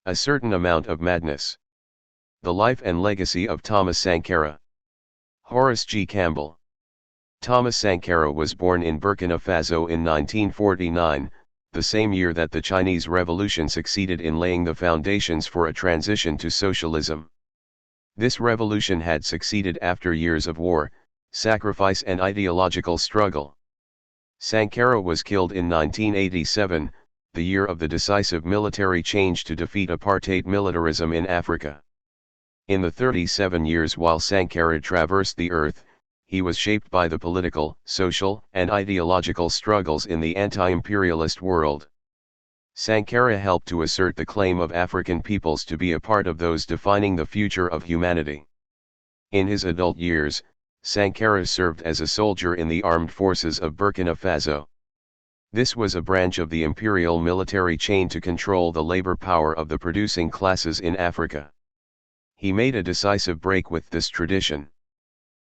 A certain amount of madness. The Life and Legacy of Thomas Sankara. Horace G. Campbell. Thomas Sankara was born in Burkina Faso in 1949, the same year that the Chinese Revolution succeeded in laying the foundations for a transition to socialism. This revolution had succeeded after years of war, sacrifice and ideological struggle. Sankara was killed in 1987, the year of the decisive military change to defeat apartheid militarism in Africa. In the 37 years while Sankara traversed the earth, he was shaped by the political, social, and ideological struggles in the anti-imperialist world. Sankara helped to assert the claim of African peoples to be a part of those defining the future of humanity. In his adult years, Sankara served as a soldier in the armed forces of Burkina Faso. This was a branch of the imperial military chain to control the labor power of the producing classes in Africa. He made a decisive break with this tradition.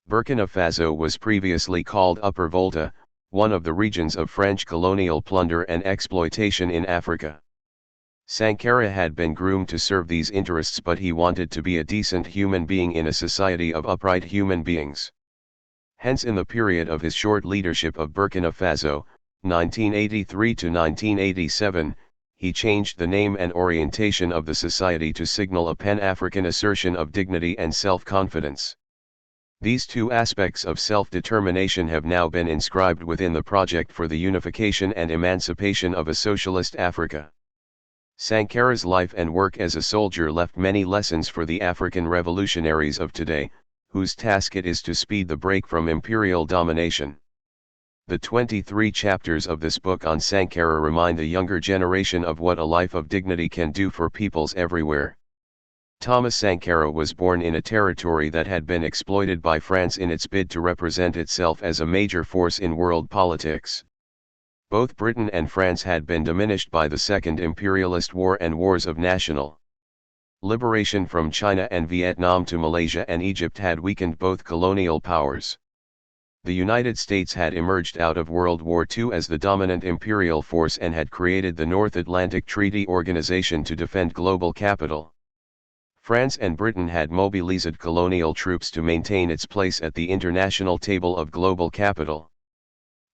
Burkina Faso was previously called Upper Volta, one of the regions of French colonial plunder and exploitation in Africa. Sankara had been groomed to serve these interests, but he wanted to be a decent human being in a society of upright human beings. Hence, in the period of his short leadership of Burkina Faso, 1983 to 1987, he changed the name and orientation of the society to signal a Pan-African assertion of dignity and self-confidence. These two aspects of self-determination have now been inscribed within the project for the unification and emancipation of a socialist Africa. Sankara's life and work as a soldier left many lessons for the African revolutionaries of today, whose task it is to speed the break from imperial domination. The 23 chapters of this book on Sankara remind the younger generation of what a life of dignity can do for peoples everywhere. Thomas Sankara was born in a territory that had been exploited by France in its bid to represent itself as a major force in world politics. Both Britain and France had been diminished by the Second Imperialist War and wars of national liberation from China and Vietnam to Malaysia and Egypt had weakened both colonial powers. The United States had emerged out of World War II as the dominant imperial force and had created the North Atlantic Treaty Organization to defend global capital. France and Britain had mobilized colonial troops to maintain its place at the international table of global capital.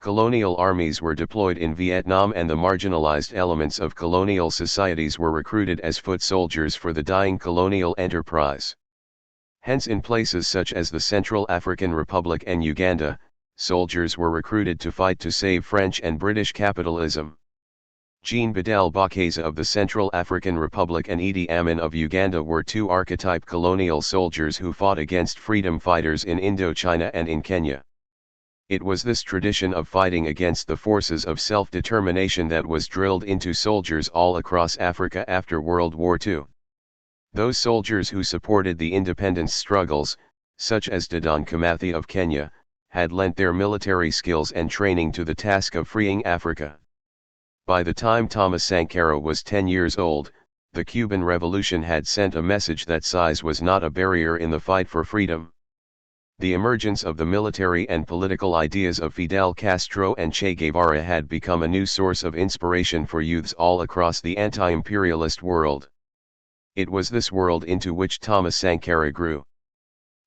Colonial armies were deployed in Vietnam and the marginalized elements of colonial societies were recruited as foot soldiers for the dying colonial enterprise. Hence, in places such as the Central African Republic and Uganda, soldiers were recruited to fight to save French and British capitalism. Jean Bedel Bokassa of the Central African Republic and Idi Amin of Uganda were two archetype colonial soldiers who fought against freedom fighters in Indochina and in Kenya. It was this tradition of fighting against the forces of self-determination that was drilled into soldiers all across Africa after World War II. Those soldiers who supported the independence struggles, such as Dedan Kimathi of Kenya, had lent their military skills and training to the task of freeing Africa. By the time Thomas Sankara was 10 years old, the Cuban Revolution had sent a message that size was not a barrier in the fight for freedom. The emergence of the military and political ideas of Fidel Castro and Che Guevara had become a new source of inspiration for youths all across the anti-imperialist world. It was this world into which Thomas Sankara grew.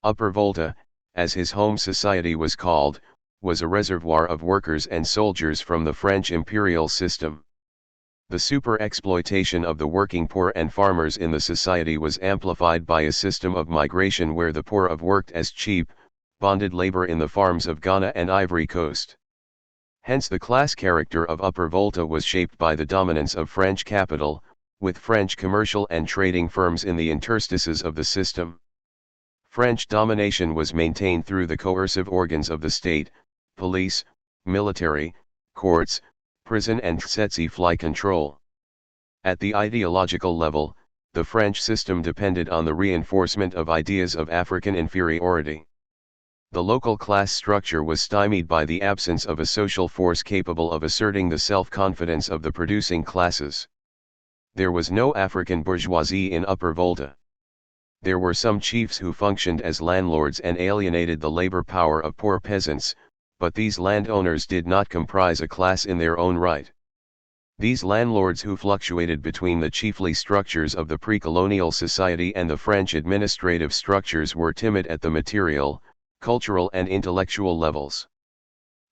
Upper Volta, as his home society was called, was a reservoir of workers and soldiers from the French imperial system. The super-exploitation of the working poor and farmers in the society was amplified by a system of migration where the poor of worked as cheap, bonded labor in the farms of Ghana and Ivory Coast. Hence the class character of Upper Volta was shaped by the dominance of French capital, with French commercial and trading firms in the interstices of the system. French domination was maintained through the coercive organs of the state, police, military, courts, prison and tsetse-fly control. At the ideological level, the French system depended on the reinforcement of ideas of African inferiority. The local class structure was stymied by the absence of a social force capable of asserting the self-confidence of the producing classes. There was no African bourgeoisie in Upper Volta. There were some chiefs who functioned as landlords and alienated the labor power of poor peasants, but these landowners did not comprise a class in their own right. These landlords who fluctuated between the chiefly structures of the pre-colonial society and the French administrative structures were timid at the material, cultural and intellectual levels.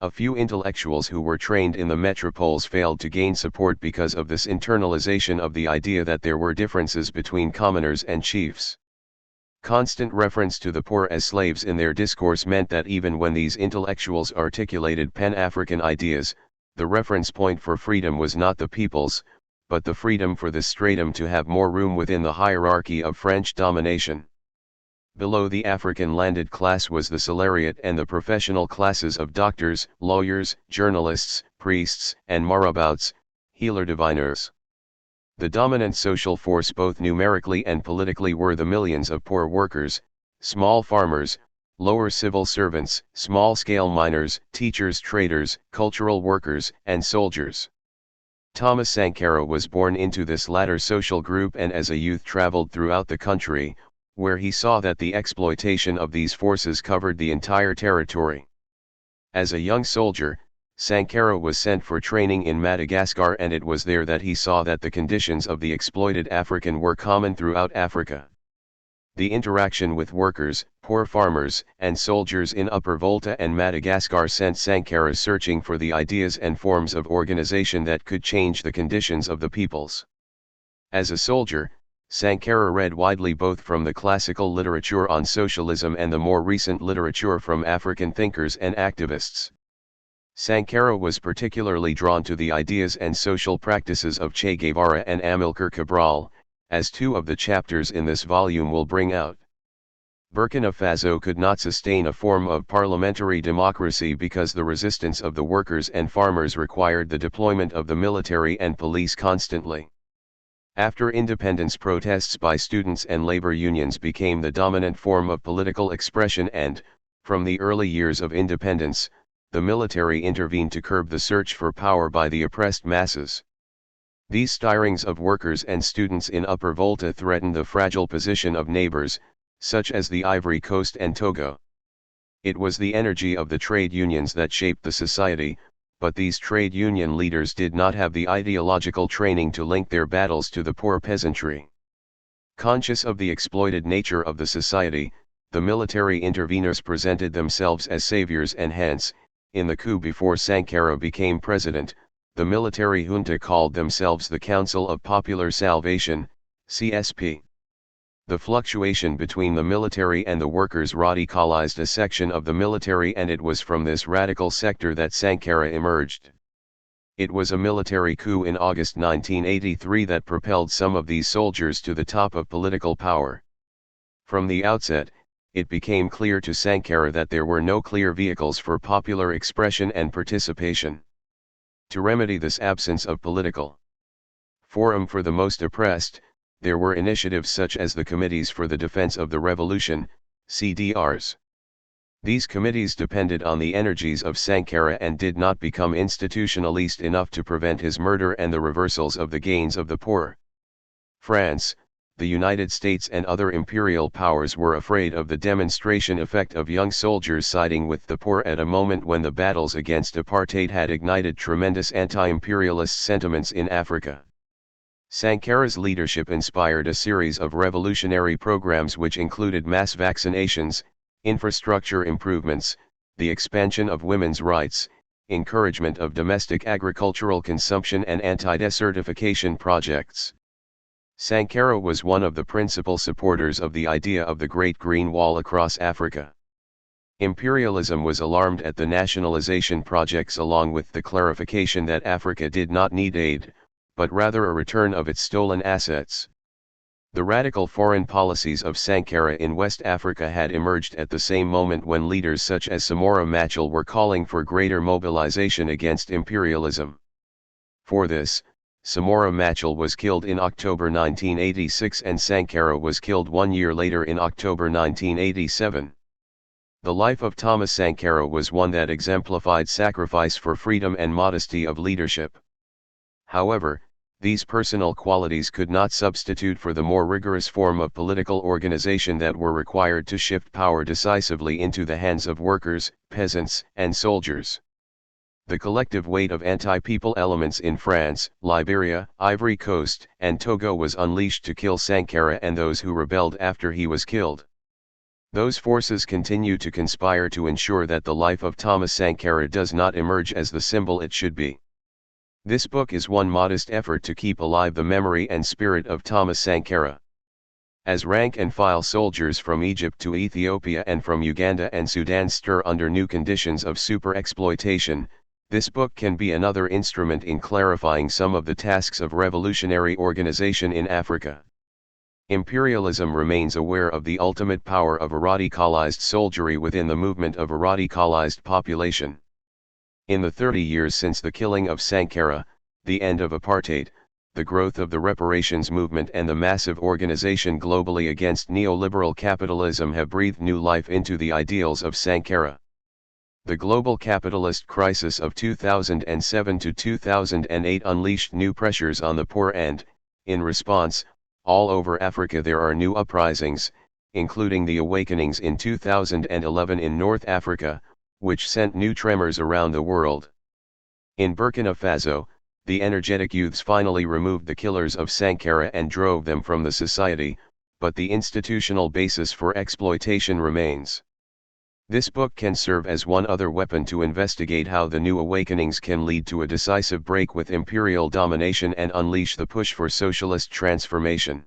A few intellectuals who were trained in the metropoles failed to gain support because of this internalization of the idea that there were differences between commoners and chiefs. Constant reference to the poor as slaves in their discourse meant that even when these intellectuals articulated Pan-African ideas, the reference point for freedom was not the people's, but the freedom for this stratum to have more room within the hierarchy of French domination. Below the African landed class was the salariate and the professional classes of doctors, lawyers, journalists, priests, and marabouts, healer-diviners. The dominant social force both numerically and politically were the millions of poor workers, small farmers, lower civil servants, small-scale miners, teachers, traders, cultural workers, and soldiers. Thomas Sankara was born into this latter social group and as a youth traveled throughout the country, where he saw that the exploitation of these forces covered the entire territory. As a young soldier, Sankara was sent for training in Madagascar, and it was there that he saw that the conditions of the exploited African were common throughout Africa. The interaction with workers, poor farmers, and soldiers in Upper Volta and Madagascar sent Sankara searching for the ideas and forms of organization that could change the conditions of the peoples. As a soldier, Sankara read widely both from the classical literature on socialism and the more recent literature from African thinkers and activists. Sankara was particularly drawn to the ideas and social practices of Che Guevara and Amilcar Cabral, as two of the chapters in this volume will bring out. Burkina Faso could not sustain a form of parliamentary democracy because the resistance of the workers and farmers required the deployment of the military and police constantly. After independence, protests by students and labor unions became the dominant form of political expression and, from the early years of independence, the military intervened to curb the search for power by the oppressed masses. These stirrings of workers and students in Upper Volta threatened the fragile position of neighbors, such as the Ivory Coast and Togo. It was the energy of the trade unions that shaped the society, but these trade union leaders did not have the ideological training to link their battles to the poor peasantry. Conscious of the exploited nature of the society, the military interveners presented themselves as saviors, and hence, in the coup before Sankara became president, the military junta called themselves the Council of Popular Salvation, CSP. The fluctuation between the military and the workers radicalized a section of the military, and it was from this radical sector that Sankara emerged. It was a military coup in August 1983 that propelled some of these soldiers to the top of political power. From the outset, it became clear to Sankara that there were no clear vehicles for popular expression and participation. To remedy this absence of political forum for the most oppressed, there were initiatives such as the Committees for the Defense of the Revolution, CDRs. These committees depended on the energies of Sankara and did not become institutionalist enough to prevent his murder and the reversals of the gains of the poor. France, the United States and other imperial powers were afraid of the demonstration effect of young soldiers siding with the poor at a moment when the battles against apartheid had ignited tremendous anti-imperialist sentiments in Africa. Sankara's leadership inspired a series of revolutionary programs which included mass vaccinations, infrastructure improvements, the expansion of women's rights, encouragement of domestic agricultural consumption, and anti-desertification projects. Sankara was one of the principal supporters of the idea of the Great Green Wall across Africa. Imperialism was alarmed at the nationalization projects, along with the clarification that Africa did not need aid, but rather a return of its stolen assets. The radical foreign policies of Sankara in West Africa had emerged at the same moment when leaders such as Samora Machel were calling for greater mobilization against imperialism. For this, Samora Machel was killed in October 1986 and Sankara was killed 1 year later in October 1987. The life of Thomas Sankara was one that exemplified sacrifice for freedom and modesty of leadership. However, these personal qualities could not substitute for the more rigorous form of political organization that were required to shift power decisively into the hands of workers, peasants, and soldiers. The collective weight of anti-people elements in France, Liberia, Ivory Coast, and Togo was unleashed to kill Sankara and those who rebelled after he was killed. Those forces continue to conspire to ensure that the life of Thomas Sankara does not emerge as the symbol it should be. This book is one modest effort to keep alive the memory and spirit of Thomas Sankara. As rank-and-file soldiers from Egypt to Ethiopia and from Uganda and Sudan stir under new conditions of super-exploitation, this book can be another instrument in clarifying some of the tasks of revolutionary organization in Africa. Imperialism remains aware of the ultimate power of a radicalized soldiery within the movement of a radicalized population. In the 30 years since the killing of Sankara, the end of apartheid, the growth of the reparations movement and the massive organization globally against neoliberal capitalism have breathed new life into the ideals of Sankara. The global capitalist crisis of 2007 to 2008 unleashed new pressures on the poor and, in response, all over Africa there are new uprisings, including the awakenings in 2011 in North Africa, which sent new tremors around the world. In Burkina Faso, the energetic youths finally removed the killers of Sankara and drove them from the society, but the institutional basis for exploitation remains. This book can serve as one other weapon to investigate how the new awakenings can lead to a decisive break with imperial domination and unleash the push for socialist transformation.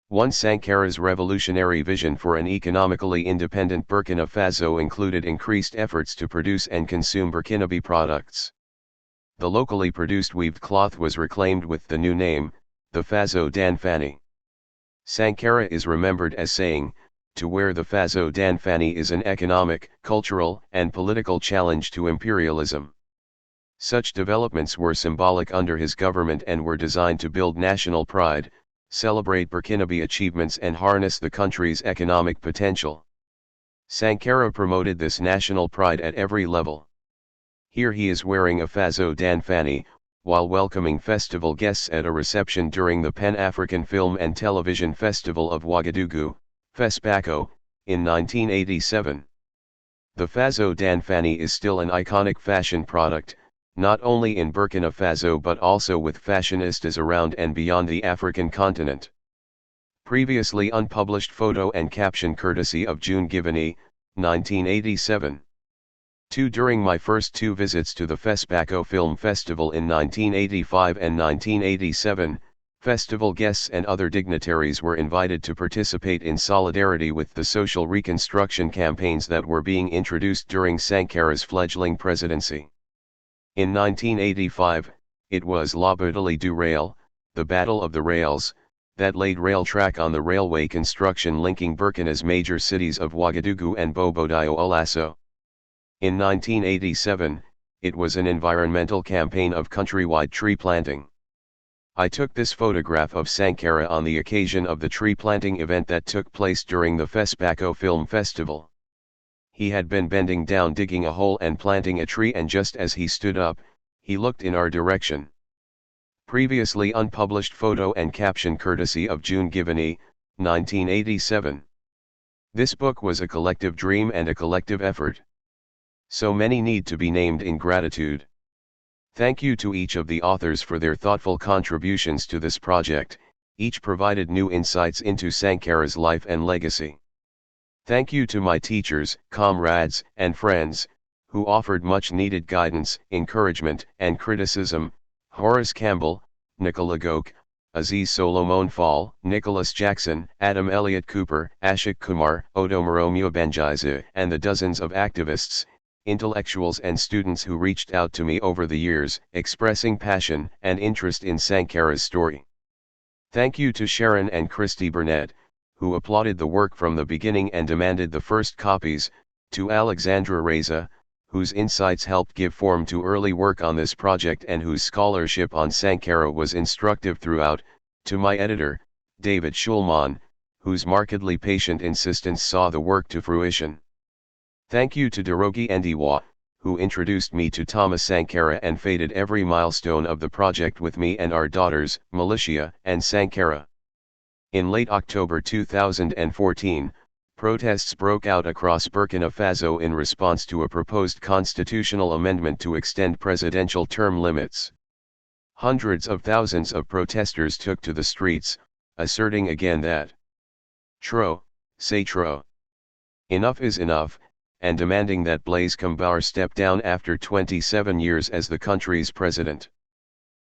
1. Sankara's revolutionary vision for an economically independent Burkina Faso included increased efforts to produce and consume Burkinabe products. The locally produced weaved cloth was reclaimed with the new name, the Faso Danfani. Sankara is remembered as saying, "To wear the Faso Danfani is an economic, cultural, and political challenge to imperialism." Such developments were symbolic under his government and were designed to build national pride, celebrate Burkinabe achievements and harness the country's economic potential. Sankara promoted this national pride at every level. Here he is wearing a Faso Danfani, while welcoming festival guests at a reception during the Pan-African Film and Television Festival of Ouagadougou, FESPACO, in 1987. The Faso Danfani is still an iconic fashion product, not only in Burkina Faso but also with fashionistas around and beyond the African continent. Previously unpublished photo and caption courtesy of June Givany, 1987. 2. During my first 2 visits to the FESPACO Film Festival in 1985 and 1987, festival guests and other dignitaries were invited to participate in solidarity with the social reconstruction campaigns that were being introduced during Sankara's fledgling presidency. In 1985, it was La Bataille du Rail, the Battle of the Rails, that laid rail track on the railway construction linking Burkina's major cities of Ouagadougou and Bobo-Dioulasso. In 1987, it was an environmental campaign of countrywide tree planting. I took this photograph of Sankara on the occasion of the tree planting event that took place during the FESPACO Film Festival. He had been bending down digging a hole and planting a tree, and just as he stood up, he looked in our direction. Previously unpublished photo and caption courtesy of June Givany, 1987. This book was a collective dream and a collective effort. So many need to be named in gratitude. Thank you to each of the authors for their thoughtful contributions to this project, each provided new insights into Sankara's life and legacy. Thank you to my teachers, comrades, and friends, who offered much needed guidance, encouragement, and criticism: Horace Campbell, Nicola Goke, Aziz Solomon Fall, Nicholas Jackson, Adam Elliott Cooper, Ashok Kumar, Odomoro Mubanjiza, and the dozens of activists, intellectuals and students who reached out to me over the years, expressing passion and interest in Sankara's story. Thank you to Sharon and Christy Burnett, who applauded the work from the beginning and demanded the first copies, to Alexandra Reza, whose insights helped give form to early work on this project and whose scholarship on Sankara was instructive throughout, to my editor, David Schulman, whose markedly patient insistence saw the work to fruition. Thank you to Dorogi Ndiwa, who introduced me to Thomas Sankara and fated every milestone of the project with me and our daughters, Militia and Sankara. In late October 2014, Protests broke out across Burkina Faso in response to a proposed constitutional amendment to extend presidential term limits. Hundreds of thousands of protesters took to the streets, asserting again that trop, c'est trop. Enough is enough, and demanding that Blaise Compaoré step down after 27 years as the country's president.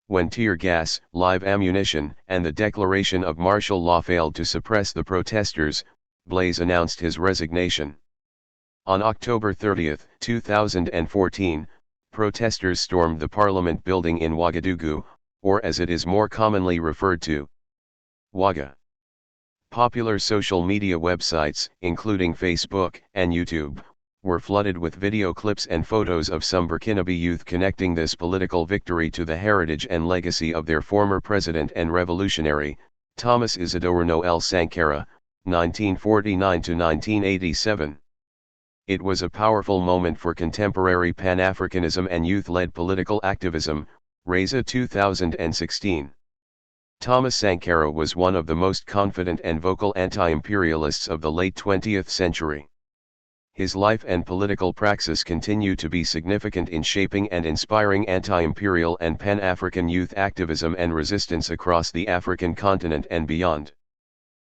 When tear gas, live ammunition, and the declaration of martial law failed to suppress the protesters, Blaise announced his resignation. On October 30, 2014, protesters stormed the parliament building in Ouagadougou, or as it is more commonly referred to, Ouaga. Popular social media websites, including Facebook and YouTube, were flooded with video clips and photos of some Burkinabe youth connecting this political victory to the heritage and legacy of their former president and revolutionary, Thomas Isidore Noel Sankara, 1949 to 1987. It was a powerful moment for contemporary Pan-Africanism and youth-led political activism, RAISA 2016. Thomas Sankara was one of the most confident and vocal anti-imperialists of the late 20th century. His life and political praxis continue to be significant in shaping and inspiring anti-imperial and Pan-African youth activism and resistance across the African continent and beyond.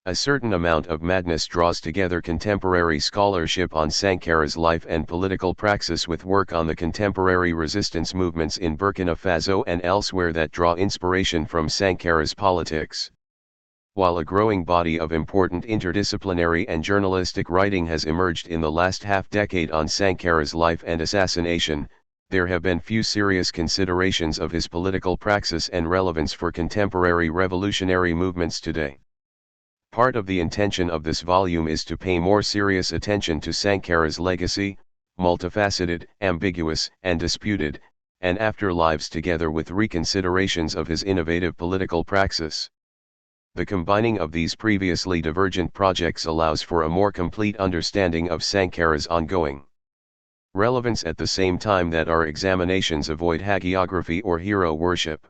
A certain amount of madness draws together contemporary scholarship on Sankara's life and political praxis with work on the contemporary resistance movements in Burkina Faso and elsewhere that draw inspiration from Sankara's politics. While a growing body of important interdisciplinary and journalistic writing has emerged in the last half-decade on Sankara's life and assassination, there have been few serious considerations of his political praxis and relevance for contemporary revolutionary movements today. Part of the intention of this volume is to pay more serious attention to Sankara's legacy, multifaceted, ambiguous, and disputed, and afterlives together with reconsiderations of his innovative political praxis. The combining of these previously divergent projects allows for a more complete understanding of Sankara's ongoing relevance at the same time that our examinations avoid hagiography or hero worship.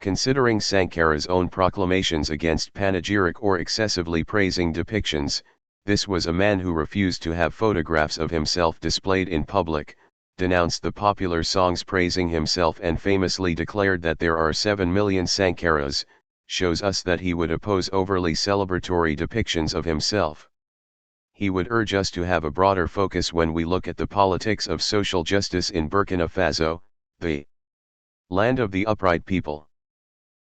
Considering Sankara's own proclamations against panegyric or excessively praising depictions, this was a man who refused to have photographs of himself displayed in public, denounced the popular songs praising himself and famously declared that there are 7 million Sankaras, shows us that he would oppose overly celebratory depictions of himself. He would urge us to have a broader focus when we look at the politics of social justice in Burkina Faso, the land of the upright people.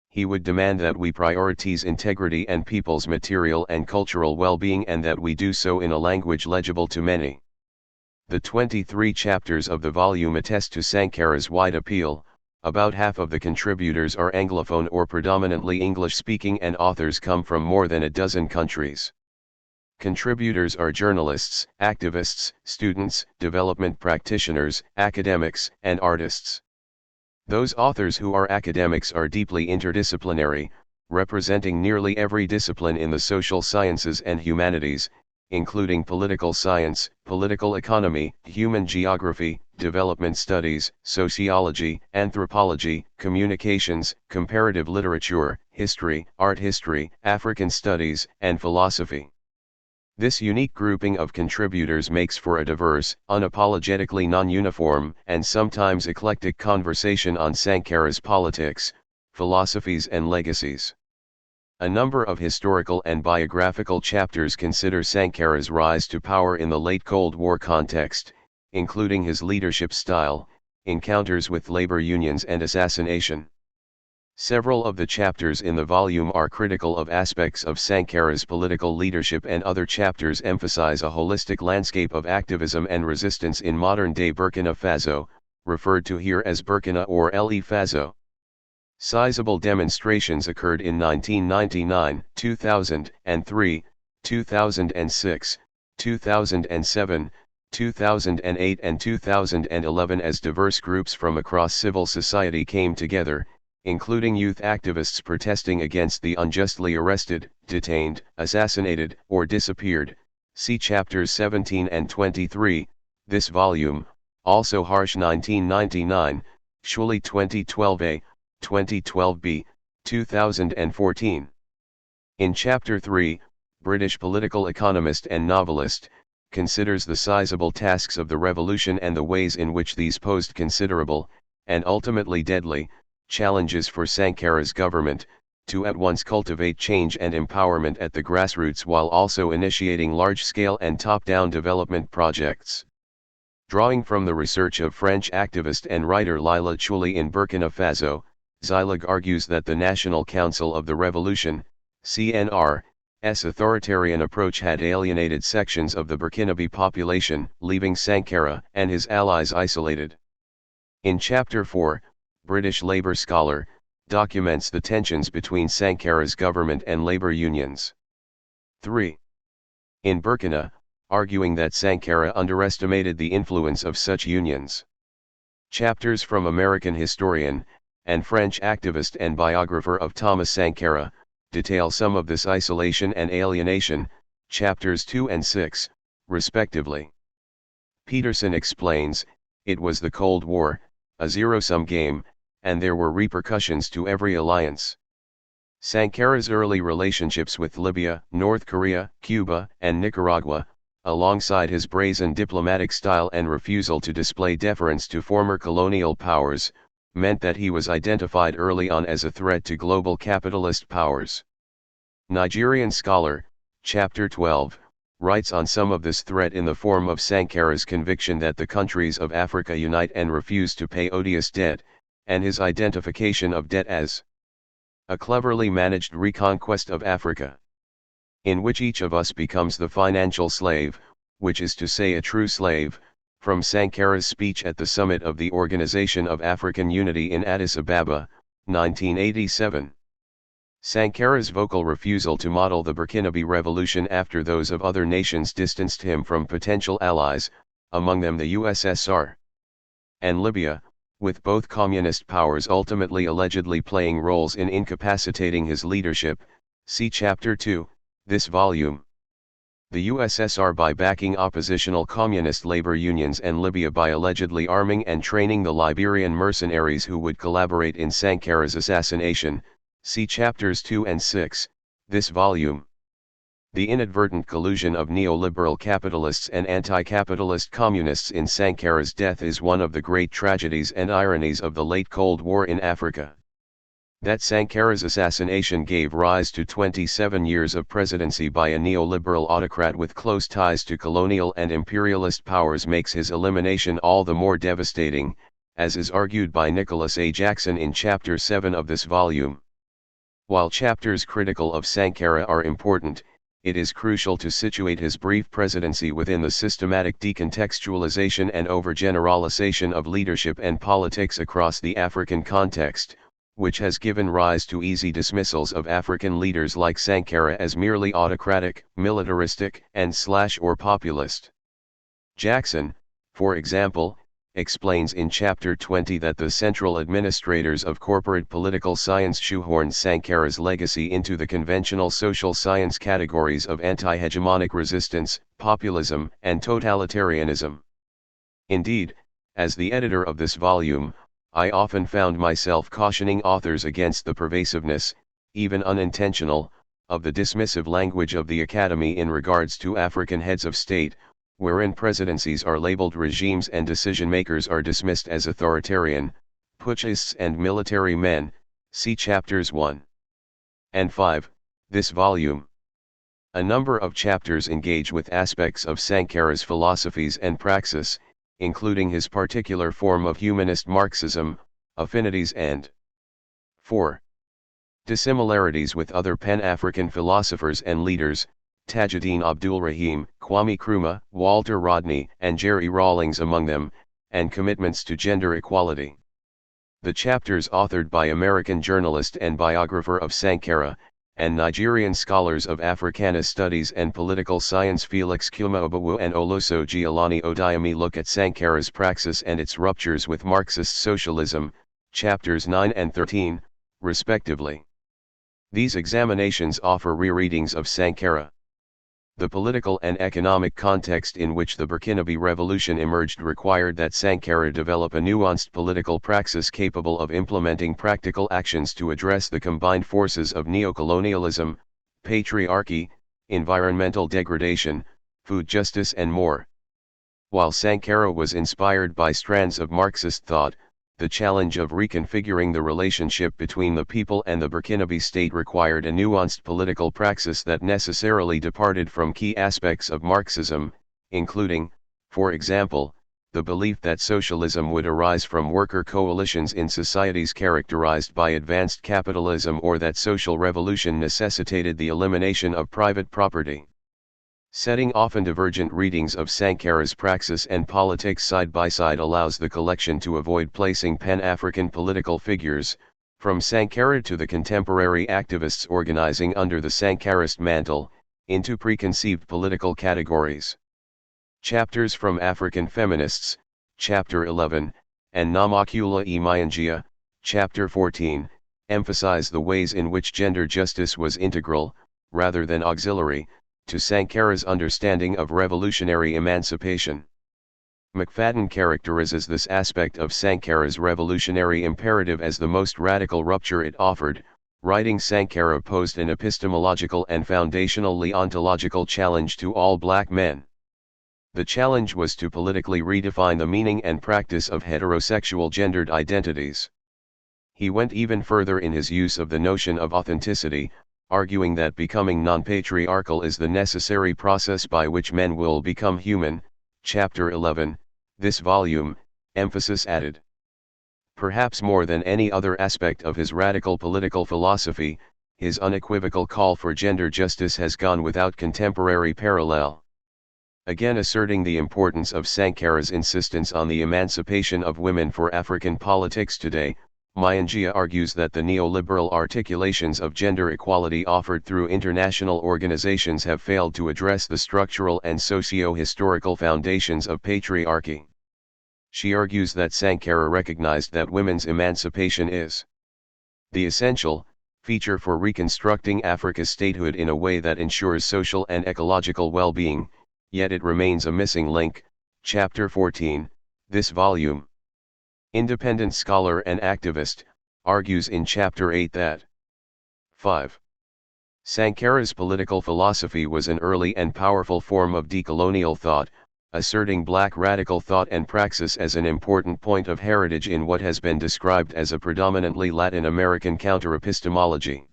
He would demand that we prioritize integrity and people's material and cultural well-being and that we do so in a language legible to many. The 23 chapters of the volume attest to Sankara's wide appeal. About half of the contributors are Anglophone or predominantly English-speaking and authors come from more than a dozen countries. Contributors are journalists, activists, students, development practitioners, academics, and artists. Those authors who are academics are deeply interdisciplinary, representing nearly every discipline in the social sciences and humanities, including political science, political economy, human geography, development studies, sociology, anthropology, communications, comparative literature, history, art history, African studies, and philosophy. This unique grouping of contributors makes for a diverse, unapologetically non-uniform, and sometimes eclectic conversation on Sankara's politics, philosophies and legacies. A number of historical and biographical chapters consider Sankara's rise to power in the late Cold War context, including his leadership style, encounters with labor unions and assassination. Several of the chapters in the volume are critical of aspects of Sankara's political leadership and other chapters emphasize a holistic landscape of activism and resistance in modern-day Burkina Faso, referred to here as Burkina or Le Faso. Sizable demonstrations occurred in 1999, 2003, 2006, 2007, 2008 and 2011 as diverse groups from across civil society came together, including youth activists protesting against the unjustly arrested, detained, assassinated, or disappeared. See chapters 17 and 23. This volume, also Harsh 1999, Shuli 2012a, 2012b, 2014. In Chapter 3, British political economist and novelist, considers the sizable tasks of the revolution and the ways in which these posed considerable, and ultimately deadly, challenges for Sankara's government, to at once cultivate change and empowerment at the grassroots while also initiating large-scale and top-down development projects. Drawing from the research of French activist and writer Lila Chouli in Burkina Faso, Zilag argues that the National Council of the Revolution, CNR's authoritarian approach had alienated sections of the Burkinabe population, leaving Sankara and his allies isolated. In Chapter 4, British Labour scholar, documents the tensions between Sankara's government and labour unions. 3. In Burkina, arguing that Sankara underestimated the influence of such unions. Chapters from American historian, and French activist and biographer of Thomas Sankara, detail some of this isolation and alienation, chapters 2 and 6, respectively. Peterson explains, it was the Cold War, a zero-sum game, and there were repercussions to every alliance. Sankara's early relationships with Libya, North Korea, Cuba, and Nicaragua, alongside his brazen diplomatic style and refusal to display deference to former colonial powers, meant that he was identified early on as a threat to global capitalist powers. Nigerian scholar, Chapter 12, writes on some of this threat in the form of Sankara's conviction that the countries of Africa unite and refuse to pay odious debt, and his identification of debt as a cleverly managed reconquest of Africa, in which each of us becomes the financial slave, which is to say a true slave, from Sankara's speech at the summit of the Organization of African Unity in Addis Ababa, 1987. Sankara's vocal refusal to model the Burkinabe Revolution after those of other nations distanced him from potential allies, among them the USSR and Libya, with both communist powers ultimately allegedly playing roles in incapacitating his leadership. See Chapter 2, this volume. The USSR by backing oppositional communist labor unions and Libya by allegedly arming and training the Liberian mercenaries who would collaborate in Sankara's assassination. See Chapters 2 and 6, this volume. The inadvertent collusion of neoliberal capitalists and anti-capitalist communists in Sankara's death is one of the great tragedies and ironies of the late Cold War in Africa. That Sankara's assassination gave rise to 27 years of presidency by a neoliberal autocrat with close ties to colonial and imperialist powers makes his elimination all the more devastating, as is argued by Nicholas A. Jackson in Chapter 7 of this volume. While chapters critical of Sankara are important, it is crucial to situate his brief presidency within the systematic decontextualization and overgeneralization of leadership and politics across the African context, which has given rise to easy dismissals of African leaders like Sankara as merely autocratic, militaristic, and/or populist. Jackson, for example, explains in Chapter 20 that the central administrators of corporate political science shoehorned Sankara's legacy into the conventional social science categories of anti-hegemonic resistance, populism, and totalitarianism. Indeed, as the editor of this volume, I often found myself cautioning authors against the pervasiveness, even unintentional, of the dismissive language of the Academy in regards to African heads of state, wherein presidencies are labeled regimes and decision-makers are dismissed as authoritarian, putschists and military men. See Chapters 1 and 5, this volume. A number of chapters engage with aspects of Sankara's philosophies and praxis, including his particular form of humanist Marxism, affinities and 4. dissimilarities with other Pan-African philosophers and leaders, Tajuddin Abdul-Rahim, Kwame Nkrumah, Walter Rodney, and Jerry Rawlings among them, and commitments to gender equality. The chapters authored by American journalist and biographer of Sankara, and Nigerian scholars of Africana studies and political science Felix Kumaobawu and Olosoji Alani Odayami look at Sankara's praxis and its ruptures with Marxist socialism, chapters 9 and 13, respectively. These examinations offer rereadings of Sankara. The political and economic context in which the Burkinabe Revolution emerged required that Sankara develop a nuanced political praxis capable of implementing practical actions to address the combined forces of neocolonialism, patriarchy, environmental degradation, food justice and more. While Sankara was inspired by strands of Marxist thought, the challenge of reconfiguring the relationship between the people and the Burkinabe state required a nuanced political praxis that necessarily departed from key aspects of Marxism, including, for example, the belief that socialism would arise from worker coalitions in societies characterized by advanced capitalism, or that social revolution necessitated the elimination of private property. Setting often divergent readings of Sankara's praxis and politics side by side allows the collection to avoid placing Pan-African political figures, from Sankara to the contemporary activists organizing under the Sankarist mantle, into preconceived political categories. Chapters from African Feminists, Chapter 11, and Namakula e Myanjia, Chapter 14, emphasize the ways in which gender justice was integral, rather than auxiliary, to Sankara's understanding of revolutionary emancipation. McFadden characterizes this aspect of Sankara's revolutionary imperative as the most radical rupture it offered, writing, Sankara posed an epistemological and foundationally ontological challenge to all black men. The challenge was to politically redefine the meaning and practice of heterosexual gendered identities. He went even further in his use of the notion of authenticity, arguing that becoming non-patriarchal is the necessary process by which men will become human. Chapter 11, this volume, emphasis added. Perhaps more than any other aspect of his radical political philosophy, his unequivocal call for gender justice has gone without contemporary parallel. Again asserting the importance of Sankara's insistence on the emancipation of women for African politics today, Myanjia argues that the neoliberal articulations of gender equality offered through international organizations have failed to address the structural and socio-historical foundations of patriarchy. She argues that Sankara recognized that women's emancipation is the essential feature for reconstructing Africa's statehood in a way that ensures social and ecological well-being, yet it remains a missing link. Chapter 14, this volume. Independent scholar and activist, argues in Chapter 8 that 5. Sankara's political philosophy was an early and powerful form of decolonial thought, asserting black radical thought and praxis as an important point of heritage in what has been described as a predominantly Latin American counter-epistemology.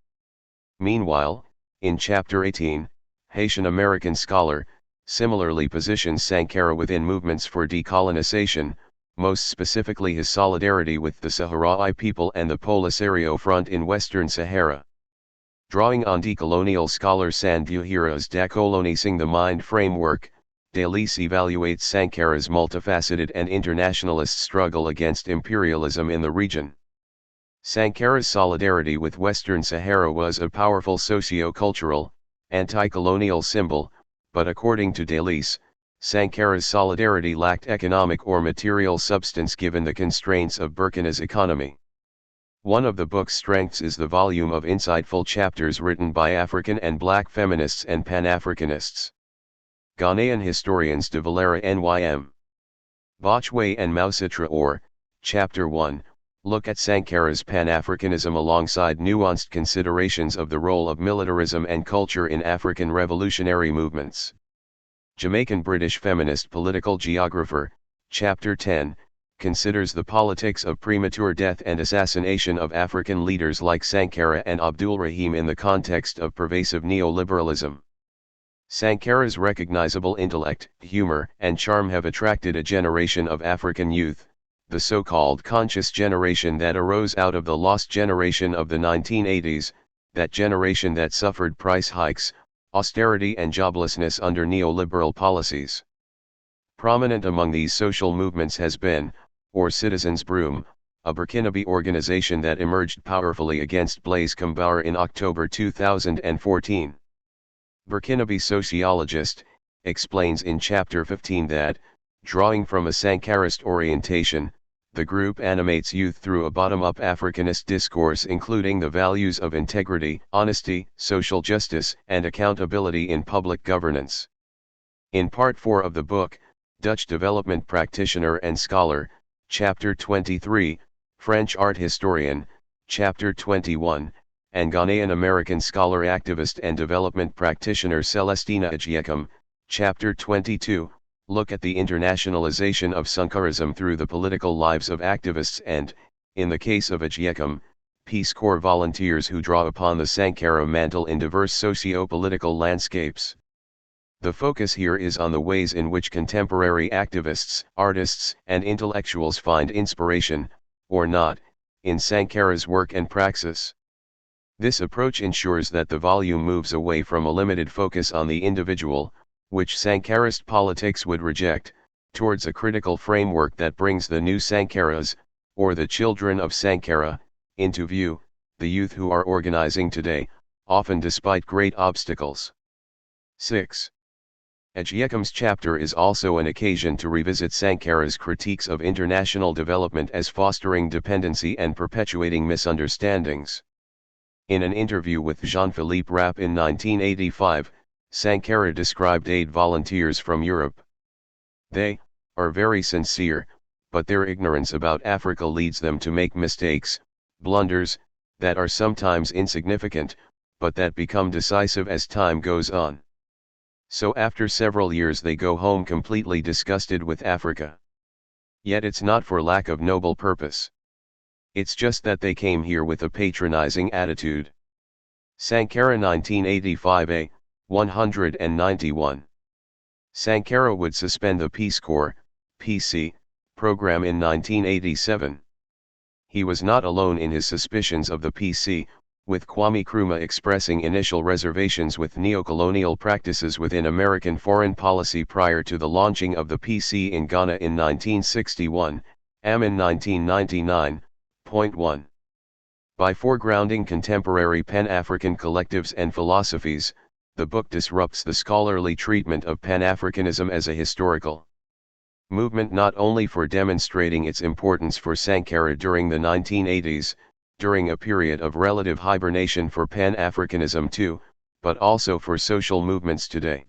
Meanwhile, in Chapter 18, Haitian American scholar, similarly positions Sankara within movements for decolonization, most specifically his solidarity with the Sahrawi people and the Polisario Front in Western Sahara. Drawing on decolonial scholar Sandiahira's Decolonizing the Mind framework, Legacies evaluates Sankara's multifaceted and internationalist struggle against imperialism in the region. Sankara's solidarity with Western Sahara was a powerful socio-cultural, anti-colonial symbol, but according to Legacies, Sankara's solidarity lacked economic or material substance given the constraints of Burkina's economy. One of the book's strengths is the volume of insightful chapters written by African and Black feminists and Pan-Africanists. Ghanaian historians de Valera Nym. Botchway and Mausitra or, Chapter 1, look at Sankara's Pan-Africanism alongside nuanced considerations of the role of militarism and culture in African revolutionary movements. Jamaican British feminist political geographer, Chapter 10, considers the politics of premature death and assassination of African leaders like Sankara and Abdul Rahim in the context of pervasive neoliberalism. Sankara's recognizable intellect, humor, and charm have attracted a generation of African youth, the so-called conscious generation that arose out of the lost generation of the 1980s, that generation that suffered price hikes, austerity and joblessness under neoliberal policies. Prominent among these social movements has been, or Citizens Broom, a Burkinabe organization that emerged powerfully against Blaise Compaoré in October 2014. Burkinabe sociologist, explains in Chapter 15 that, drawing from a Sankarist orientation, the group animates youth through a bottom-up Africanist discourse including the values of integrity, honesty, social justice, and accountability in public governance. In Part 4 of the book, Dutch development practitioner and scholar, Chapter 23, French art historian, Chapter 21, and Ghanaian-American scholar, activist and development practitioner Celestina Agyekong. Chapter 22, look at the internationalization of Sankarism through the political lives of activists and, in the case of Agyekong, Peace Corps volunteers who draw upon the Sankara mantle in diverse socio-political landscapes. The focus here is on the ways in which contemporary activists, artists, and intellectuals find inspiration, or not, in Sankara's work and praxis. This approach ensures that the volume moves away from a limited focus on the individual, which Sankarist politics would reject, towards a critical framework that brings the new Sankaras, or the children of Sankara, into view, the youth who are organizing today, often despite great obstacles. 6. Agyekong's chapter is also an occasion to revisit Sankara's critiques of international development as fostering dependency and perpetuating misunderstandings. In an interview with Jean-Philippe Rapp in 1985, Sankara described aid volunteers from Europe. They are very sincere, but their ignorance about Africa leads them to make mistakes, blunders, that are sometimes insignificant, but that become decisive as time goes on. So after several years they go home completely disgusted with Africa. Yet it's not for lack of noble purpose. It's just that they came here with a patronizing attitude. Sankara 1985a, 191. Sankara would suspend the Peace Corps, PC, program in 1987. He was not alone in his suspicions of the PC, with Kwame Nkrumah expressing initial reservations with neocolonial practices within American foreign policy prior to the launching of the PC in Ghana in 1961, in 1999. Point 1. By foregrounding contemporary Pan-African collectives and philosophies, the book disrupts the scholarly treatment of Pan-Africanism as a historical movement, not only for demonstrating its importance for Sankara during the 1980s, during a period of relative hibernation for Pan-Africanism too, but also for social movements today.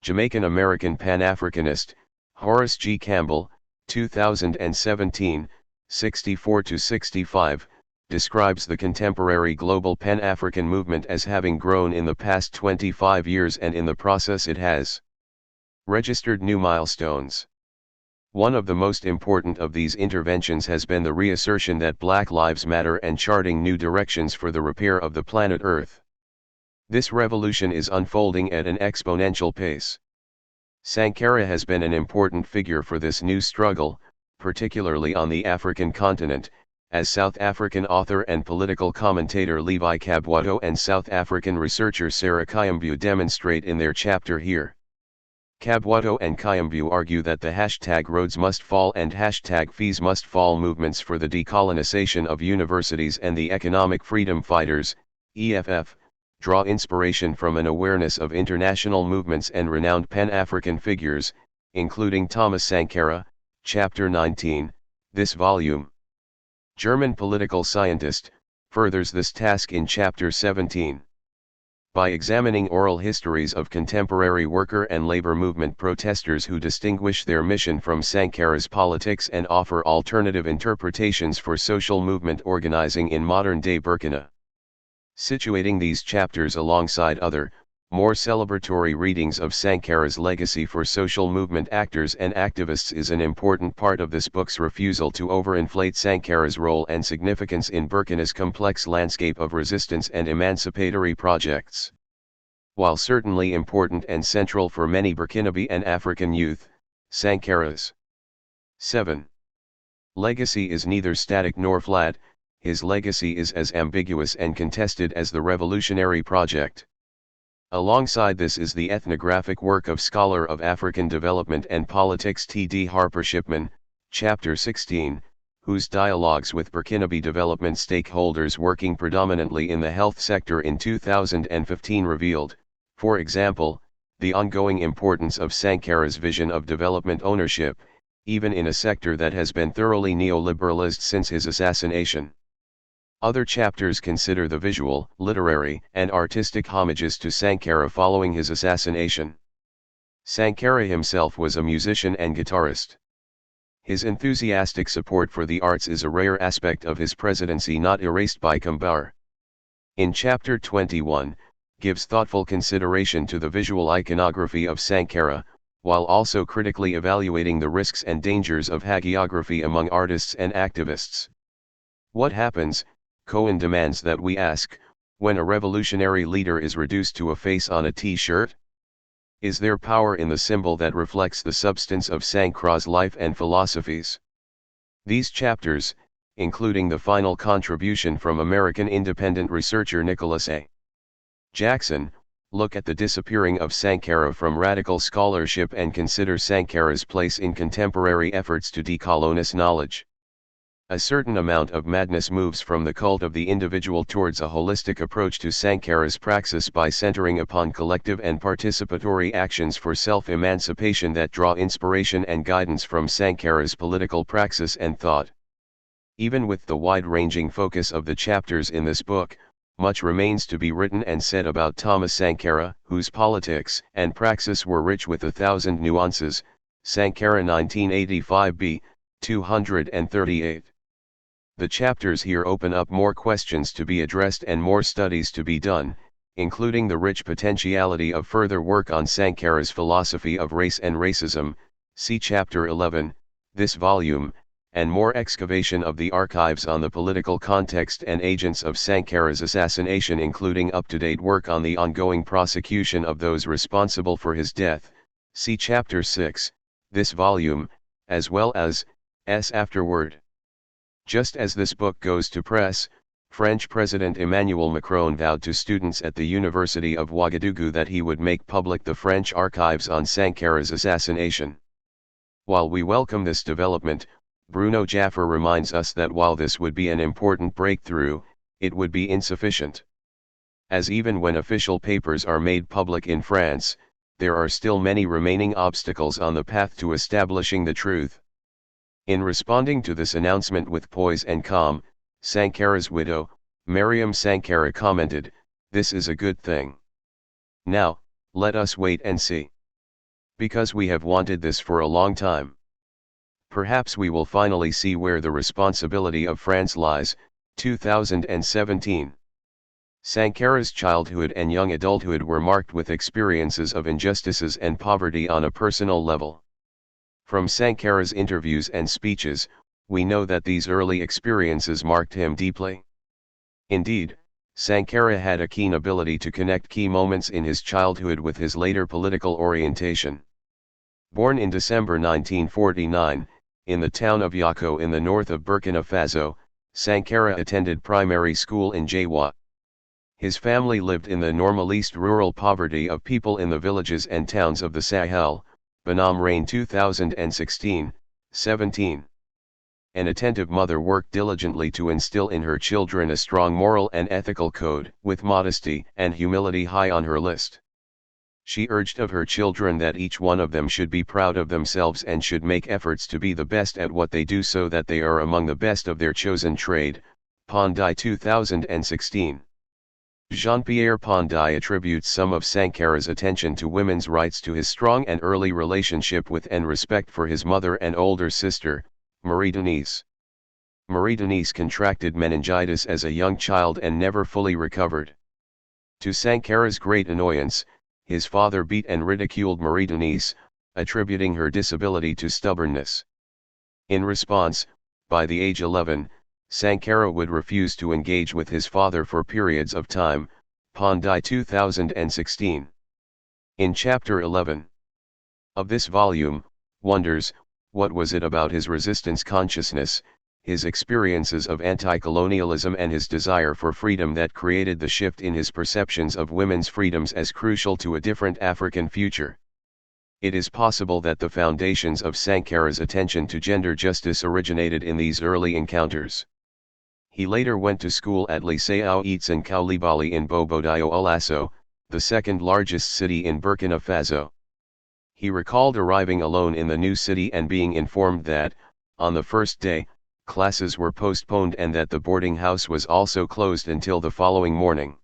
Jamaican-American Pan-Africanist, Horace G. Campbell, 2017, 64-65, describes the contemporary global Pan-African movement as having grown in the past 25 years, and in the process it has registered new milestones. One of the most important of these interventions has been the reassertion that Black Lives Matter and charting new directions for the repair of the planet Earth. This revolution is unfolding at an exponential pace. Sankara has been an important figure for this new struggle, particularly on the African continent, as South African author and political commentator Levi Kabwato and South African researcher Sarah Kayambu demonstrate in their chapter here. Kabwato and Kayambu argue that the hashtag Rhodes Must Fall and hashtag Fees Must Fall movements for the decolonization of universities and the Economic Freedom Fighters, EFF, draw inspiration from an awareness of international movements and renowned Pan-African figures, including Thomas Sankara, Chapter 19, this volume. German political scientist, furthers this task in Chapter 17. By examining oral histories of contemporary worker and labor movement protesters who distinguish their mission from Sankara's politics and offer alternative interpretations for social movement organizing in modern-day Burkina. Situating these chapters alongside other, more celebratory readings of Sankara's legacy for social movement actors and activists is an important part of this book's refusal to overinflate Sankara's role and significance in Burkina's complex landscape of resistance and emancipatory projects. While certainly important and central for many Burkinabe and African youth, Sankara's 7. legacy is neither static nor flat. His legacy is as ambiguous and contested as the revolutionary project. Alongside this is the ethnographic work of scholar of African development and politics T.D. Harper Shipman, Chapter 16, whose dialogues with Burkinabe development stakeholders working predominantly in the health sector in 2015 revealed, for example, the ongoing importance of Sankara's vision of development ownership, even in a sector that has been thoroughly neoliberalized since his assassination. Other chapters consider the visual, literary, and artistic homages to Sankara following his assassination. Sankara himself was a musician and guitarist. His enthusiastic support for the arts is a rare aspect of his presidency not erased by Kambar. In chapter 21, gives thoughtful consideration to the visual iconography of Sankara, while also critically evaluating the risks and dangers of hagiography among artists and activists. What happens, Cohen demands that we ask, when a revolutionary leader is reduced to a face on a t-shirt? Is there power in the symbol that reflects the substance of Sankara's life and philosophies? These chapters, including the final contribution from American independent researcher Nicholas A. Jackson, look at the disappearing of Sankara from radical scholarship and consider Sankara's place in contemporary efforts to decolonize knowledge. A certain amount of madness moves from the cult of the individual towards a holistic approach to Sankara's praxis by centering upon collective and participatory actions for self-emancipation that draw inspiration and guidance from Sankara's political praxis and thought. Even with the wide-ranging focus of the chapters in this book, much remains to be written and said about Thomas Sankara, whose politics and praxis were rich with 1,000 nuances. Sankara 1985b, 238. The chapters here open up more questions to be addressed and more studies to be done, including the rich potentiality of further work on Sankara's philosophy of race and racism, see Chapter 11, this volume, and more excavation of the archives on the political context and agents of Sankara's assassination, including up-to-date work on the ongoing prosecution of those responsible for his death, see Chapter 6, this volume, as well as, afterward. Just as this book goes to press, French President Emmanuel Macron vowed to students at the University of Ouagadougou that he would make public the French archives on Sankara's assassination. While we welcome this development, Bruno Jaffer reminds us that while this would be an important breakthrough, it would be insufficient. As even when official papers are made public in France, there are still many remaining obstacles on the path to establishing the truth. In responding to this announcement with poise and calm, Sankara's widow, Mariam Sankara commented, "This is a good thing. Now, let us wait and see. Because we have wanted this for a long time. Perhaps we will finally see where the responsibility of France lies." 2017. Sankara's childhood and young adulthood were marked with experiences of injustices and poverty on a personal level. From Sankara's interviews and speeches, we know that these early experiences marked him deeply. Indeed, Sankara had a keen ability to connect key moments in his childhood with his later political orientation. Born in December 1949, in the town of Yako in the north of Burkina Faso, Sankara attended primary school in Jawa. His family lived in the normaliste rural poverty of people in the villages and towns of the Sahel. Bonhomme Rain 2016, 17. An attentive mother worked diligently to instill in her children a strong moral and ethical code, with modesty and humility high on her list. She urged of her children that each one of them should be proud of themselves and should make efforts to be the best at what they do so that they are among the best of their chosen trade. Pandai 2016. Jean-Pierre Pandai attributes some of Sankara's attention to women's rights to his strong and early relationship with and respect for his mother and older sister, Marie Denise. Marie Denise contracted meningitis as a young child and never fully recovered. To Sankara's great annoyance, his father beat and ridiculed Marie Denise, attributing her disability to stubbornness. In response, by the age 11, Sankara would refuse to engage with his father for periods of time. Pandai 2016. In Chapter 11 of this volume, Wonders, what was it about his resistance consciousness, his experiences of anti-colonialism and his desire for freedom that created the shift in his perceptions of women's freedoms as crucial to a different African future? It is possible that the foundations of Sankara's attention to gender justice originated in these early encounters. He later went to school at Liceo Etsan Koulibaly in Bobodio Olasso, the second largest city in Burkina Faso. He recalled arriving alone in the new city and being informed that, on the first day, classes were postponed and that the boarding house was also closed until the following morning.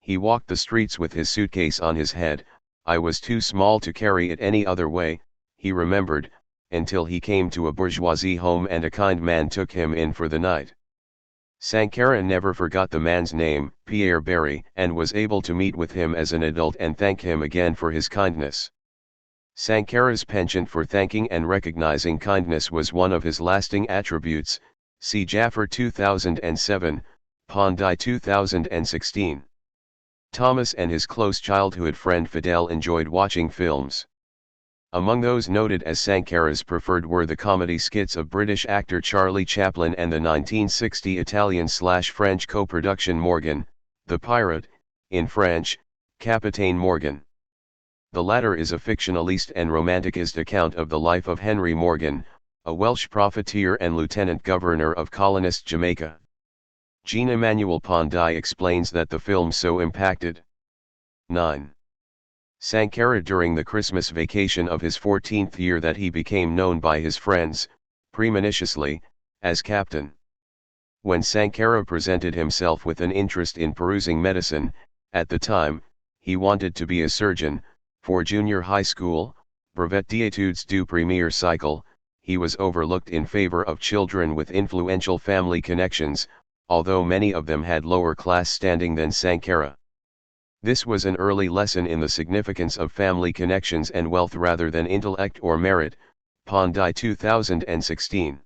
He walked the streets with his suitcase on his head. "I was too small to carry it any other way," he remembered, until he came to a bourgeoisie home and a kind man took him in for the night. Sankara never forgot the man's name, Pierre Barry, and was able to meet with him as an adult and thank him again for his kindness. Sankara's penchant for thanking and recognizing kindness was one of his lasting attributes. See Jaffer 2007, Pandai 2016. Thomas and his close childhood friend Fidel enjoyed watching films. Among those noted as Sankara's preferred were the comedy skits of British actor Charlie Chaplin and the 1960 Italian/French co-production Morgan, the Pirate, in French, Capitaine Morgan. The latter is a fictionalist and romanticist account of the life of Henry Morgan, a Welsh profiteer and lieutenant governor of colonist Jamaica. Jean-Emmanuel Pandai explains that the film so impacted 9. Sankara during the Christmas vacation of his 14th year that he became known by his friends, premonitiously, as Captain. When Sankara presented himself with an interest in perusing medicine, at the time, he wanted to be a surgeon. For junior high school, brevet d'études du premier cycle, he was overlooked in favor of children with influential family connections, although many of them had lower class standing than Sankara. This was an early lesson in the significance of family connections and wealth rather than intellect or merit, Pandai 2016.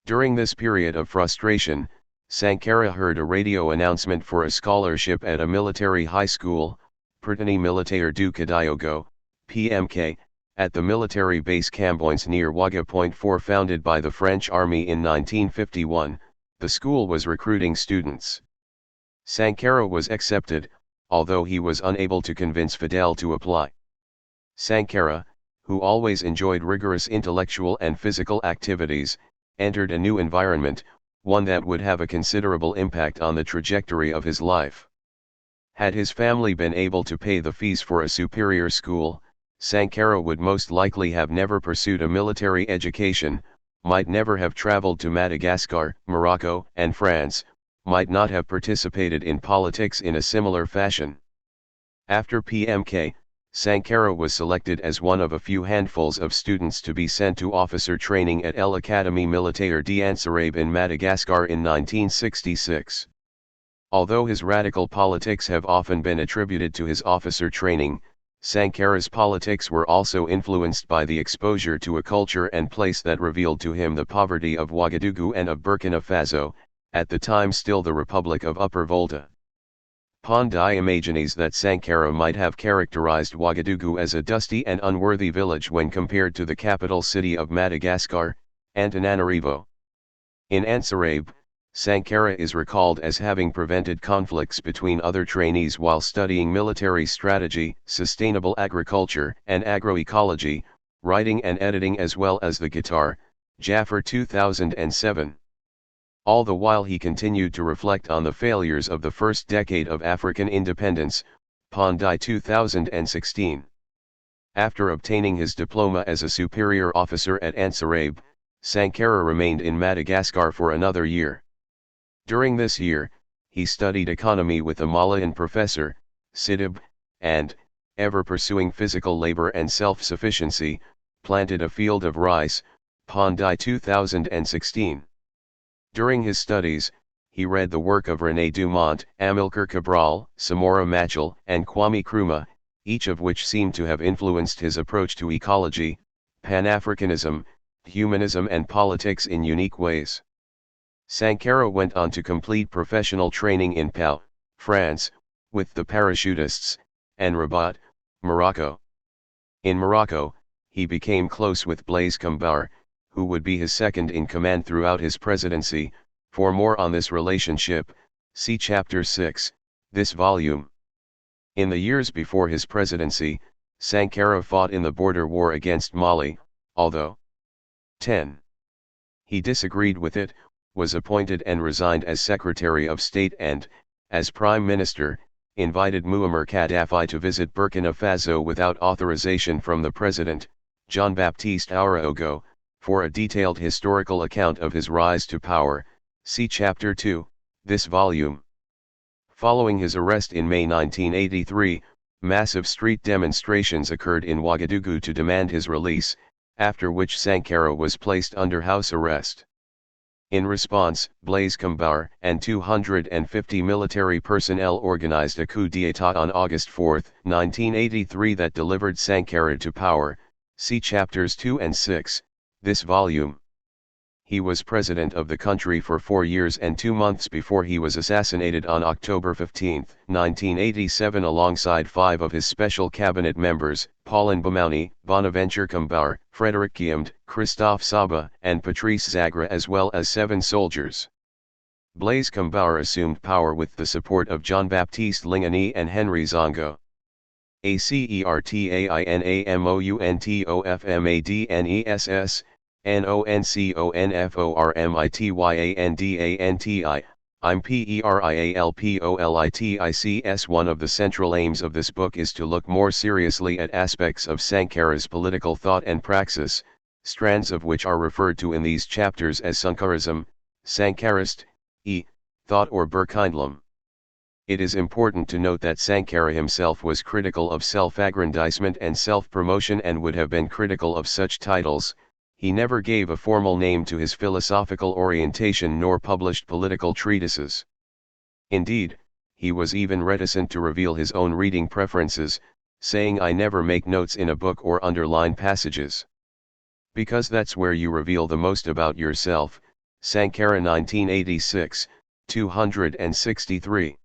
During this period of frustration, Sankara heard a radio announcement for a scholarship at a military high school, Pertany Militaire du Cadiogo, PMK, at the military base Camboins near Wagga Point 4 founded by the French Army in 1951. The school was recruiting students. Sankara was accepted, although he was unable to convince Fidel to apply. Sankara, who always enjoyed rigorous intellectual and physical activities, entered a new environment, one that would have a considerable impact on the trajectory of his life. Had his family been able to pay the fees for a superior school, Sankara would most likely have never pursued a military education, might never have traveled to Madagascar, Morocco, and France, might not have participated in politics in a similar fashion. After PMK, Sankara was selected as one of a few handfuls of students to be sent to officer training at l'Académie Militaire d'Ansarabe in Madagascar in 1966. Although his radical politics have often been attributed to his officer training, Sankara's politics were also influenced by the exposure to a culture and place that revealed to him the poverty of Ouagadougou and of Burkina Faso, at the time still the Republic of Upper Volta. Pandai imagines that Sankara might have characterized Ouagadougou as a dusty and unworthy village when compared to the capital city of Madagascar, Antananarivo. In Ansarabe, Sankara is recalled as having prevented conflicts between other trainees while studying military strategy, sustainable agriculture and agroecology, writing and editing as well as the guitar, Jaffer 2007. All the while he continued to reflect on the failures of the first decade of African independence, Pandai 2016. After obtaining his diploma as a superior officer at Ansarabe, Sankara remained in Madagascar for another year. During this year, he studied economy with a Malayan professor, Sidib, and, ever pursuing physical labor and self-sufficiency, planted a field of rice, Pandai 2016. During his studies, he read the work of René Dumont, Amilcar Cabral, Samora Machel, and Kwame Nkrumah, each of which seemed to have influenced his approach to ecology, Pan-Africanism, humanism and politics in unique ways. Sankara went on to complete professional training in Pau, France, with the parachutists, and Rabat, Morocco. In Morocco, he became close with Blaise Compaoré, who would be his second in command throughout his presidency. For more on this relationship, see Chapter 6, this volume. In the years before his presidency, Sankara fought in the border war against Mali, although 10. He disagreed with it, was appointed and resigned as Secretary of State and, as Prime Minister, invited Muammar Gaddafi to visit Burkina Faso without authorization from the President, Jean-Baptiste Ouedraogo. For a detailed historical account of his rise to power, see Chapter 2, this volume. Following his arrest in May 1983, massive street demonstrations occurred in Ouagadougou to demand his release, after which Sankara was placed under house arrest. In response, Blaise Compaoré and 250 military personnel organized a coup d'état on August 4, 1983 that delivered Sankara to power. See chapters 2 and 6, this volume. He was president of the country for 4 years and 2 months before he was assassinated on October 15, 1987 alongside 5 of his special cabinet members, Paulin Bamouni, Bonaventure Compaoré, Frédéric Guillaume, Christophe Saba, and Patrice Zagra as well as 7 soldiers. Blaise Compaoré assumed power with the support of Jean-Baptiste Lingani and Henri Zongo. ACERTAINAMOUNTOFMADNESS, NONCONFORMITYANDANTI, I'm PERIALPOLITICS. One of the central aims of this book is to look more seriously at aspects of Sankara's political thought and praxis, strands of which are referred to in these chapters as Sankarism, Sankarist, thought or Burkindlam. It is important to note that Sankara himself was critical of self-aggrandizement and self-promotion and would have been critical of such titles. He never gave a formal name to his philosophical orientation nor published political treatises. Indeed, he was even reticent to reveal his own reading preferences, saying, "I never make notes in a book or underline passages. Because that's where you reveal the most about yourself." Sankara 1986, 263.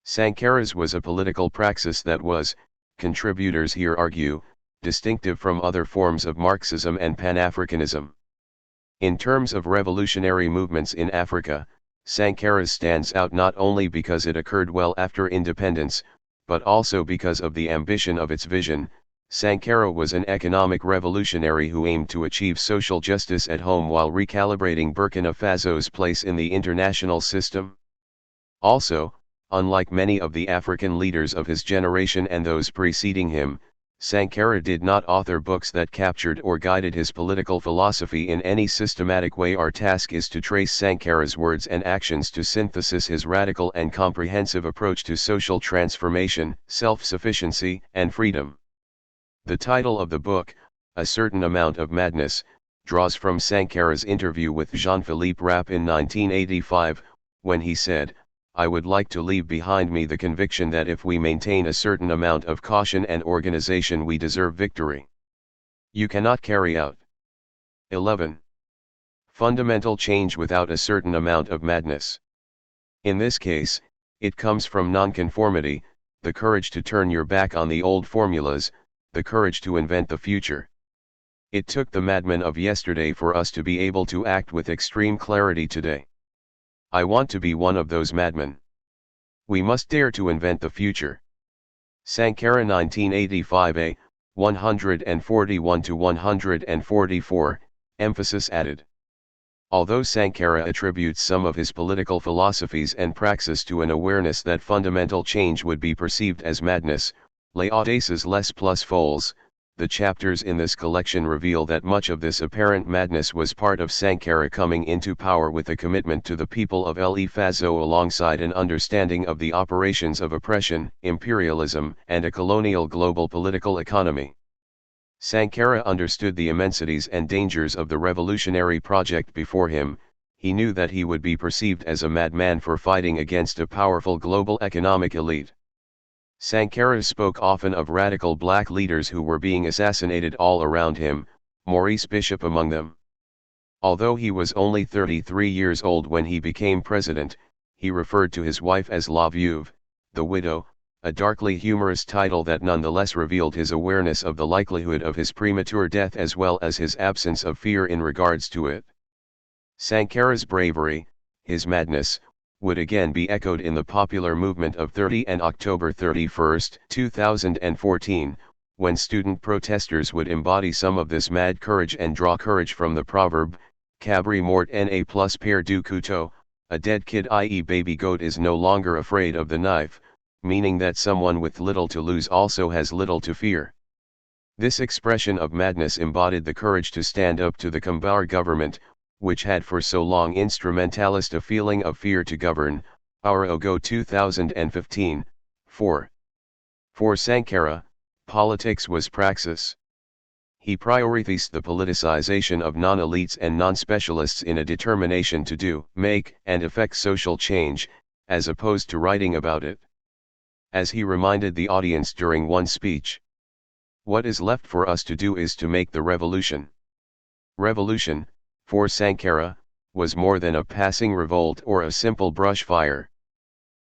Sankara's was a political praxis that was, contributors here argue, distinctive from other forms of Marxism and Pan-Africanism. In terms of revolutionary movements in Africa, Sankara's stands out not only because it occurred well after independence, but also because of the ambition of its vision. Sankara was an economic revolutionary who aimed to achieve social justice at home while recalibrating Burkina Faso's place in the international system. Also, unlike many of the African leaders of his generation and those preceding him, Sankara did not author books that captured or guided his political philosophy in any systematic way. Our task is to trace Sankara's words and actions to synthesize his radical and comprehensive approach to social transformation, self-sufficiency, and freedom. The title of the book, A Certain Amount of Madness, draws from Sankara's interview with Jean-Philippe Rapp in 1985, when he said, "I would like to leave behind me the conviction that if we maintain a certain amount of caution and organization we deserve victory." You cannot carry out 11. Fundamental change without a certain amount of madness. In this case, it comes from nonconformity, the courage to turn your back on the old formulas, the courage to invent the future. It took the madmen of yesterday for us to be able to act with extreme clarity today. I want to be one of those madmen. We must dare to invent the future. Sankara 1985a, 141-144, emphasis added. Although Sankara attributes some of his political philosophies and praxis to an awareness that fundamental change would be perceived as madness, les audaces les plus folles, the chapters in this collection reveal that much of this apparent madness was part of Sankara coming into power with a commitment to the people of El Faso alongside an understanding of the operations of oppression, imperialism, and a colonial global political economy. Sankara understood the immensities and dangers of the revolutionary project before him. He knew that he would be perceived as a madman for fighting against a powerful global economic elite. Sankara spoke often of radical black leaders who were being assassinated all around him, Maurice Bishop among them. Although he was only 33 years old when he became president, he referred to his wife as La Veuve, the widow, a darkly humorous title that nonetheless revealed his awareness of the likelihood of his premature death as well as his absence of fear in regards to it. Sankara's bravery, his madness, would again be echoed in the popular movement of 30 and October 31, 2014, when student protesters would embody some of this mad courage and draw courage from the proverb, Cabri mort n'a plus peur du couteau, a dead kid i.e. baby goat is no longer afraid of the knife, meaning that someone with little to lose also has little to fear. This expression of madness embodied the courage to stand up to the Compaoré government, which had for so long instrumentalized a feeling of fear to govern. Ago 2015, 4. For Sankara, politics was praxis. He prioritized the politicization of non-elites and non-specialists in a determination to do, make, and effect social change, as opposed to writing about it. As he reminded the audience during one speech, "What is left for us to do is to make the revolution." Revolution, for Sankara, was more than a passing revolt or a simple brush fire.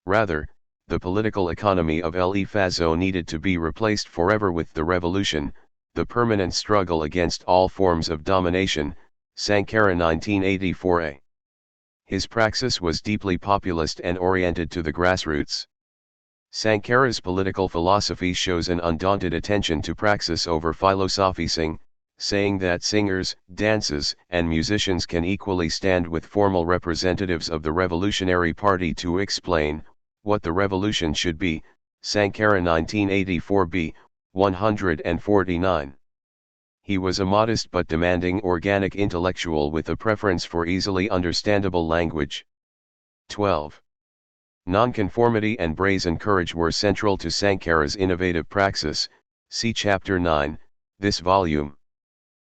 Rather, the political economy of El Fazo needed to be replaced forever with the revolution, the permanent struggle against all forms of domination. Sankara 1984a. His praxis was deeply populist and oriented to the grassroots. Sankara's political philosophy shows an undaunted attention to praxis over philosophizing, saying that singers, dances, and musicians can equally stand with formal representatives of the Revolutionary Party to explain what the revolution should be. Sankara 1984b, 149. He was a modest but demanding organic intellectual with a preference for easily understandable language. 12. Nonconformity and brazen courage were central to Sankara's innovative praxis. See Chapter 9, this volume.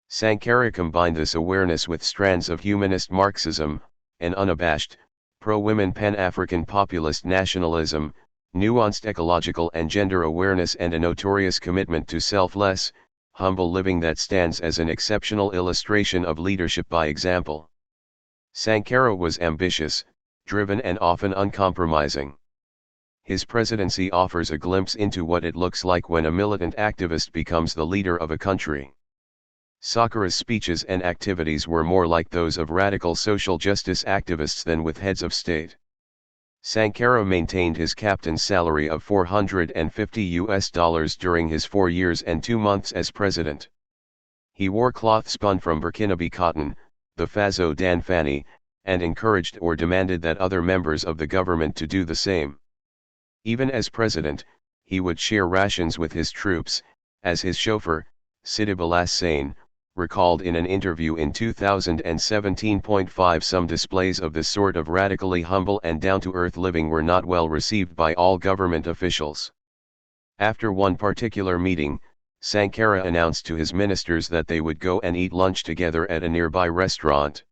Sankara combined this awareness with strands of humanist Marxism, an unabashed, pro-women Pan-African populist nationalism, nuanced ecological and gender awareness, and a notorious commitment to selfless, humble living that stands as an exceptional illustration of leadership by example. Sankara was ambitious, driven, and often uncompromising. His presidency offers a glimpse into what it looks like when a militant activist becomes the leader of a country. Sankara's speeches and activities were more like those of radical social justice activists than with heads of state. Sankara maintained his captain's salary of $450 during his 4 years and 2 months as president. He wore cloth spun from Burkinabe cotton, the Fazo Dan Fani, and encouraged or demanded that other members of the government to do the same. Even as president, he would share rations with his troops, as his chauffeur, Sidi Balassane, recalled in an interview in 2017.5. Some displays of this sort of radically humble and down-to-earth living were not well received by all government officials. After one particular meeting, Sankara announced to his ministers that they would go and eat lunch together at a nearby restaurant.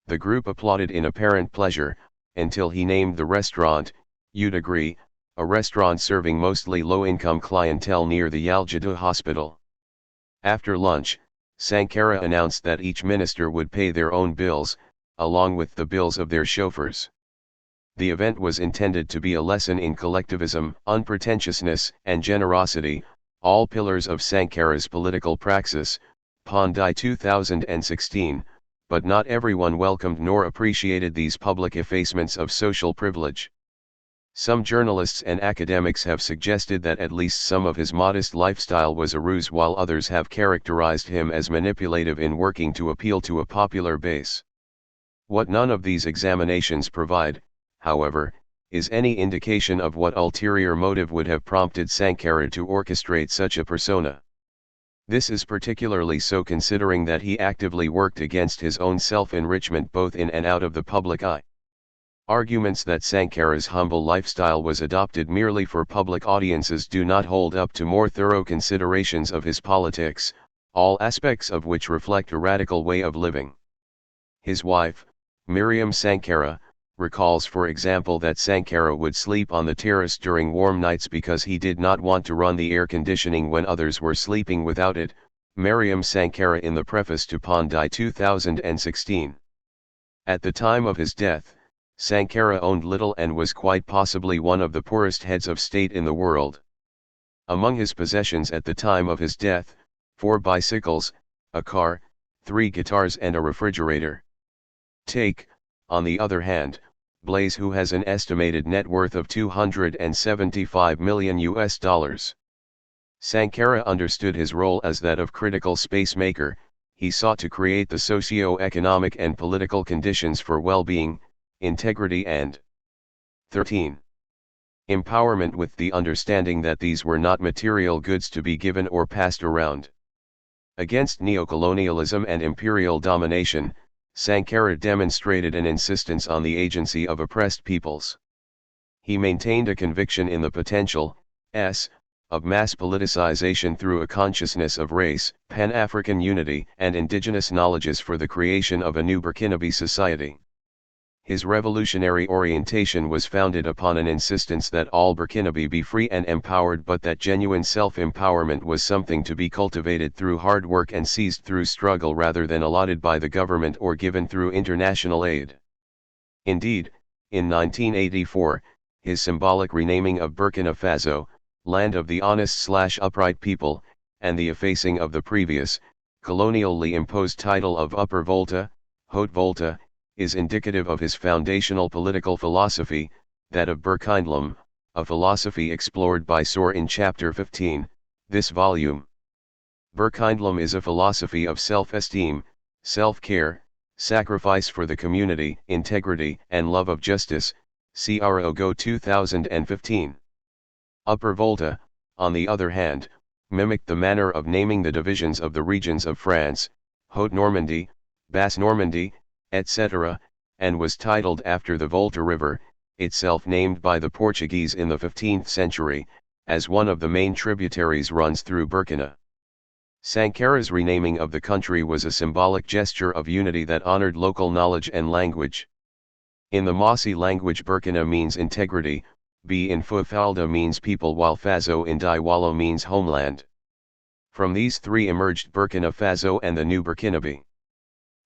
The group applauded in apparent pleasure, until he named the restaurant, "You'd agree," a restaurant serving mostly low-income clientele near the Yaljadu hospital. After lunch, Sankara announced that each minister would pay their own bills, along with the bills of their chauffeurs. The event was intended to be a lesson in collectivism, unpretentiousness, and generosity, all pillars of Sankara's political praxis. Pandai 2016, but not everyone welcomed nor appreciated these public effacements of social privilege. Some journalists and academics have suggested that at least some of his modest lifestyle was a ruse, while others have characterized him as manipulative in working to appeal to a popular base. What none of these examinations provide, however, is any indication of what ulterior motive would have prompted Sankara to orchestrate such a persona. This is particularly so considering that he actively worked against his own self-enrichment both in and out of the public eye. Arguments that Sankara's humble lifestyle was adopted merely for public audiences do not hold up to more thorough considerations of his politics, all aspects of which reflect a radical way of living. His wife, Miriam Sankara, recalls for example that Sankara would sleep on the terrace during warm nights because he did not want to run the air conditioning when others were sleeping without it. Miriam Sankara in the preface to Pandai 2016. At the time of his death, Sankara owned little and was quite possibly one of the poorest heads of state in the world. Among his possessions at the time of his death, 4 bicycles, a car, 3 guitars and a refrigerator. Take, on the other hand, Blaise, who has an estimated net worth of $275 million. Sankara understood his role as that of critical space maker. He sought to create the socio-economic and political conditions for well-being, integrity and 13. Empowerment, with the understanding that these were not material goods to be given or passed around. Against neocolonialism and imperial domination, Sankara demonstrated an insistence on the agency of oppressed peoples. He maintained a conviction in the potential of mass politicization through a consciousness of race, Pan-African unity, and indigenous knowledges for the creation of a new Burkinabe society. His revolutionary orientation was founded upon an insistence that all Burkinabe be free and empowered, but that genuine self-empowerment was something to be cultivated through hard work and seized through struggle rather than allotted by the government or given through international aid. Indeed, in 1984, his symbolic renaming of Burkina Faso, land of the honest/upright people, and the effacing of the previous, colonially imposed title of Upper Volta, Haute Volta, is indicative of his foundational political philosophy, that of Burkindlam, a philosophy explored by Soar in Chapter 15, this volume. Burkindlam is a philosophy of self-esteem, self-care, sacrifice for the community, integrity, and love of justice, CROGO 2015. Upper Volta, on the other hand, mimicked the manner of naming the divisions of the regions of France, Haute Normandy, Basse Normandy, etc., and was titled after the Volta River, itself named by the Portuguese in the 15th century, as one of the main tributaries runs through Burkina. Sankara's renaming of the country was a symbolic gesture of unity that honored local knowledge and language. In the Mossi language, Burkina means integrity, B in Fufalda means people, while Faso in Diwalo means homeland. From these three emerged Burkina Faso and the new Burkinabe.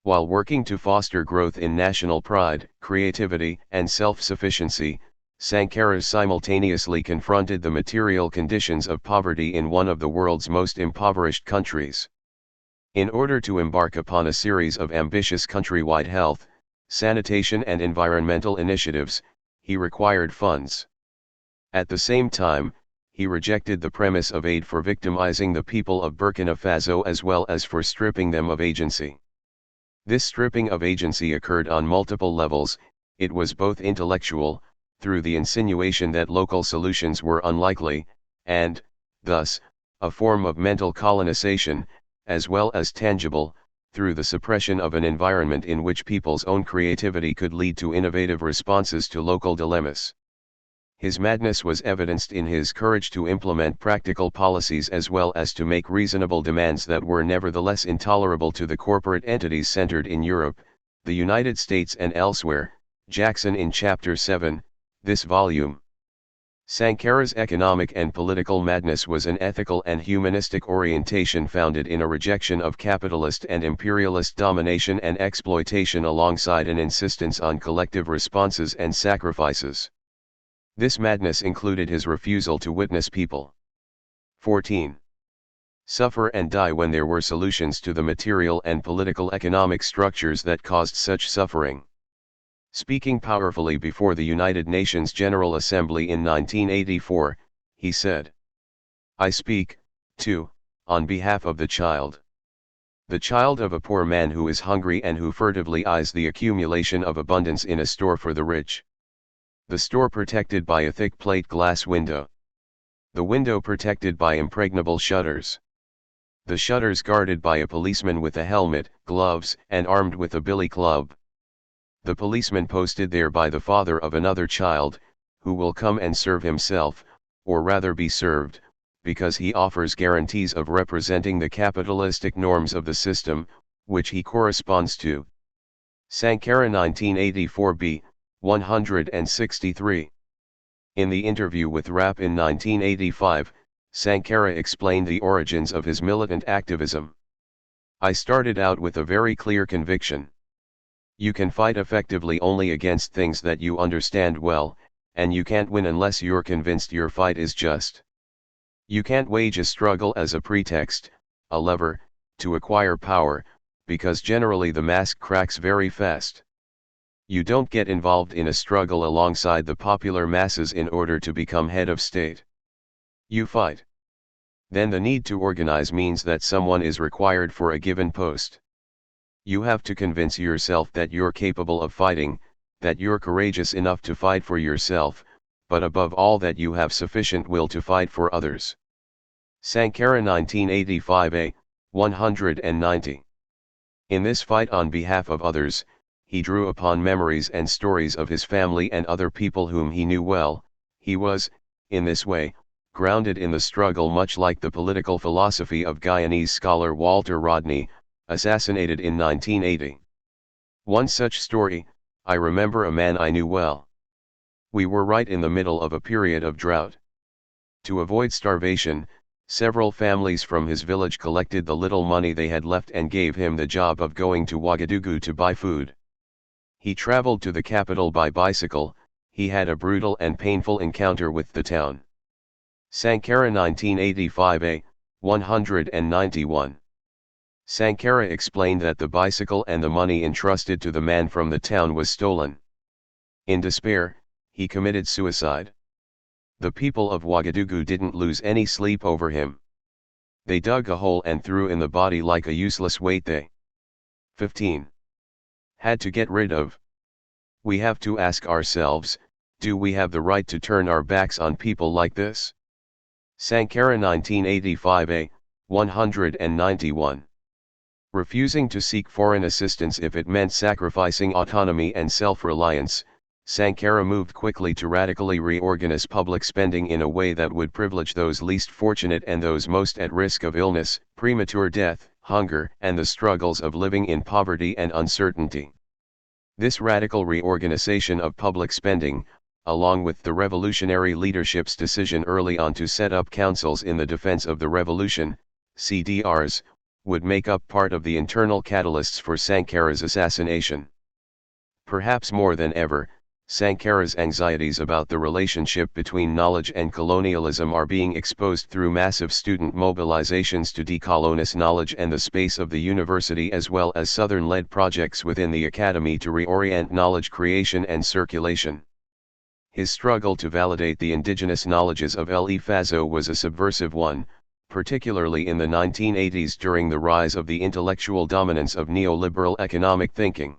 While working to foster growth in national pride, creativity, and self-sufficiency, Sankara simultaneously confronted the material conditions of poverty in one of the world's most impoverished countries. In order to embark upon a series of ambitious countrywide health, sanitation and environmental initiatives, he required funds. At the same time, he rejected the premise of aid for victimizing the people of Burkina Faso as well as for stripping them of agency. This stripping of agency occurred on multiple levels. It was both intellectual, through the insinuation that local solutions were unlikely, and, thus, a form of mental colonization, as well as tangible, through the suppression of an environment in which people's own creativity could lead to innovative responses to local dilemmas. His madness was evidenced in his courage to implement practical policies as well as to make reasonable demands that were nevertheless intolerable to the corporate entities centered in Europe, the United States and elsewhere. Jackson in Chapter 7, this volume. Sankara's economic and political madness was an ethical and humanistic orientation founded in a rejection of capitalist and imperialist domination and exploitation alongside an insistence on collective responses and sacrifices. This madness included his refusal to witness people 14. Suffer and die when there were solutions to the material and political economic structures that caused such suffering. Speaking powerfully before the United Nations General Assembly in 1984, he said, "I speak, too, on behalf of the child. The child of a poor man who is hungry and who furtively eyes the accumulation of abundance in a store for the rich. The store protected by a thick plate glass window. The window protected by impregnable shutters. The shutters guarded by a policeman with a helmet, gloves, and armed with a billy club. The policeman posted there by the father of another child, who will come and serve himself, or rather be served, because he offers guarantees of representing the capitalistic norms of the system, which he corresponds to." Sankara 1984b, 163. In the interview with Rapp in 1985, Sankara explained the origins of his militant activism. "I started out with a very clear conviction. You can fight effectively only against things that you understand well, and you can't win unless you're convinced your fight is just. You can't wage a struggle as a pretext, a lever, to acquire power, because generally the mask cracks very fast. You don't get involved in a struggle alongside the popular masses in order to become head of state. You fight. Then the need to organize means that someone is required for a given post. You have to convince yourself that you're capable of fighting, that you're courageous enough to fight for yourself, but above all that you have sufficient will to fight for others." Sankara 1985a, 190. In this fight on behalf of others, he drew upon memories and stories of his family and other people whom he knew well. He was, in this way, grounded in the struggle much like the political philosophy of Guyanese scholar Walter Rodney, assassinated in 1980. One such story, I remember a man I knew well. We were right in the middle of a period of drought. To avoid starvation, several families from his village collected the little money they had left and gave him the job of going to Ouagadougou to buy food. He traveled to the capital by bicycle. He had a brutal and painful encounter with the town. Sankara 1985a, 191. Sankara explained that the bicycle and the money entrusted to the man from the town was stolen. In despair, he committed suicide. The people of Ouagadougou didn't lose any sleep over him. They dug a hole and threw in the body like a useless weight they 15. Had to get rid of. We have to ask ourselves, do we have the right to turn our backs on people like this? Sankara 1985a, 191. Refusing to seek foreign assistance if it meant sacrificing autonomy and self-reliance, Sankara moved quickly to radically reorganize public spending in a way that would privilege those least fortunate and those most at risk of illness, premature death, hunger, and the struggles of living in poverty and uncertainty. This radical reorganization of public spending, along with the revolutionary leadership's decision early on to set up councils in the defense of the revolution, CDRs, would make up part of the internal catalysts for Sankara's assassination. Perhaps more than ever, Sankara's anxieties about the relationship between knowledge and colonialism are being exposed through massive student mobilizations to decolonize knowledge and the space of the university, as well as Southern-led projects within the academy to reorient knowledge creation and circulation. His struggle to validate the indigenous knowledges of El Faso was a subversive one, particularly in the 1980s during the rise of the intellectual dominance of neoliberal economic thinking.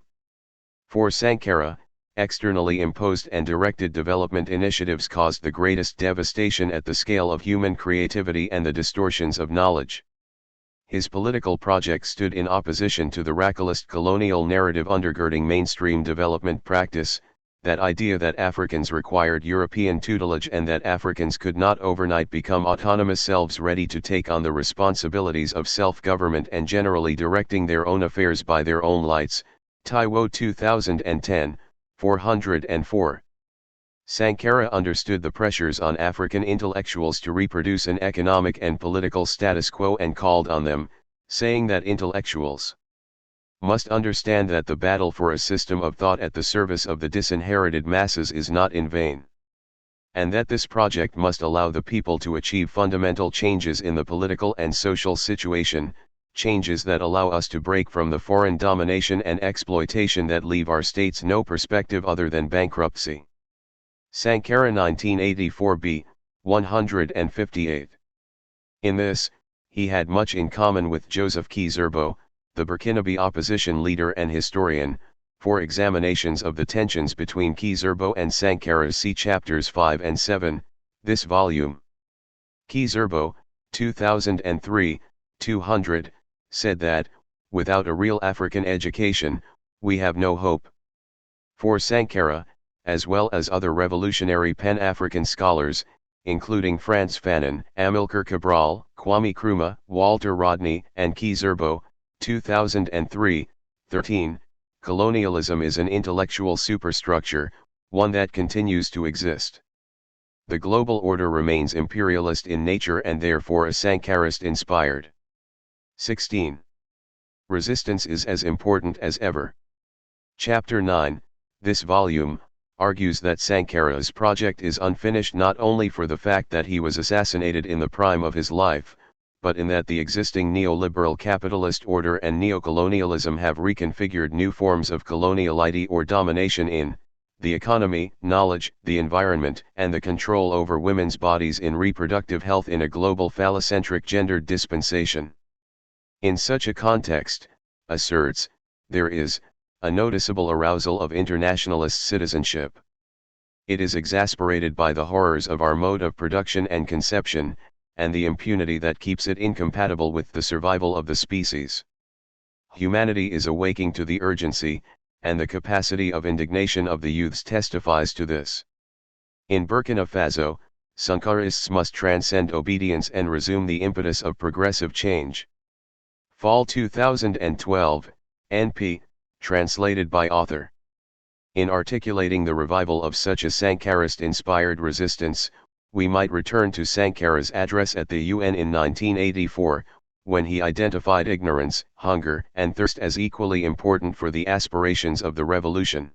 For Sankara, externally imposed and directed development initiatives caused the greatest devastation at the scale of human creativity and the distortions of knowledge. His political project stood in opposition to the radicalist colonial narrative undergirding mainstream development practice, that idea that Africans required European tutelage and that Africans could not overnight become autonomous selves ready to take on the responsibilities of self-government and generally directing their own affairs by their own lights. Taiwo 2010, 404. Sankara understood the pressures on African intellectuals to reproduce an economic and political status quo and called on them, saying that intellectuals must understand that the battle for a system of thought at the service of the disinherited masses is not in vain, and that this project must allow the people to achieve fundamental changes in the political and social situation, changes that allow us to break from the foreign domination and exploitation that leave our states no perspective other than bankruptcy. Sankara 1984b, 158. In this, he had much in common with Joseph Kizerbo, the Burkinabe opposition leader and historian. For examinations of the tensions between Kizerbo and Sankara, see chapters 5 and 7, this volume. Kizerbo, 2003, 200, said that, without a real African education, we have no hope. For Sankara, as well as other revolutionary Pan-African scholars, including Frantz Fanon, Amilcar Cabral, Kwame Nkrumah, Walter Rodney, and Kizerbo, 2003, 13, colonialism is an intellectual superstructure, one that continues to exist. The global order remains imperialist in nature and therefore a Sankarist-inspired. 16. Resistance is as important as ever. Chapter 9, this volume, argues that Sankara's project is unfinished not only for the fact that he was assassinated in the prime of his life, but in that the existing neoliberal capitalist order and neocolonialism have reconfigured new forms of coloniality or domination in the economy, knowledge, the environment, and the control over women's bodies in reproductive health in a global phallocentric gendered dispensation. In such a context, asserts, there is a noticeable arousal of internationalist citizenship. It is exasperated by the horrors of our mode of production and conception, and the impunity that keeps it incompatible with the survival of the species. Humanity is awaking to the urgency, and the capacity of indignation of the youths testifies to this. In Burkina Faso, Sankarists must transcend obedience and resume the impetus of progressive change. Fall 2012, NP, translated by author. In articulating the revival of such a Sankarist-inspired resistance, we might return to Sankara's address at the UN in 1984, when he identified ignorance, hunger, and thirst as equally important for the aspirations of the revolution.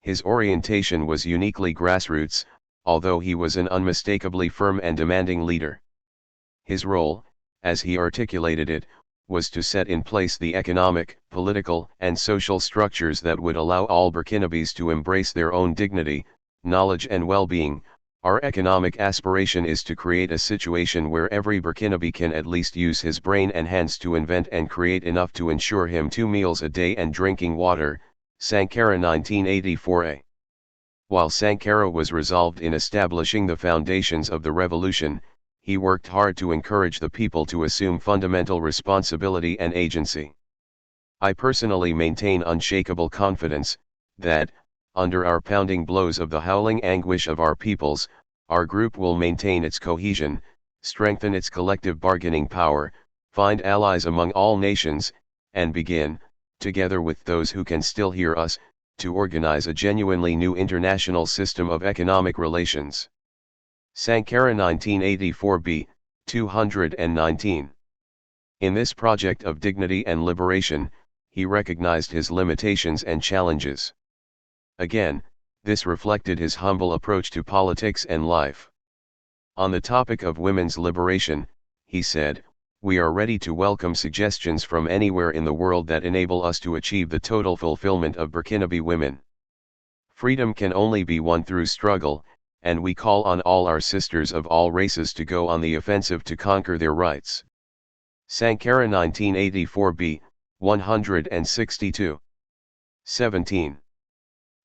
His orientation was uniquely grassroots, although he was an unmistakably firm and demanding leader. His role, as he articulated it, was to set in place the economic, political, and social structures that would allow all Burkinabes to embrace their own dignity, knowledge and well-being. Our economic aspiration is to create a situation where every Burkinabe can at least use his brain and hands to invent and create enough to ensure him 2 meals a day and drinking water, Sankara 1984a. While Sankara was resolved in establishing the foundations of the revolution, he worked hard to encourage the people to assume fundamental responsibility and agency. I personally maintain unshakable confidence, that, under our pounding blows of the howling anguish of our peoples, our group will maintain its cohesion, strengthen its collective bargaining power, find allies among all nations, and begin, together with those who can still hear us, to organize a genuinely new international system of economic relations. Sankara 1984b, 219. In this project of dignity and liberation, he recognized his limitations and challenges. Again, this reflected his humble approach to politics and life. On the topic of women's liberation, he said, "We are ready to welcome suggestions from anywhere in the world that enable us to achieve the total fulfillment of Burkinabe women. Freedom can only be won through struggle, and we call on all our sisters of all races to go on the offensive to conquer their rights." Sankara 1984b, 162. 17.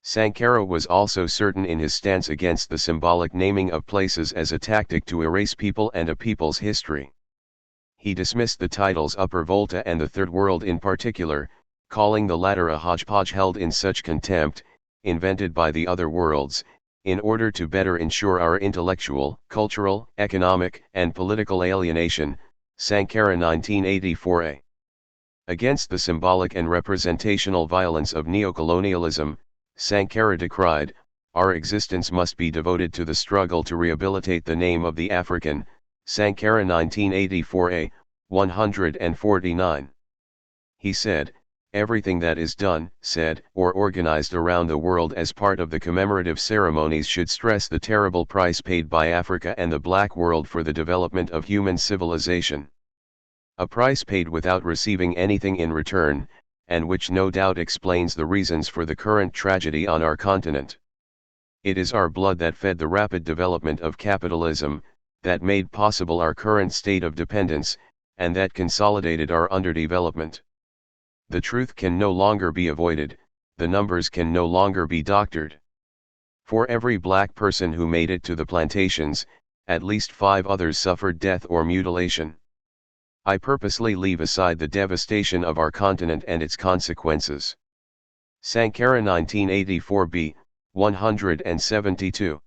Sankara was also certain in his stance against the symbolic naming of places as a tactic to erase people and a people's history. He dismissed the titles Upper Volta and the Third World in particular, calling the latter a hodgepodge held in such contempt, invented by the other worlds, in order to better ensure our intellectual, cultural, economic, and political alienation. Sankara 1984a. Against the symbolic and representational violence of neocolonialism, Sankara decried, "Our existence must be devoted to the struggle to rehabilitate the name of the African." Sankara 1984a, 149. He said, "Everything that is done, said, or organized around the world as part of the commemorative ceremonies should stress the terrible price paid by Africa and the Black world for the development of human civilization. A price paid without receiving anything in return, and which no doubt explains the reasons for the current tragedy on our continent. It is our blood that fed the rapid development of capitalism, that made possible our current state of dependence, and that consolidated our underdevelopment. The truth can no longer be avoided, the numbers can no longer be doctored. For every black person who made it to the plantations, at least 5 others suffered death or mutilation. I purposely leave aside the devastation of our continent and its consequences." Sankara 1984b, 172.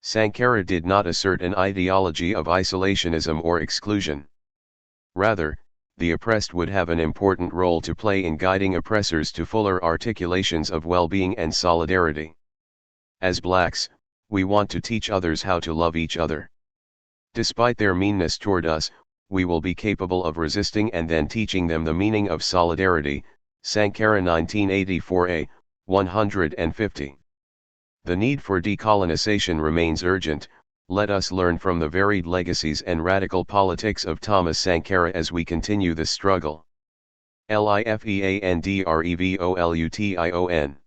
Sankara did not assert an ideology of isolationism or exclusion. Rather, the oppressed would have an important role to play in guiding oppressors to fuller articulations of well-being and solidarity. As blacks, we want to teach others how to love each other. Despite their meanness toward us, we will be capable of resisting and then teaching them the meaning of solidarity. Sankara 1984a, 150. The need for decolonization remains urgent. Let us learn from the varied legacies and radical politics of Thomas Sankara as we continue the struggle. LIFEANDREVOLUTION.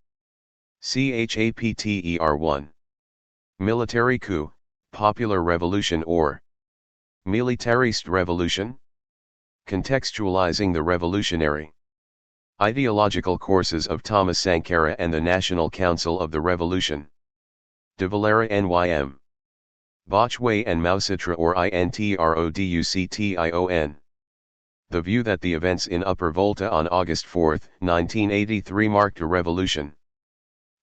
CHAPTER 1. Military coup, popular revolution or militarist revolution? Contextualizing the revolutionary ideological courses of Thomas Sankara and the National Council of the Revolution. De Valera NYM. Botchway and Mausitra or INTRODUCTION. The view that the events in Upper Volta on August 4, 1983 marked a revolution,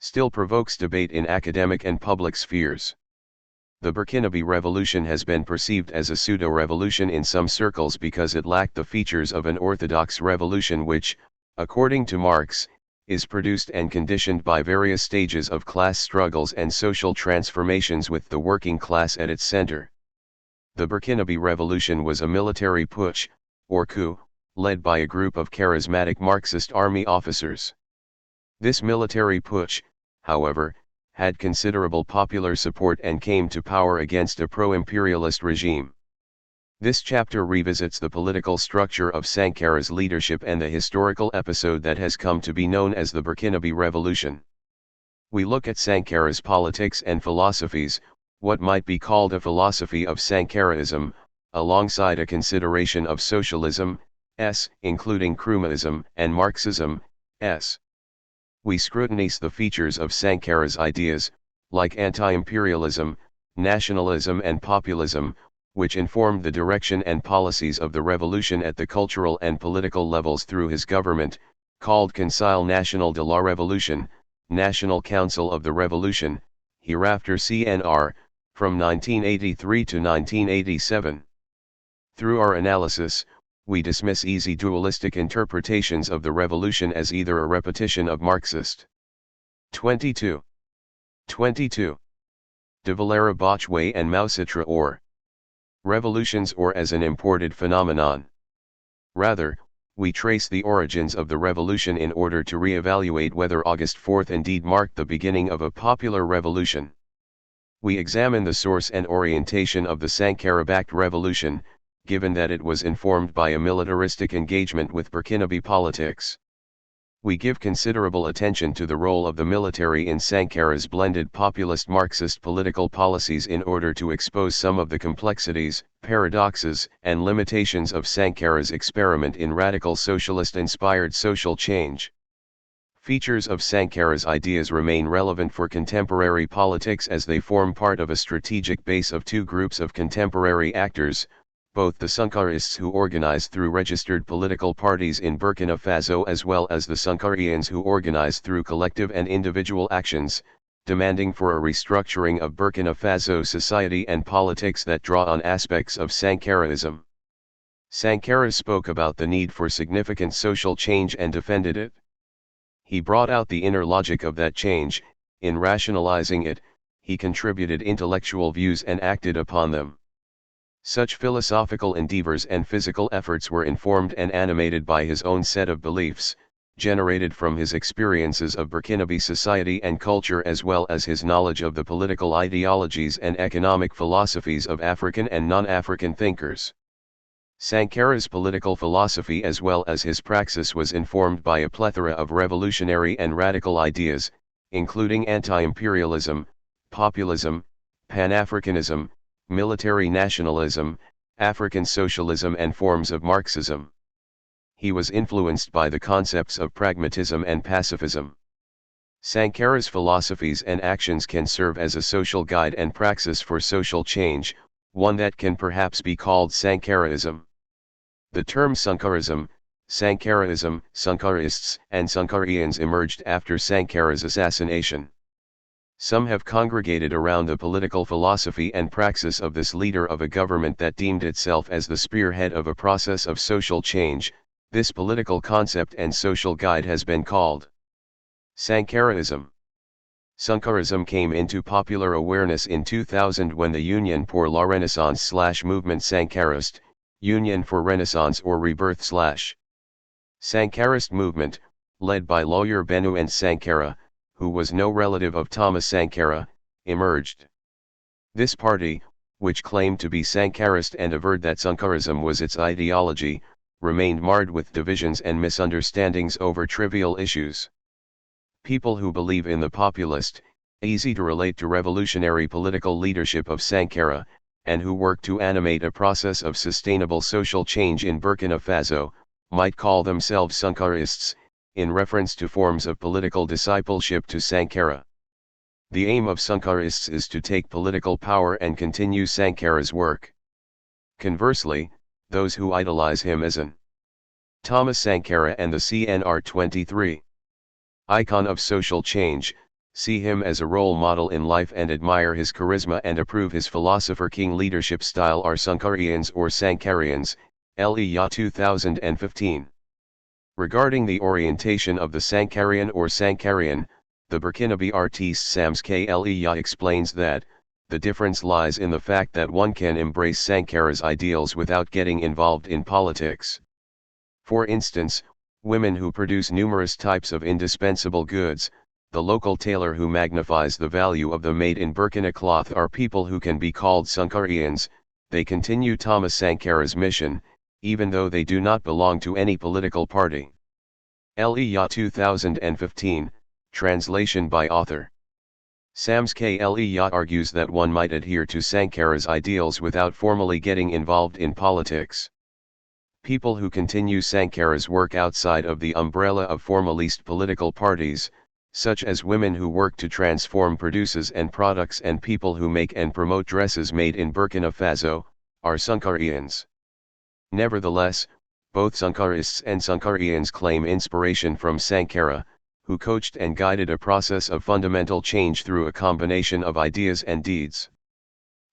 still provokes debate in academic and public spheres. The Burkinabe Revolution has been perceived as a pseudo-revolution in some circles because it lacked the features of an orthodox revolution which, according to Marx, is produced and conditioned by various stages of class struggles and social transformations with the working class at its center. The Burkinabe Revolution was a military putsch, or coup, led by a group of charismatic Marxist army officers. This military putsch, however, had considerable popular support and came to power against a pro-imperialist regime. This chapter revisits the political structure of Sankara's leadership and the historical episode that has come to be known as the Burkinabe Revolution. We look at Sankara's politics and philosophies, what might be called a philosophy of Sankaraism, alongside a consideration of socialism, including Krummaism and Marxism, We scrutinize the features of Sankara's ideas, like anti-imperialism, nationalism and populism, which informed the direction and policies of the revolution at the cultural and political levels through his government, called Conseil National de la Révolution, National Council of the Revolution, hereafter CNR, from 1983 to 1987. Through our analysis, we dismiss easy dualistic interpretations of the revolution as either a repetition of Marxist 22. De Valera Botchway and Mausitra or revolutions or as an imported phenomenon. Rather, we trace the origins of the revolution in order to re-evaluate whether August 4 indeed marked the beginning of a popular revolution. We examine the source and orientation of the Sankara-backed revolution, given that it was informed by a militaristic engagement with Burkinabe politics. We give considerable attention to the role of the military in Sankara's blended populist Marxist political policies in order to expose some of the complexities, paradoxes, and limitations of Sankara's experiment in radical socialist-inspired social change. Features of Sankara's ideas remain relevant for contemporary politics as they form part of a strategic base of two groups of contemporary actors, both the Sankarists who organize through registered political parties in Burkina Faso as well as the Sankarians who organize through collective and individual actions, demanding for a restructuring of Burkina Faso society and politics that draw on aspects of Sankaraism. Sankara spoke about the need for significant social change and defended it. He brought out the inner logic of that change. In rationalizing it, he contributed intellectual views and acted upon them. Such philosophical endeavors and physical efforts were informed and animated by his own set of beliefs, generated from his experiences of Burkinabe society and culture as well as his knowledge of the political ideologies and economic philosophies of African and non-African thinkers. Sankara's political philosophy as well as his praxis was informed by a plethora of revolutionary and radical ideas, including anti-imperialism, populism, Pan-Africanism, military nationalism, African socialism and forms of Marxism. He was influenced by the concepts of pragmatism and pacifism. Sankara's philosophies and actions can serve as a social guide and praxis for social change, one that can perhaps be called Sankaraism. The term Sankarism, Sankaraism, Sankarists, and Sankarians emerged after Sankara's assassination. Some have congregated around the political philosophy and praxis of this leader of a government that deemed itself as the spearhead of a process of social change. This political concept and social guide has been called Sankaraism. Sankarism came into popular awareness in 2000 when the Union pour la Renaissance / movement Sankarist, Union for Renaissance or Rebirth / Sankarist movement, led by lawyer Benu and Sankara, who was no relative of Thomas Sankara, emerged. This party, which claimed to be Sankarist and averred that Sankarism was its ideology, remained marred with divisions and misunderstandings over trivial issues. People who believe in the populist, easy to relate to revolutionary political leadership of Sankara, and who work to animate a process of sustainable social change in Burkina Faso, might call themselves Sankarists, in reference to forms of political discipleship to Sankara. The aim of Sankarists is to take political power and continue Sankara's work. Conversely, those who idolize him as an Thomas Sankara and the CNR 23 icon of social change, see him as a role model in life and admire his charisma and approve his philosopher-king leadership style are Sankarians or Sankarians, LEA 2015. Regarding the orientation of the Sankarian or Sankarian, the Burkinabe artiste Sams Klea explains that, the difference lies in the fact that one can embrace Sankara's ideals without getting involved in politics. For instance, women who produce numerous types of indispensable goods, the local tailor who magnifies the value of the made-in-Burkina cloth are people who can be called Sankarians. They continue Thomas Sankara's mission, even though they do not belong to any political party. LEA 2015, translation by author. Sams Klea argues that one might adhere to Sankara's ideals without formally getting involved in politics. People who continue Sankara's work outside of the umbrella of formalist political parties, such as women who work to transform produces and products and people who make and promote dresses made in Burkina Faso, are Sankarians. Nevertheless, both Sankarists and Sankarians claim inspiration from Sankara, who coached and guided a process of fundamental change through a combination of ideas and deeds.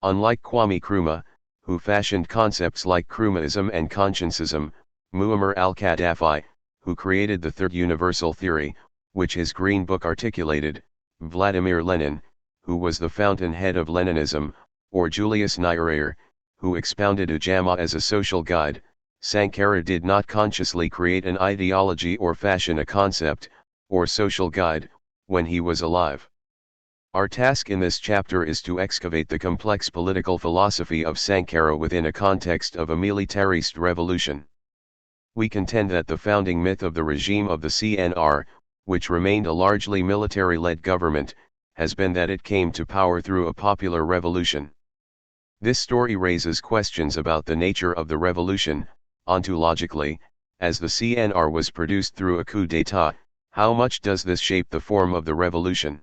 Unlike Kwame Nkrumah, who fashioned concepts like Nkrumahism and consciencism, Muammar al-Gaddafi, who created the Third Universal Theory, which his Green Book articulated, Vladimir Lenin, who was the fountainhead of Leninism, or Julius Nyerere, who expounded Ujamaa as a social guide, Sankara did not consciously create an ideology or fashion a concept, or social guide, when he was alive. Our task in this chapter is to excavate the complex political philosophy of Sankara within a context of a militarist revolution. We contend that the founding myth of the regime of the CNR, which remained a largely military-led government, has been that it came to power through a popular revolution. This story raises questions about the nature of the revolution. Ontologically, as the CNR was produced through a coup d'état, how much does this shape the form of the revolution?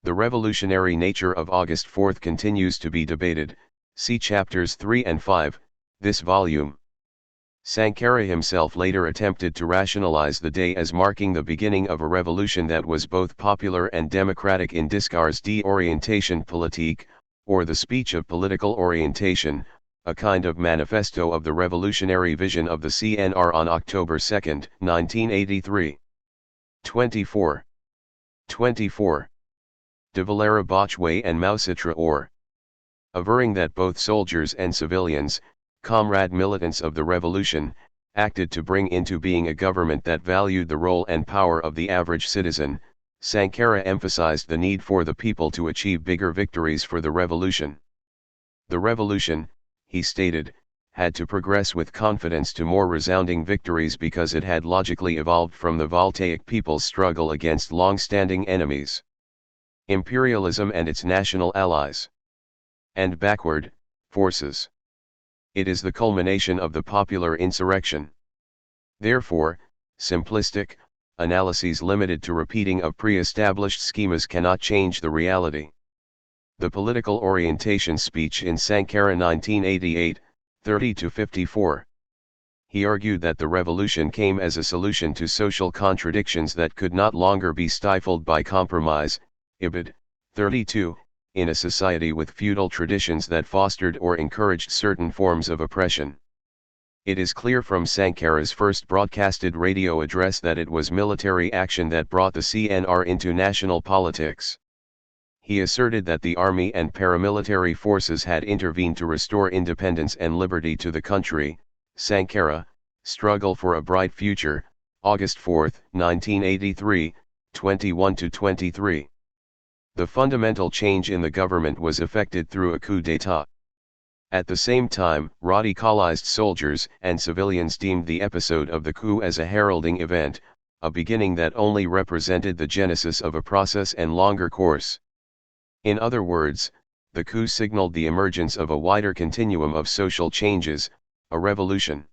The revolutionary nature of August 4 continues to be debated. See chapters 3 and 5, this volume. Sankara himself later attempted to rationalize the day as marking the beginning of a revolution that was both popular and democratic in Discours d'orientation politique, or the speech of political orientation, a kind of manifesto of the revolutionary vision of the CNR on October 2, 1983. 24. De Valera Botchway and Mausitra or. Averring that both soldiers and civilians, comrade militants of the revolution, acted to bring into being a government that valued the role and power of the average citizen, Sankara emphasized the need for the people to achieve bigger victories for the revolution. The revolution, he stated, had to progress with confidence to more resounding victories because it had logically evolved from the voltaic people's struggle against long-standing enemies, imperialism and its national allies, and backward forces. It is the culmination of the popular insurrection. Therefore, simplistic analyses limited to repeating of pre-established schemas cannot change the reality. The political orientation speech in Sankara 1988, 30-54. He argued that the revolution came as a solution to social contradictions that could not longer be stifled by compromise, Ibid. 32, in a society with feudal traditions that fostered or encouraged certain forms of oppression. It is clear from Sankara's first broadcasted radio address that it was military action that brought the CNR into national politics. He asserted that the army and paramilitary forces had intervened to restore independence and liberty to the country. Sankara, Struggle for a Bright Future, August 4, 1983, 21-23. The fundamental change in the government was effected through a coup d'état. At the same time, radicalized soldiers and civilians deemed the episode of the coup as a heralding event, a beginning that only represented the genesis of a process and longer course. In other words, the coup signaled the emergence of a wider continuum of social changes, a revolution.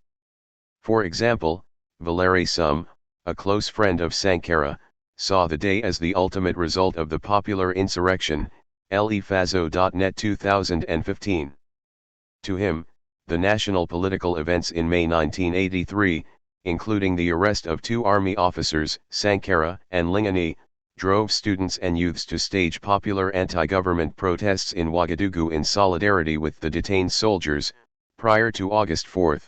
For example, Valéry Sum, a close friend of Sankara, saw the day as the ultimate result of the popular insurrection, lefazo.net 2015. To him, the national political events in May 1983, including the arrest of two army officers, Sankara and Lingani, drove students and youths to stage popular anti-government protests in Ouagadougou in solidarity with the detained soldiers, prior to August 4.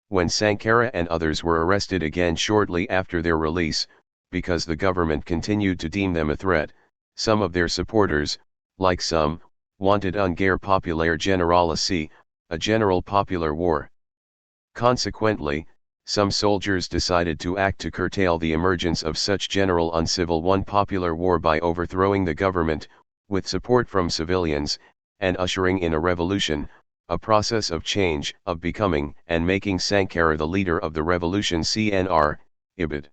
When Sankara and others were arrested again shortly after their release, because the government continued to deem them a threat, some of their supporters, like some, wanted une guerre populaire générale, a general popular war. Consequently, some soldiers decided to act to curtail the emergence of such general uncivil one popular war by overthrowing the government, with support from civilians, and ushering in a revolution, a process of change, of becoming and making Sankara the leader of the revolution CNR, IBID.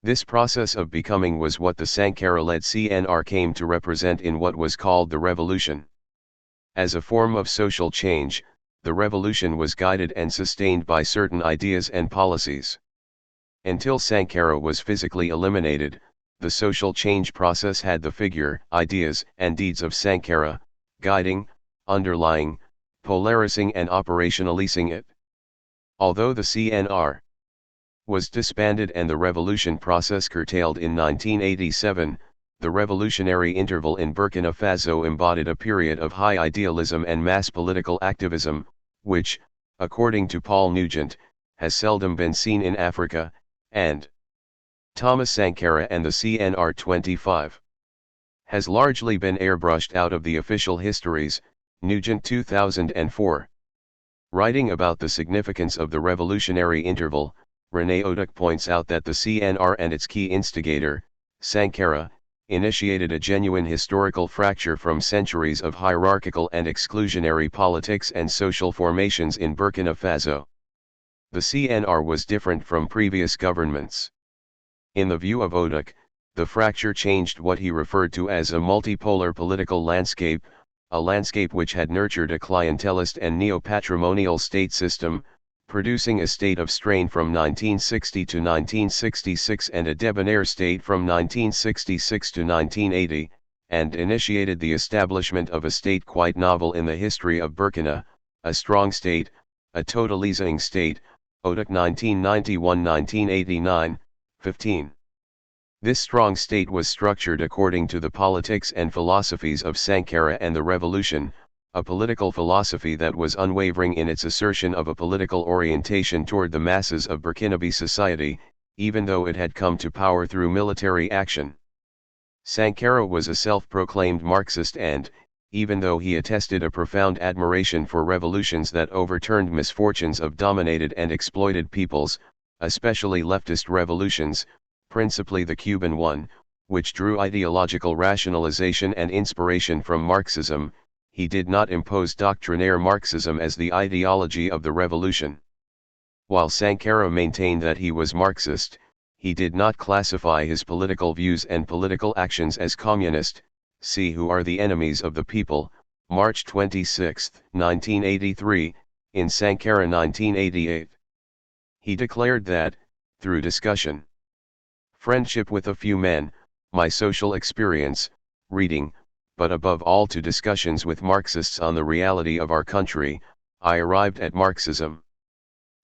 This process of becoming was what the Sankara-led CNR came to represent in what was called the revolution. As a form of social change, the revolution was guided and sustained by certain ideas and policies. Until Sankara was physically eliminated, the social change process had the figure, ideas, and deeds of Sankara, guiding, underlying, polarizing and operationalizing it. Although the CNR was disbanded and the revolution process curtailed in 1987, the revolutionary interval in Burkina Faso embodied a period of high idealism and mass political activism, which, according to Paul Nugent, has seldom been seen in Africa, and Thomas Sankara and the CNR 25 has largely been airbrushed out of the official histories, Nugent 2004. Writing about the significance of the revolutionary interval, René Oduck points out that the CNR and its key instigator, Sankara, initiated a genuine historical fracture from centuries of hierarchical and exclusionary politics and social formations in Burkina Faso. The CNR was different from previous governments. In the view of Oduck, the fracture changed what he referred to as a multipolar political landscape, a landscape which had nurtured a clientelist and neo-patrimonial state system, producing a state of strain from 1960 to 1966 and a debonair state from 1966 to 1980, and initiated the establishment of a state quite novel in the history of Burkina, a strong state, a totalizing state, Oduck 1991-1989, 15. This strong state was structured according to the politics and philosophies of Sankara and the revolution, a political philosophy that was unwavering in its assertion of a political orientation toward the masses of Burkinabe society, even though it had come to power through military action. Sankara was a self-proclaimed Marxist and, even though he attested a profound admiration for revolutions that overturned misfortunes of dominated and exploited peoples, especially leftist revolutions, principally the Cuban one, which drew ideological rationalization and inspiration from Marxism, he did not impose doctrinaire Marxism as the ideology of the revolution. While Sankara maintained that he was Marxist, he did not classify his political views and political actions as communist. See Who Are the Enemies of the People, March 26, 1983, in Sankara 1988. He declared that, through discussion, friendship with a few men, my social experience, reading, but above all to discussions with Marxists on the reality of our country, I arrived at Marxism.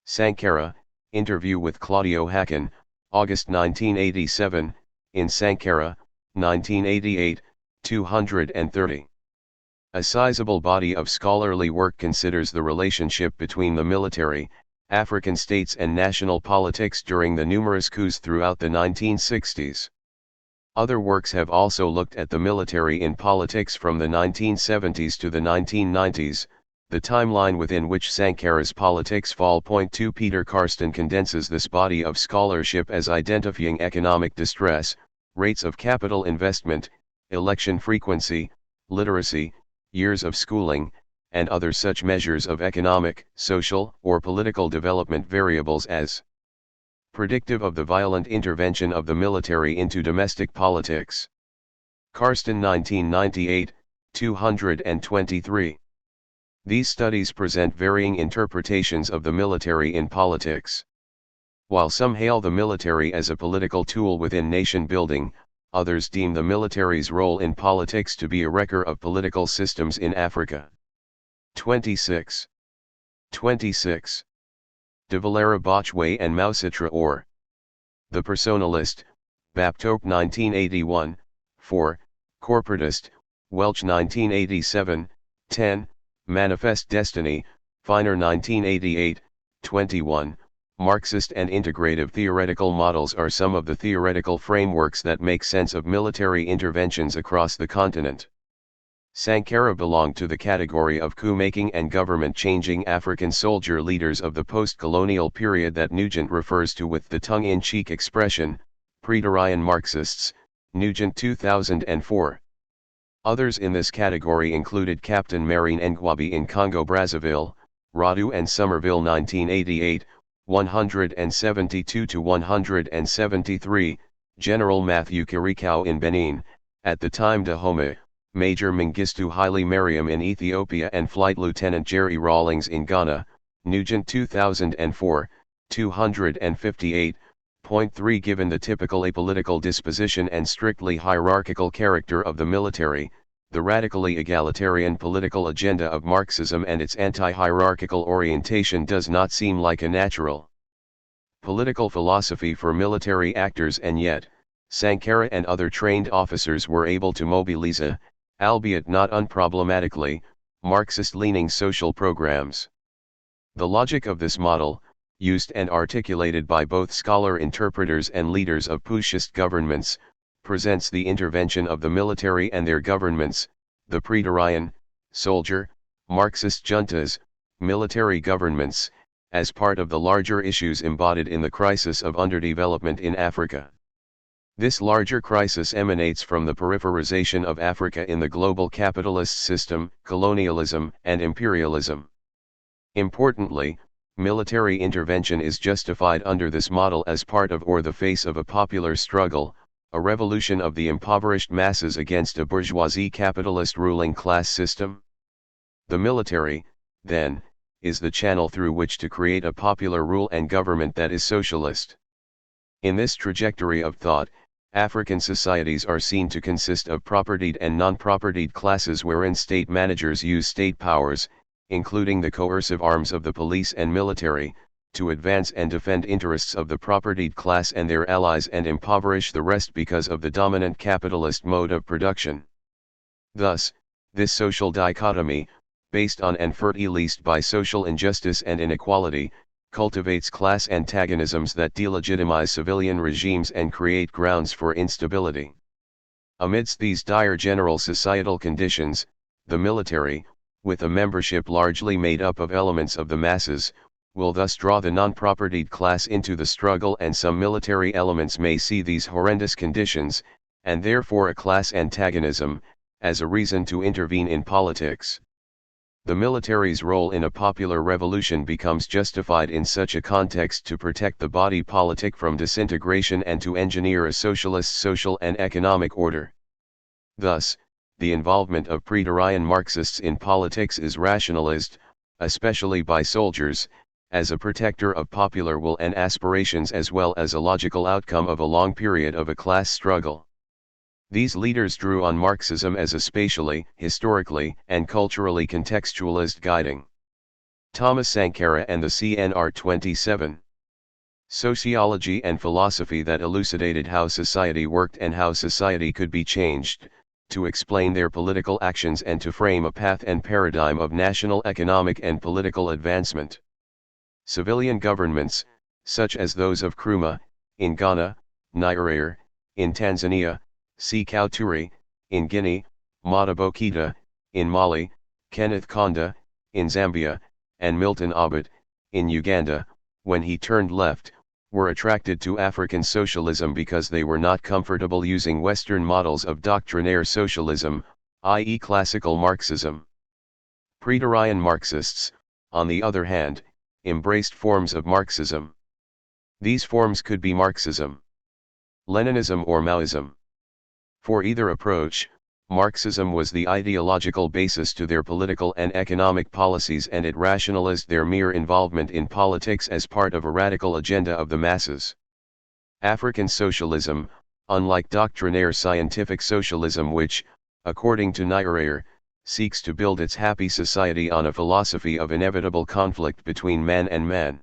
Sankara, interview with Claudio Hacken, August 1987, in Sankara, 1988, 230. A sizable body of scholarly work considers the relationship between the military, African states and national politics during the numerous coups throughout the 1960s. Other works have also looked at the military in politics from the 1970s to the 1990s, the timeline within which Sankara's politics fall. .2 Peter Karsten condenses this body of scholarship as identifying economic distress, rates of capital investment, election frequency, literacy, years of schooling, and other such measures of economic, social, or political development variables as predictive of the violent intervention of the military into domestic politics. Karsten 1998, 223. These studies present varying interpretations of the military in politics. While some hail the military as a political tool within nation building, others deem the military's role in politics to be a wrecker of political systems in Africa. 26. 26. De Valera Botchway and Mausitra or The Personalist, Baptope 1981, 4, Corporatist, Welch 1987, 10, Manifest Destiny, Feiner 1988, 21, Marxist and integrative theoretical models are some of the theoretical frameworks that make sense of military interventions across the continent. Sankara belonged to the category of coup-making and government-changing African soldier leaders of the post-colonial period that Nugent refers to with the tongue-in-cheek expression, Pretorian Marxists, Nugent 2004. Others in this category included Captain Marine Ngwabi in Congo-Brazzaville, Radu and Somerville 1988, 172-173, General Matthew Kirikau in Benin, at the time Dahomey, Major Mengistu Haile Mariam in Ethiopia and Flight Lieutenant Jerry Rawlings in Ghana, Nugent 2004, 258.3. Given the typical apolitical disposition and strictly hierarchical character of the military, the radically egalitarian political agenda of Marxism and its anti-hierarchical orientation does not seem like a natural political philosophy for military actors, and yet, Sankara and other trained officers were able to mobilize, albeit not unproblematically, Marxist-leaning social programs. The logic of this model, used and articulated by both scholar-interpreters and leaders of pushist governments, presents the intervention of the military and their governments, the Pretorian, soldier, Marxist juntas, military governments, as part of the larger issues embodied in the crisis of underdevelopment in Africa. This larger crisis emanates from the peripherization of Africa in the global capitalist system, colonialism, and imperialism. Importantly, military intervention is justified under this model as part of or the face of a popular struggle, a revolution of the impoverished masses against a bourgeoisie capitalist ruling class system. The military, then, is the channel through which to create a popular rule and government that is socialist. In this trajectory of thought, African societies are seen to consist of propertied and non-propertied classes wherein state managers use state powers, including the coercive arms of the police and military, to advance and defend interests of the propertied class and their allies and impoverish the rest because of the dominant capitalist mode of production. Thus, this social dichotomy, based on and fertilized by social injustice and inequality, cultivates class antagonisms that delegitimize civilian regimes and create grounds for instability. Amidst these dire general societal conditions, the military, with a membership largely made up of elements of the masses, will thus draw the non-propertied class into the struggle, and some military elements may see these horrendous conditions, and therefore a class antagonism, as a reason to intervene in politics. The military's role in a popular revolution becomes justified in such a context to protect the body politic from disintegration and to engineer a socialist social and economic order. Thus, the involvement of Pretorian Marxists in politics is rationalized, especially by soldiers, as a protector of popular will and aspirations as well as a logical outcome of a long period of a class struggle. These leaders drew on Marxism as a spatially, historically, and culturally contextualized guiding. Thomas Sankara and the CNR 27. Sociology and philosophy that elucidated how society worked and how society could be changed, to explain their political actions and to frame a path and paradigm of national economic and political advancement. Civilian governments, such as those of Nkrumah, in Ghana, Nyerere, in Tanzania, Sekou Touré, in Guinea, Modibo Keïta, in Mali, Kenneth Kaunda, in Zambia, and Milton Obote, in Uganda, when he turned left, were attracted to African socialism because they were not comfortable using Western models of doctrinaire socialism, i.e. classical Marxism. Pretorian Marxists, on the other hand, embraced forms of Marxism. These forms could be Marxism, Leninism or Maoism. For either approach, Marxism was the ideological basis to their political and economic policies, and it rationalized their mere involvement in politics as part of a radical agenda of the masses. African socialism, unlike doctrinaire scientific socialism which, according to Nyerere, seeks to build its happy society on a philosophy of inevitable conflict between man and man.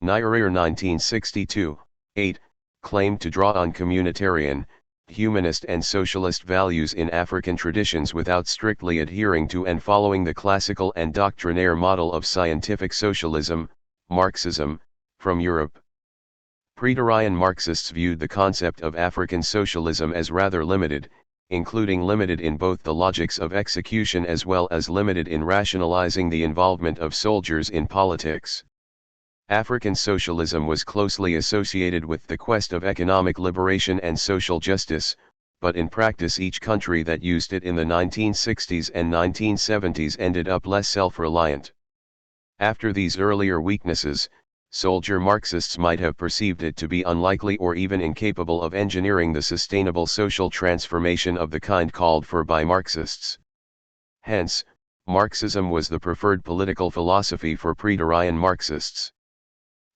Nyerere 1962, 8, claimed to draw on communitarian, humanist and socialist values in African traditions without strictly adhering to and following the classical and doctrinaire model of scientific socialism, Marxism, from Europe. Pretorian Marxists viewed the concept of African socialism as rather limited, including limited in both the logics of execution as well as limited in rationalizing the involvement of soldiers in politics. African socialism was closely associated with the quest of economic liberation and social justice, but in practice each country that used it in the 1960s and 1970s ended up less self-reliant. After these earlier weaknesses, soldier Marxists might have perceived it to be unlikely or even incapable of engineering the sustainable social transformation of the kind called for by Marxists. Hence, Marxism was the preferred political philosophy for Pretorian Marxists.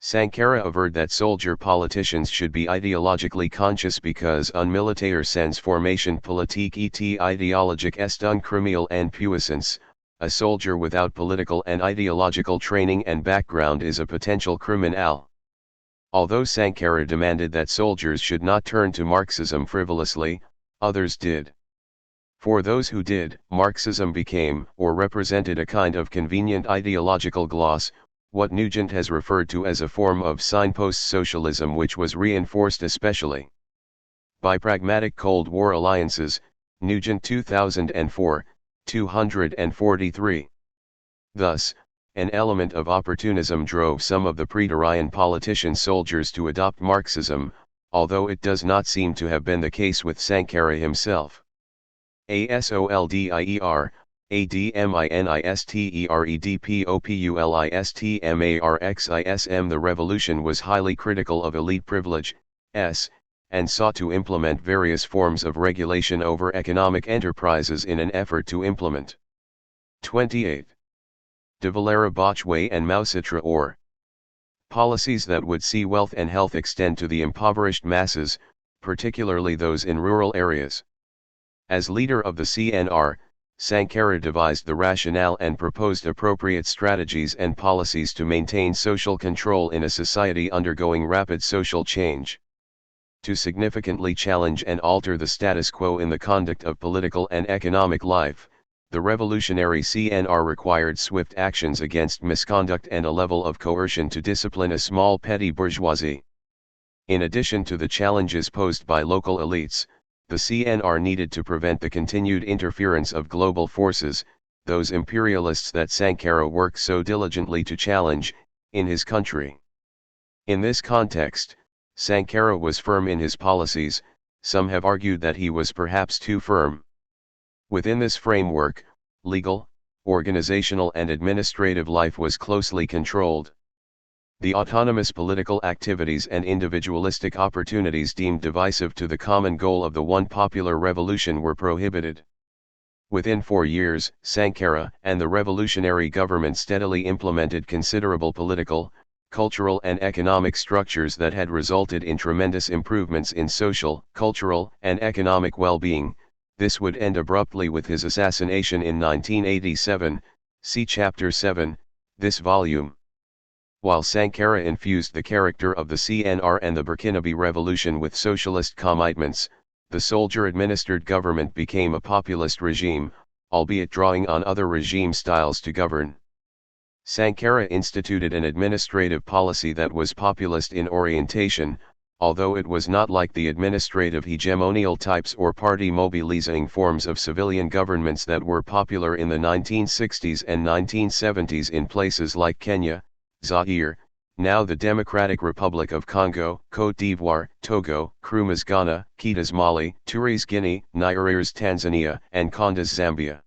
Sankara averred that soldier politicians should be ideologically conscious because un militaire sens formation politique et idéologique est un criminel en puissance. A soldier without political and ideological training and background is a potential criminal. Although Sankara demanded that soldiers should not turn to Marxism frivolously, others did. For those who did, Marxism became, or represented a kind of convenient ideological gloss, what Nugent has referred to as a form of signpost socialism which was reinforced especially by pragmatic Cold War alliances, Nugent 2004, 243. Thus, an element of opportunism drove some of the Pretorian politician soldiers to adopt Marxism, although it does not seem to have been the case with Sankara himself. ASOLDIER, ADMINISTEREDPOPULISTMARXISM. The revolution was highly critical of elite privilege, and sought to implement various forms of regulation over economic enterprises in an effort to implement 28. De Valera Botchway and Mausitra or policies that would see wealth and health extend to the impoverished masses, particularly those in rural areas. As leader of the CNR, Sankara devised the rationale and proposed appropriate strategies and policies to maintain social control in a society undergoing rapid social change. To significantly challenge and alter the status quo in the conduct of political and economic life, the revolutionary CNR required swift actions against misconduct and a level of coercion to discipline a small petty bourgeoisie. In addition to the challenges posed by local elites, the CNR needed to prevent the continued interference of global forces, those imperialists that Sankara worked so diligently to challenge, in his country. In this context, Sankara was firm in his policies, some have argued that he was perhaps too firm. Within this framework, legal, organizational and administrative life was closely controlled. The autonomous political activities and individualistic opportunities deemed divisive to the common goal of the one popular revolution were prohibited. Within 4 years, Sankara and the revolutionary government steadily implemented considerable political, cultural and economic structures that had resulted in tremendous improvements in social, cultural, and economic well-being. This would end abruptly with his assassination in 1987, see Chapter 7, this volume. While Sankara infused the character of the CNR and the Burkinabe Revolution with socialist commitments, the soldier-administered government became a populist regime, albeit drawing on other regime styles to govern. Sankara instituted an administrative policy that was populist in orientation, although it was not like the administrative hegemonial types or party mobilizing forms of civilian governments that were popular in the 1960s and 1970s in places like Kenya, Zaire, now the Democratic Republic of Congo, Côte d'Ivoire, Togo, Krumas Ghana, Kitas Mali, Turis Guinea, Nyerere Tanzania, and Kondas Zambia.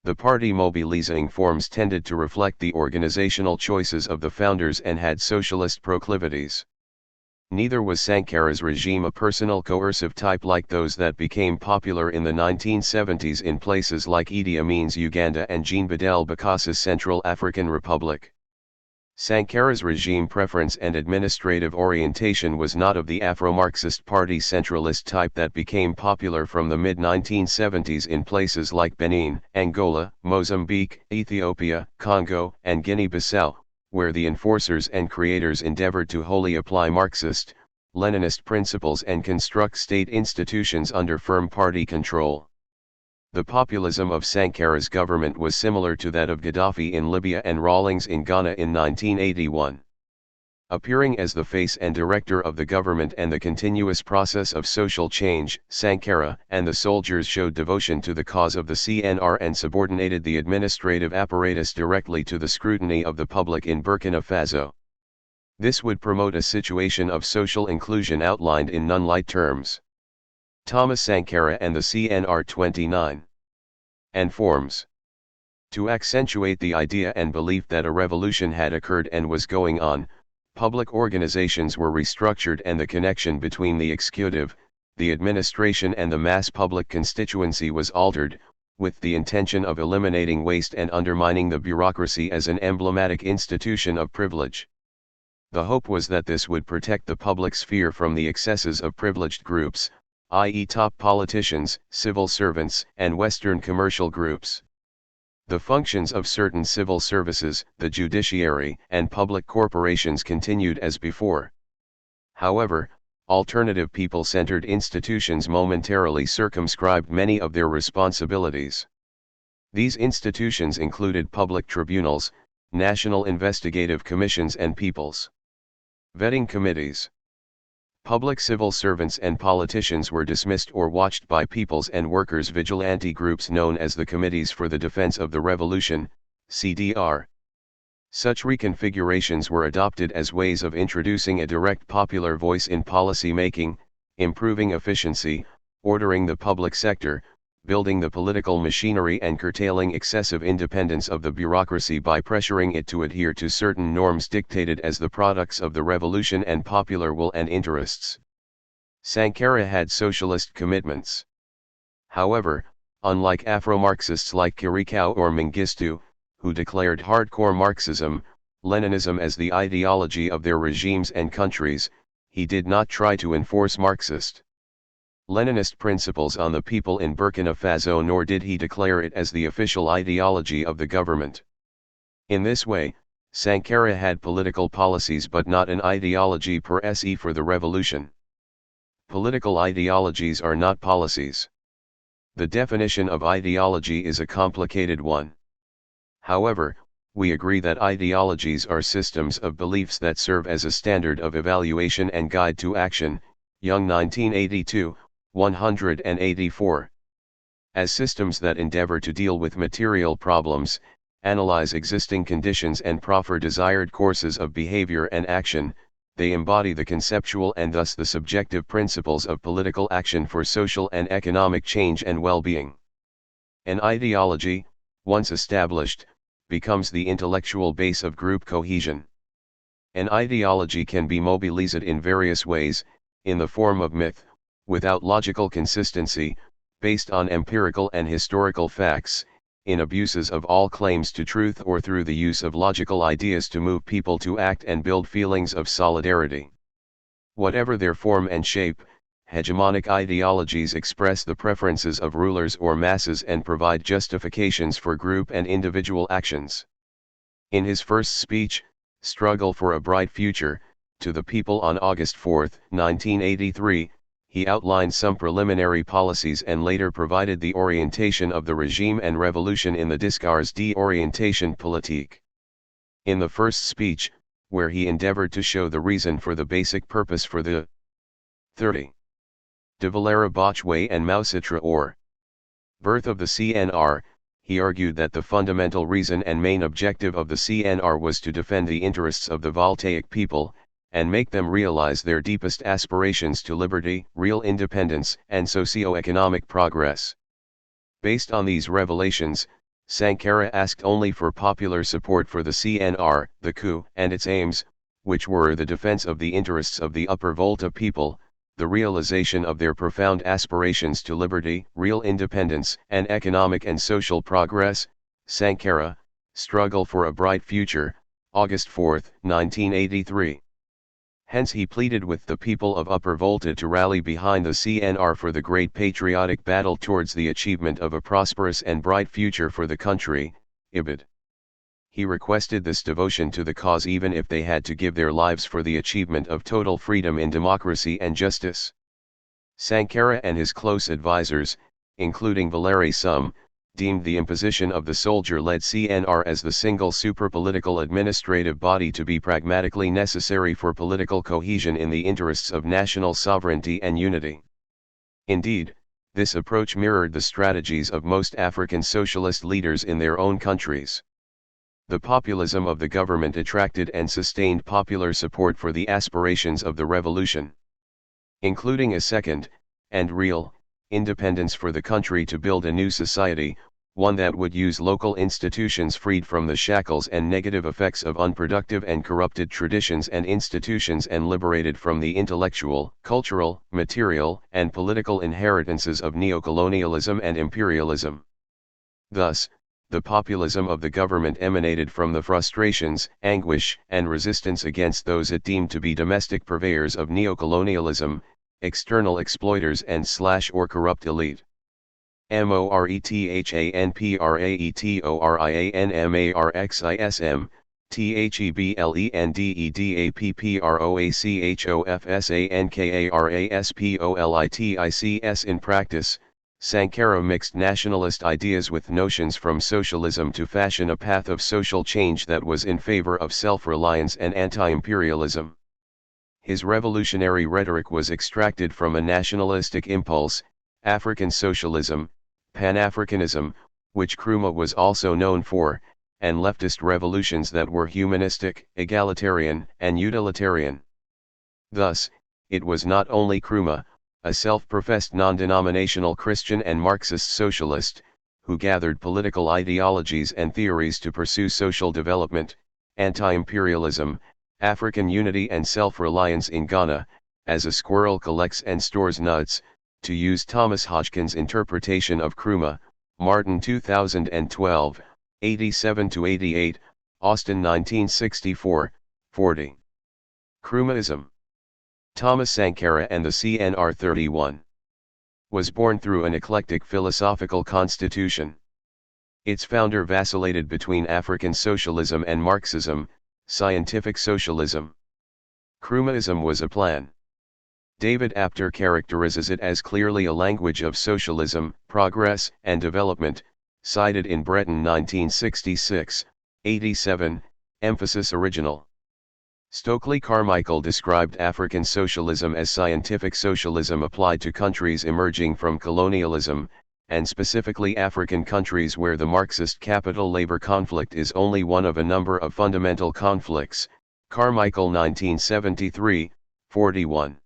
The party mobilizing forms tended to reflect the organizational choices of the founders and had socialist proclivities. Neither was Sankara's regime a personal coercive type like those that became popular in the 1970s in places like Idi Amin's Uganda and Jean Bedel Bokassa's Central African Republic. Sankara's regime preference and administrative orientation was not of the Afro-Marxist party centralist type that became popular from the mid-1970s in places like Benin, Angola, Mozambique, Ethiopia, Congo, and Guinea-Bissau, where the enforcers and creators endeavored to wholly apply Marxist, Leninist principles and construct state institutions under firm party control. The populism of Sankara's government was similar to that of Gaddafi in Libya and Rawlings in Ghana in 1981. Appearing as the face and director of the government and the continuous process of social change, Sankara and the soldiers showed devotion to the cause of the CNR and subordinated the administrative apparatus directly to the scrutiny of the public in Burkina Faso. This would promote a situation of social inclusion outlined in non-light terms. Thomas Sankara and the CNR 29. And forms. To accentuate the idea and belief that a revolution had occurred and was going on, public organizations were restructured and the connection between the executive, the administration and the mass public constituency was altered, with the intention of eliminating waste and undermining the bureaucracy as an emblematic institution of privilege. The hope was that this would protect the public sphere from the excesses of privileged groups, i.e. top politicians, civil servants, and Western commercial groups. The functions of certain civil services, the judiciary, and public corporations continued as before. However, alternative people-centered institutions momentarily circumscribed many of their responsibilities. These institutions included public tribunals, national investigative commissions and people's vetting committees. Public civil servants and politicians were dismissed or watched by people's and workers' vigilante groups known as the Committees for the Defense of the Revolution, CDR. Such reconfigurations were adopted as ways of introducing a direct popular voice in policy making, improving efficiency, ordering the public sector, building the political machinery and curtailing excessive independence of the bureaucracy by pressuring it to adhere to certain norms dictated as the products of the revolution and popular will and interests. Sankara had socialist commitments. However, unlike Afro-Marxists like Kirikau or Mengistu, who declared hardcore Marxism, Leninism as the ideology of their regimes and countries, he did not try to enforce Marxist Leninist principles on the people in Burkina Faso, nor did he declare it as the official ideology of the government. In this way, Sankara had political policies but not an ideology per se for the revolution. Political ideologies are not policies. The definition of ideology is a complicated one. However, we agree that ideologies are systems of beliefs that serve as a standard of evaluation and guide to action. Young 1982, 184. As systems that endeavor to deal with material problems, analyze existing conditions and proffer desired courses of behavior and action, they embody the conceptual and thus the subjective principles of political action for social and economic change and well-being. An ideology, once established, becomes the intellectual base of group cohesion. An ideology can be mobilized in various ways, in the form of myth, without logical consistency, based on empirical and historical facts, in abuses of all claims to truth, or through the use of logical ideas to move people to act and build feelings of solidarity. Whatever their form and shape, hegemonic ideologies express the preferences of rulers or masses and provide justifications for group and individual actions. In his first speech, Struggle for a Bright Future, to the people on August 4, 1983, he outlined some preliminary policies and later provided the orientation of the regime and revolution in the Discours d'orientation politique. In the first speech, where he endeavored to show the reason for the basic purpose for the 30. De Valera Botchway and Mausitra or birth of the CNR, he argued that the fundamental reason and main objective of the CNR was to defend the interests of the Voltaic people, and make them realize their deepest aspirations to liberty, real independence, and socio-economic progress. Based on these revelations, Sankara asked only for popular support for the CNR, the coup, and its aims, which were the defense of the interests of the Upper Volta people, the realization of their profound aspirations to liberty, real independence, and economic and social progress. Sankara, Struggle for a Bright Future, August 4, 1983. Hence he pleaded with the people of Upper Volta to rally behind the CNR for the great patriotic battle towards the achievement of a prosperous and bright future for the country. Ibid. he requested this devotion to the cause even if they had to give their lives for the achievement of total freedom in democracy and justice. Sankara and his close advisors, including Valery Sum, deemed the imposition of the soldier-led CNR as the single super-political administrative body to be pragmatically necessary for political cohesion in the interests of national sovereignty and unity. Indeed, this approach mirrored the strategies of most African socialist leaders in their own countries. The populism of the government attracted and sustained popular support for the aspirations of the revolution, including a second, and real, independence for the country to build a new society, one that would use local institutions freed from the shackles and negative effects of unproductive and corrupted traditions and institutions and liberated from the intellectual, cultural, material, and political inheritances of neocolonialism and imperialism. Thus, the populism of the government emanated from the frustrations, anguish, and resistance against those it deemed to be domestic purveyors of neocolonialism, external exploiters and or corrupt elite. MORETHANPRAETORIANMARXISM, THEBLENDEDAPPROACHOFSANKARASPOLITICS. In practice, Sankara mixed nationalist ideas with notions from socialism to fashion a path of social change that was in favor of self-reliance and anti-imperialism. His revolutionary rhetoric was extracted from a nationalistic impulse, African socialism, Pan-Africanism, which Nkrumah was also known for, and leftist revolutions that were humanistic, egalitarian, and utilitarian. Thus, it was not only Nkrumah, a self-professed non-denominational Christian and Marxist socialist, who gathered political ideologies and theories to pursue social development, anti-imperialism, African unity and self-reliance in Ghana, as a squirrel collects and stores nuts, to use Thomas Hodgkin's interpretation of Nkrumah, Martin 2012, 87-88, Austin 1964, 40. Nkrumahism. Thomas Sankara and the CNR 31 was born through an eclectic philosophical constitution. Its founder vacillated between African socialism and Marxism, scientific socialism. Nkrumahism was a plan. David Apter characterizes it as clearly a language of socialism, progress, and development, cited in Breton 1966, 87, emphasis original. Stokely Carmichael described African socialism as scientific socialism applied to countries emerging from colonialism, and specifically African countries where the Marxist capital-labor conflict is only one of a number of fundamental conflicts, Carmichael 1973, 41.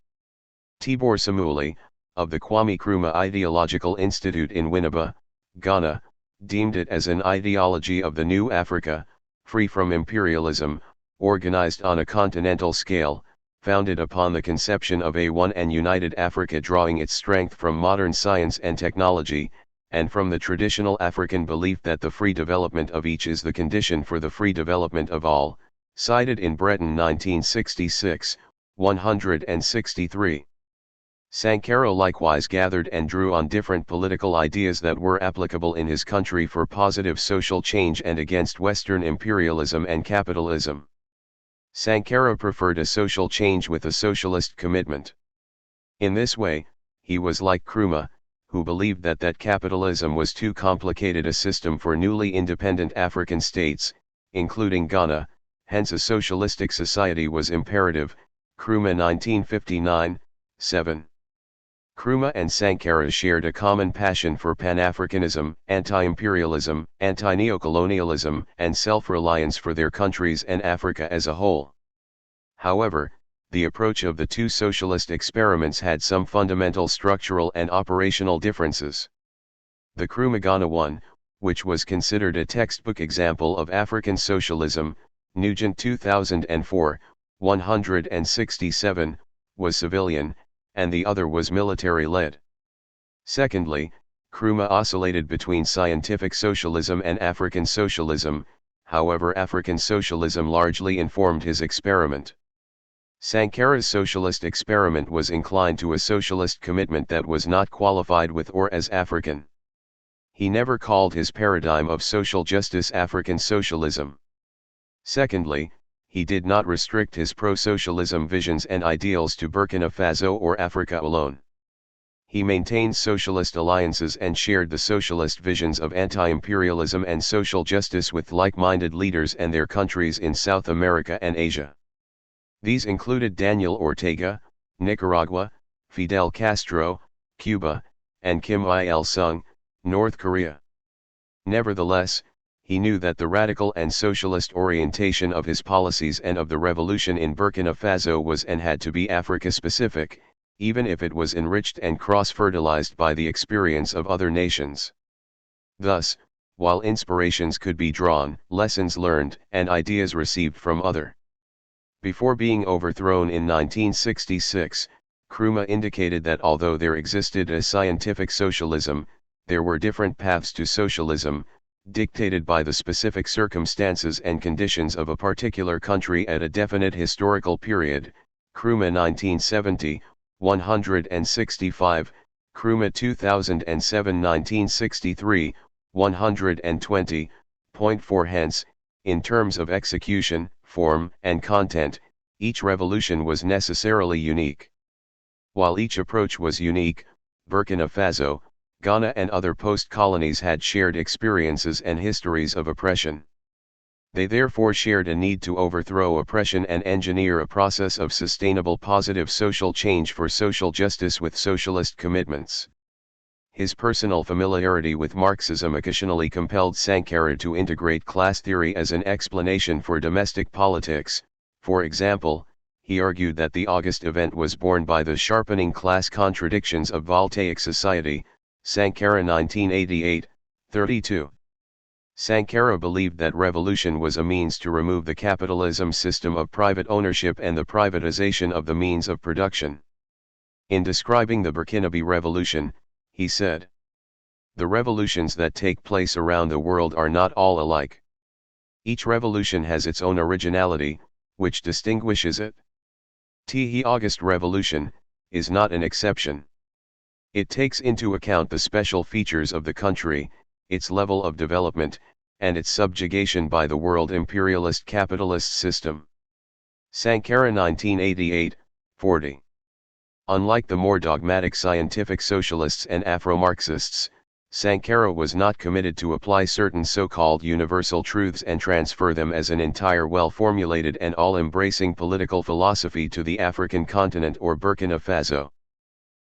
Tibor Samuli, of the Kwame Nkrumah Ideological Institute in Winneba, Ghana, deemed it as an ideology of the new Africa, free from imperialism, organized on a continental scale, founded upon the conception of a one and united Africa drawing its strength from modern science and technology, and from the traditional African belief that the free development of each is the condition for the free development of all, cited in Breton 1966, 163. Sankara likewise gathered and drew on different political ideas that were applicable in his country for positive social change and against Western imperialism and capitalism. Sankara preferred a social change with a socialist commitment. In this way, he was like Nkrumah, who believed that capitalism was too complicated a system for newly independent African states, including Ghana, hence a socialistic society was imperative, Nkrumah 1959, 7. Nkrumah and Sankara shared a common passion for Pan-Africanism, anti-imperialism, anti-neocolonialism, and self-reliance for their countries and Africa as a whole. However, the approach of the two socialist experiments had some fundamental structural and operational differences. The Nkrumah Ghana one, which was considered a textbook example of African socialism, Nugent 2004, 167, was civilian, and the other was military-led. Secondly, Nkrumah oscillated between scientific socialism and African socialism, however African socialism largely informed his experiment. Sankara's socialist experiment was inclined to a socialist commitment that was not qualified with or as African. He never called his paradigm of social justice African socialism. Secondly, he did not restrict his pro-socialism visions and ideals to Burkina Faso or Africa alone. He maintained socialist alliances and shared the socialist visions of anti-imperialism and social justice with like-minded leaders and their countries in South America and Asia. These included Daniel Ortega, Nicaragua, Fidel Castro, Cuba, and Kim Il-sung, North Korea. Nevertheless, he knew that the radical and socialist orientation of his policies and of the revolution in Burkina Faso was and had to be Africa-specific, even if it was enriched and cross-fertilized by the experience of other nations. Thus, while inspirations could be drawn, lessons learned, and ideas received from other. Before being overthrown in 1966, Nkrumah indicated that although there existed a scientific socialism, there were different paths to socialism, dictated by the specific circumstances and conditions of a particular country at a definite historical period. Nkrumah 1970, 165, Nkrumah 2007 1963, 120.4. Hence, in terms of execution, form, and content, each revolution was necessarily unique. While each approach was unique, Burkina Faso, Ghana and other post-colonies had shared experiences and histories of oppression. They therefore shared a need to overthrow oppression and engineer a process of sustainable positive social change for social justice with socialist commitments. His personal familiarity with Marxism occasionally compelled Sankara to integrate class theory as an explanation for domestic politics. For example, he argued that the August event was born by the sharpening class contradictions of voltaic society. Sankara 1988, 32. Sankara believed that revolution was a means to remove the capitalism system of private ownership and the privatization of the means of production. In describing the Burkinabe Revolution, he said, "The revolutions that take place around the world are not all alike. Each revolution has its own originality, which distinguishes it. The August Revolution is not an exception. It takes into account the special features of the country, its level of development, and its subjugation by the world imperialist capitalist system." Sankara 1988, 40. Unlike the more dogmatic scientific socialists and Afro-Marxists, Sankara was not committed to apply certain so-called universal truths and transfer them as an entire well-formulated and all-embracing political philosophy to the African continent or Burkina Faso.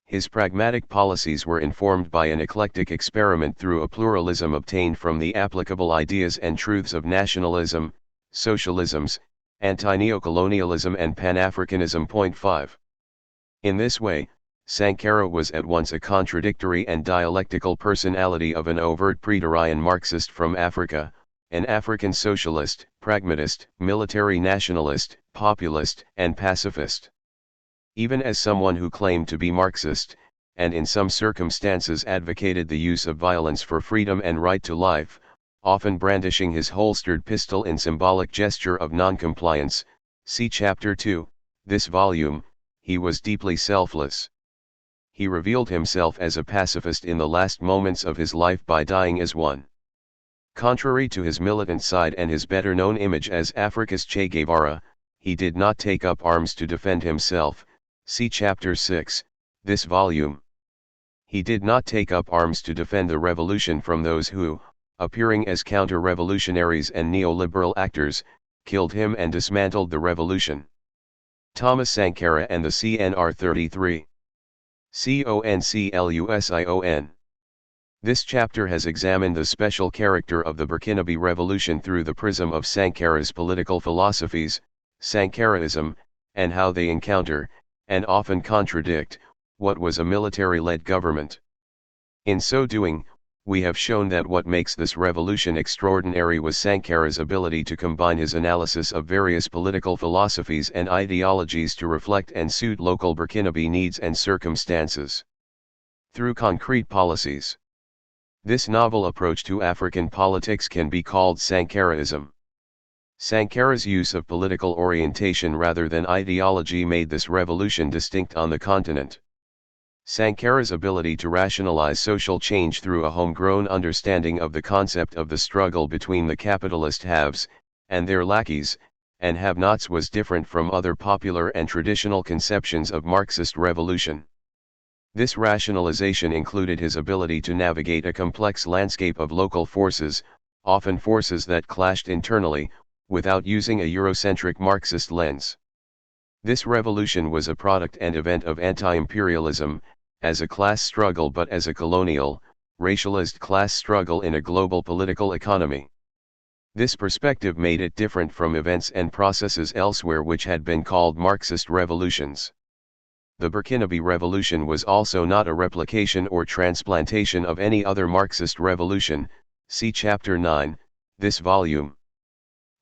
His pragmatic policies were informed by an eclectic experiment through a pluralism obtained from the applicable ideas and truths of nationalism, socialisms, anti-neocolonialism and Pan-Africanism. 5. In this way, Sankara was at once a contradictory and dialectical personality of an overt Pretorian Marxist from Africa, an African socialist, pragmatist, military nationalist, populist, and pacifist. Even as someone who claimed to be Marxist, and in some circumstances advocated the use of violence for freedom and right to life, often brandishing his holstered pistol in symbolic gesture of non-compliance, see Chapter 2, this volume, he was deeply selfless. He revealed himself as a pacifist in the last moments of his life by dying as one. Contrary to his militant side and his better-known image as Africa's Che Guevara, he did not take up arms to defend himself. See Chapter 6, this volume. He did not take up arms to defend the revolution from those who, appearing as counter-revolutionaries and neoliberal actors, killed him and dismantled the revolution. Thomas Sankara and the CNR 33. CONCLUSION. This chapter has examined the special character of the Burkinabe Revolution through the prism of Sankara's political philosophies, Sankaraism, and how they encounter, and often contradict, what was a military-led government. In so doing, we have shown that what makes this revolution extraordinary was Sankara's ability to combine his analysis of various political philosophies and ideologies to reflect and suit local Burkinabe needs and circumstances. Through concrete policies. This novel approach to African politics can be called Sankaraism. Sankara's use of political orientation rather than ideology made this revolution distinct on the continent. Sankara's ability to rationalize social change through a homegrown understanding of the concept of the struggle between the capitalist haves, and their lackeys, and have-nots was different from other popular and traditional conceptions of Marxist revolution. This rationalization included his ability to navigate a complex landscape of local forces, often forces that clashed internally, without using a Eurocentric Marxist lens. This revolution was a product and event of anti-imperialism, as a class struggle but as a colonial, racialized class struggle in a global political economy. This perspective made it different from events and processes elsewhere which had been called Marxist revolutions. The Burkinabe Revolution was also not a replication or transplantation of any other Marxist revolution, see Chapter 9, this volume.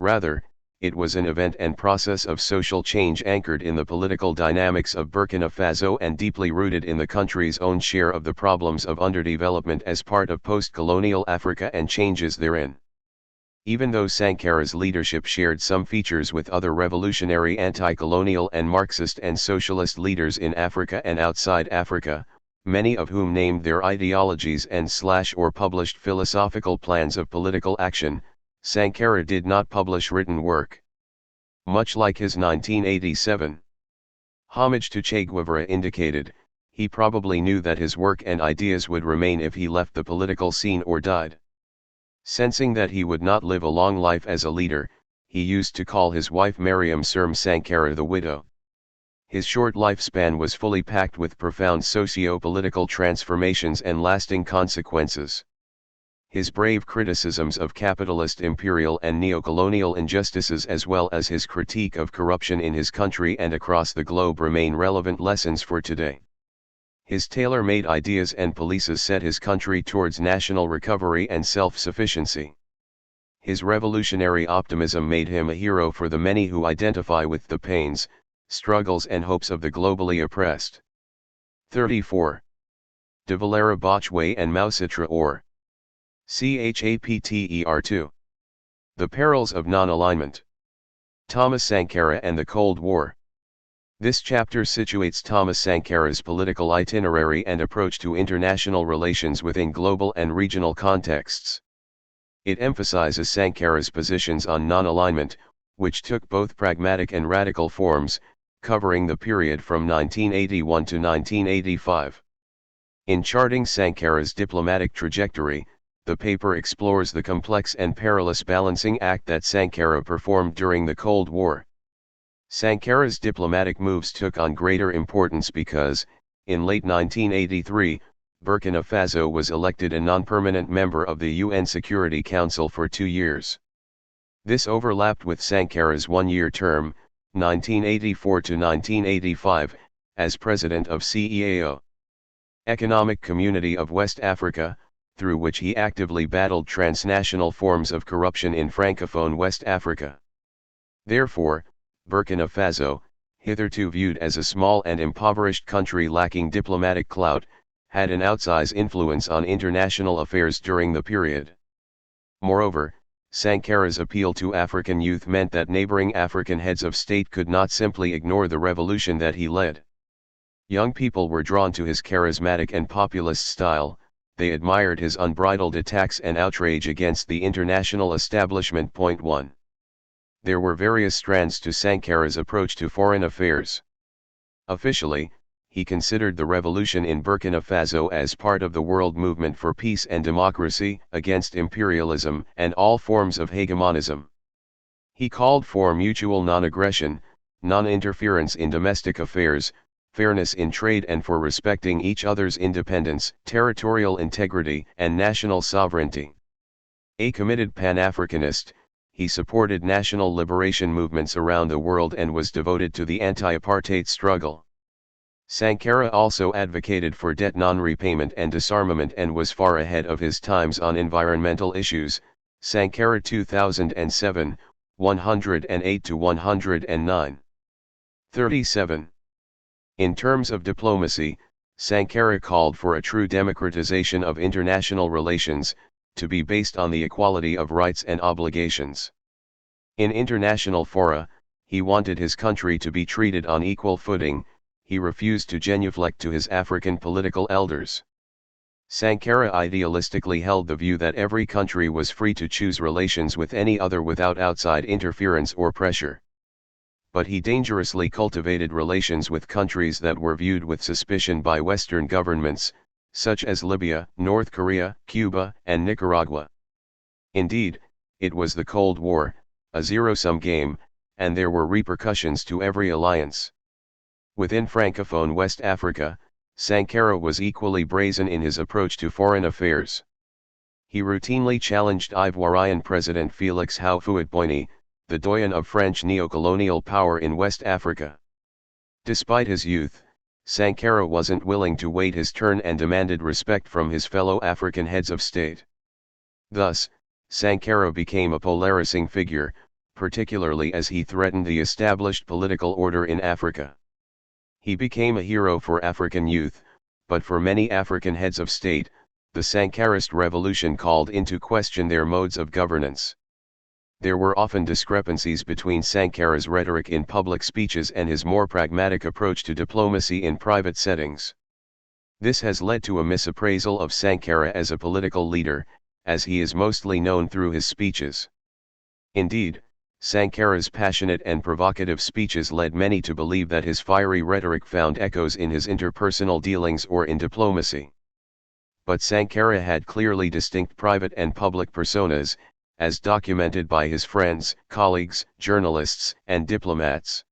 Rather, it was an event and process of social change anchored in the political dynamics of Burkina Faso and deeply rooted in the country's own share of the problems of underdevelopment as part of post-colonial Africa and changes therein. Even though Sankara's leadership shared some features with other revolutionary anti-colonial and Marxist and socialist leaders in Africa and outside Africa, many of whom named their ideologies and/or published philosophical plans of political action, Sankara did not publish written work. Much like his 1987 homage to Che Guevara indicated, he probably knew that his work and ideas would remain if he left the political scene or died. Sensing that he would not live a long life as a leader, he used to call his wife Mariam Serm Sankara the widow. His short lifespan was fully packed with profound socio-political transformations and lasting consequences. His brave criticisms of capitalist imperial and neocolonial injustices as well as his critique of corruption in his country and across the globe remain relevant lessons for today. His tailor-made ideas and policies set his country towards national recovery and self-sufficiency. His revolutionary optimism made him a hero for the many who identify with the pains, struggles and hopes of the globally oppressed. 34. De Valera Botchway and Mausitra or Chapter 2. The Perils of Non-Alignment. Thomas Sankara and the Cold War. This chapter situates Thomas Sankara's political itinerary and approach to international relations within global and regional contexts. It emphasizes Sankara's positions on non-alignment, which took both pragmatic and radical forms, covering the period from 1981 to 1985. In charting Sankara's diplomatic trajectory, the paper explores the complex and perilous balancing act that Sankara performed during the Cold War. Sankara's diplomatic moves took on greater importance because, in late 1983, Burkina Faso was elected a non-permanent member of the UN Security Council for 2 years. This overlapped with Sankara's one-year term, 1984 to 1985, as president of CEAO, Economic Community of West Africa, through which he actively battled transnational forms of corruption in Francophone West Africa. Therefore, Burkina Faso, hitherto viewed as a small and impoverished country lacking diplomatic clout, had an outsized influence on international affairs during the period. Moreover, Sankara's appeal to African youth meant that neighboring African heads of state could not simply ignore the revolution that he led. Young people were drawn to his charismatic and populist style. They admired his unbridled attacks and outrage against the international establishment. 1. There were various strands to Sankara's approach to foreign affairs. Officially, he considered the revolution in Burkina Faso as part of the world movement for peace and democracy, against imperialism and all forms of hegemonism. He called for mutual non-aggression, non-interference in domestic affairs, fairness in trade and for respecting each other's independence, territorial integrity, and national sovereignty. A committed Pan-Africanist, he supported national liberation movements around the world and was devoted to the anti-apartheid struggle. Sankara also advocated for debt non-repayment and disarmament and was far ahead of his times on environmental issues. Sankara 2007, 108-109. 37. In terms of diplomacy, Sankara called for a true democratization of international relations, to be based on the equality of rights and obligations. In international fora, he wanted his country to be treated on equal footing. He refused to genuflect to his African political elders. Sankara idealistically held the view that every country was free to choose relations with any other without outside interference or pressure. But he dangerously cultivated relations with countries that were viewed with suspicion by Western governments, such as Libya, North Korea, Cuba, and Nicaragua. Indeed, it was the Cold War, a zero-sum game, and there were repercussions to every alliance. Within Francophone West Africa, Sankara was equally brazen in his approach to foreign affairs. He routinely challenged Ivoirian President Félix Houphouët-Boigny, the doyen of French neocolonial power in West Africa. Despite his youth, Sankara wasn't willing to wait his turn and demanded respect from his fellow African heads of state. Thus, Sankara became a polarizing figure, particularly as he threatened the established political order in Africa. He became a hero for African youth, but for many African heads of state, the Sankarist revolution called into question their modes of governance. There were often discrepancies between Sankara's rhetoric in public speeches and his more pragmatic approach to diplomacy in private settings. This has led to a misappraisal of Sankara as a political leader, as he is mostly known through his speeches. Indeed, Sankara's passionate and provocative speeches led many to believe that his fiery rhetoric found echoes in his interpersonal dealings or in diplomacy. But Sankara had clearly distinct private and public personas, as documented by his friends, colleagues, journalists, and diplomats.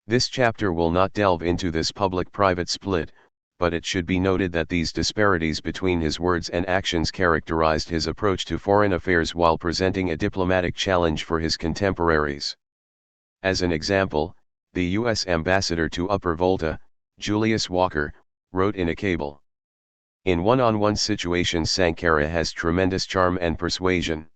This chapter will not delve into this public-private split, but it should be noted that these disparities between his words and actions characterized his approach to foreign affairs while presenting a diplomatic challenge for his contemporaries. As an example, the U.S. ambassador to Upper Volta, Julius Walker, wrote in a cable, "In one-on-one situations Sankara has tremendous charm and persuasion.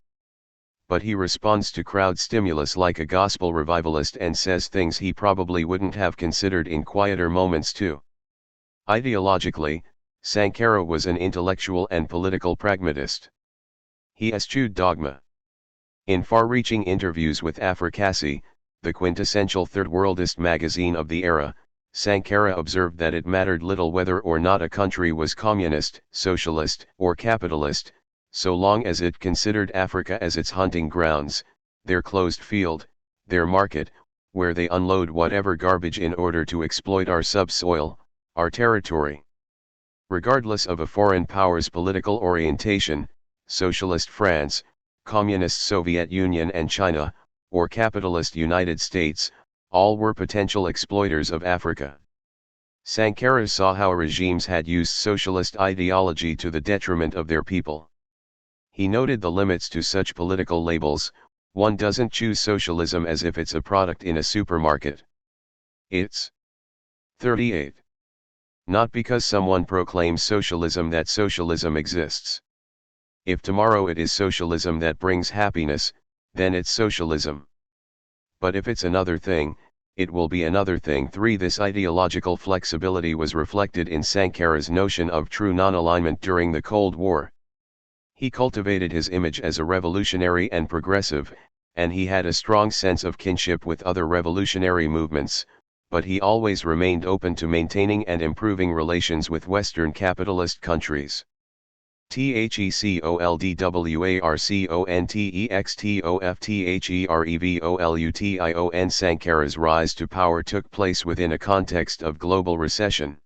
But he responds to crowd stimulus like a gospel revivalist and says things he probably wouldn't have considered in quieter moments too." Ideologically, Sankara was an intellectual and political pragmatist. He eschewed dogma. In far-reaching interviews with Africacy, the quintessential third-worldist magazine of the era, Sankara observed that it mattered little whether or not a country was communist, socialist, or capitalist, so long as it considered Africa as its hunting grounds, their closed field, their market, where they unload whatever garbage in order to exploit our subsoil, our territory. Regardless of a foreign power's political orientation, Socialist France, Communist Soviet Union and China, or capitalist United States, all were potential exploiters of Africa. Sankara saw how regimes had used socialist ideology to the detriment of their people. He noted the limits to such political labels. One doesn't choose socialism as if it's a product in a supermarket. It's 38. Not because someone proclaims socialism that socialism exists. If tomorrow it is socialism that brings happiness, then it's socialism. But if it's another thing, it will be another thing. 3. This ideological flexibility was reflected in Sankara's notion of true non-alignment during the Cold War. He cultivated his image as a revolutionary and progressive, and he had a strong sense of kinship with other revolutionary movements, but he always remained open to maintaining and improving relations with Western capitalist countries. THECOLDWARCONTEXTOFTHEREVOLUTION Sankara's rise to power took place within a context of global recession.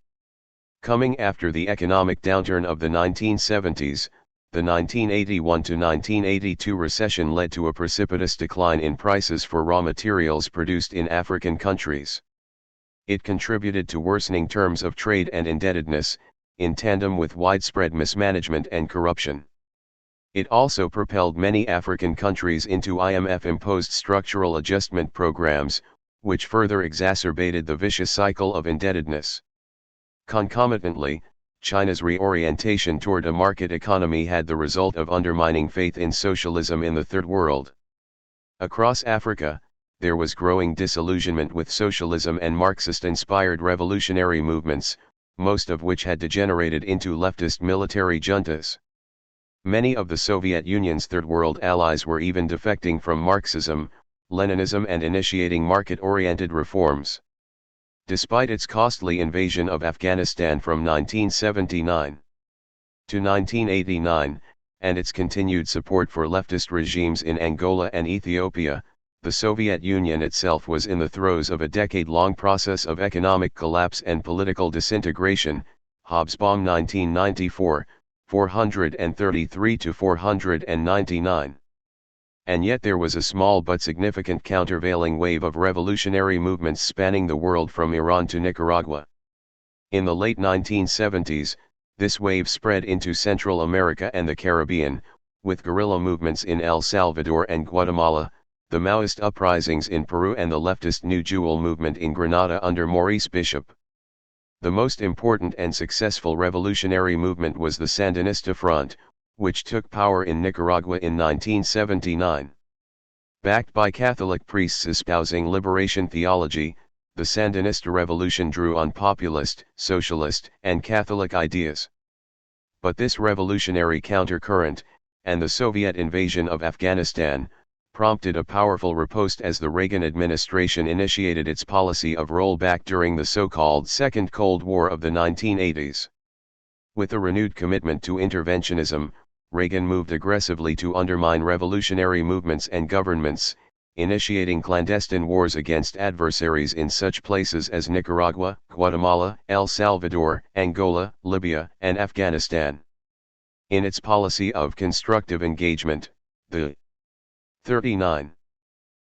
Coming after the economic downturn of the 1970s, the 1981–1982 recession led to a precipitous decline in prices for raw materials produced in African countries. It contributed to worsening terms of trade and indebtedness, in tandem with widespread mismanagement and corruption. It also propelled many African countries into IMF-imposed structural adjustment programs, which further exacerbated the vicious cycle of indebtedness. Concomitantly, China's reorientation toward a market economy had the result of undermining faith in socialism in the Third World. Across Africa, there was growing disillusionment with socialism and Marxist-inspired revolutionary movements, most of which had degenerated into leftist military juntas. Many of the Soviet Union's Third World allies were even defecting from Marxism, Leninism and initiating market-oriented reforms. Despite its costly invasion of Afghanistan from 1979. to 1989, and its continued support for leftist regimes in Angola and Ethiopia, the Soviet Union itself was in the throes of a decade-long process of economic collapse and political disintegration. Hobsbawm 1994, 433 to 499. And yet there was a small but significant countervailing wave of revolutionary movements spanning the world from Iran to Nicaragua. In the late 1970s, this wave spread into Central America and the Caribbean, with guerrilla movements in El Salvador and Guatemala, the Maoist uprisings in Peru and the leftist New Jewel movement in Grenada under Maurice Bishop. The most important and successful revolutionary movement was the Sandinista Front, which took power in Nicaragua in 1979. Backed by Catholic priests espousing liberation theology, the Sandinista revolution drew on populist, socialist, and Catholic ideas. But this revolutionary countercurrent, and the Soviet invasion of Afghanistan, prompted a powerful riposte as the Reagan administration initiated its policy of rollback during the so-called Second Cold War of the 1980s. With a renewed commitment to interventionism, Reagan moved aggressively to undermine revolutionary movements and governments, initiating clandestine wars against adversaries in such places as Nicaragua, Guatemala, El Salvador, Angola, Libya, and Afghanistan. In its policy of constructive engagement, the 39.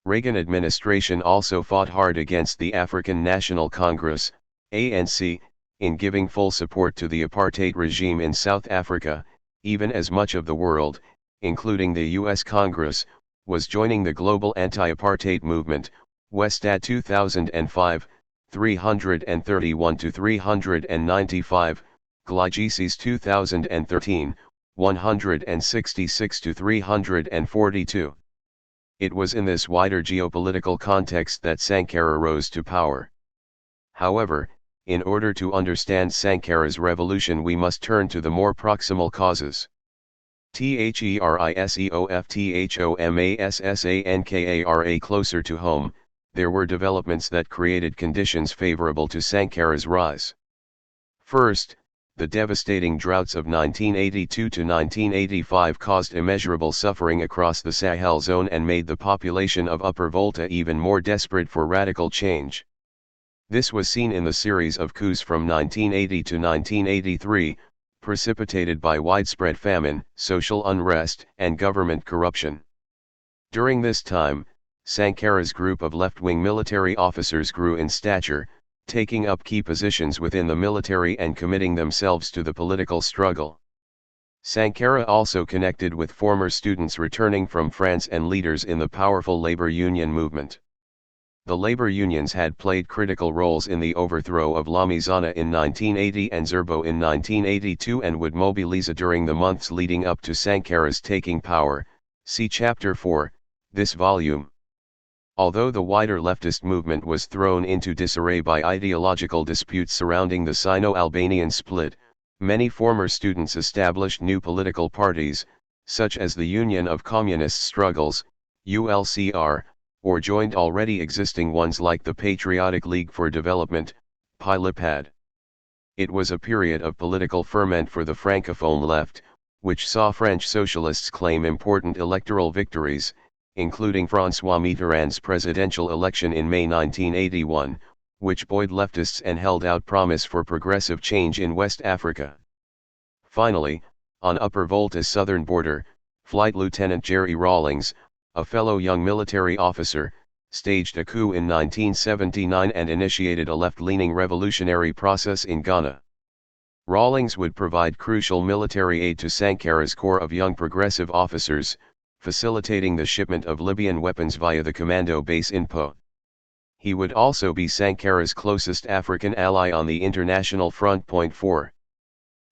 Reagan administration also fought hard against the African National Congress, ANC, in giving full support to the apartheid regime in South Africa, even as much of the world, including the U.S. Congress, was joining the global anti-apartheid movement. Westad 2005, 331 to 395, Legacies 2013, 166 to 342. It was in this wider geopolitical context that Sankara rose to power. However, in order to understand Sankara's revolution, we must turn to the more proximal causes. THERISEOFTHOMASSANKARA. Closer to home, there were developments that created conditions favorable to Sankara's rise. First, the devastating droughts of 1982 to 1985 caused immeasurable suffering across the Sahel zone and made the population of Upper Volta even more desperate for radical change. This was seen in the series of coups from 1980 to 1983, precipitated by widespread famine, social unrest, and government corruption. During this time, Sankara's group of left-wing military officers grew in stature, taking up key positions within the military and committing themselves to the political struggle. Sankara also connected with former students returning from France and leaders in the powerful labor union movement. The labor unions had played critical roles in the overthrow of La Mizana in 1980 and Zerbo in 1982 and would mobilize during the months leading up to Sankara's taking power. See Chapter 4, this volume. Although the wider leftist movement was thrown into disarray by ideological disputes surrounding the Sino-Albanian split, many former students established new political parties, such as the Union of Communist Struggles, ULCR, or joined already existing ones like the Patriotic League for Development, PILIPAD. It was a period of political ferment for the Francophone left, which saw French socialists claim important electoral victories, including François Mitterrand's presidential election in May 1981, which buoyed leftists and held out promise for progressive change in West Africa. Finally, on Upper Volta's southern border, Flight Lieutenant Jerry Rawlings, a fellow young military officer, staged a coup in 1979 and initiated a left-leaning revolutionary process in Ghana. Rawlings would provide crucial military aid to Sankara's corps of young progressive officers, facilitating the shipment of Libyan weapons via the commando base in Po. He would also be Sankara's closest African ally on the international front. 4.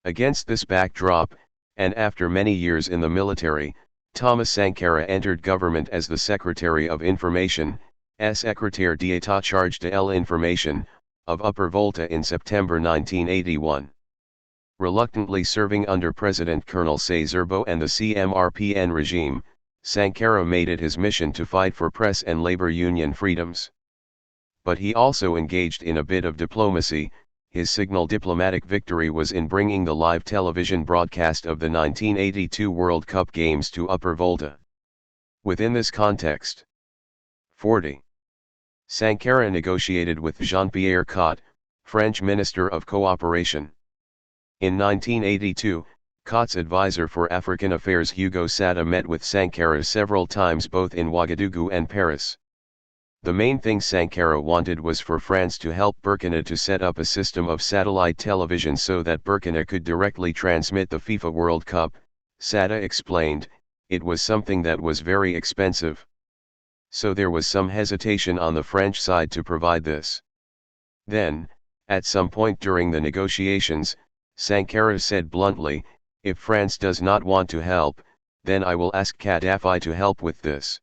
Against this backdrop, and after many years in the military, Thomas Sankara entered government as the Secretary of Information, Secrétaire d'État chargé de l'Information, of Upper Volta in September 1981. Reluctantly serving under President Colonel Zerbo and the CMRPN regime, Sankara made it his mission to fight for press and labor union freedoms. But he also engaged in a bit of diplomacy, his signal diplomatic victory was in bringing the live television broadcast of the 1982 World Cup games to Upper Volta. Within this context, 40. Sankara negotiated with Jean-Pierre Cot, French Minister of Cooperation. In 1982, Cot's advisor for African affairs Hugo Sada met with Sankara several times both in Ouagadougou and Paris. The main thing Sankara wanted was for France to help Burkina to set up a system of satellite television so that Burkina could directly transmit the FIFA World Cup. Sada explained, it was something that was very expensive. So there was some hesitation on the French side to provide this. Then, at some point during the negotiations, Sankara said bluntly, if France does not want to help, then I will ask Gaddafi to help with this.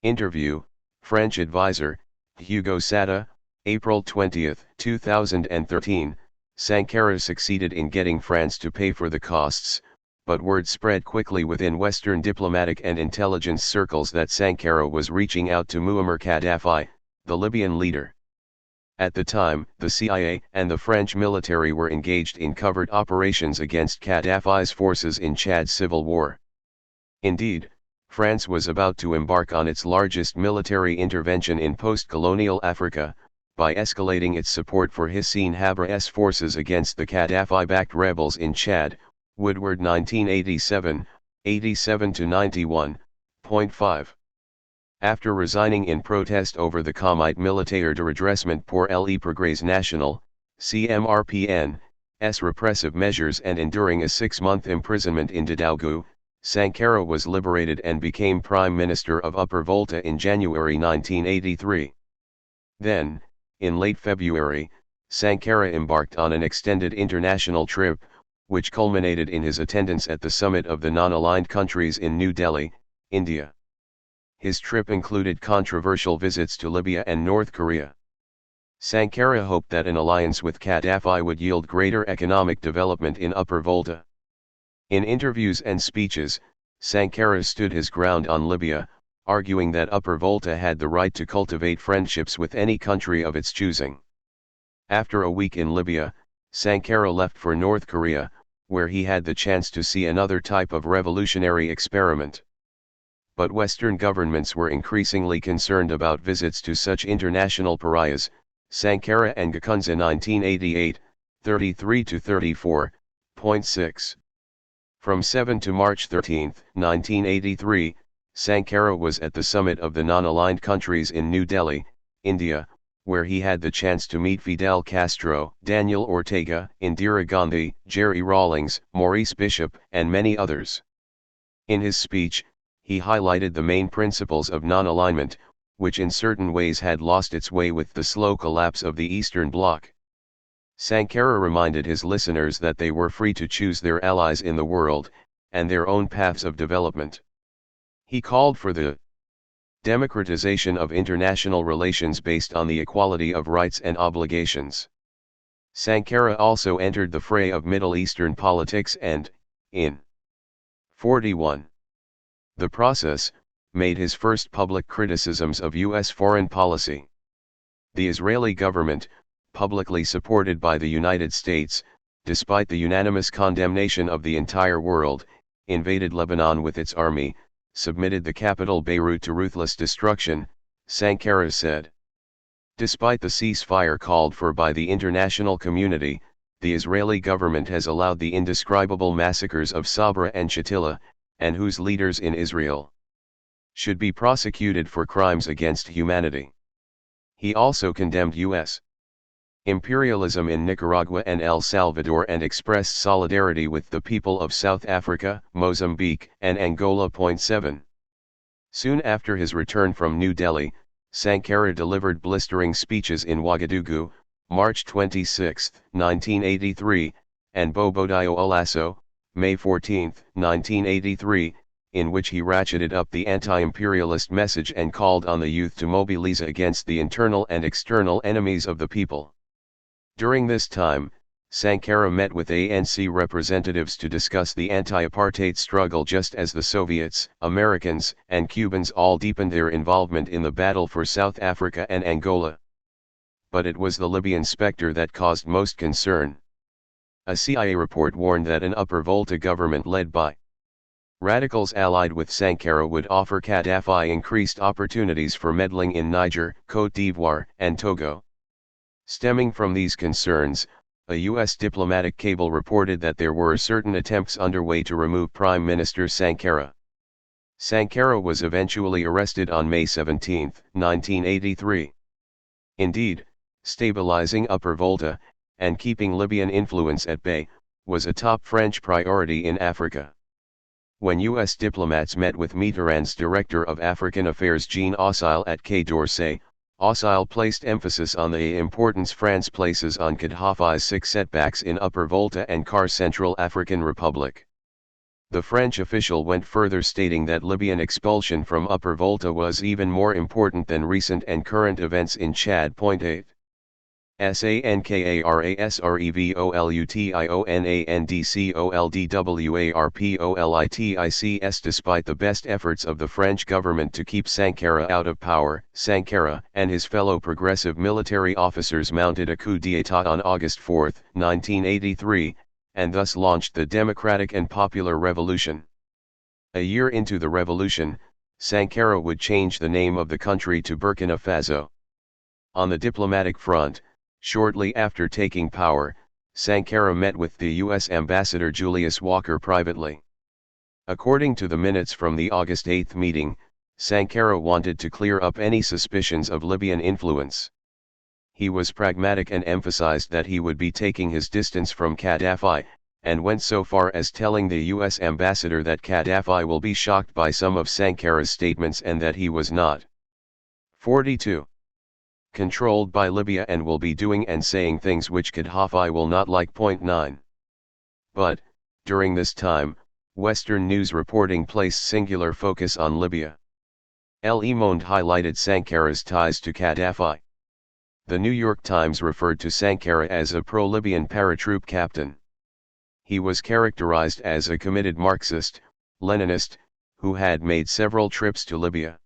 Interview, French advisor, Hugo Sada, April 20, 2013, Sankara succeeded in getting France to pay for the costs, but word spread quickly within Western diplomatic and intelligence circles that Sankara was reaching out to Muammar Gaddafi, the Libyan leader. At the time, the CIA and the French military were engaged in covert operations against Gaddafi's forces in Chad's civil war. Indeed, France was about to embark on its largest military intervention in post-colonial Africa, by escalating its support for Hissène Habré's forces against the Gaddafi-backed rebels in Chad, Woodward 1987, 87-91.5. After resigning in protest over the Comité Militaire de Redressement pour les Progrès Nationaux, CMRPN's repressive measures and enduring a 6-month imprisonment in Ouagadougou, Sankara was liberated and became Prime Minister of Upper Volta in January 1983. Then, in late February, Sankara embarked on an extended international trip, which culminated in his attendance at the summit of the non-aligned countries in New Delhi, India. His trip included controversial visits to Libya and North Korea. Sankara hoped that an alliance with Gaddafi would yield greater economic development in Upper Volta. In interviews and speeches, Sankara stood his ground on Libya, arguing that Upper Volta had the right to cultivate friendships with any country of its choosing. After a week in Libya, Sankara left for North Korea, where he had the chance to see another type of revolutionary experiment. But Western governments were increasingly concerned about visits to such international pariahs. Sankara and Gakunze 1988, 33-34.6. From 7 to March 13, 1983, Sankara was at the summit of the non-aligned countries in New Delhi, India, where he had the chance to meet Fidel Castro, Daniel Ortega, Indira Gandhi, Jerry Rawlings, Maurice Bishop, and many others. In his speech, he highlighted the main principles of non-alignment, which in certain ways had lost its way with the slow collapse of the Eastern Bloc. Sankara reminded his listeners that they were free to choose their allies in the world, and their own paths of development. He called for the democratization of international relations based on the equality of rights and obligations. Sankara also entered the fray of Middle Eastern politics and, in 41. The process, made his first public criticisms of U.S. foreign policy. The Israeli government, publicly supported by the United States, despite the unanimous condemnation of the entire world, invaded Lebanon with its army, submitted the capital Beirut to ruthless destruction, Sankara said. Despite the ceasefire called for by the international community, the Israeli government has allowed the indescribable massacres of Sabra and Shatila, and whose leaders in Israel should be prosecuted for crimes against humanity. He also condemned U.S. imperialism in Nicaragua and El Salvador and expressed solidarity with the people of South Africa, Mozambique, and Angola. 7. Soon after his return from New Delhi, Sankara delivered blistering speeches in Ouagadougou, March 26, 1983, and Bobodio Olasso, May 14, 1983, in which he ratcheted up the anti-imperialist message and called on the youth to mobilize against the internal and external enemies of the people. During this time, Sankara met with ANC representatives to discuss the anti-apartheid struggle just as the Soviets, Americans, and Cubans all deepened their involvement in the battle for South Africa and Angola. but it was the Libyan specter that caused most concern. A CIA report warned that an Upper Volta government led by radicals allied with Sankara would offer Gaddafi increased opportunities for meddling in Niger, Côte d'Ivoire, and Togo. Stemming from these concerns, a U.S. diplomatic cable reported that there were certain attempts underway to remove Prime Minister Sankara. Sankara was eventually arrested on May 17, 1983. Indeed, stabilizing Upper Volta, and keeping Libyan influence at bay, was a top French priority in Africa. When U.S. diplomats met with Mitterrand's Director of African Affairs Jean Ausile at Quai d'Orsay, Ausile placed emphasis on the importance France places on Gaddafi's 6 setbacks in Upper Volta and CAR Central African Republic. The French official went further, stating that Libyan expulsion from Upper Volta was even more important than recent and current events in Chad. 8. Sankarasrevolutionandcoldwarpolitics. Despite the best efforts of the French government to keep Sankara out of power, Sankara and his fellow progressive military officers mounted a coup d'état on August 4, 1983, and thus launched the Democratic and Popular Revolution. A year into the revolution, Sankara would change the name of the country to Burkina Faso. On the diplomatic front, shortly after taking power, Sankara met with the U.S. Ambassador Julius Walker privately. According to the minutes from the August 8 meeting, Sankara wanted to clear up any suspicions of Libyan influence. He was pragmatic and emphasized that he would be taking his distance from Gaddafi, and went so far as telling the U.S. ambassador that Gaddafi will be shocked by some of Sankara's statements and that he was not 42. Controlled by Libya and will be doing and saying things which Gaddafi will not like. 9. But, during this time, Western news reporting placed singular focus on Libya. Le Monde highlighted Sankara's ties to Gaddafi. The New York Times referred to Sankara as a pro-Libyan paratroop captain. He was characterized as a committed Marxist, Leninist, who had made several trips to Libya.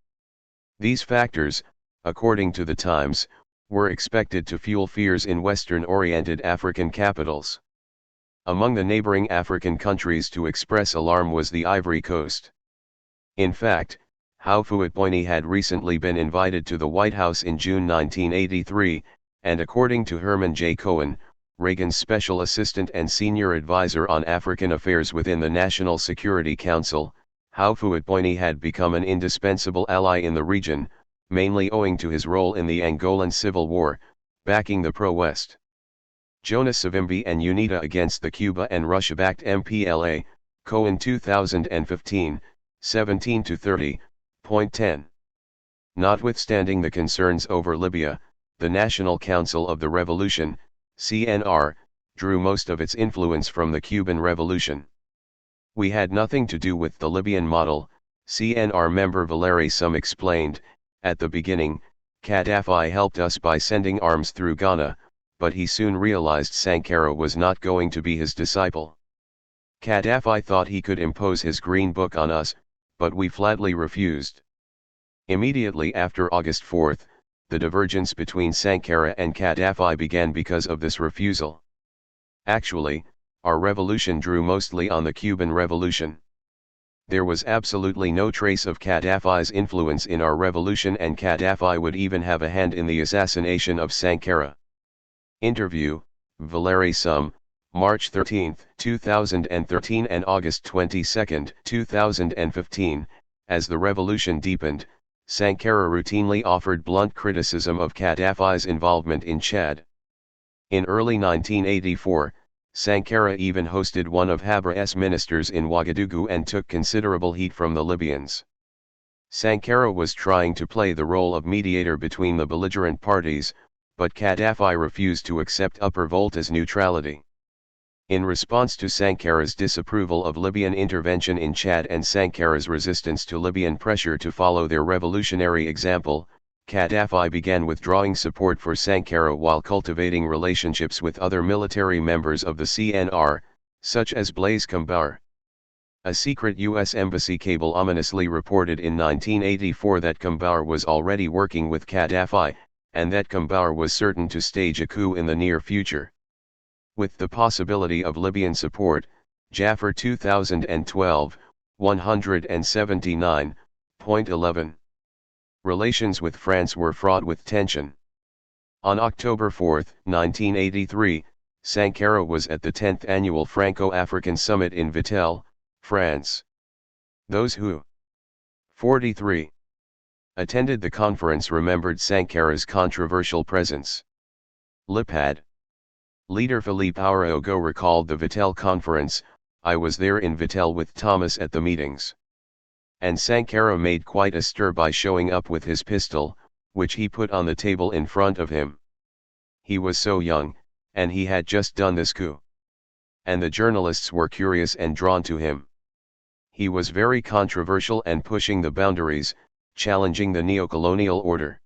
These factors, according to the Times, were expected to fuel fears in Western-oriented African capitals. Among the neighboring African countries to express alarm was the Ivory Coast. In fact, Houphouët-Boigny had recently been invited to the White House in June 1983, and according to Herman J. Cohen, Reagan's special assistant and senior advisor on African affairs within the National Security Council, Houphouët-Boigny had become an indispensable ally in the region, mainly owing to his role in the Angolan Civil War, backing the pro-West Jonas Savimbi and UNITA against the Cuba and Russia-backed MPLA, Cohen 2015, 17-30. 10. Notwithstanding the concerns over Libya, the National Council of the Revolution, CNR, drew most of its influence from the Cuban Revolution. We had nothing to do with the Libyan model, CNR member Valery Sum explained. At the beginning, Gaddafi helped us by sending arms through Ghana, but he soon realized Sankara was not going to be his disciple. Gaddafi thought he could impose his Green Book on us, but we flatly refused. Immediately after August 4, the divergence between Sankara and Gaddafi began because of this refusal. Actually, our revolution drew mostly on the Cuban Revolution. There was absolutely no trace of Gaddafi's influence in our revolution, and Gaddafi would even have a hand in the assassination of Sankara. Interview, Valery Sum, March 13, 2013 and August 22, 2015. As the revolution deepened, Sankara routinely offered blunt criticism of Gaddafi's involvement in Chad. In early 1984, Sankara even hosted one of Habré ministers in Ouagadougou and took considerable heat from the Libyans. Sankara was trying to play the role of mediator between the belligerent parties, but Gaddafi refused to accept Upper Volta's neutrality. In response to Sankara's disapproval of Libyan intervention in Chad and Sankara's resistance to Libyan pressure to follow their revolutionary example, Gaddafi began withdrawing support for Sankara while cultivating relationships with other military members of the CNR, such as Blaise Compaoré. A secret U.S. embassy cable ominously reported in 1984 that Compaoré was already working with Gaddafi, and that Kambour was certain to stage a coup in the near future. With the possibility of Libyan support, Jaffer 2012, 179.11. Relations with France were fraught with tension. On October 4, 1983, Sankara was at the 10th Annual Franco-African Summit in Vittel, France. Those who 43. Attended the conference remembered Sankara's controversial presence. Lipad. Leader Philippe Araogo recalled the Vittel conference. "I was there in Vittel with Thomas at the meetings. And Sankara made quite a stir by showing up with his pistol, which he put on the table in front of him. He was so young, and he had just done this coup. And the journalists were curious and drawn to him. He was very controversial and pushing the boundaries, challenging the neocolonial order."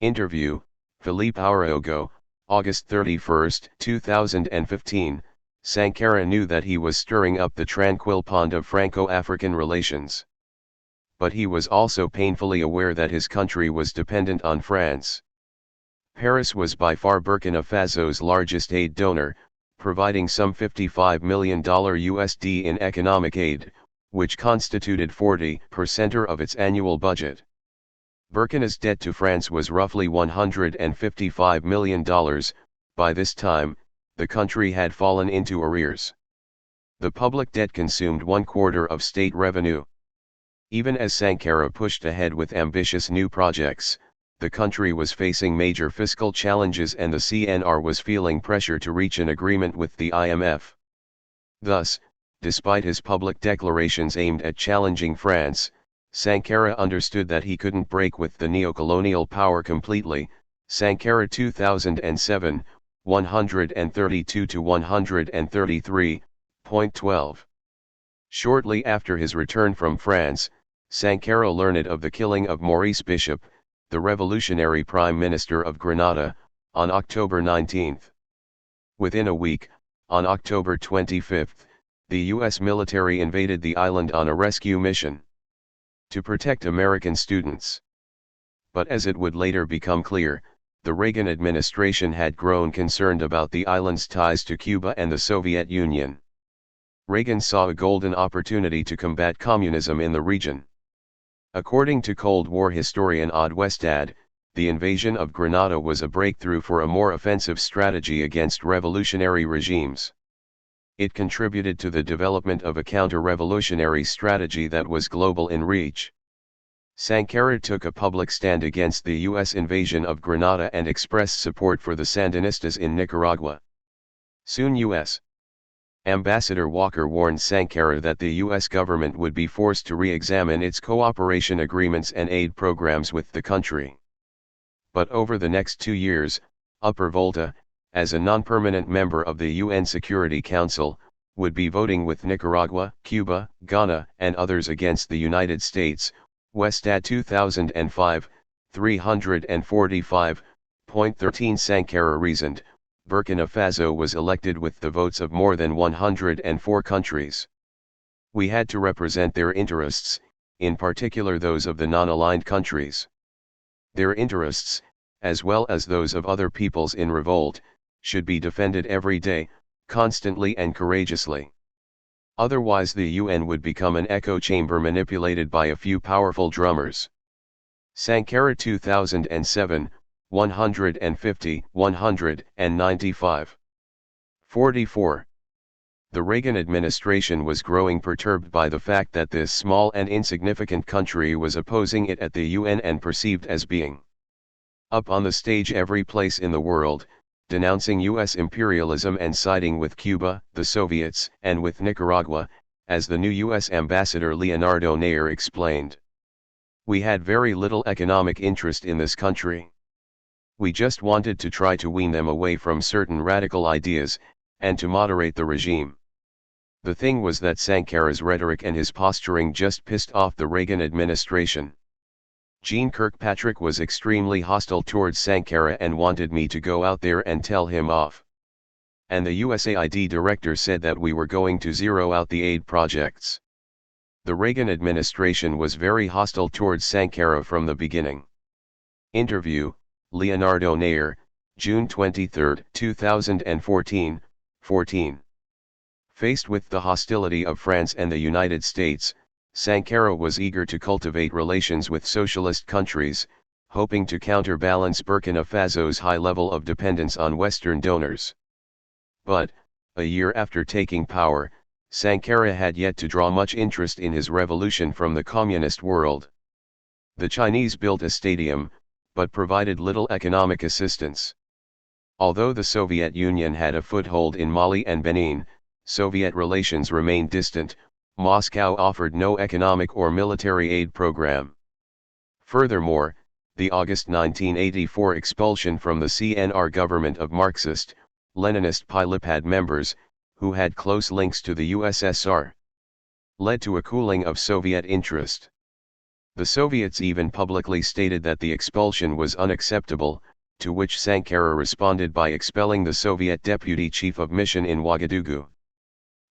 Interview, Philippe Araogo, August 31, 2015. Sankara knew that he was stirring up the tranquil pond of Franco-African relations. But he was also painfully aware that his country was dependent on France. Paris was by far Burkina Faso's largest aid donor, providing some $55 million USD in economic aid, which constituted 40% of its annual budget. Burkina's debt to France was roughly $155 million. By this time, the country had fallen into arrears. The public debt consumed 1/4 of state revenue. Even as Sankara pushed ahead with ambitious new projects, the country was facing major fiscal challenges and the CNR was feeling pressure to reach an agreement with the IMF. Thus, despite his public declarations aimed at challenging France, Sankara understood that he couldn't break with the neocolonial power completely. Sankara 2007, 132-133.12. Shortly after his return from France, Sankara learned of the killing of Maurice Bishop, the revolutionary Prime Minister of Grenada, on October 19. Within a week, on October 25, the U.S. military invaded the island on a rescue mission to protect American students. But as it would later become clear, the Reagan administration had grown concerned about the island's ties to Cuba and the Soviet Union. Reagan saw a golden opportunity to combat communism in the region. According to Cold War historian Odd Westad, the invasion of Grenada was a breakthrough for a more offensive strategy against revolutionary regimes. It contributed to the development of a counter-revolutionary strategy that was global in reach. Sankara took a public stand against the U.S. invasion of Grenada and expressed support for the Sandinistas in Nicaragua. Soon U.S. Ambassador Walker warned Sankara that the U.S. government would be forced to re-examine its cooperation agreements and aid programs with the country. But over the next 2 years, Upper Volta, as a non-permanent member of the UN Security Council, would be voting with Nicaragua, Cuba, Ghana, and others against the United States. Westad 2005, 345.13. Sankara reasoned, Burkina Faso was elected with the votes of more than 104 countries. We had to represent their interests, in particular those of the non-aligned countries. Their interests, as well as those of other peoples in revolt, should be defended every day, constantly and courageously. Otherwise the UN would become an echo chamber manipulated by a few powerful drummers. Sankara 2007, 150, 195. 44. The Reagan administration was growing perturbed by the fact that this small and insignificant country was opposing it at the UN and perceived as being up on the stage every place in the world, denouncing U.S. imperialism and siding with Cuba, the Soviets, and with Nicaragua, as the new U.S. ambassador Leonardo Nair explained. We had very little economic interest in this country. We just wanted to try to wean them away from certain radical ideas, and to moderate the regime. The thing was that Sankara's rhetoric and his posturing just pissed off the Reagan administration. Jeane Kirkpatrick was extremely hostile towards Sankara and wanted me to go out there and tell him off. And the USAID director said that we were going to zero out the aid projects. The Reagan administration was very hostile towards Sankara from the beginning. Interview, Leonardo Nair, June 23, 2014, 14. Faced with the hostility of France and the United States, Sankara was eager to cultivate relations with socialist countries, hoping to counterbalance Burkina Faso's high level of dependence on Western donors. But, a year after taking power, Sankara had yet to draw much interest in his revolution from the communist world. The Chinese built a stadium, but provided little economic assistance. Although the Soviet Union had a foothold in Mali and Benin, Soviet relations remained distant. Moscow offered no economic or military aid program. Furthermore, the August 1984 expulsion from the CNR government of Marxist, Leninist Pilipad members, who had close links to the USSR, led to a cooling of Soviet interest. The Soviets even publicly stated that the expulsion was unacceptable, to which Sankara responded by expelling the Soviet deputy chief of mission in Ouagadougou.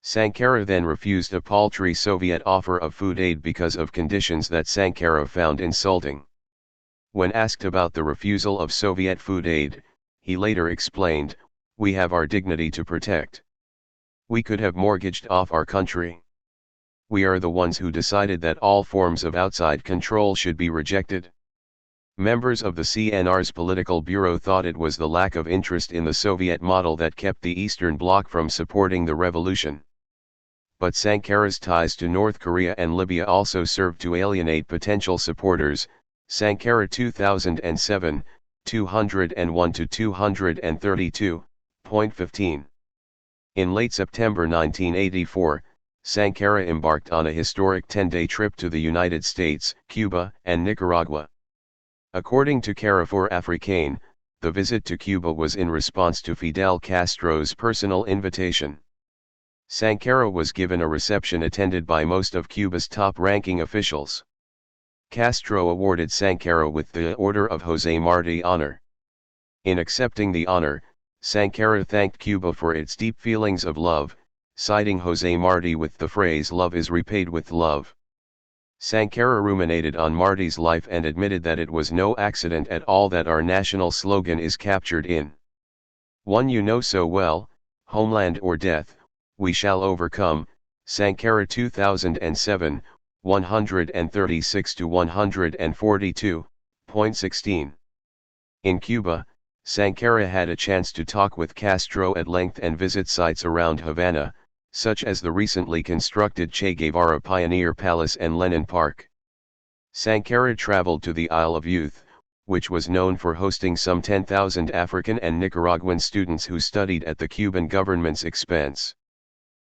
Sankara then refused a paltry Soviet offer of food aid because of conditions that Sankara found insulting. When asked about the refusal of Soviet food aid, he later explained, "We have our dignity to protect. We could have mortgaged off our country. We are the ones who decided that all forms of outside control should be rejected." Members of the CNR's political bureau thought it was the lack of interest in the Soviet model that kept the Eastern Bloc from supporting the revolution. But Sankara's ties to North Korea and Libya also served to alienate potential supporters. Sankara 2007, 201-232.15. In late September 1984, Sankara embarked on a historic 10-day trip to the United States, Cuba, and Nicaragua. According to Carrefour Africain, the visit to Cuba was in response to Fidel Castro's personal invitation. Sankara was given a reception attended by most of Cuba's top-ranking officials. Castro awarded Sankara with the Order of José Martí honor. In accepting the honor, Sankara thanked Cuba for its deep feelings of love, citing José Martí with the phrase "love is repaid with love." Sankara ruminated on Martí's life and admitted that it was no accident at all that our national slogan is captured in "One you know so well, homeland or death, we shall overcome." Sankara 2007, 136-142.16. In Cuba, Sankara had a chance to talk with Castro at length and visit sites around Havana, such as the recently constructed Che Guevara Pioneer Palace and Lenin Park. Sankara traveled to the Isle of Youth, which was known for hosting some 10,000 African and Nicaraguan students who studied at the Cuban government's expense.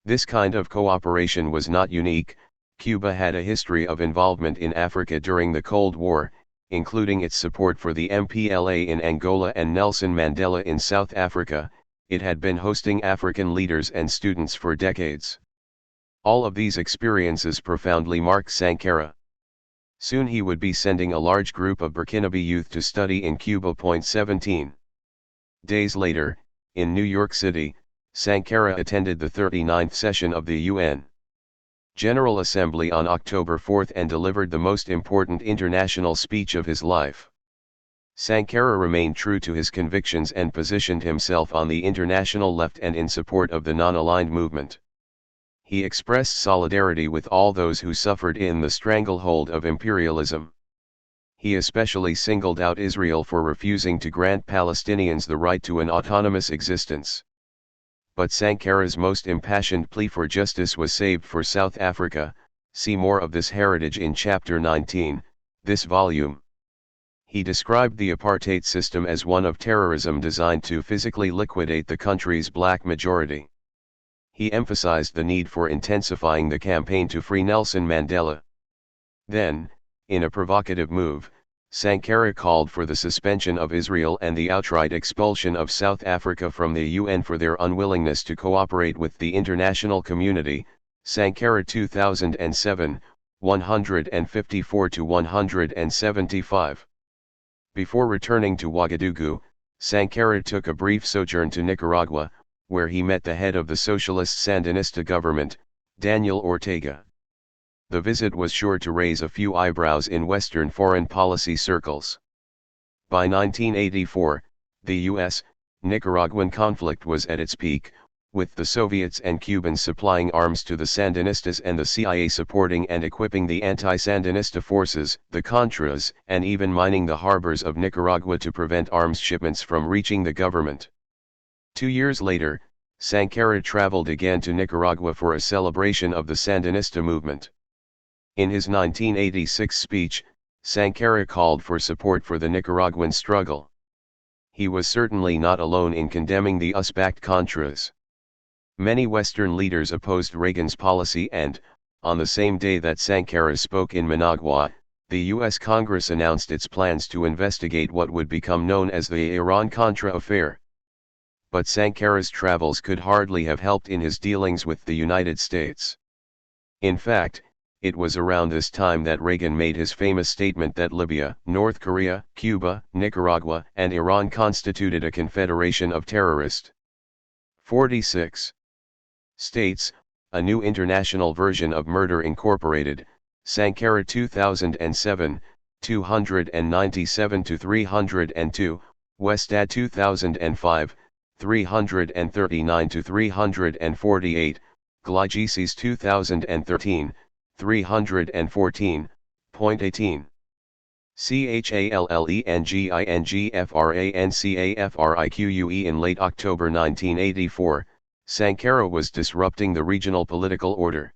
This kind of cooperation was not unique. Cuba had a history of involvement in Africa during the Cold War, including its support for the MPLA in Angola and Nelson Mandela in South Africa. It had been hosting African leaders and students for decades. All of these experiences profoundly marked Sankara. Soon he would be sending a large group of Burkinabe youth to study in Cuba. 17 days later, in New York City, Sankara attended the 39th session of the UN General Assembly on October 4 and delivered the most important international speech of his life. Sankara remained true to his convictions and positioned himself on the international left and in support of the non-aligned movement. He expressed solidarity with all those who suffered in the stranglehold of imperialism. He especially singled out Israel for refusing to grant Palestinians the right to an autonomous existence. But Sankara's most impassioned plea for justice was saved for South Africa. See more of this heritage in Chapter 19, this volume. He described the apartheid system as one of terrorism designed to physically liquidate the country's black majority. He emphasized the need for intensifying the campaign to free Nelson Mandela. Then, in a provocative move, Sankara called for the suspension of Israel and the outright expulsion of South Africa from the UN for their unwillingness to cooperate with the international community. Sankara 2007, 154-175. Before returning to Ouagadougou, Sankara took a brief sojourn to Nicaragua, where he met the head of the socialist Sandinista government, Daniel Ortega. The visit was sure to raise a few eyebrows in Western foreign policy circles. By 1984, the U.S.-Nicaraguan conflict was at its peak, with the Soviets and Cubans supplying arms to the Sandinistas and the CIA supporting and equipping the anti-Sandinista forces, the Contras, and even mining the harbors of Nicaragua to prevent arms shipments from reaching the government. 2 years later, Sankara traveled again to Nicaragua for a celebration of the Sandinista movement. In his 1986 speech, Sankara called for support for the Nicaraguan struggle. He was certainly not alone in condemning the US-backed Contras. Many Western leaders opposed Reagan's policy and, on the same day that Sankara spoke in Managua, the U.S. Congress announced its plans to investigate what would become known as the Iran-Contra affair. But Sankara's travels could hardly have helped in his dealings with the United States. In fact, it was around this time that Reagan made his famous statement that Libya, North Korea, Cuba, Nicaragua, and Iran constituted a confederation of terrorists. 46. States, a new international version of Murder Incorporated, Sankara 2007, 297-302, Westad 2005, 339-348, Legacies 2013, 314.18. CHALLENGINGFRANCAFRIQUE. In late October 1984, Sankara was disrupting the regional political order.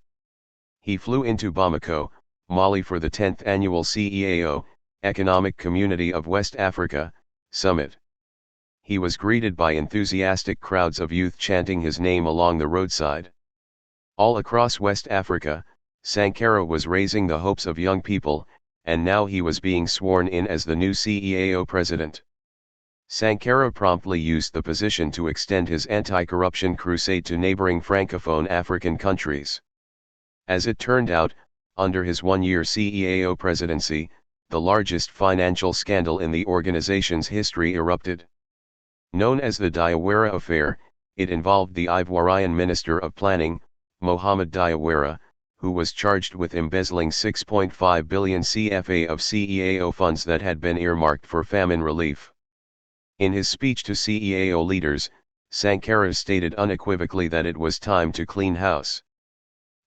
He flew into Bamako, Mali for the 10th annual CEAO, Economic Community of West Africa, summit. He was greeted by enthusiastic crowds of youth chanting his name along the roadside. All across West Africa, Sankara was raising the hopes of young people, and now he was being sworn in as the new CEAO president. Sankara promptly used the position to extend his anti-corruption crusade to neighboring Francophone African countries. As it turned out, under his one-year CEAO presidency, the largest financial scandal in the organization's history erupted. Known as the Diawara affair, it involved the Ivorian Minister of Planning, Mohamed Diawara, who was charged with embezzling 6.5 billion CFA of CEAO funds that had been earmarked for famine relief. In his speech to CEAO leaders, Sankara stated unequivocally that it was time to clean house.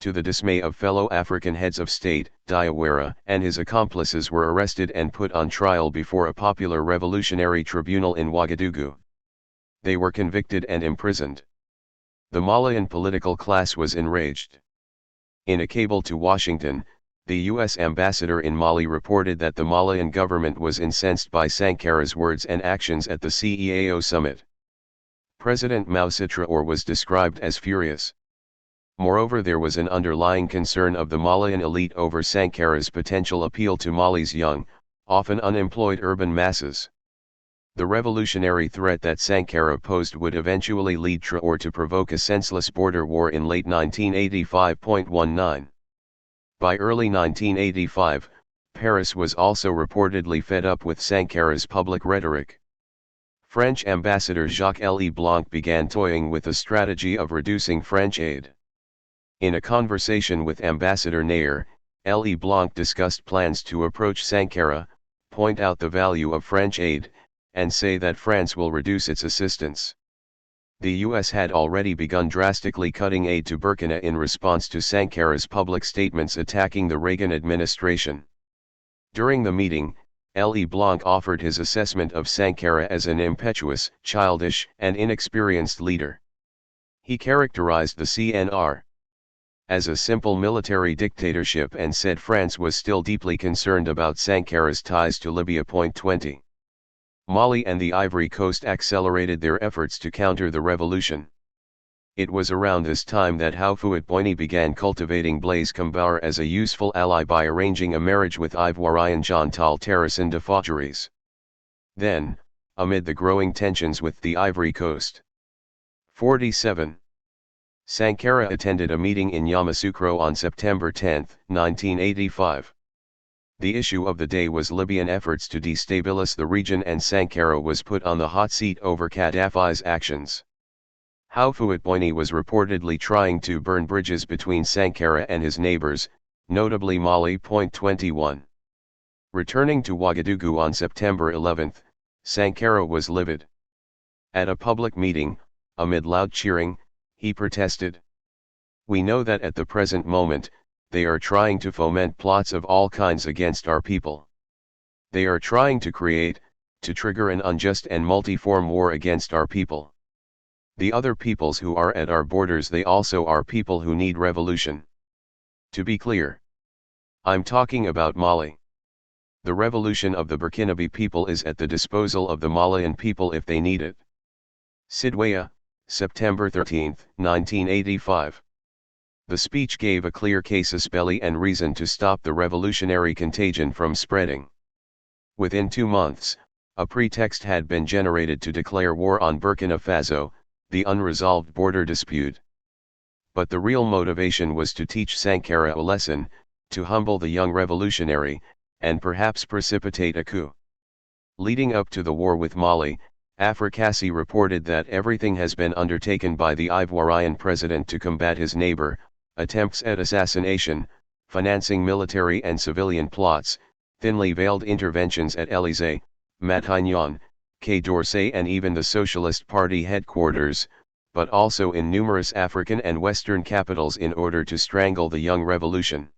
To the dismay of fellow African heads of state, Diawara and his accomplices were arrested and put on trial before a popular revolutionary tribunal in Ouagadougou. They were convicted and imprisoned. The Malian political class was enraged. In a cable to Washington, the U.S. ambassador in Mali reported that the Malian government was incensed by Sankara's words and actions at the CEAO summit. President Moussa Traoré was described as furious. Moreover, there was an underlying concern of the Malian elite over Sankara's potential appeal to Mali's young, often unemployed urban masses. The revolutionary threat that Sankara posed would eventually lead Traoré to provoke a senseless border war in late 1985.19. By early 1985, Paris was also reportedly fed up with Sankara's public rhetoric. French Ambassador Jacques-Le Blanc began toying with the strategy of reducing French aid. In a conversation with Ambassador Nair, Le Blanc discussed plans to approach Sankara, point out the value of French aid, and say that France will reduce its assistance. The U.S. had already begun drastically cutting aid to Burkina in response to Sankara's public statements attacking the Reagan administration. During the meeting, Le Blanc offered his assessment of Sankara as an impetuous, childish, and inexperienced leader. He characterized the CNR as a simple military dictatorship and said France was still deeply concerned about Sankara's ties to Libya. 20. Mali and the Ivory Coast accelerated their efforts to counter the revolution. It was around this time that Houphouët-Boigny began cultivating Blaise Compaoré as a useful ally by arranging a marriage with Ivorian Chantal Terrasson de Faugeries. Then, amid the growing tensions with the Ivory Coast. 47. Sankara attended a meeting in Yamoussoukro on September 10, 1985. The issue of the day was Libyan efforts to destabilize the region, and Sankara was put on the hot seat over Gaddafi's actions. Houphouët-Boigny was reportedly trying to burn bridges between Sankara and his neighbors, notably Mali. 21. Returning to Ouagadougou on September 11, Sankara was livid. At a public meeting, amid loud cheering, he protested. "We know that at the present moment, they are trying to foment plots of all kinds against our people. They are trying to trigger an unjust and multiform war against our people. The other peoples who are at our borders, they also are people who need revolution. To be clear, I'm talking about Mali. The revolution of the Burkinabe people is at the disposal of the Malian people if they need it." Sidwaya, September 13, 1985. The speech gave a clear casus belli and reason to stop the revolutionary contagion from spreading. Within 2 months, a pretext had been generated to declare war on Burkina Faso, the unresolved border dispute. But the real motivation was to teach Sankara a lesson, to humble the young revolutionary, and perhaps precipitate a coup. Leading up to the war with Mali, Africacy reported that everything has been undertaken by the Ivoirian president to combat his neighbor, attempts at assassination, financing military and civilian plots, thinly veiled interventions at Élysée, Matignon, Quai d'Orsay and even the Socialist Party headquarters, but also in numerous African and Western capitals in order to strangle the young revolution.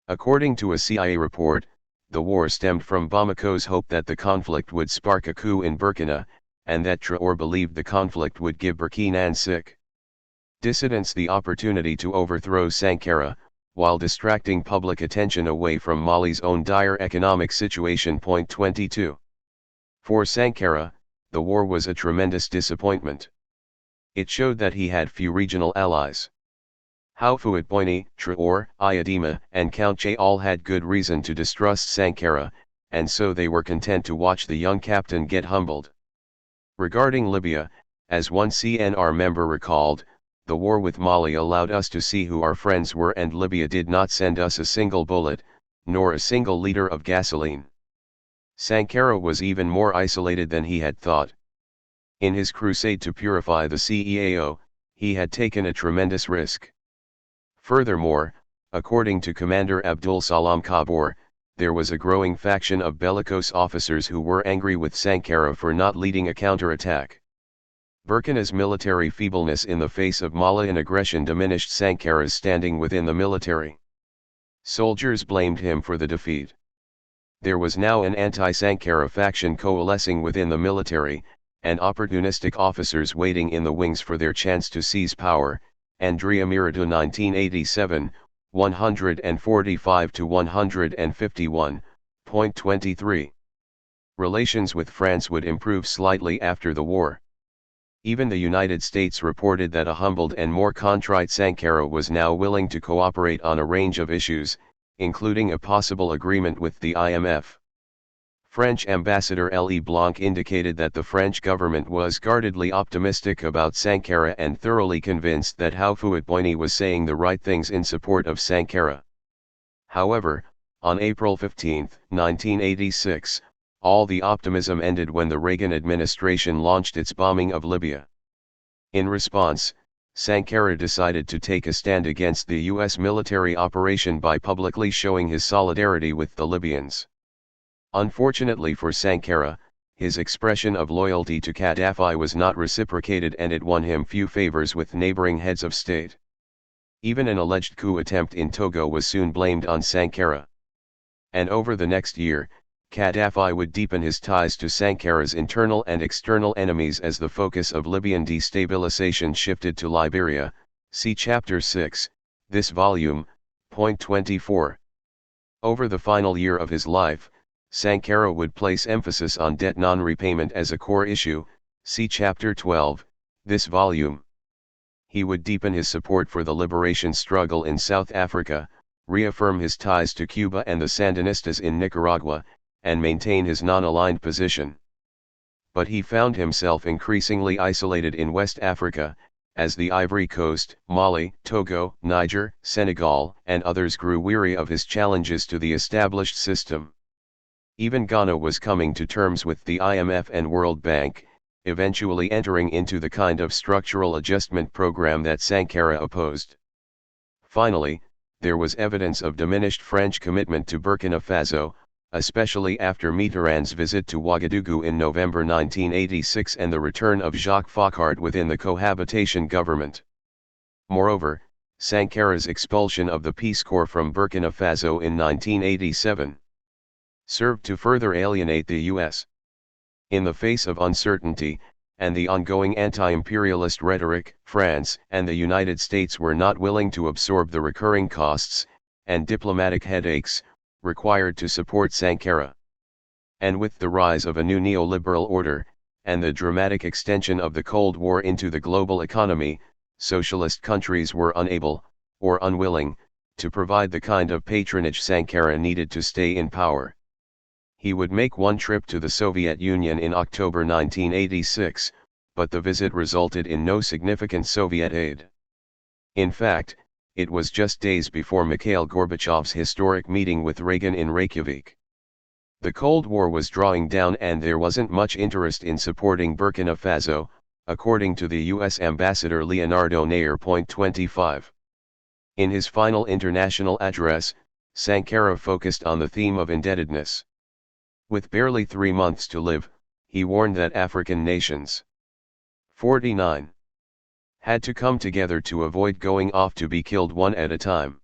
According to a CIA report, the war stemmed from Bamako's hope that the conflict would spark a coup in Burkina, and that Traoré believed the conflict would give Burkinabé dissidents the opportunity to overthrow Sankara, while distracting public attention away from Mali's own dire economic situation. 22. For Sankara, the war was a tremendous disappointment. It showed that he had few regional allies. Houphouët-Boigny, Traoré, Ayadima, and Count J all had good reason to distrust Sankara, and so they were content to watch the young captain get humbled. Regarding Libya, as one CNR member recalled, "The war with Mali allowed us to see who our friends were, and Libya did not send us a single bullet, nor a single liter of gasoline." Sankara was even more isolated than he had thought. In his crusade to purify the CEAO, he had taken a tremendous risk. Furthermore, according to Commander Abdul Salam Kabor, there was a growing faction of bellicose officers who were angry with Sankara for not leading a counterattack. Burkina's military feebleness in the face of Malian aggression diminished Sankara's standing within the military. Soldiers blamed him for the defeat. There was now an anti-Sankara faction coalescing within the military, and opportunistic officers waiting in the wings for their chance to seize power. Andrea Mirado 1987, 145-151. 23. Relations with France would improve slightly after the war. Even the United States reported that a humbled and more contrite Sankara was now willing to cooperate on a range of issues, including a possible agreement with the IMF. French Ambassador L. E. Blanc indicated that the French government was guardedly optimistic about Sankara and thoroughly convinced that Houphouët-Boigny was saying the right things in support of Sankara. However, on April 15, 1986, all the optimism ended when the Reagan administration launched its bombing of Libya. In response, Sankara decided to take a stand against the U.S. military operation by publicly showing his solidarity with the Libyans. Unfortunately for Sankara, his expression of loyalty to Gaddafi was not reciprocated, and it won him few favors with neighboring heads of state. Even an alleged coup attempt in Togo was soon blamed on Sankara. And over the next year, Gaddafi would deepen his ties to Sankara's internal and external enemies as the focus of Libyan destabilization shifted to Liberia. See Chapter 6, this volume. 24. Over the final year of his life, Sankara would place emphasis on debt non-repayment as a core issue. See Chapter 12, this volume. He would deepen his support for the liberation struggle in South Africa, reaffirm his ties to Cuba and the Sandinistas in Nicaragua, and maintain his non-aligned position. But he found himself increasingly isolated in West Africa, as the Ivory Coast, Mali, Togo, Niger, Senegal, and others grew weary of his challenges to the established system. Even Ghana was coming to terms with the IMF and World Bank, eventually entering into the kind of structural adjustment program that Sankara opposed. Finally, there was evidence of diminished French commitment to Burkina Faso, especially after Mitterrand's visit to Ouagadougou in November 1986 and the return of Jacques Foccart within the cohabitation government. Moreover, Sankara's expulsion of the Peace Corps from Burkina Faso in 1987 served to further alienate the U.S. In the face of uncertainty, and the ongoing anti-imperialist rhetoric, France and the United States were not willing to absorb the recurring costs, and diplomatic headaches, required to support Sankara. And with the rise of a new neoliberal order, and the dramatic extension of the Cold War into the global economy, socialist countries were unable, or unwilling, to provide the kind of patronage Sankara needed to stay in power. He would make one trip to the Soviet Union in October 1986, but the visit resulted in no significant Soviet aid. In fact, it was just days before Mikhail Gorbachev's historic meeting with Reagan in Reykjavik. The Cold War was drawing down and there wasn't much interest in supporting Burkina Faso, according to the U.S. Ambassador Leonardo Nair. 25. In his final international address, Sankara focused on the theme of indebtedness. With barely 3 months to live, he warned that African nations 49 had to come together to avoid going off to be killed one at a time.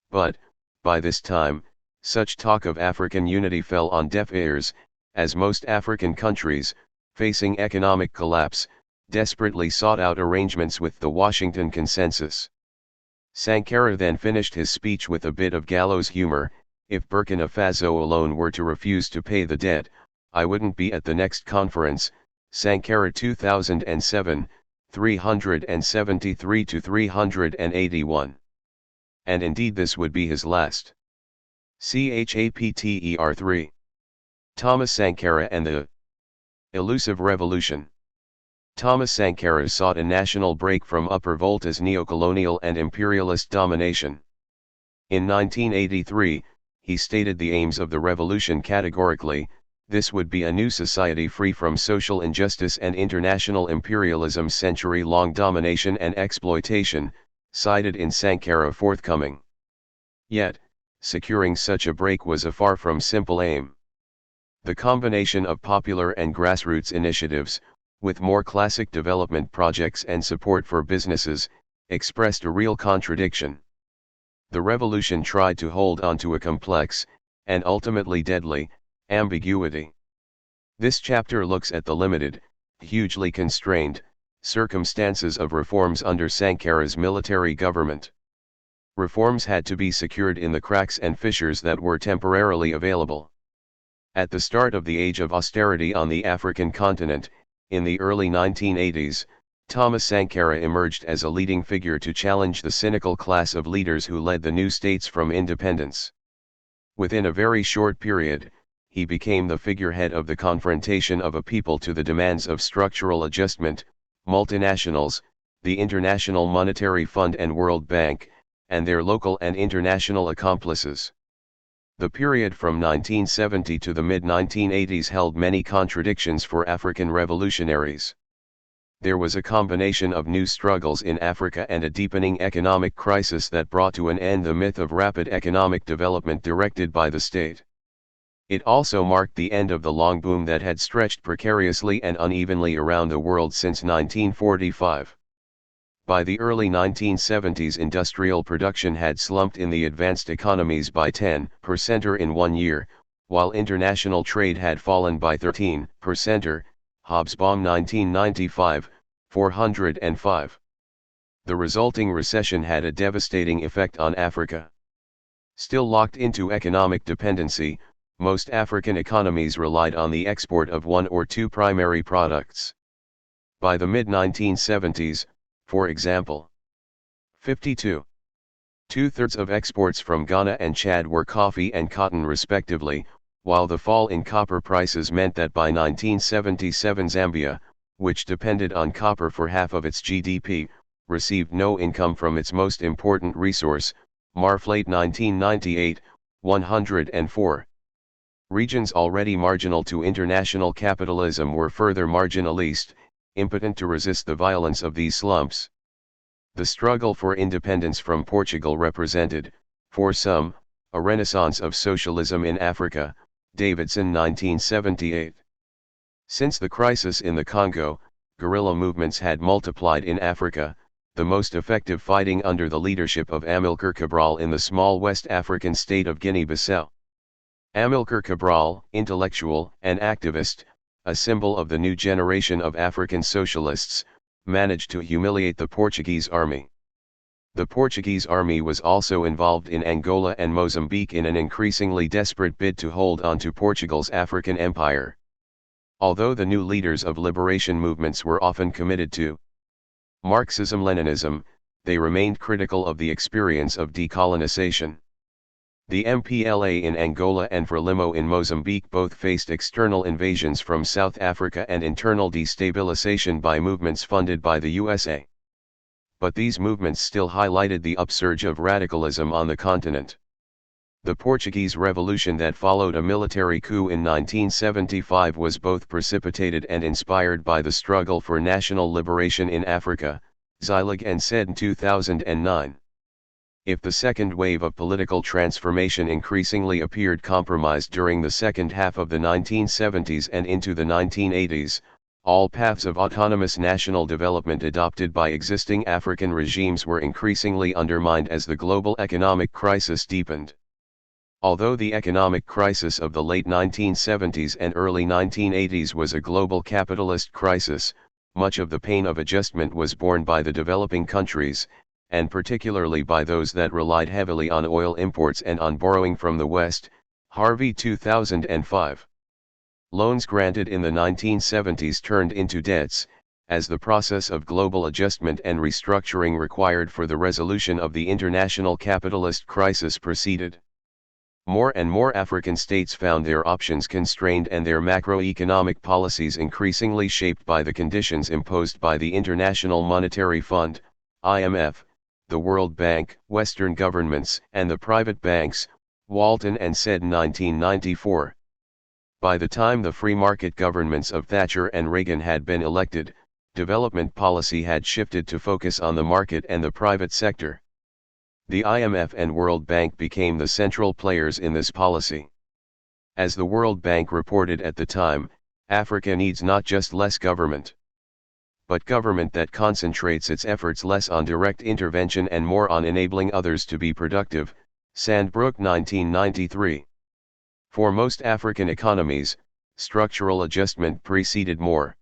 But, by this time, such talk of African unity fell on deaf ears, as most African countries, facing economic collapse, desperately sought out arrangements with the Washington Consensus. Sankara then finished his speech with a bit of gallows humor: "If Burkina Faso alone were to refuse to pay the debt, I wouldn't be at the next conference." Sankara 2007, 373-381. And indeed this would be his last. Chapter 3. Thomas Sankara and the Elusive Revolution. Thomas Sankara sought a national break from Upper Volta's neocolonial and imperialist domination. In 1983, he stated the aims of the revolution categorically: this would be a new society free from social injustice and international imperialism's century-long domination and exploitation, cited in Sankara forthcoming. Yet, securing such a break was a far from simple aim. The combination of popular and grassroots initiatives, with more classic development projects and support for businesses, expressed a real contradiction. The revolution tried to hold on to a complex, and ultimately deadly, ambiguity. This chapter looks at the limited, hugely constrained, circumstances of reforms under Sankara's military government. Reforms had to be secured in the cracks and fissures that were temporarily available. At the start of the age of austerity on the African continent, in the early 1980s, Thomas Sankara emerged as a leading figure to challenge the cynical class of leaders who led the new states from independence. Within a very short period, he became the figurehead of the confrontation of a people to the demands of structural adjustment, multinationals, the International Monetary Fund and World Bank, and their local and international accomplices. The period from 1970 to the mid-1980s held many contradictions for African revolutionaries. There was a combination of new struggles in Africa and a deepening economic crisis that brought to an end the myth of rapid economic development directed by the state. It also marked the end of the long boom that had stretched precariously and unevenly around the world since 1945. By the early 1970s, industrial production had slumped in the advanced economies by 10% in 1 year, while international trade had fallen by 13%. Hobsbawm 1995, 405. The resulting recession had a devastating effect on Africa. Still locked into economic dependency, most African economies relied on the export of one or two primary products. By the mid-1970s, for example, 52.2/3 of exports from Ghana and Chad were coffee and cotton respectively, while the fall in copper prices meant that by 1977 Zambia, which depended on copper for half of its GDP, received no income from its most important resource, Marflate 1998, 104. Regions already marginal to international capitalism were further marginalized, impotent to resist the violence of these slumps. The struggle for independence from Portugal represented, for some, a renaissance of socialism in Africa, Davidson 1978. Since the crisis in the Congo, guerrilla movements had multiplied in Africa, the most effective fighting under the leadership of Amilcar Cabral in the small West African state of Guinea-Bissau. Amilcar Cabral, intellectual and activist, a symbol of the new generation of African socialists, managed to humiliate the Portuguese army. The Portuguese army was also involved in Angola and Mozambique in an increasingly desperate bid to hold on to Portugal's African empire. Although the new leaders of liberation movements were often committed to Marxism-Leninism, they remained critical of the experience of decolonization. The MPLA in Angola and Frelimo in Mozambique both faced external invasions from South Africa and internal destabilization by movements funded by the USA. But these movements still highlighted the upsurge of radicalism on the continent. The Portuguese Revolution that followed a military coup in 1975 was both precipitated and inspired by the struggle for national liberation in Africa, Zeilig said 2009. If the second wave of political transformation increasingly appeared compromised during the second half of the 1970s and into the 1980s, all paths of autonomous national development adopted by existing African regimes were increasingly undermined as the global economic crisis deepened. Although the economic crisis of the late 1970s and early 1980s was a global capitalist crisis, much of the pain of adjustment was borne by the developing countries, and particularly by those that relied heavily on oil imports and on borrowing from the West. Harvey 2005. Loans granted in the 1970s turned into debts, as the process of global adjustment and restructuring required for the resolution of the international capitalist crisis proceeded. More and more African states found their options constrained and their macroeconomic policies increasingly shaped by the conditions imposed by the International Monetary Fund, IMF, the World Bank, Western governments, and the private banks, Walton said 1994. By the time the free market governments of Thatcher and Reagan had been elected, development policy had shifted to focus on the market and the private sector. The IMF and World Bank became the central players in this policy. As the World Bank reported at the time, Africa needs not just less government, but government that concentrates its efforts less on direct intervention and more on enabling others to be productive. Sandbrook 1993. For most African economies, structural adjustment preceded more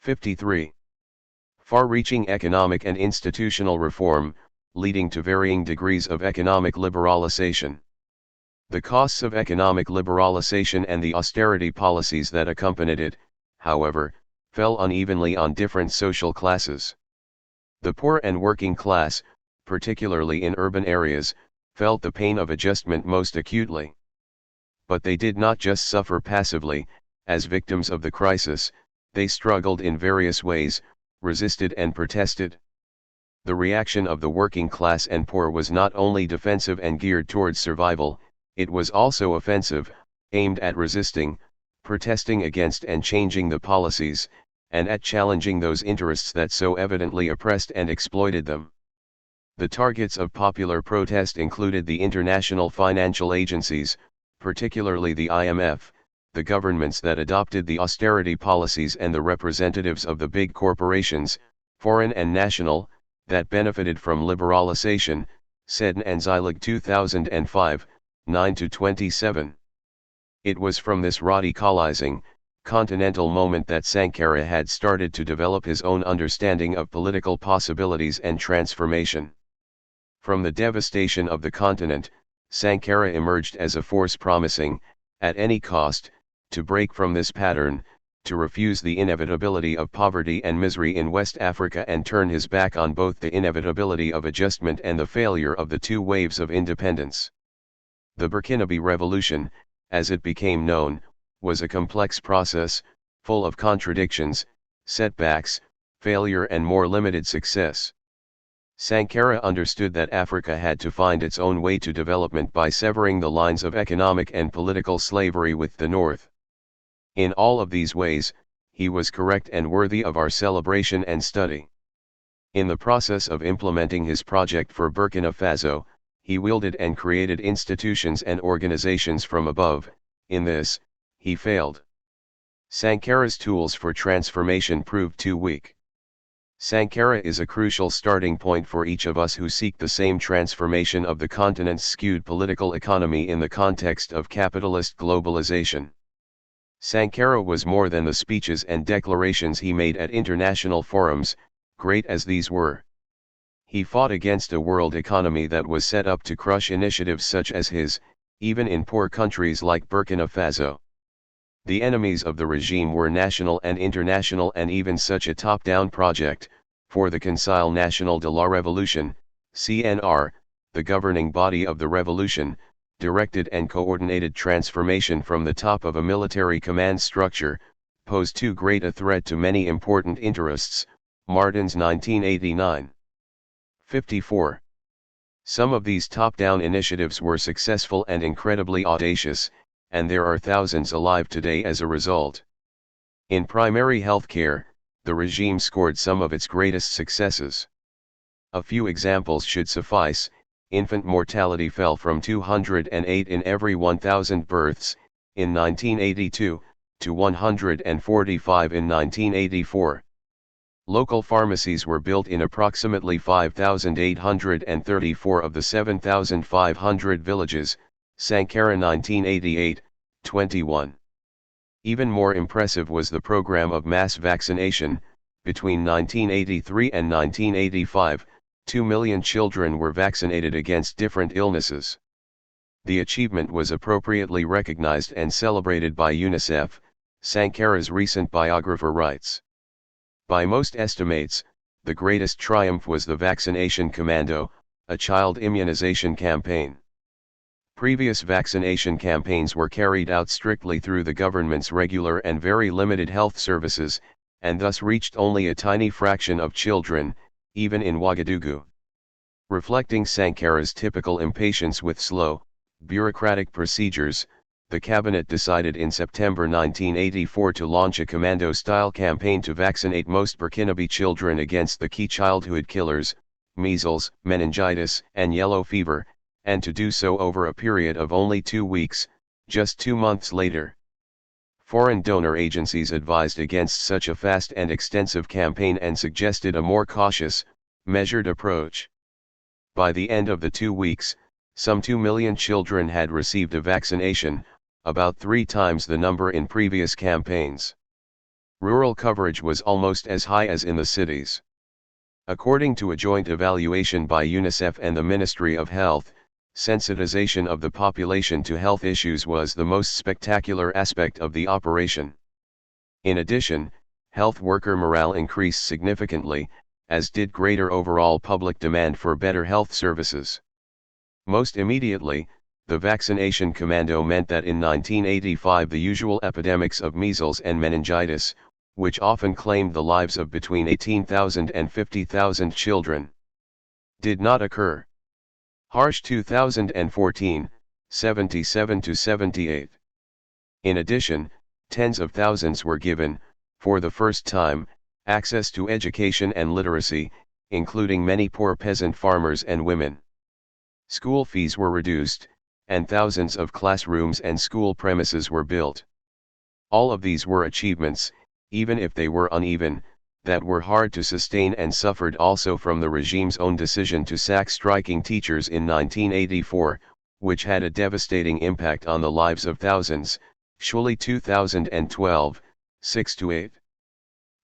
53. Far-reaching economic and institutional reform, leading to varying degrees of economic liberalization. The costs of economic liberalization and the austerity policies that accompanied it, however, fell unevenly on different social classes. The poor and working class, particularly in urban areas, felt the pain of adjustment most acutely. But they did not just suffer passively, as victims of the crisis, they struggled in various ways, resisted and protested. The reaction of the working class and poor was not only defensive and geared towards survival, it was also offensive, aimed at resisting, protesting against and changing the policies, and at challenging those interests that so evidently oppressed and exploited them. The targets of popular protest included the international financial agencies, particularly the IMF, the governments that adopted the austerity policies and the representatives of the big corporations, foreign and national, that benefited from liberalization, said Zeilig 2005, 9-27. It was from this radicalizing, continental moment that Sankara had started to develop his own understanding of political possibilities and transformation. From the devastation of the continent, Sankara emerged as a force promising, at any cost, to break from this pattern, to refuse the inevitability of poverty and misery in West Africa and turn his back on both the inevitability of adjustment and the failure of the two waves of independence. The Burkinabe Revolution, as it became known, was a complex process, full of contradictions, setbacks, failure and more limited success. Sankara understood that Africa had to find its own way to development by severing the lines of economic and political slavery with the North. In all of these ways, he was correct and worthy of our celebration and study. In the process of implementing his project for Burkina Faso, he wielded and created institutions and organizations from above, In this, he failed. Sankara's tools for transformation proved too weak. Sankara is a crucial starting point for each of us who seek the same transformation of the continent's skewed political economy in the context of capitalist globalization. Sankara was more than the speeches and declarations he made at international forums, great as these were. He fought against a world economy that was set up to crush initiatives such as his, even in poor countries like Burkina Faso. The enemies of the regime were national and international, and even such a top-down project, for the Conseil National de la Révolution, CNR, the governing body of the revolution, directed and coordinated transformation from the top of a military command structure, posed too great a threat to many important interests, Martins 1989. 54. Some of these top-down initiatives were successful and incredibly audacious, and there are thousands alive today as a result. In primary healthcare, the regime scored some of its greatest successes. A few examples should suffice. Infant mortality fell from 208 in every 1,000 births, in 1982, to 145 in 1984. Local pharmacies were built in approximately 5,834 of the 7,500 villages, Sankara 1988, 21. Even more impressive was the program of mass vaccination. Between 1983 and 1985, 2 million children were vaccinated against different illnesses. The achievement was appropriately recognized and celebrated by UNICEF, Sankara's recent biographer writes. By most estimates, the greatest triumph was the Vaccination Commando, a child immunization campaign. Previous vaccination campaigns were carried out strictly through the government's regular and very limited health services, and thus reached only a tiny fraction of children, even in Ouagadougou. Reflecting Sankara's typical impatience with slow, bureaucratic procedures, the cabinet decided in September 1984 to launch a commando-style campaign to vaccinate most Burkinabe children against the key childhood killers, measles, meningitis, and yellow fever, and to do so over a period of only 2 weeks, just 2 months later. Foreign donor agencies advised against such a fast and extensive campaign and suggested a more cautious, measured approach. By the end of the 2 weeks, some 2 million children had received a vaccination, about 3 times the number in previous campaigns. Rural coverage was almost as high as in the cities. According to a joint evaluation by UNICEF and the Ministry of Health, sensitization of the population to health issues was the most spectacular aspect of the operation. In addition, health worker morale increased significantly, as did greater overall public demand for better health services. Most immediately, the vaccination commando meant that in 1985 the usual epidemics of measles and meningitis, which often claimed the lives of between 18,000 and 50,000 children, did not occur. Harsh 2014, 77-78. In addition, tens of thousands were given, for the first time, access to education and literacy, including many poor peasant farmers and women. School fees were reduced, and thousands of classrooms and school premises were built. All of these were achievements, even if they were uneven, that were hard to sustain and suffered also from the regime's own decision to sack striking teachers in 1984, which had a devastating impact on the lives of thousands, Shuli 2012, 6-8.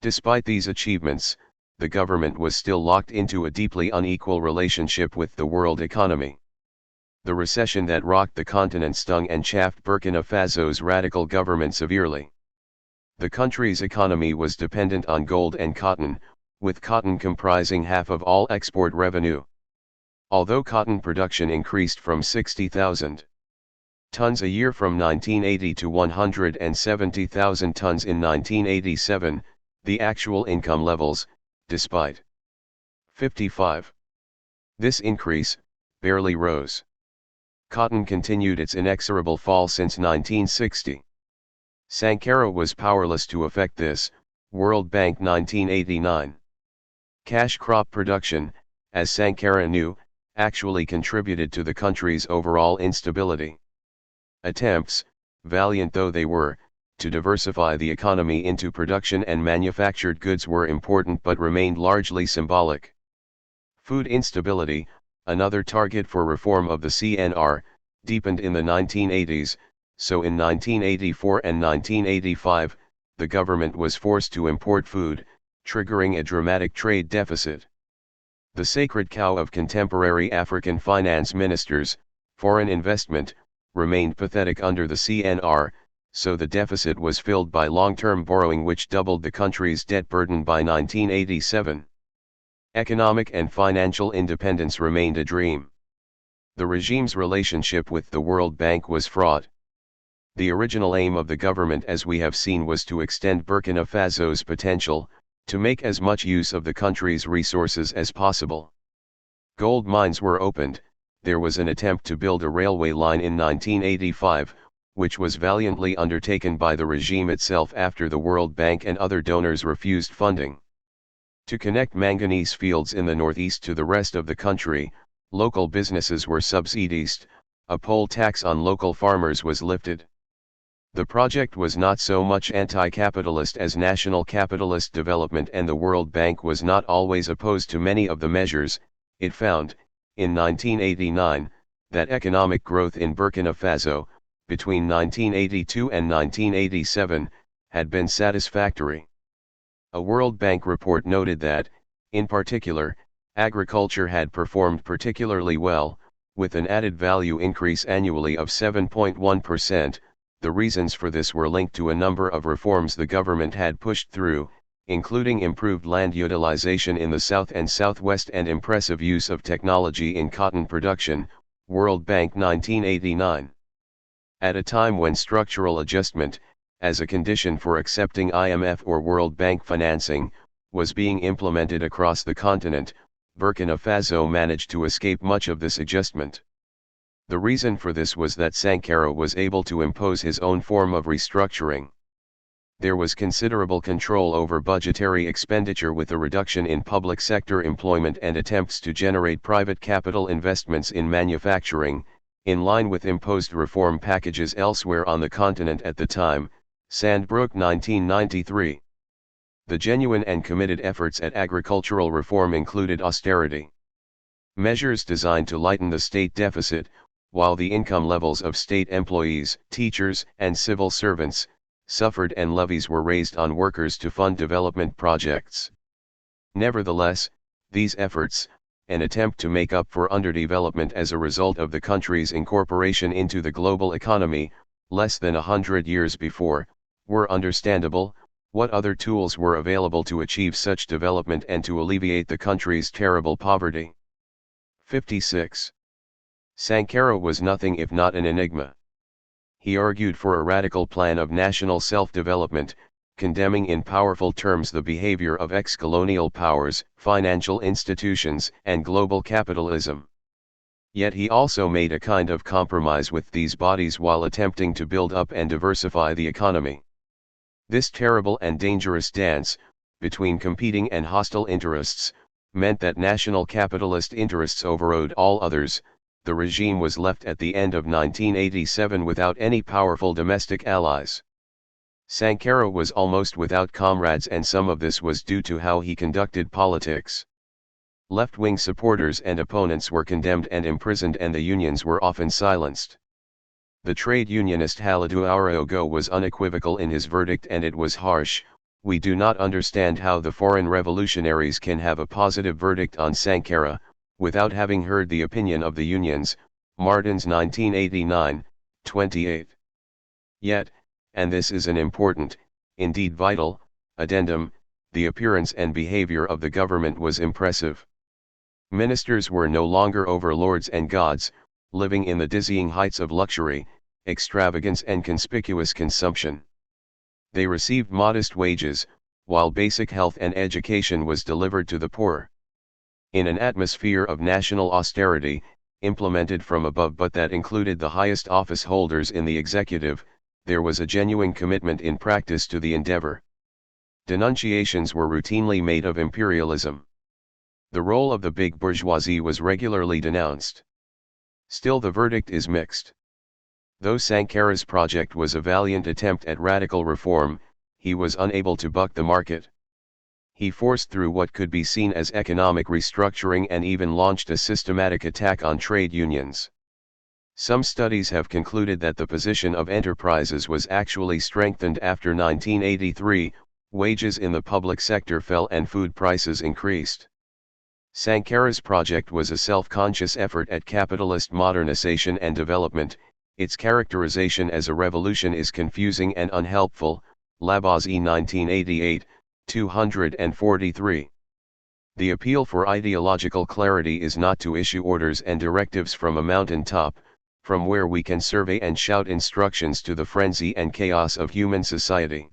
Despite these achievements, the government was still locked into a deeply unequal relationship with the world economy. The recession that rocked the continent stung and chafed Burkina Faso's radical government severely. The country's economy was dependent on gold and cotton, with cotton comprising half of all export revenue. Although cotton production increased from 60,000 tons a year from 1980 to 170,000 tons in 1987, the actual income levels, despite 55. This increase, barely rose. Cotton continued its inexorable fall since 1960. Sankara was powerless to affect this, World Bank 1989. Cash crop production, as Sankara knew, actually contributed to the country's overall instability. Attempts, valiant though they were, to diversify the economy into production and manufactured goods were important but remained largely symbolic. Food instability, another target for reform of the CNR, deepened in the 1980s, so in 1984 and 1985, the government was forced to import food, triggering a dramatic trade deficit. The sacred cow of contemporary African finance ministers, foreign investment, remained pathetic under the CNR, so the deficit was filled by long-term borrowing which doubled the country's debt burden by 1987. Economic and financial independence remained a dream. The regime's relationship with the World Bank was fraught. The original aim of the government, as we have seen, was to extend Burkina Faso's potential, to make as much use of the country's resources as possible. Gold mines were opened, there was an attempt to build a railway line in 1985, which was valiantly undertaken by the regime itself after the World Bank and other donors refused funding. To connect manganese fields in the northeast to the rest of the country, local businesses were subsidized, a poll tax on local farmers was lifted. The project was not so much anti-capitalist as national capitalist development, and the World Bank was not always opposed to many of the measures. It found, in 1989, that economic growth in Burkina Faso, between 1982 and 1987, had been satisfactory. A World Bank report noted that, in particular, agriculture had performed particularly well, with an added value increase annually of 7.1%. The reasons for this were linked to a number of reforms the government had pushed through, including improved land utilization in the south and southwest and impressive use of technology in cotton production. World Bank 1989. At a time when structural adjustment, as a condition for accepting IMF or World Bank financing, was being implemented across the continent, Burkina Faso managed to escape much of this adjustment. The reason for this was that Sankara was able to impose his own form of restructuring. There was considerable control over budgetary expenditure with a reduction in public sector employment and attempts to generate private capital investments in manufacturing, in line with imposed reform packages elsewhere on the continent at the time. Sandbrook 1993. The genuine and committed efforts at agricultural reform included austerity measures designed to lighten the state deficit, while the income levels of state employees, teachers, and civil servants suffered and levies were raised on workers to fund development projects. Nevertheless, these efforts, an attempt to make up for underdevelopment as a result of the country's incorporation into the global economy, less than 100 years before, were understandable. What other tools were available to achieve such development and to alleviate the country's terrible poverty? 56. Sankara was nothing if not an enigma. He argued for a radical plan of national self-development, condemning in powerful terms the behavior of ex-colonial powers, financial institutions, and global capitalism. Yet he also made a kind of compromise with these bodies while attempting to build up and diversify the economy. This terrible and dangerous dance, between competing and hostile interests, meant that national capitalist interests overrode all others. The regime was left at the end of 1987 without any powerful domestic allies. Sankara was almost without comrades, and some of this was due to how he conducted politics. Left-wing supporters and opponents were condemned and imprisoned, and the unions were often silenced. The trade unionist Halidou Araogo was unequivocal in his verdict, and it was harsh. We do not understand how the foreign revolutionaries can have a positive verdict on Sankara, without having heard the opinion of the unions. Martins 1989, 28. Yet, and this is an important, indeed vital, addendum, the appearance and behavior of the government was impressive. Ministers were no longer overlords and gods, living in the dizzying heights of luxury, extravagance and conspicuous consumption. They received modest wages, while basic health and education was delivered to the poor. In an atmosphere of national austerity, implemented from above but that included the highest office holders in the executive, there was a genuine commitment in practice to the endeavor. Denunciations were routinely made of imperialism. The role of the big bourgeoisie was regularly denounced. Still the verdict is mixed. Though Sankara's project was a valiant attempt at radical reform, he was unable to buck the market. He forced through what could be seen as economic restructuring and even launched a systematic attack on trade unions. Some studies have concluded that the position of enterprises was actually strengthened after 1983, wages in the public sector fell and food prices increased. Sankara's project was a self-conscious effort at capitalist modernization and development. Its characterization as a revolution is confusing and unhelpful, Labazie 1988, 243. The appeal for ideological clarity is not to issue orders and directives from a mountain top, from where we can survey and shout instructions to the frenzy and chaos of human society.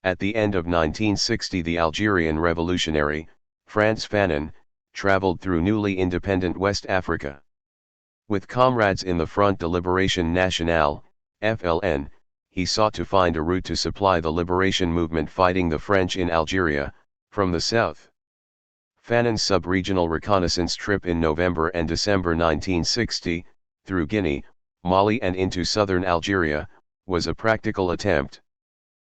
At the end of 1960, the Algerian revolutionary, Frantz Fanon, traveled through newly independent West Africa. With comrades in the Front de Libération Nationale, FLN, he sought to find a route to supply the liberation movement fighting the French in Algeria, from the south. Fanon's sub-regional reconnaissance trip in November and December 1960, through Guinea, Mali and into southern Algeria, was a practical attempt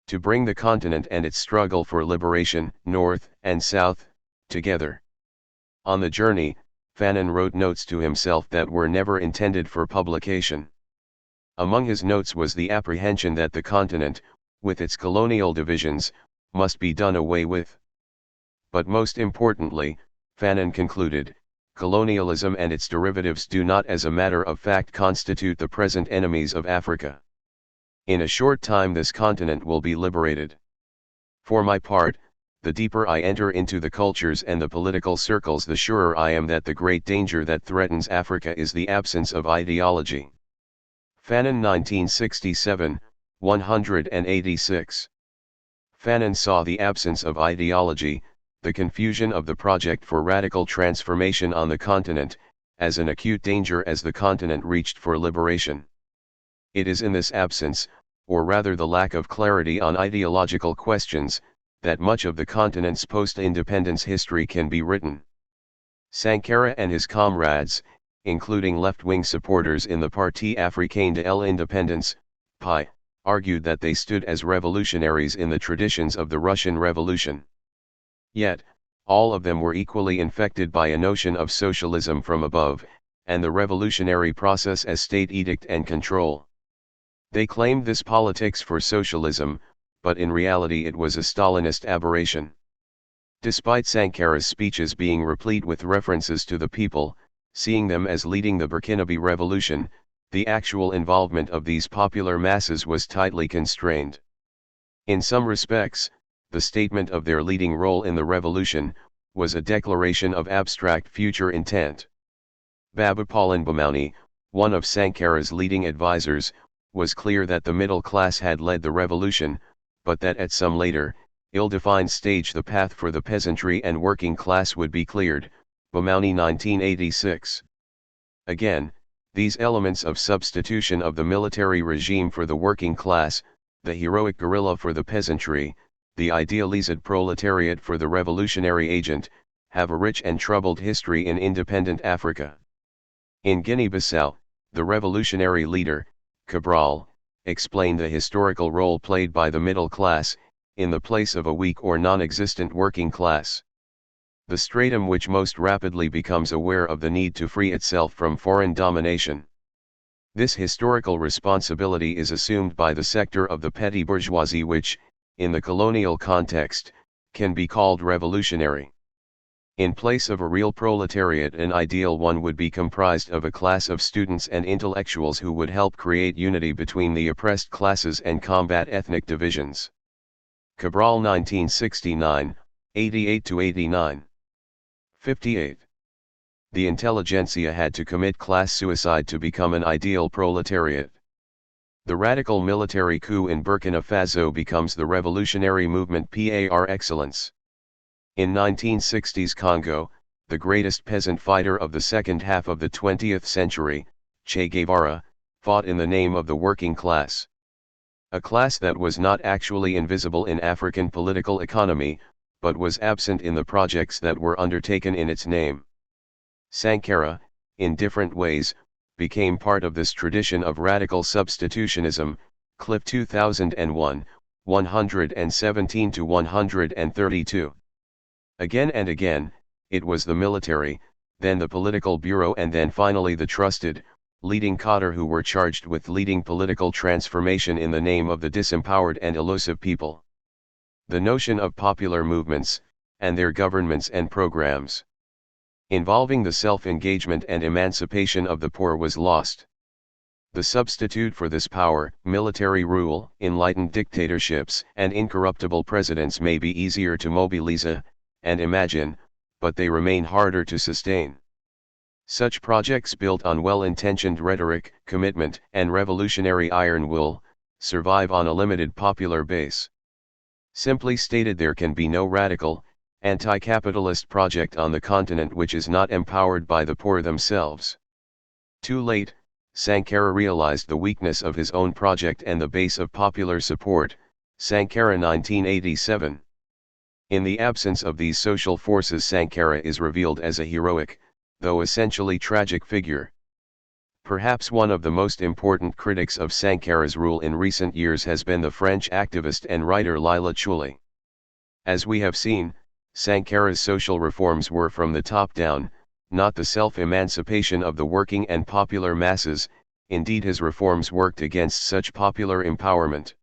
to bring the continent and its struggle for liberation, north and south, together. On the journey, Fanon wrote notes to himself that were never intended for publication. Among his notes was the apprehension that the continent, with its colonial divisions, must be done away with. But most importantly, Fanon concluded, colonialism and its derivatives do not as a matter of fact constitute the present enemies of Africa. In a short time this continent will be liberated. For my part, the deeper I enter into the cultures and the political circles, the surer I am that the great danger that threatens Africa is the absence of ideology. Fanon 1967, 186. Fanon saw the absence of ideology, the confusion of the project for radical transformation on the continent, as an acute danger as the continent reached for liberation. It is in this absence, or rather the lack of clarity on ideological questions, that much of the continent's post-independence history can be written. Sankara and his comrades, including left-wing supporters in the Parti Africain de l'Indépendance, PAI, argued that they stood as revolutionaries in the traditions of the Russian Revolution. Yet, all of them were equally infected by a notion of socialism from above, and the revolutionary process as state edict and control. They claimed this politics for socialism, but in reality it was a Stalinist aberration. Despite Sankara's speeches being replete with references to the people, seeing them as leading the Burkinabe revolution, the actual involvement of these popular masses was tightly constrained. In some respects, the statement of their leading role in the revolution was a declaration of abstract future intent. Babapalan Bamauni, one of Sankara's leading advisors, was clear that the middle class had led the revolution, but that at some later, ill-defined stage the path for the peasantry and working class would be cleared, Bamauni 1986. Again, these elements of substitution of the military regime for the working class, the heroic guerrilla for the peasantry, the idealized proletariat for the revolutionary agent, have a rich and troubled history in independent Africa. In Guinea-Bissau, the revolutionary leader, Cabral, explained the historical role played by the middle class, in the place of a weak or non-existent working class. The stratum which most rapidly becomes aware of the need to free itself from foreign domination. This historical responsibility is assumed by the sector of the petty bourgeoisie which, in the colonial context, can be called revolutionary. In place of a real proletariat, an ideal one would be comprised of a class of students and intellectuals who would help create unity between the oppressed classes and combat ethnic divisions. Cabral 1969, 88-89. 58. The intelligentsia had to commit class suicide to become an ideal proletariat. The radical military coup in Burkina Faso becomes the revolutionary movement par excellence. In 1960s Congo, the greatest peasant fighter of the second half of the 20th century, Che Guevara, fought in the name of the working class. A class that was not actually invisible in African political economy, but was absent in the projects that were undertaken in its name. Sankara, in different ways, became part of this tradition of radical substitutionism. Clip 2001, 117 to 132. Again and again, it was the military, then the political bureau, and then finally the trusted, leading cadre who were charged with leading political transformation in the name of the disempowered and elusive people. The notion of popular movements, and their governments and programs involving the self-engagement and emancipation of the poor was lost. The substitute for this power, military rule, enlightened dictatorships and incorruptible presidents may be easier to mobilize and imagine, but they remain harder to sustain. Such projects built on well-intentioned rhetoric, commitment, and revolutionary iron will survive on a limited popular base. Simply stated, there can be no radical, anti-capitalist project on the continent which is not empowered by the poor themselves. Too late, Sankara realized the weakness of his own project and the base of popular support. Sankara 1987. In the absence of these social forces, Sankara is revealed as a heroic, though essentially tragic figure. Perhaps one of the most important critics of Sankara's rule in recent years has been the French activist and writer Lila Chuli. As we have seen, Sankara's social reforms were from the top down, not the self-emancipation of the working and popular masses. Indeed, his reforms worked against such popular empowerment.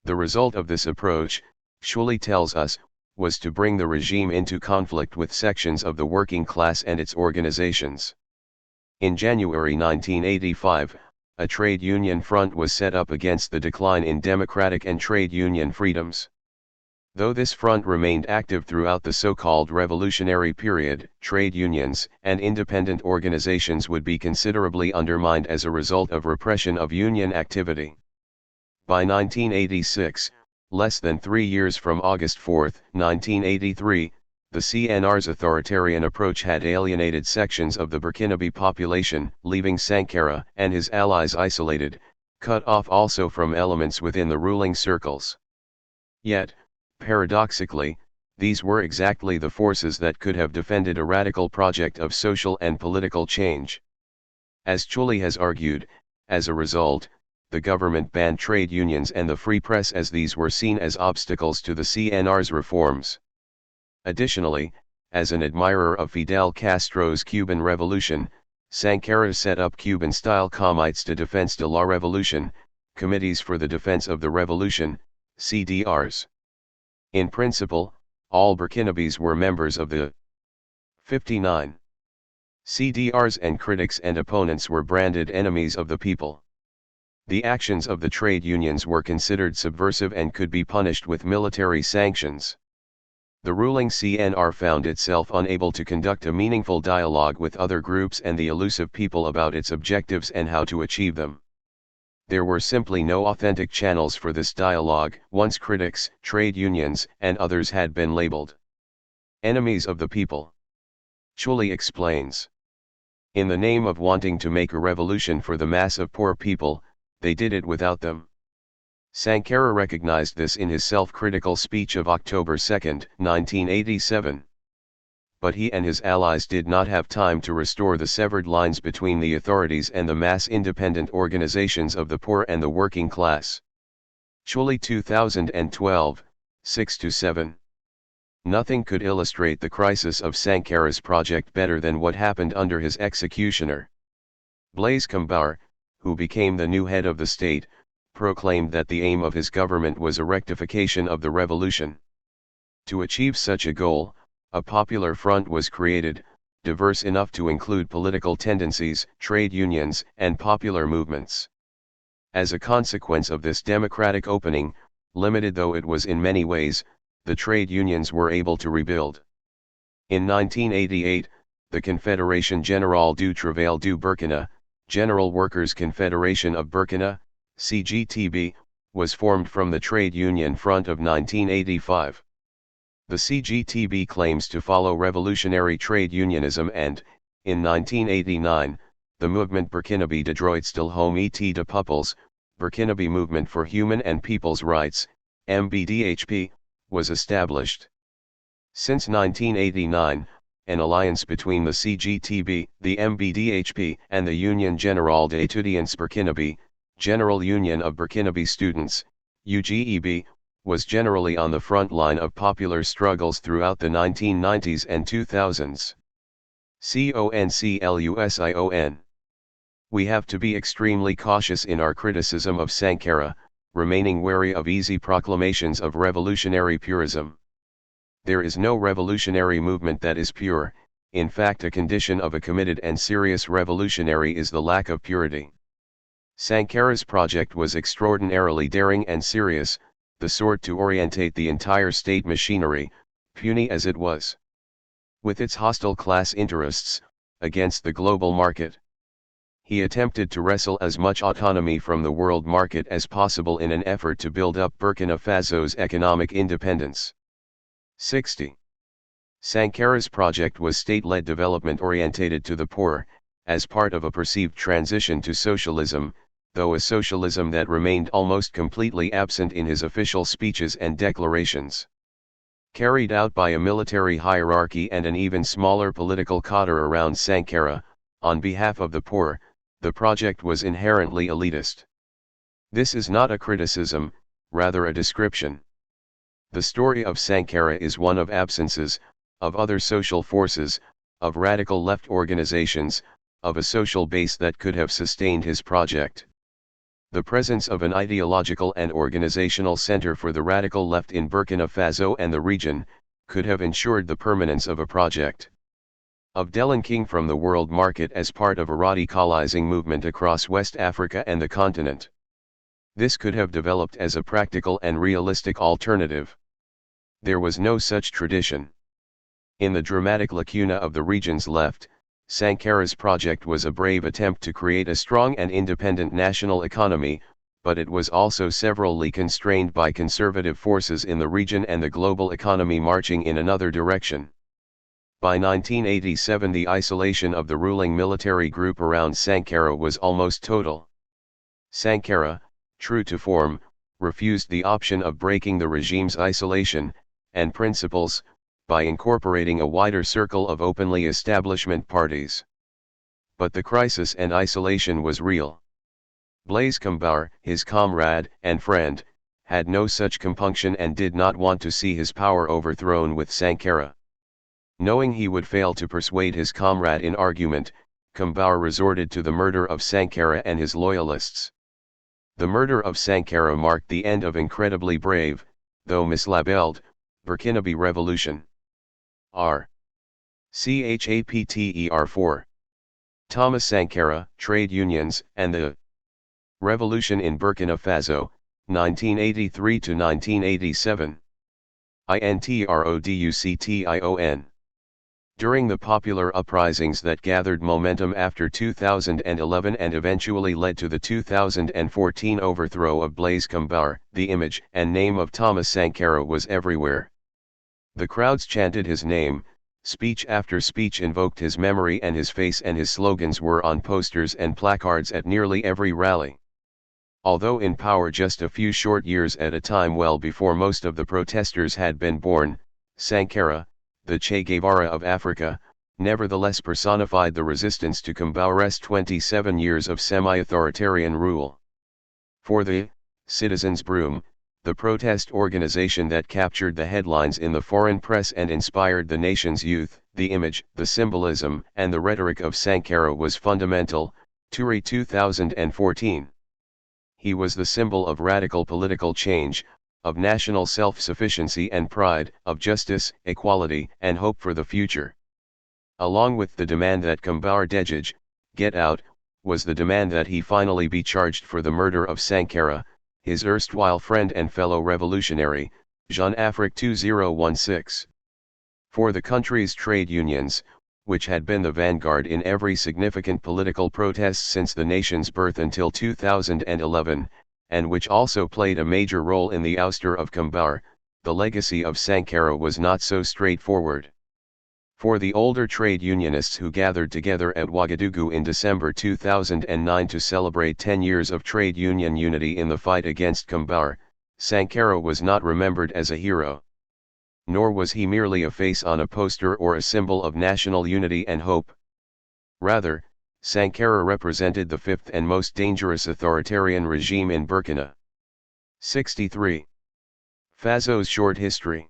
The result of this approach, Chuli tells us, was to bring the regime into conflict with sections of the working class and its organizations. In January 1985, a trade union front was set up against the decline in democratic and trade union freedoms. Though this front remained active throughout the so-called revolutionary period, trade unions and independent organizations would be considerably undermined as a result of repression of union activity. By 1986, less than 3 years from August 4, 1983, the CNR's authoritarian approach had alienated sections of the Burkinabe population, leaving Sankara and his allies isolated, cut off also from elements within the ruling circles. Yet, paradoxically, these were exactly the forces that could have defended a radical project of social and political change. As Chuli has argued, as a result, the government banned trade unions and the free press as these were seen as obstacles to the CNR's reforms. Additionally, as an admirer of Fidel Castro's Cuban Revolution, Sankara set up Cuban-style Comites de Defense de la Revolution, Committees for the Defense of the Revolution, CDRs. In principle, all Burkinabes were members of the 59 CDRs, and critics and opponents were branded enemies of the people. The actions of the trade unions were considered subversive and could be punished with military sanctions. The ruling CNR found itself unable to conduct a meaningful dialogue with other groups and the elusive people about its objectives and how to achieve them. There were simply no authentic channels for this dialogue once critics, trade unions, and others had been labeled enemies of the people. Chuli explains. In the name of wanting to make a revolution for the mass of poor people, they did it without them. Sankara recognized this in his self-critical speech of October 2, 1987. But he and his allies did not have time to restore the severed lines between the authorities and the mass independent organizations of the poor and the working class. Chuli 2012, 6-7. Nothing could illustrate the crisis of Sankara's project better than what happened under his executioner. Blaise Compaoré, who became the new head of the state, proclaimed that the aim of his government was a rectification of the revolution. To achieve such a goal, a popular front was created, diverse enough to include political tendencies, trade unions, and popular movements. As a consequence of this democratic opening, limited though it was in many ways, the trade unions were able to rebuild. In 1988, the Confédération Générale du Travail du Burkina, General Workers' Confederation of Burkina, CGTB, was formed from the Trade Union Front of 1985. The CGTB claims to follow revolutionary trade unionism and, in 1989, the Mouvement Burkinabe de Droits de l'Homme et de Peuples, Burkinabe Movement for Human and People's Rights, MBDHP, was established. Since 1989, an alliance between the CGTB, the MBDHP, and the Union Générale d'étudiants Burkinabé, General Union of Burkinabe Students, UGEB, was generally on the front line of popular struggles throughout the 1990s and 2000s. CONCLUSION. We have to be extremely cautious in our criticism of Sankara, remaining wary of easy proclamations of revolutionary purism. There is no revolutionary movement that is pure. In fact, a condition of a committed and serious revolutionary is the lack of purity. Sankara's project was extraordinarily daring and serious, the sort to orientate the entire state machinery, puny as it was, with its hostile class interests, against the global market. He attempted to wrestle as much autonomy from the world market as possible in an effort to build up Burkina Faso's economic independence. 60. Sankara's project was state-led development orientated to the poor, as part of a perceived transition to socialism, though a socialism that remained almost completely absent in his official speeches and declarations. Carried out by a military hierarchy and an even smaller political cadre around Sankara, on behalf of the poor, the project was inherently elitist. This is not a criticism, rather a description. The story of Sankara is one of absences, of other social forces, of radical left organizations, of a social base that could have sustained his project. The presence of an ideological and organizational center for the radical left in Burkina Faso and the region, could have ensured the permanence of a project of delinking from the world market as part of a radicalizing movement across West Africa and the continent. This could have developed as a practical and realistic alternative. There was no such tradition. In the dramatic lacuna of the region's left, Sankara's project was a brave attempt to create a strong and independent national economy, but it was also severally constrained by conservative forces in the region and the global economy marching in another direction. By 1987, the isolation of the ruling military group around Sankara was almost total. Sankara, true to form, refused the option of breaking the regime's isolation and principles by incorporating a wider circle of openly establishment parties. But the crisis and isolation was real. Blaise Compaoré, his comrade and friend, had no such compunction and did not want to see his power overthrown with Sankara. Knowing he would fail to persuade his comrade in argument, Compaoré resorted to the murder of Sankara and his loyalists. The murder of Sankara marked the end of incredibly brave, though mislabeled, Burkinabe Revolution. Chapter 4. Thomas Sankara, Trade Unions, and the Revolution in Burkina Faso, 1983 to 1987. INTRODUCTION. During the popular uprisings that gathered momentum after 2011 and eventually led to the 2014 overthrow of Blaise Compaoré, the image and name of Thomas Sankara was everywhere. The crowds chanted his name, speech after speech invoked his memory, and his face and his slogans were on posters and placards at nearly every rally. Although in power just a few short years at a time, well before most of the protesters had been born, Sankara, the Che Guevara of Africa, nevertheless personified the resistance to Compaoré's 27 years of semi-authoritarian rule. For the Citizens' Broom, the protest organization that captured the headlines in the foreign press and inspired the nation's youth, the image, the symbolism, and the rhetoric of Sankara was fundamental. Turi 2014. He was the symbol of radical political change, of national self-sufficiency and pride, of justice, equality, and hope for the future. Along with the demand that Compaoré dégage, get out, was the demand that he finally be charged for the murder of Sankara, his erstwhile friend and fellow revolutionary, Jean Afrique 2016. For the country's trade unions, which had been the vanguard in every significant political protest since the nation's birth until 2011, and which also played a major role in the ouster of Compaoré, the legacy of Sankara was not so straightforward. For the older trade unionists who gathered together at Ouagadougou in December 2009 to celebrate 10 years of trade union unity in the fight against Compaoré, Sankara was not remembered as a hero. nor was he merely a face on a poster or a symbol of national unity and hope. Rather, Sankara represented the fifth and most dangerous authoritarian regime in Burkina. 63. Faso's short history.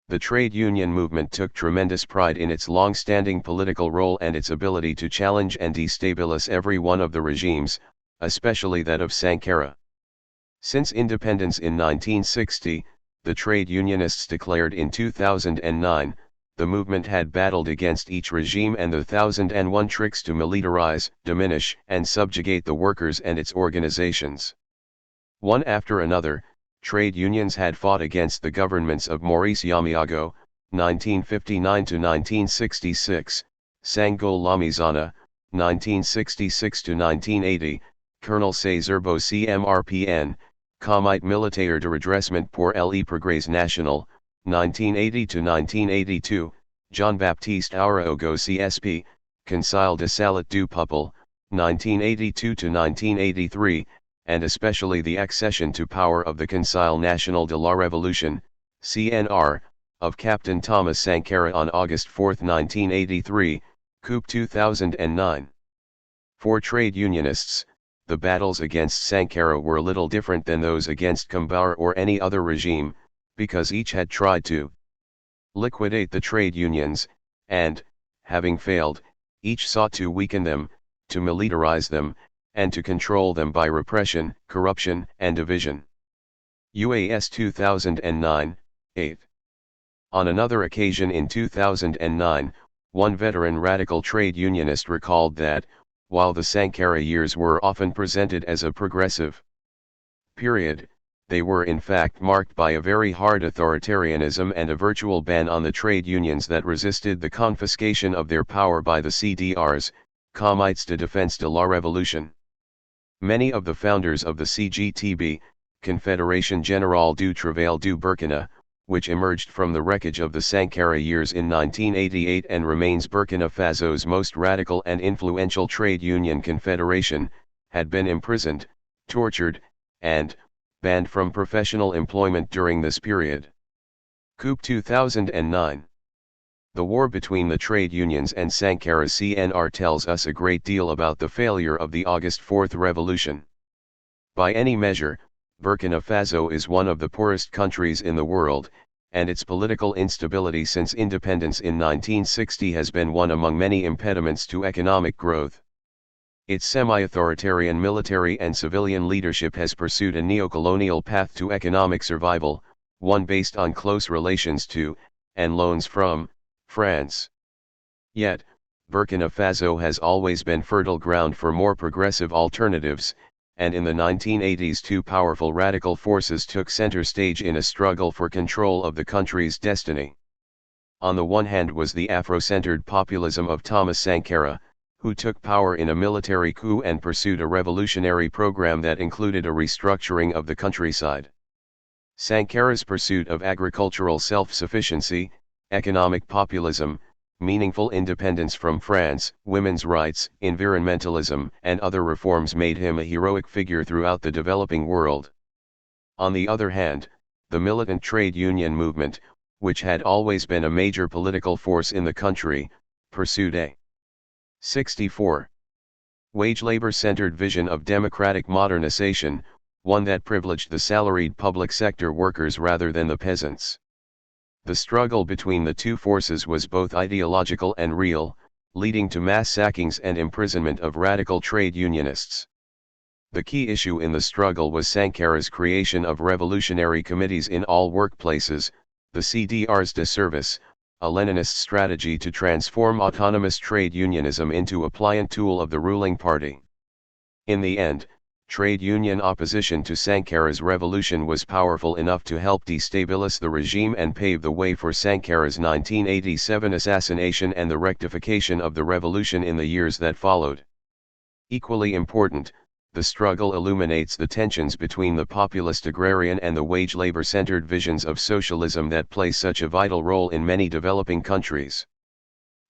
The trade union movement took tremendous pride in its long-standing political role and its ability to challenge and destabilize every one of the regimes, especially that of Sankara. Since independence in 1960, the trade unionists declared in 2009, the movement had battled against each regime and the 1001 tricks to militarize, diminish, and subjugate the workers and its organizations. One after another, trade unions had fought against the governments of Maurice Yamiago, 1959–1966, Sangol Lamizana, 1966–1980, Colonel Cesarbo CMRPN, Comité Militaire de Redressement pour les Progrès National, 1980–1982, Jean-Baptiste Araogo CSP, Conseil de Salut du Peuple, 1982–1983, and especially the accession to power of the Conseil National de la Révolution, CNR, of Captain Thomas Sankara on August 4, 1983, coup 2009. For trade unionists, the battles against Sankara were little different than those against Kambara or any other regime, because each had tried to liquidate the trade unions, and, having failed, each sought to weaken them, to militarize them, and to control them by repression, corruption, and division. UAS 2009, 8. On another occasion in 2009, one veteran radical trade unionist recalled that, while the Sankara years were often presented as a progressive period, they were in fact marked by a very hard authoritarianism and a virtual ban on the trade unions that resisted the confiscation of their power by the CDRs, Comités de Défense de la Révolution. Many of the founders of the CGTB, Confédération Générale du Travail du Burkina, which emerged from the wreckage of the Sankara years in 1988 and remains Burkina Faso's most radical and influential trade union confederation, had been imprisoned, tortured, and banned from professional employment during this period. Coup 2009. The war between the trade unions and Sankara CNR tells us a great deal about the failure of the August 4 revolution. By any measure, Burkina Faso is one of the poorest countries in the world, and its political instability since independence in 1960 has been one among many impediments to economic growth. Its semi-authoritarian military and civilian leadership has pursued a neo-colonial path to economic survival, one based on close relations to, and loans from, France. Yet, Burkina Faso has always been fertile ground for more progressive alternatives, and in the 1980s two powerful radical forces took center stage in a struggle for control of the country's destiny. On the one hand was the Afro-centered populism of Thomas Sankara, who took power in a military coup and pursued a revolutionary program that included a restructuring of the countryside. Sankara's pursuit of agricultural self-sufficiency, economic populism, meaningful independence from France, women's rights, environmentalism, and other reforms made him a heroic figure throughout the developing world. On the other hand, the militant trade union movement, which had always been a major political force in the country, pursued a 64. Wage labor-centered vision of democratic modernization, one that privileged the salaried public sector workers rather than the peasants. The struggle between the two forces was both ideological and real, leading to mass sackings and imprisonment of radical trade unionists. The key issue in the struggle was Sankara's creation of revolutionary committees in all workplaces, the CDRs de service, a Leninist strategy to transform autonomous trade unionism into a pliant tool of the ruling party. In the end, trade union opposition to Sankara's revolution was powerful enough to help destabilize the regime and pave the way for Sankara's 1987 assassination and the rectification of the revolution in the years that followed. Equally important, the struggle illuminates the tensions between the populist agrarian and the wage labor-centered visions of socialism that play such a vital role in many developing countries.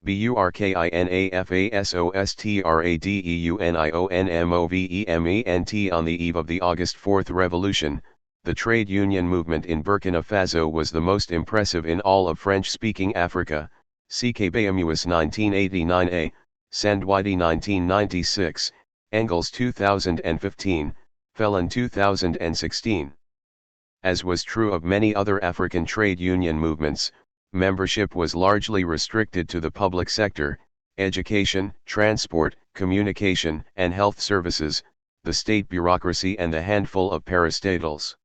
BURKINAFASOSTRADEUNIONMOVEMENT. On the eve of the August 4 revolution, the trade union movement in Burkina Faso was the most impressive in all of French-speaking Africa, CKBMUS 1989a, Sandwidi 1996, Engels 2015, Felon 2016. As was true of many other African trade union movements, membership was largely restricted to the public sector, education, transport, communication, and health services, the state bureaucracy and the handful of parastatals.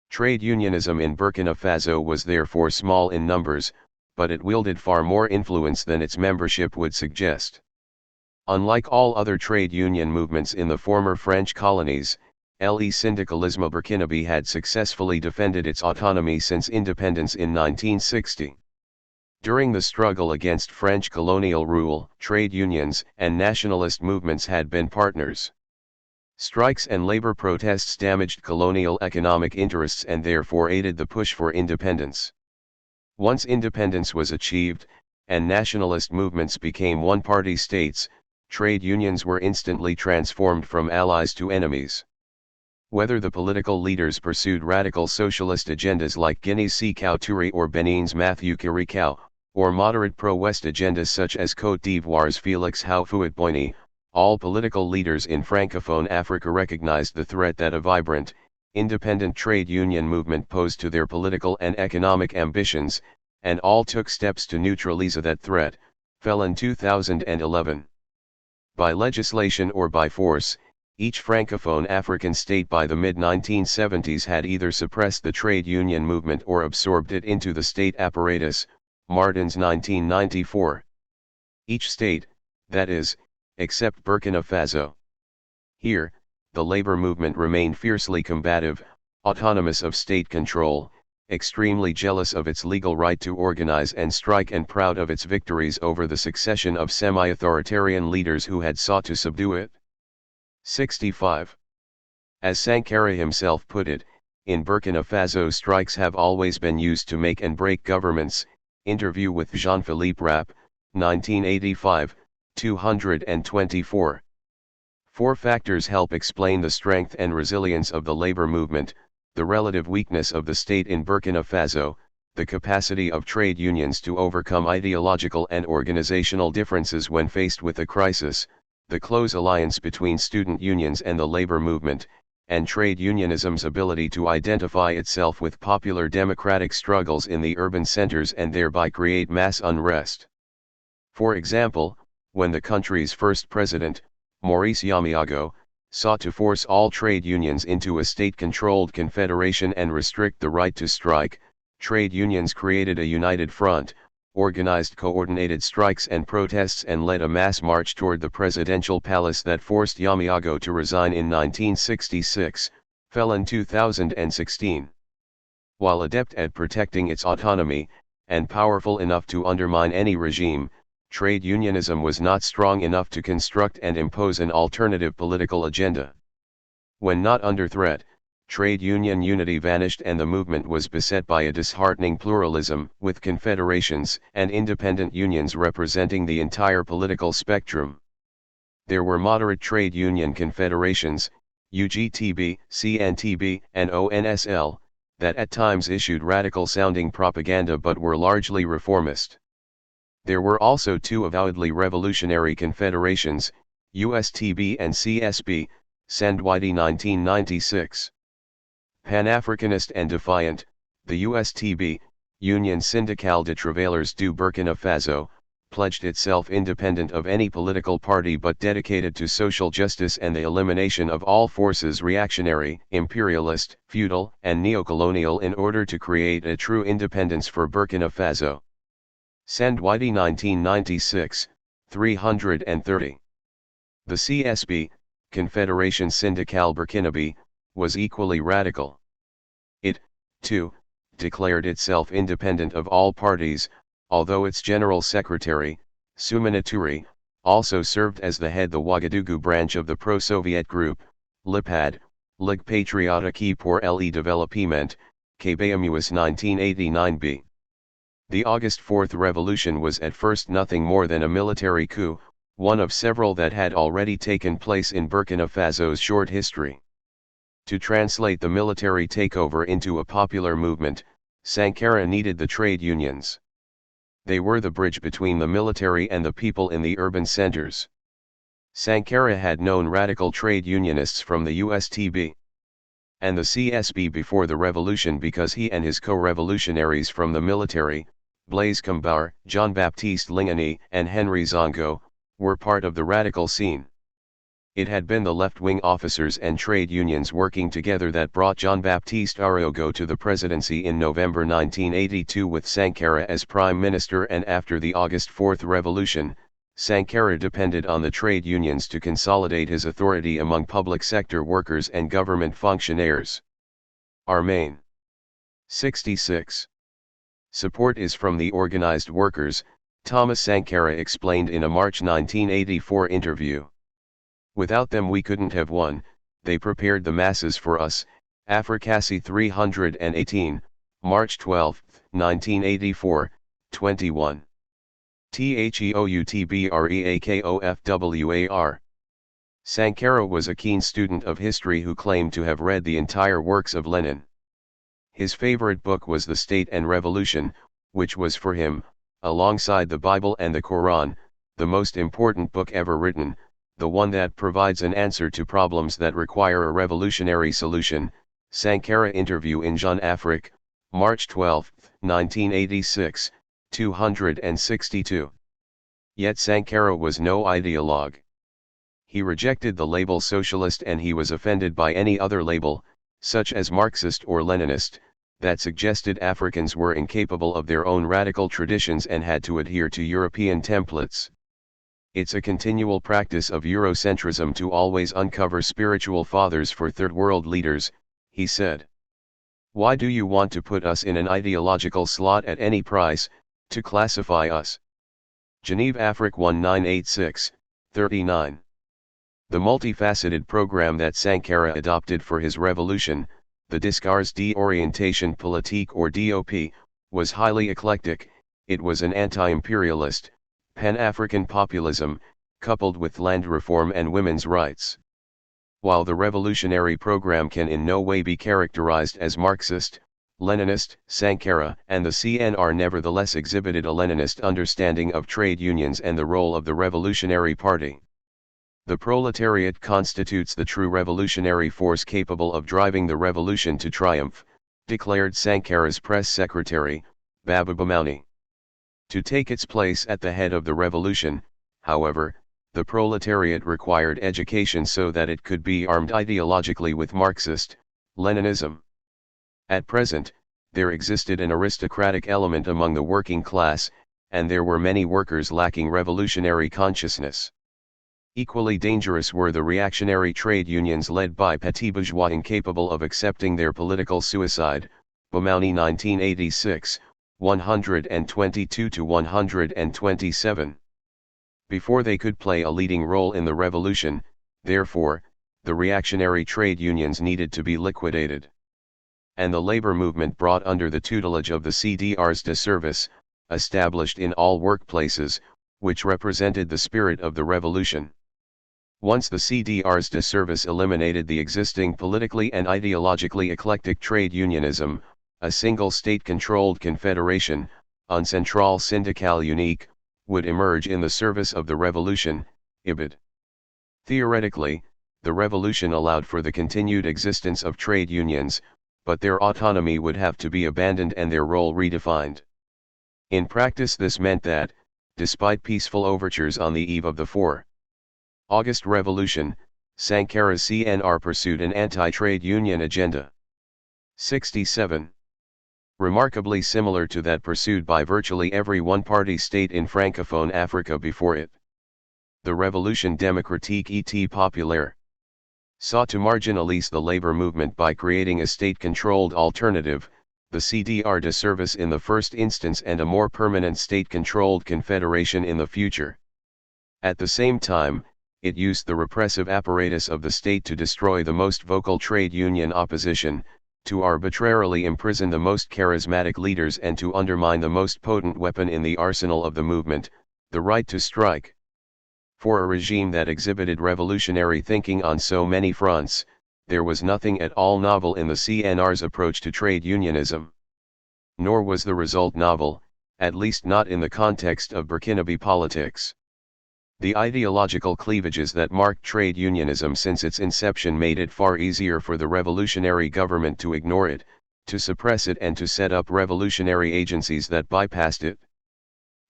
Trade unionism in Burkina Faso was therefore small in numbers, but it wielded far more influence than its membership would suggest. Unlike all other trade union movements in the former French colonies, Le Syndicalisme Burkinabé had successfully defended its autonomy since independence in 1960. During the struggle against French colonial rule, trade unions and nationalist movements had been partners. Strikes and labor protests damaged colonial economic interests and therefore aided the push for independence. Once independence was achieved, and nationalist movements became one-party states, trade unions were instantly transformed from allies to enemies. Whether the political leaders pursued radical socialist agendas like Guinea's Sékou Touré or Benin's Mathieu Kirikau, or moderate pro-West agendas such as Côte d'Ivoire's Félix Houphouët-Boigny, all political leaders in Francophone Africa recognized the threat that a vibrant, independent trade union movement posed to their political and economic ambitions, and all took steps to neutralize that threat, Felon 2011. By legislation or by force, each Francophone African state by the mid-1970s had either suppressed the trade union movement or absorbed it into the state apparatus, Martins 1994. Each state, that is, except Burkina Faso. Here, the labor movement remained fiercely combative, autonomous of state control, extremely jealous of its legal right to organize and strike and proud of its victories over the succession of semi-authoritarian leaders who had sought to subdue it. 65. As Sankara himself put it, in Burkina Faso strikes have always been used to make and break governments. Interview with Jean-Philippe Rapp, 1985, 224. Four factors help explain the strength and resilience of the labor movement: the relative weakness of the state in Burkina Faso, the capacity of trade unions to overcome ideological and organizational differences when faced with a crisis, the close alliance between student unions and the labor movement, and trade unionism's ability to identify itself with popular democratic struggles in the urban centers and thereby create mass unrest. For example, when the country's first president, Maurice Yamiago, sought to force all trade unions into a state-controlled confederation and restrict the right to strike, trade unions created a united front, organized coordinated strikes and protests and led a mass march toward the presidential palace that forced Yamiago to resign in 1966, Felon 2016. While adept at protecting its autonomy, and powerful enough to undermine any regime, trade unionism was not strong enough to construct and impose an alternative political agenda. When not under threat, trade union unity vanished and the movement was beset by a disheartening pluralism, with confederations and independent unions representing the entire political spectrum. There were moderate trade union confederations, UGTB, CNTB, and ONSL, that at times issued radical-sounding propaganda but were largely reformist. There were also two avowedly revolutionary confederations, USTB and CSB, Sandwidi 1996. Pan-Africanist and defiant, the USTB, Union Syndicale de Travailleurs du Burkina Faso, pledged itself independent of any political party but dedicated to social justice and the elimination of all forces reactionary, imperialist, feudal, and neocolonial in order to create a true independence for Burkina Faso. Sandwidi 1996, 330. The CSB, Confédération Syndicale Burkinabé, was equally radical. It, too, declared itself independent of all parties, although its general secretary, Soumana Touré, also served as the head of the Ouagadougou branch of the pro-Soviet group, LIPAD, Ligue Patriotique pour le Développement, KBMUS 1989b. The August 4th revolution was at first nothing more than a military coup, one of several that had already taken place in Burkina Faso's short history. To translate the military takeover into a popular movement, Sankara needed the trade unions. They were the bridge between the military and the people in the urban centers. Sankara had known radical trade unionists from the USTB and the CSB before the revolution because he and his co-revolutionaries from the military, Blaise Compaoré, Jean-Baptiste Ligny, and Henry Zongo, were part of the radical scene. It had been the left-wing officers and trade unions working together that brought Jean-Baptiste Arago to the presidency in November 1982 with Sankara as prime minister, and after the August 4th revolution, Sankara depended on the trade unions to consolidate his authority among public sector workers and government functionaries. Our main 66. Support is from the organized workers, Thomas Sankara explained in a March 1984 interview. Without them we couldn't have won, they prepared the masses for us. Africacy 318, March 12, 1984, 21. THEOUTBREAKOFWAR. Sankara was a keen student of history who claimed to have read the entire works of Lenin. His favorite book was The State and Revolution, which was for him, alongside the Bible and the Quran, the most important book ever written, the one that provides an answer to problems that require a revolutionary solution. Sankara interview in Jeune Afrique, March 12, 1986, 262. Yet Sankara was no ideologue. He rejected the label socialist and he was offended by any other label, such as Marxist or Leninist, that suggested Africans were incapable of their own radical traditions and had to adhere to European templates. It's a continual practice of Eurocentrism to always uncover spiritual fathers for third world leaders, he said. Why do you want to put us in an ideological slot at any price, to classify us? Genève Afrique 1986, 39. The multifaceted program that Sankara adopted for his revolution, the Discours d'orientation politique or DOP, was highly eclectic. It was an anti-imperialist, Pan-African populism, coupled with land reform and women's rights. While the revolutionary program can in no way be characterized as Marxist, Leninist, Sankara and the CNR nevertheless exhibited a Leninist understanding of trade unions and the role of the Revolutionary Party. The proletariat constitutes the true revolutionary force capable of driving the revolution to triumph, declared Sankara's press secretary, Baba Bamauni. To take its place at the head of the revolution, however, the proletariat required education so that it could be armed ideologically with Marxist Leninism. At present, there existed an aristocratic element among the working class, and there were many workers lacking revolutionary consciousness. Equally dangerous were the reactionary trade unions led by petty bourgeois incapable of accepting their political suicide, Bamauni 1986, 122-127. Before they could play a leading role in the revolution, therefore, the reactionary trade unions needed to be liquidated. And the labor movement brought under the tutelage of the CDRs de service, established in all workplaces, which represented the spirit of the revolution. Once the CDRs de service eliminated the existing politically and ideologically eclectic trade unionism, a single state-controlled confederation, un centrale syndicale unique, would emerge in the service of the revolution, IBID. Theoretically, the revolution allowed for the continued existence of trade unions, but their autonomy would have to be abandoned and their role redefined. In practice this meant that, despite peaceful overtures on the eve of the 4 August Revolution, Sankara's CNR pursued an anti-trade union agenda. 67. Remarkably similar to that pursued by virtually every one-party state in Francophone Africa before it. The Révolution démocratique et populaire sought to marginalize the labor movement by creating a state-controlled alternative, the CDR de service in the first instance and a more permanent state-controlled confederation in the future. At the same time, it used the repressive apparatus of the state to destroy the most vocal trade union opposition, to arbitrarily imprison the most charismatic leaders and to undermine the most potent weapon in the arsenal of the movement, the right to strike. For a regime that exhibited revolutionary thinking on so many fronts, there was nothing at all novel in the CNR's approach to trade unionism. Nor was the result novel, at least not in the context of Burkinabe politics. The ideological cleavages that marked trade unionism since its inception made it far easier for the revolutionary government to ignore it, to suppress it, and to set up revolutionary agencies that bypassed it.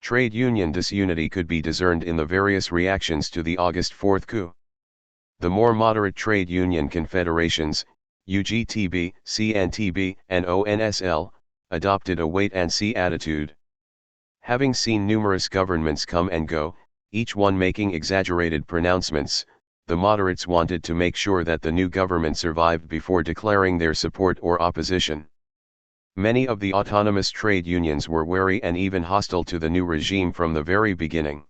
Trade union disunity could be discerned in the various reactions to the August 4th coup. The more moderate trade union confederations, UGTB, CNTB, and ONSL, adopted a wait-and-see attitude. Having seen numerous governments come and go, each one making exaggerated pronouncements, the moderates wanted to make sure that the new government survived before declaring their support or opposition. Many of the autonomous trade unions were wary and even hostile to the new regime from the very beginning.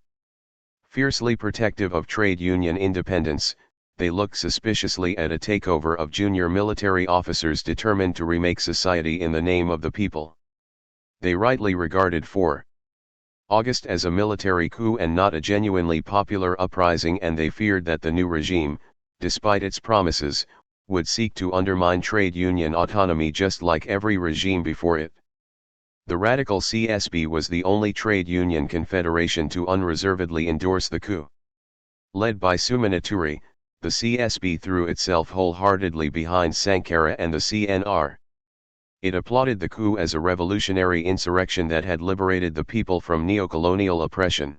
Fiercely protective of trade union independence, they looked suspiciously at a takeover of junior military officers determined to remake society in the name of the people. They rightly regarded 4 August as a military coup and not a genuinely popular uprising, and they feared that the new regime, despite its promises, would seek to undermine trade union autonomy just like every regime before it. The radical CSB was the only trade union confederation to unreservedly endorse the coup. Led by Suminaturi, the CSB threw itself wholeheartedly behind Sankara and the CNR. It applauded the coup as a revolutionary insurrection that had liberated the people from neocolonial oppression.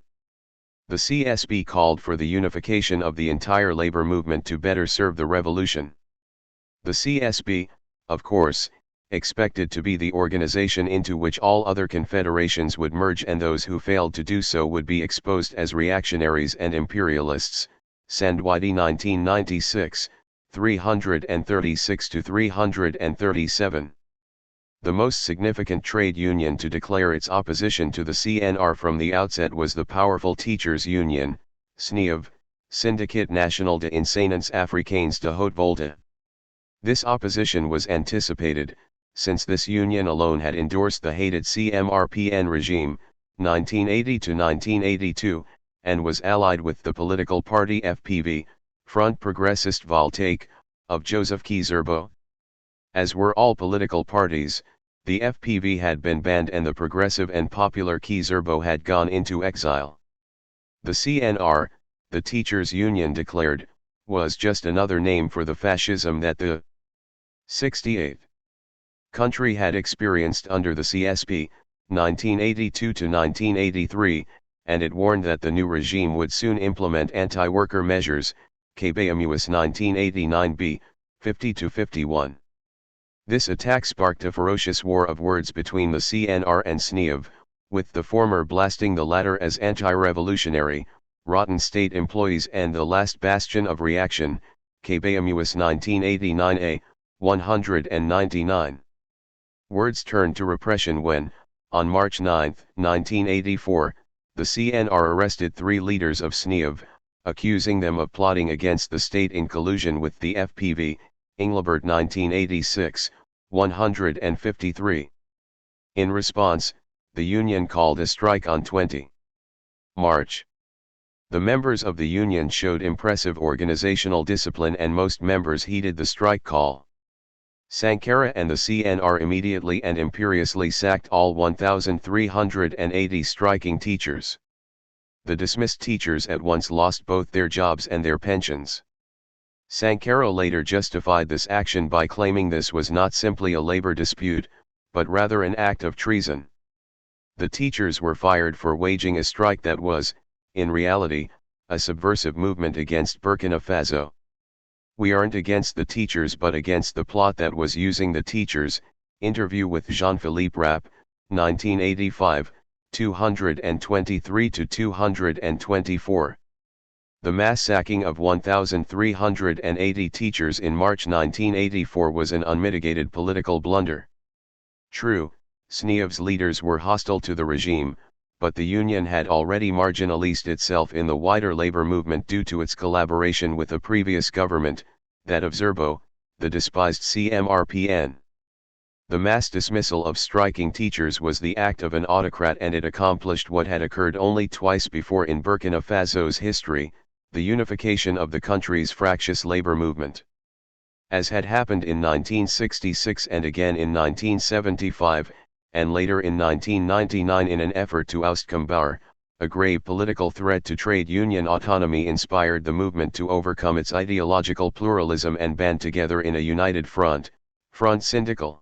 The CSB called for the unification of the entire labor movement to better serve the revolution. The CSB, of course, expected to be the organization into which all other confederations would merge, and those who failed to do so would be exposed as reactionaries and imperialists. Sandwidi 1996, 336-337. The most significant trade union to declare its opposition to the CNR from the outset was the powerful Teachers Union, SNIAV, Syndicat National de Enseignants Africains de Haute Volta. This opposition was anticipated, since this union alone had endorsed the hated CMRPN regime, 1980–1982, and was allied with the political party FPV, Front Progressiste Voltaique, of Joseph Kizerbo. As were all political parties, the FPV had been banned and the progressive and popular Kizerbo had gone into exile. The CNR, the Teachers Union declared, was just another name for the fascism that the 68th country had experienced under the CSP, 1982–1983, and it warned that the new regime would soon implement anti-worker measures, KBMUS 1989b, 50–51. This attack sparked a ferocious war of words between the CNR and SNIAV, with the former blasting the latter as anti-revolutionary, rotten state employees and the last bastion of reaction, KBMUS 1989a, 199. Words turned to repression when, on March 9, 1984, the CNR arrested 3 leaders of SNIAV, accusing them of plotting against the state in collusion with the FPV, Englebert 1986, 153. In response, the union called a strike on 20 March. The members of the union showed impressive organizational discipline and most members heeded the strike call. Sankara and the CNR immediately and imperiously sacked all 1,380 striking teachers. The dismissed teachers at once lost both their jobs and their pensions. Sankara later justified this action by claiming this was not simply a labor dispute, but rather an act of treason. The teachers were fired for waging a strike that was, in reality, a subversive movement against Burkina Faso. "We aren't against the teachers but against the plot that was using the teachers." Interview with Jean-Philippe Rapp, 1985, 223–224. The mass sacking of 1,380 teachers in March 1984 was an unmitigated political blunder. True, SNIAV's leaders were hostile to the regime, but the union had already marginalized itself in the wider labor movement due to its collaboration with a previous government, that of Zerbo, the despised CMRPN. The mass dismissal of striking teachers was the act of an autocrat, and it accomplished what had occurred only twice before in Burkina Faso's history, the unification of the country's fractious labor movement. as had happened in 1966 and again in 1975, and later in 1999 in an effort to oust Kambar, a grave political threat to trade union autonomy inspired the movement to overcome its ideological pluralism and band together in a united front syndical.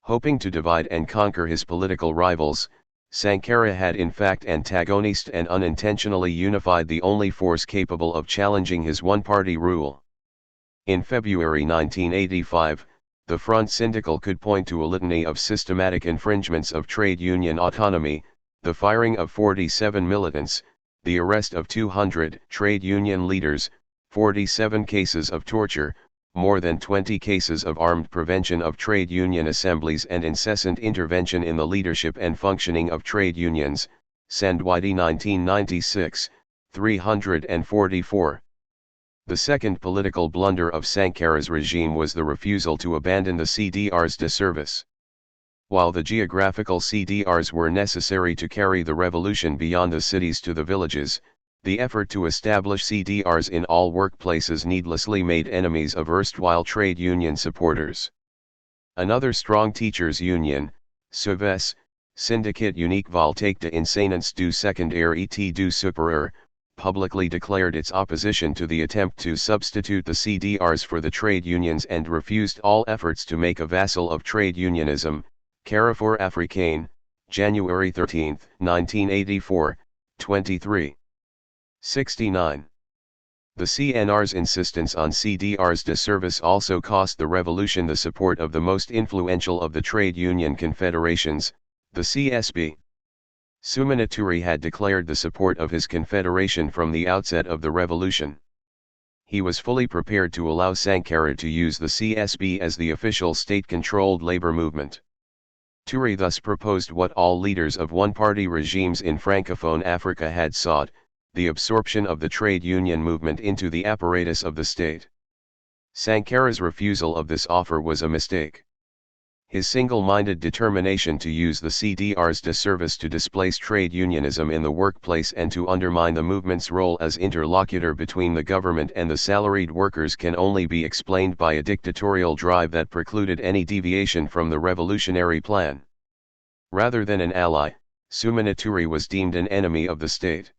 Hoping to divide and conquer his political rivals, Sankara had in fact antagonized and unintentionally unified the only force capable of challenging his one-party rule. In February 1985, the Front Syndical could point to a litany of systematic infringements of trade union autonomy, the firing of 47 militants, the arrest of 200 trade union leaders, 47 cases of torture, more than 20 cases of armed prevention of trade union assemblies and incessant intervention in the leadership and functioning of trade unions, Sandwidi 1996, 344. The second political blunder of Sankara's regime was the refusal to abandon the CDRs de service. While the geographical CDRs were necessary to carry the revolution beyond the cities to the villages, the effort to establish CDRs in all workplaces needlessly made enemies of erstwhile trade union supporters. Another strong teachers' union, SUVES, Syndicate Unique Voltaque de Enseignants du Secondaire et du Supérieur, publicly declared its opposition to the attempt to substitute the CDRs for the trade unions and refused all efforts to make a vassal of trade unionism. Carrefour Africain, January 13, 1984, 23. 69. The CNR's insistence on CDRs de service also cost the revolution the support of the most influential of the trade union confederations, the CSB. Suminaturi had declared the support of his confederation from the outset of the revolution. He was fully prepared to allow Sankara to use the CSB as the official state-controlled labor movement. Turi thus proposed what all leaders of one-party regimes in Francophone Africa had sought, the absorption of the trade union movement into the apparatus of the state. Sankara's refusal of this offer was a mistake. His single-minded determination to use the CDRs de service to displace trade unionism in the workplace and to undermine the movement's role as interlocutor between the government and the salaried workers can only be explained by a dictatorial drive that precluded any deviation from the revolutionary plan. Rather than an ally, Suminaturi was deemed an enemy of the state.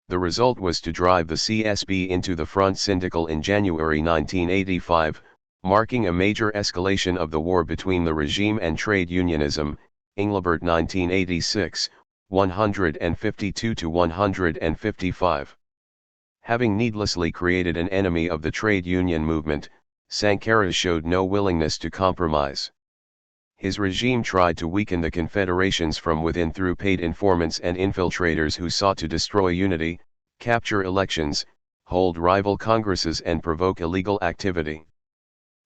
The result was to drive the CSB into the Front Syndical in January 1985, marking a major escalation of the war between the regime and trade unionism, Englebert 1986, 152-155. Having needlessly created an enemy of the trade union movement, Sankara showed no willingness to compromise. His regime tried to weaken the confederations from within through paid informants and infiltrators who sought to destroy unity, capture elections, hold rival congresses and provoke illegal activity.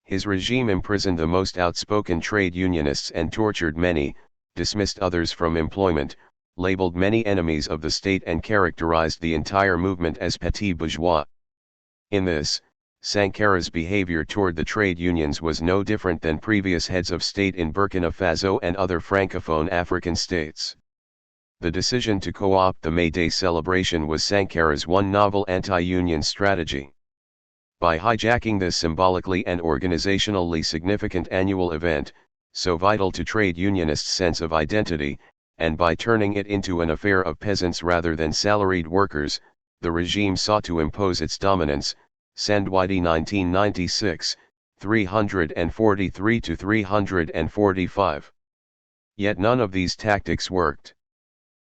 His regime imprisoned the most outspoken trade unionists and tortured many, dismissed others from employment, labeled many enemies of the state and characterized the entire movement as petit bourgeois. In this, Sankara's behavior toward the trade unions was no different than previous heads of state in Burkina Faso and other Francophone African states. The decision to co-opt the May Day celebration was Sankara's one novel anti-union strategy. By hijacking this symbolically and organizationally significant annual event, so vital to trade unionists' sense of identity, and by turning it into an affair of peasants rather than salaried workers, the regime sought to impose its dominance. Sandwidi 1996, 343-345. Yet none of these tactics worked.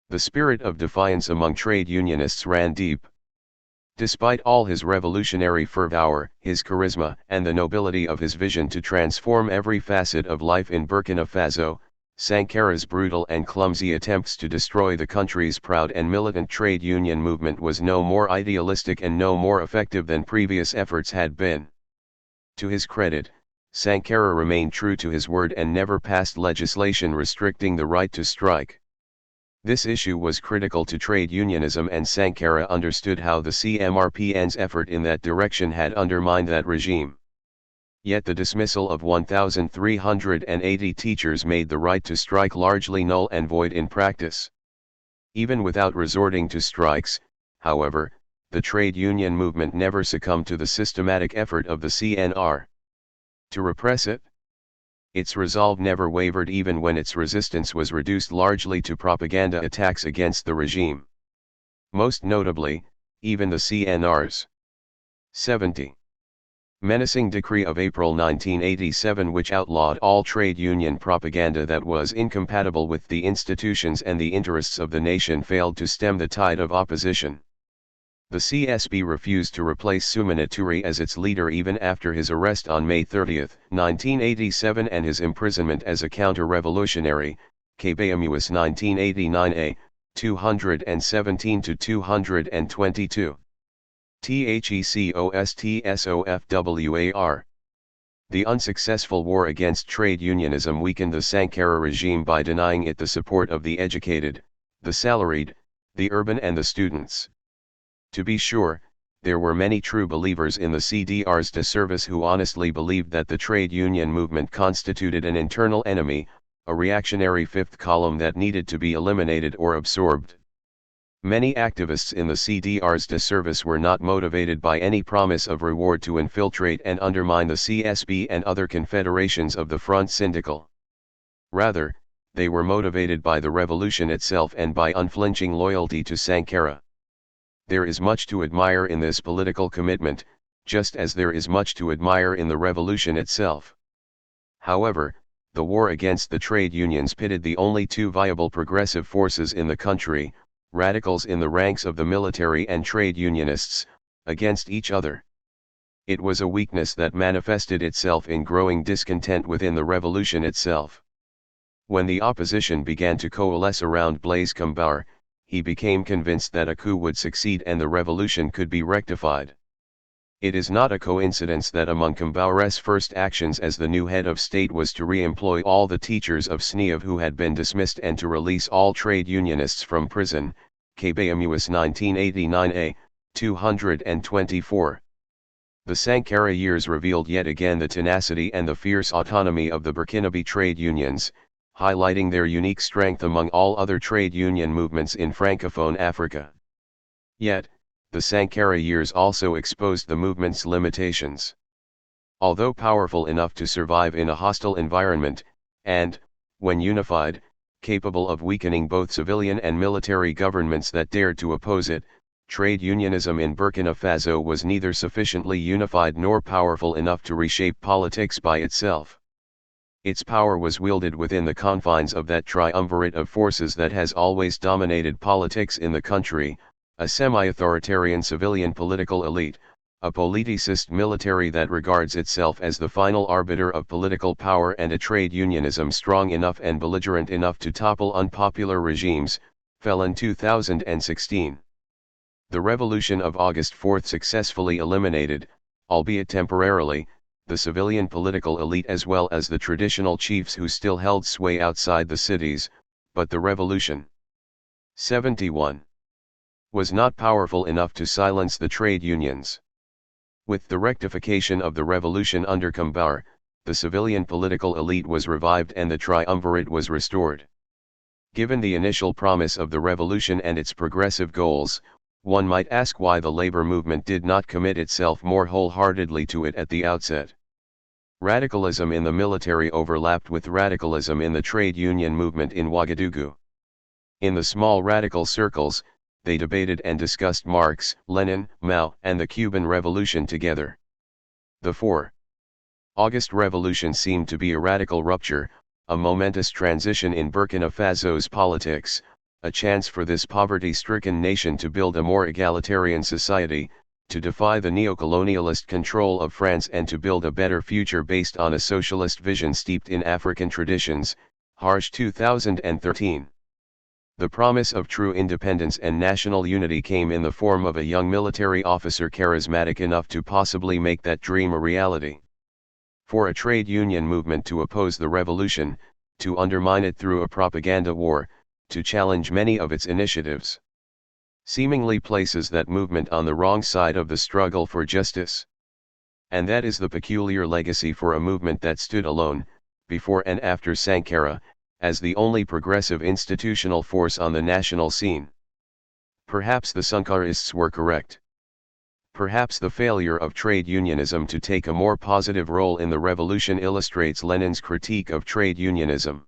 The spirit of defiance among trade unionists ran deep. Despite all his revolutionary fervor, his charisma, and the nobility of his vision to transform every facet of life in Burkina Faso, Sankara's brutal and clumsy attempts to destroy the country's proud and militant trade union movement was no more idealistic and no more effective than previous efforts had been. To his credit, Sankara remained true to his word and never passed legislation restricting the right to strike. This issue was critical to trade unionism, and Sankara understood how the CMRPN's effort in that direction had undermined that regime. Yet the dismissal of 1,380 teachers made the right to strike largely null and void in practice. Even without resorting to strikes, however, the trade union movement never succumbed to the systematic effort of the CNR. To repress it? Its resolve never wavered even when its resistance was reduced largely to propaganda attacks against the regime. Most notably, even the CNR's 70. Menacing decree of April 1987, which outlawed all trade union propaganda that was incompatible with the institutions and the interests of the nation, failed to stem the tide of opposition. The CSB refused to replace Sumanituri as its leader even after his arrest on May 30, 1987, and his imprisonment as a counter-revolutionary, Kbamus 1989a, 217-222. THECOSTSOFWAR. The unsuccessful war against trade unionism weakened the Sankara regime by denying it the support of the educated, the salaried, the urban and the students. To be sure, there were many true believers in the CDR's disservice who honestly believed that the trade union movement constituted an internal enemy, a reactionary fifth column that needed to be eliminated or absorbed. Many activists in the CDR's disservice were not motivated by any promise of reward to infiltrate and undermine the CSB and other confederations of the Front Syndical. Rather, they were motivated by the revolution itself and by unflinching loyalty to Sankara. There is much to admire in this political commitment, just as there is much to admire in the revolution itself. However, the war against the trade unions pitted the only two viable progressive forces in the country, radicals in the ranks of the military and trade unionists, against each other. It was a weakness that manifested itself in growing discontent within the revolution itself. When the opposition began to coalesce around Blaise Compaoré, he became convinced that a coup would succeed and the revolution could be rectified. It is not a coincidence that among Compaoré's first actions as the new head of state was to re-employ all the teachers of SNIAV who had been dismissed and to release all trade unionists from prison, Kbamus 1989a, 224. The Sankara years revealed yet again the tenacity and the fierce autonomy of the Burkinabe trade unions, highlighting their unique strength among all other trade union movements in Francophone Africa. Yet, the Sankara years also exposed the movement's limitations. Although powerful enough to survive in a hostile environment, and, when unified, capable of weakening both civilian and military governments that dared to oppose it, trade unionism in Burkina Faso was neither sufficiently unified nor powerful enough to reshape politics by itself. Its power was wielded within the confines of that triumvirate of forces that has always dominated politics in the country, a semi-authoritarian civilian political elite, a politicist military that regards itself as the final arbiter of political power, and a trade unionism strong enough and belligerent enough to topple unpopular regimes, fell in 2016. The Revolution of August 4 successfully eliminated, albeit temporarily, the civilian political elite as well as the traditional chiefs who still held sway outside the cities, but the revolution 71 was not powerful enough to silence the trade unions. With the rectification of the revolution under Compaoré, the civilian political elite was revived and the triumvirate was restored. Given the initial promise of the revolution and its progressive goals, one might ask why the labor movement did not commit itself more wholeheartedly to it at the outset. Radicalism in the military overlapped with radicalism in the trade union movement in Ouagadougou. In the small radical circles, they debated and discussed Marx, Lenin, Mao, and the Cuban Revolution together. The 4 August Revolution seemed to be a radical rupture, a momentous transition in Burkina Faso's politics, a chance for this poverty-stricken nation to build a more egalitarian society, to defy the neo-colonialist control of France and to build a better future based on a socialist vision steeped in African traditions. Harsh 2013. The promise of true independence and national unity came in the form of a young military officer charismatic enough to possibly make that dream a reality. For a trade union movement to oppose the revolution, to undermine it through a propaganda war, to challenge many of its initiatives, seemingly places that movement on the wrong side of the struggle for justice. And that is the peculiar legacy for a movement that stood alone, before and after Sankara, as the only progressive institutional force on the national scene. Perhaps the Sankarists were correct. Perhaps the failure of trade unionism to take a more positive role in the revolution illustrates Lenin's critique of trade unionism.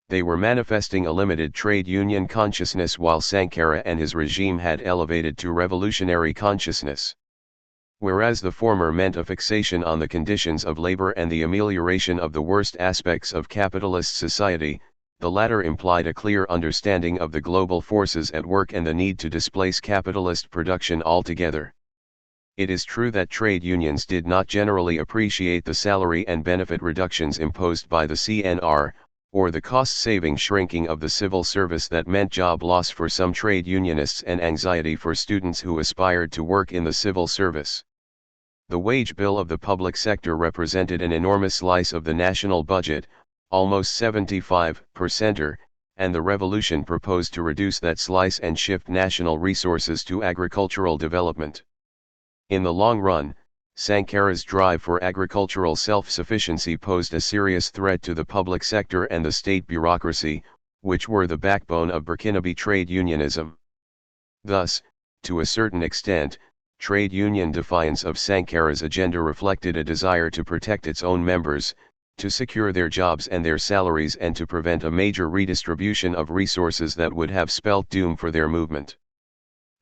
They were manifesting a limited trade union consciousness while Sankara and his regime had elevated to revolutionary consciousness. Whereas the former meant a fixation on the conditions of labor and the amelioration of the worst aspects of capitalist society, the latter implied a clear understanding of the global forces at work and the need to displace capitalist production altogether. It is true that trade unions did not generally appreciate the salary and benefit reductions imposed by the CNR, or the cost-saving shrinking of the civil service that meant job loss for some trade unionists and anxiety for students who aspired to work in the civil service. The wage bill of the public sector represented an enormous slice of the national budget, almost 75%, and the revolution proposed to reduce that slice and shift national resources to agricultural development. In the long run, Sankara's drive for agricultural self-sufficiency posed a serious threat to the public sector and the state bureaucracy, which were the backbone of Burkinabe trade unionism. Thus, to a certain extent, trade union defiance of Sankara's agenda reflected a desire to protect its own members, to secure their jobs and their salaries, and to prevent a major redistribution of resources that would have spelt doom for their movement.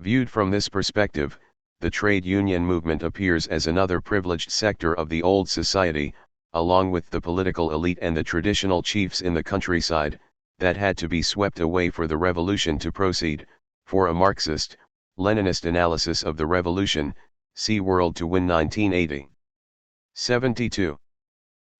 Viewed from this perspective, the trade union movement appears as another privileged sector of the old society, along with the political elite and the traditional chiefs in the countryside, that had to be swept away for the revolution to proceed. For a Marxist, Leninist analysis of the revolution, see World to Win 1980. 72.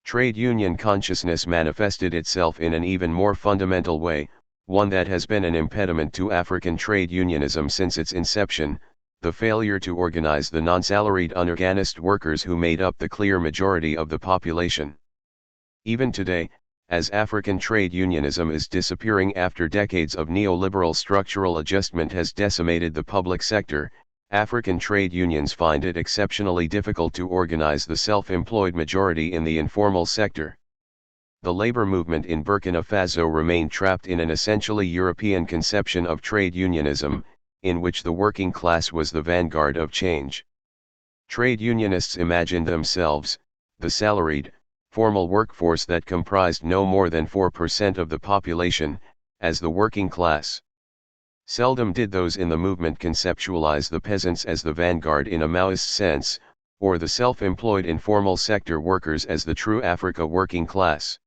Trade union consciousness manifested itself in an even more fundamental way, one that has been an impediment to African trade unionism since its inception: the failure to organize the non-salaried unorganized workers who made up the clear majority of the population. Even today, as African trade unionism is disappearing after decades of neoliberal structural adjustment has decimated the public sector, African trade unions find it exceptionally difficult to organize the self-employed majority in the informal sector. The labor movement in Burkina Faso remained trapped in an essentially European conception of trade unionism, in which the working class was the vanguard of change. Trade unionists imagined themselves, the salaried, formal workforce that comprised no more than 4% of the population, as the working class. Seldom did those in the movement conceptualize the peasants as the vanguard in a Maoist sense, or the self-employed informal sector workers as the true Africa working class.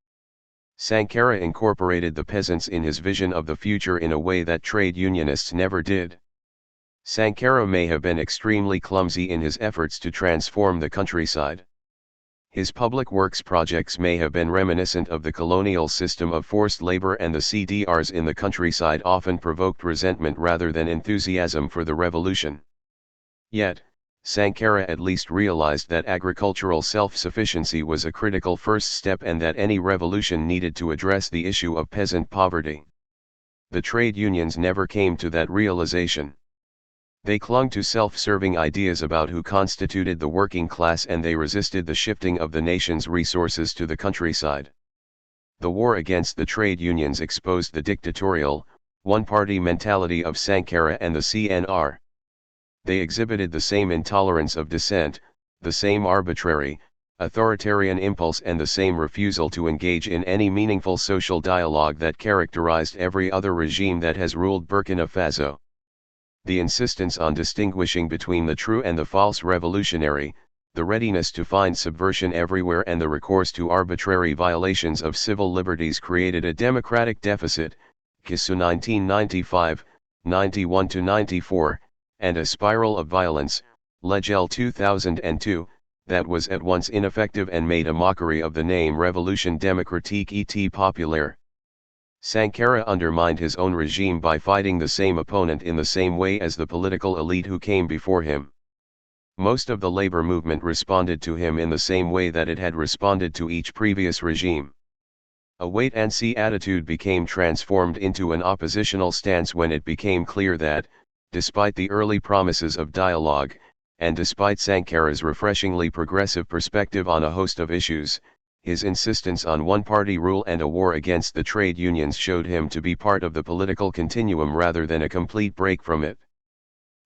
Sankara incorporated the peasants in his vision of the future in a way that trade unionists never did. Sankara may have been extremely clumsy in his efforts to transform the countryside. His public works projects may have been reminiscent of the colonial system of forced labor, and the CDRs in the countryside often provoked resentment rather than enthusiasm for the revolution. Yet, Sankara at least realized that agricultural self-sufficiency was a critical first step and that any revolution needed to address the issue of peasant poverty. The trade unions never came to that realization. They clung to self-serving ideas about who constituted the working class, and they resisted the shifting of the nation's resources to the countryside. The war against the trade unions exposed the dictatorial, one-party mentality of Sankara and the CNR. They exhibited the same intolerance of dissent, the same arbitrary, authoritarian impulse, and the same refusal to engage in any meaningful social dialogue that characterized every other regime that has ruled Burkina Faso. The insistence on distinguishing between the true and the false revolutionary, the readiness to find subversion everywhere, and the recourse to arbitrary violations of civil liberties created a democratic deficit, Kisu 1995, 91-94, and a spiral of violence, Legel 2002, that was at once ineffective and made a mockery of the name Révolution démocratique et populaire. Sankara undermined his own regime by fighting the same opponent in the same way as the political elite who came before him. Most of the labor movement responded to him in the same way that it had responded to each previous regime. A wait-and-see attitude became transformed into an oppositional stance when it became clear that, despite the early promises of dialogue, and despite Sankara's refreshingly progressive perspective on a host of issues, his insistence on one-party rule and a war against the trade unions showed him to be part of the political continuum rather than a complete break from it.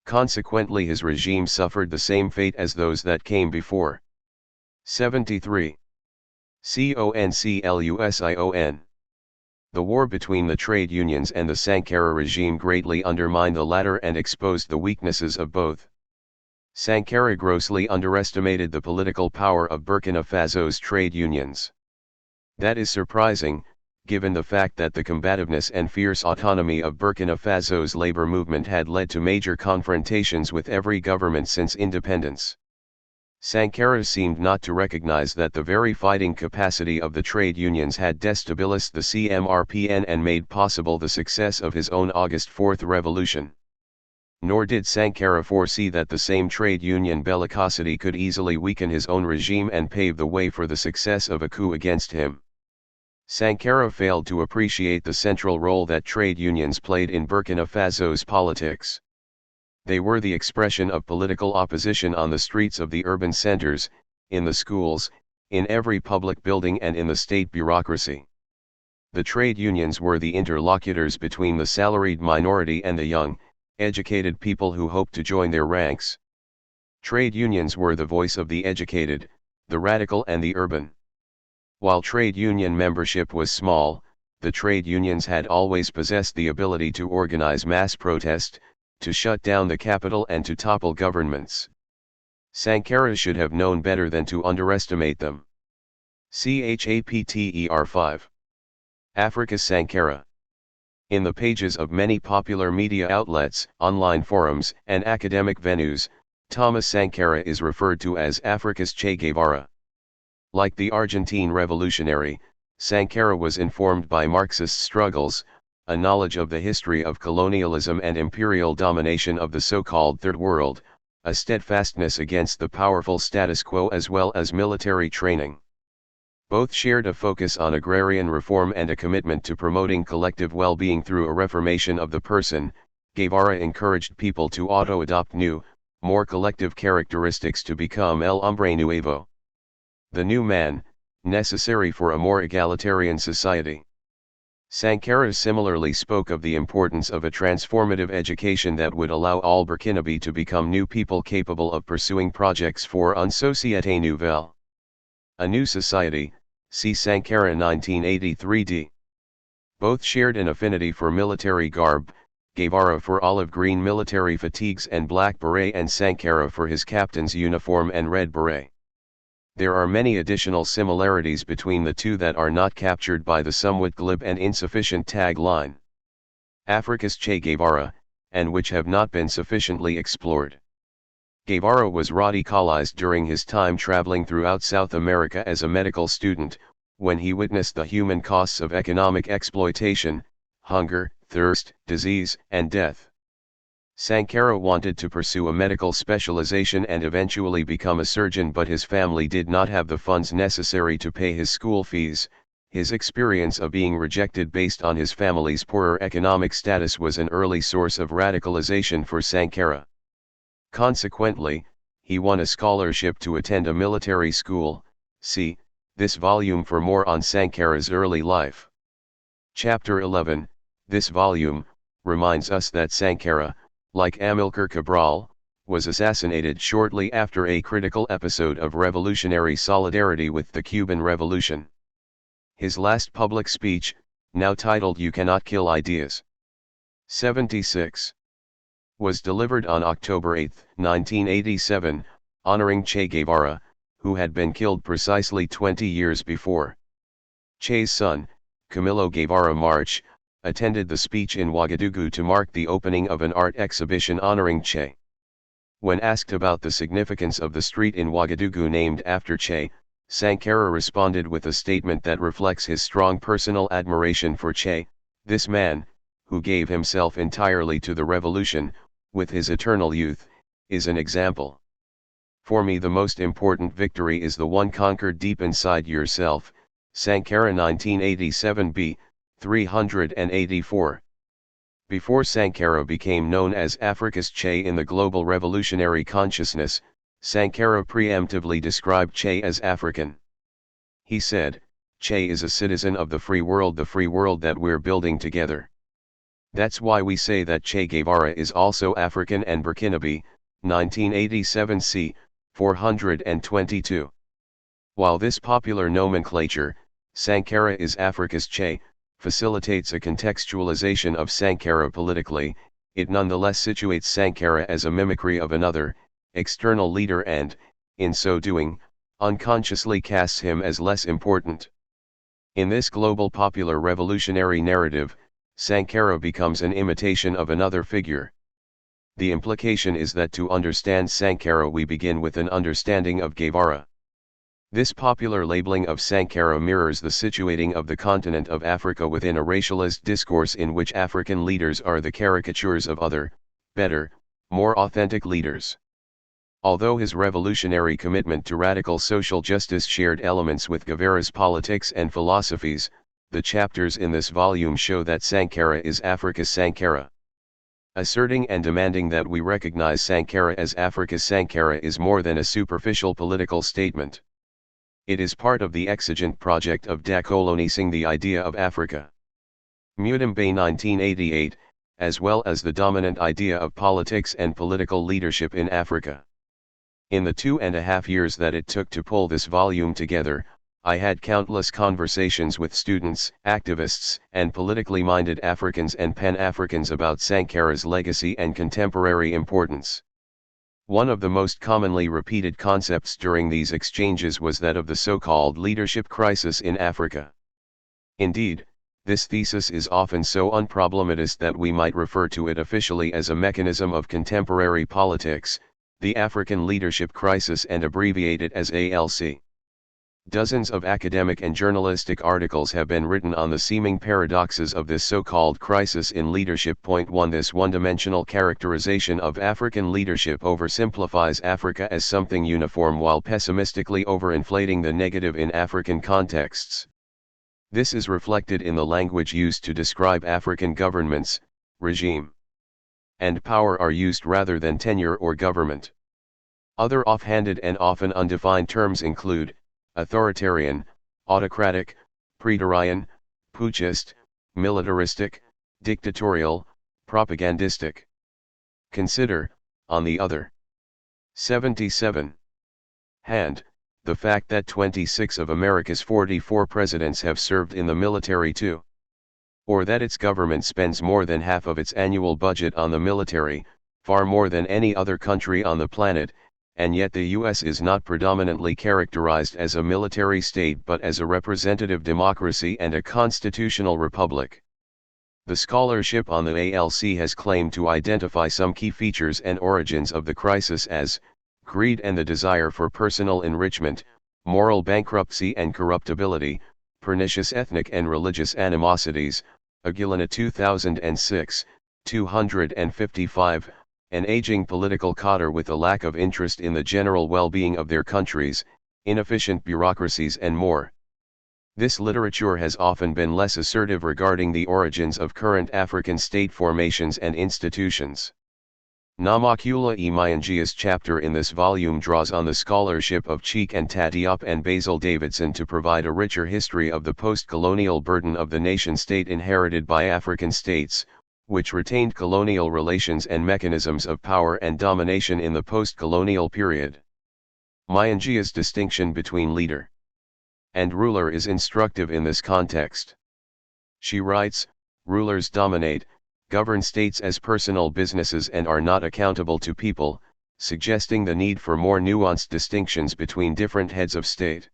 Consequently his regime suffered the same fate as those that came before. 73. Conclusion. The war between the trade unions and the Sankara regime greatly undermined the latter and exposed the weaknesses of both. Sankara grossly underestimated the political power of Burkina Faso's trade unions. That is surprising, given the fact that the combativeness and fierce autonomy of Burkina Faso's labor movement had led to major confrontations with every government since independence. Sankara seemed not to recognize that the very fighting capacity of the trade unions had destabilized the CMRPN and made possible the success of his own August 4th revolution. Nor did Sankara foresee that the same trade union bellicosity could easily weaken his own regime and pave the way for the success of a coup against him. Sankara failed to appreciate the central role that trade unions played in Burkina Faso's politics. They were the expression of political opposition on the streets of the urban centers, in the schools, in every public building and in the state bureaucracy. The trade unions were the interlocutors between the salaried minority and the young, educated people who hoped to join their ranks. Trade unions were the voice of the educated, the radical and the urban. While trade union membership was small, the trade unions had always possessed the ability to organize mass protest, to shut down the capital and to topple governments. Sankara should have known better than to underestimate them. Chapter 5. Africa's Sankara. In the pages of many popular media outlets, online forums, and academic venues, Thomas Sankara is referred to as Africa's Che Guevara. Like the Argentine revolutionary, Sankara was informed by Marxist struggles, a knowledge of the history of colonialism and imperial domination of the so-called Third World, a steadfastness against the powerful status quo as well as military training. Both shared a focus on agrarian reform and a commitment to promoting collective well-being through a reformation of the person. Guevara encouraged people to auto-adopt new, more collective characteristics to become el hombre nuevo. The new man, necessary for a more egalitarian society. Sankara similarly spoke of the importance of a transformative education that would allow all Burkinabe to become new people capable of pursuing projects for une société nouvelle. A new society, see Sankara 1983d. Both shared an affinity for military garb, Guevara for olive green military fatigues and black beret and Sankara for his captain's uniform and red beret. There are many additional similarities between the two that are not captured by the somewhat glib and insufficient tagline. Africa's Che Guevara, and which have not been sufficiently explored. Guevara was radicalized during his time traveling throughout South America as a medical student, when he witnessed the human costs of economic exploitation, hunger, thirst, disease, and death. Sankara wanted to pursue a medical specialization and eventually become a surgeon, but his family did not have the funds necessary to pay his school fees. His experience of being rejected based on his family's poorer economic status was an early source of radicalization for Sankara. Consequently, he won a scholarship to attend a military school. See this volume for more on Sankara's early life. Chapter 11. This volume reminds us that Sankara, like Amilcar Cabral, was assassinated shortly after a critical episode of revolutionary solidarity with the Cuban Revolution. His last public speech, now titled "You Cannot Kill Ideas," 76, was delivered on October 8, 1987, honoring Che Guevara, who had been killed precisely 20 years before. Che's son, Camilo Guevara March, attended the speech in Ouagadougou to mark the opening of an art exhibition honoring Che. When asked about the significance of the street in Ouagadougou named after Che, Sankara responded with a statement that reflects his strong personal admiration for Che, this man, who gave himself entirely to the revolution, with his eternal youth, is an example. For me the most important victory is the one conquered deep inside yourself. Sankara 1987b, 384. Before Sankara became known as Africa's Che in the global revolutionary consciousness, Sankara preemptively described Che as African. He said, "Che is a citizen of the free world that we're building together. That's why we say that Che Guevara is also African and Burkinabe, 1987 c. 422. While this popular nomenclature, Sankara is Africa's Che, facilitates a contextualization of Sankara politically, it nonetheless situates Sankara as a mimicry of another, external leader and, in so doing, unconsciously casts him as less important. In this global popular revolutionary narrative, Sankara becomes an imitation of another figure. The implication is that to understand Sankara we begin with an understanding of Guevara. This popular labeling of Sankara mirrors the situating of the continent of Africa within a racialist discourse in which African leaders are the caricatures of other, better, more authentic leaders. Although his revolutionary commitment to radical social justice shared elements with Guevara's politics and philosophies, the chapters in this volume show that Sankara is Africa's Sankara. Asserting and demanding that we recognize Sankara as Africa's Sankara is more than a superficial political statement. It is part of the exigent project of decolonizing the idea of Africa. Mutambe 1988, as well as the dominant idea of politics and political leadership in Africa. In the 2.5 years that it took to pull this volume together, I had countless conversations with students, activists, and politically minded Africans and Pan-Africans about Sankara's legacy and contemporary importance. One of the most commonly repeated concepts during these exchanges was that of the so-called leadership crisis in Africa. Indeed, this thesis is often so unproblematist that we might refer to it officially as a mechanism of contemporary politics, the African leadership crisis, and abbreviate it as ALC. Dozens of academic and journalistic articles have been written on the seeming paradoxes of this so-called crisis in leadership. Point 1. This one-dimensional characterization of African leadership oversimplifies Africa as something uniform while pessimistically overinflating the negative in African contexts. This is reflected in the language used to describe African governments. Regime and power are used rather than tenure or government. Other offhanded and often undefined terms include authoritarian, autocratic, praetorian, putschist, militaristic, dictatorial, propagandistic. Consider, on the other 77 hand, the fact that 26 of America's 44 presidents have served in the military too. Or that its government spends more than half of its annual budget on the military, far more than any other country on the planet, and yet the US is not predominantly characterized as a military state but as a representative democracy and a constitutional republic. The scholarship on the ALC has claimed to identify some key features and origins of the crisis as greed and the desire for personal enrichment, moral bankruptcy and corruptibility, pernicious ethnic and religious animosities, Aguilera 2006, 255, an aging political cadre with a lack of interest in the general well-being of their countries, inefficient bureaucracies and more. This literature has often been less assertive regarding the origins of current African state formations and institutions. Namakula E. Mayanjia's chapter in this volume draws on the scholarship of Cheek and Tadiop and Basil Davidson to provide a richer history of the post-colonial burden of the nation-state inherited by African states, which retained colonial relations and mechanisms of power and domination in the post-colonial period. Mayanjia's distinction between leader and ruler is instructive in this context. She writes, "Rulers dominate, govern states as personal businesses and are not accountable to people," suggesting the need for more nuanced distinctions between different heads of state.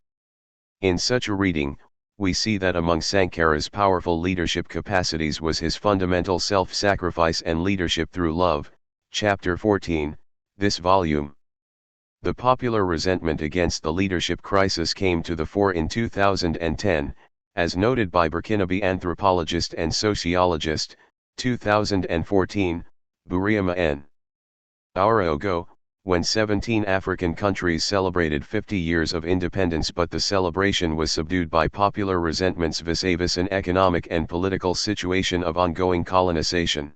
In such a reading, we see that among Sankara's powerful leadership capacities was his fundamental self-sacrifice and leadership through love, chapter 14, this volume. The popular resentment against the leadership crisis came to the fore in 2010, as noted by Burkinabe anthropologist and sociologist, 2014, Buriama N. Ago, when 17 African countries celebrated 50 years of independence, but the celebration was subdued by popular resentments vis-a-vis an economic and political situation of ongoing colonization.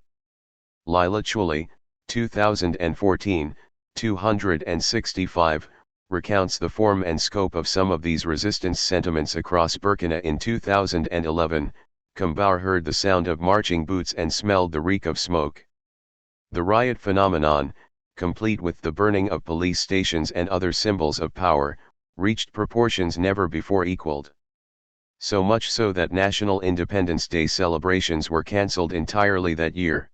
Lila Chuli, 2014, 265, recounts the form and scope of some of these resistance sentiments across Burkina in 2011, Kambauer heard the sound of marching boots and smelled the reek of smoke. The riot phenomenon, complete with the burning of police stations and other symbols of power, reached proportions never before equaled. So much so that National Independence Day celebrations were cancelled entirely that year.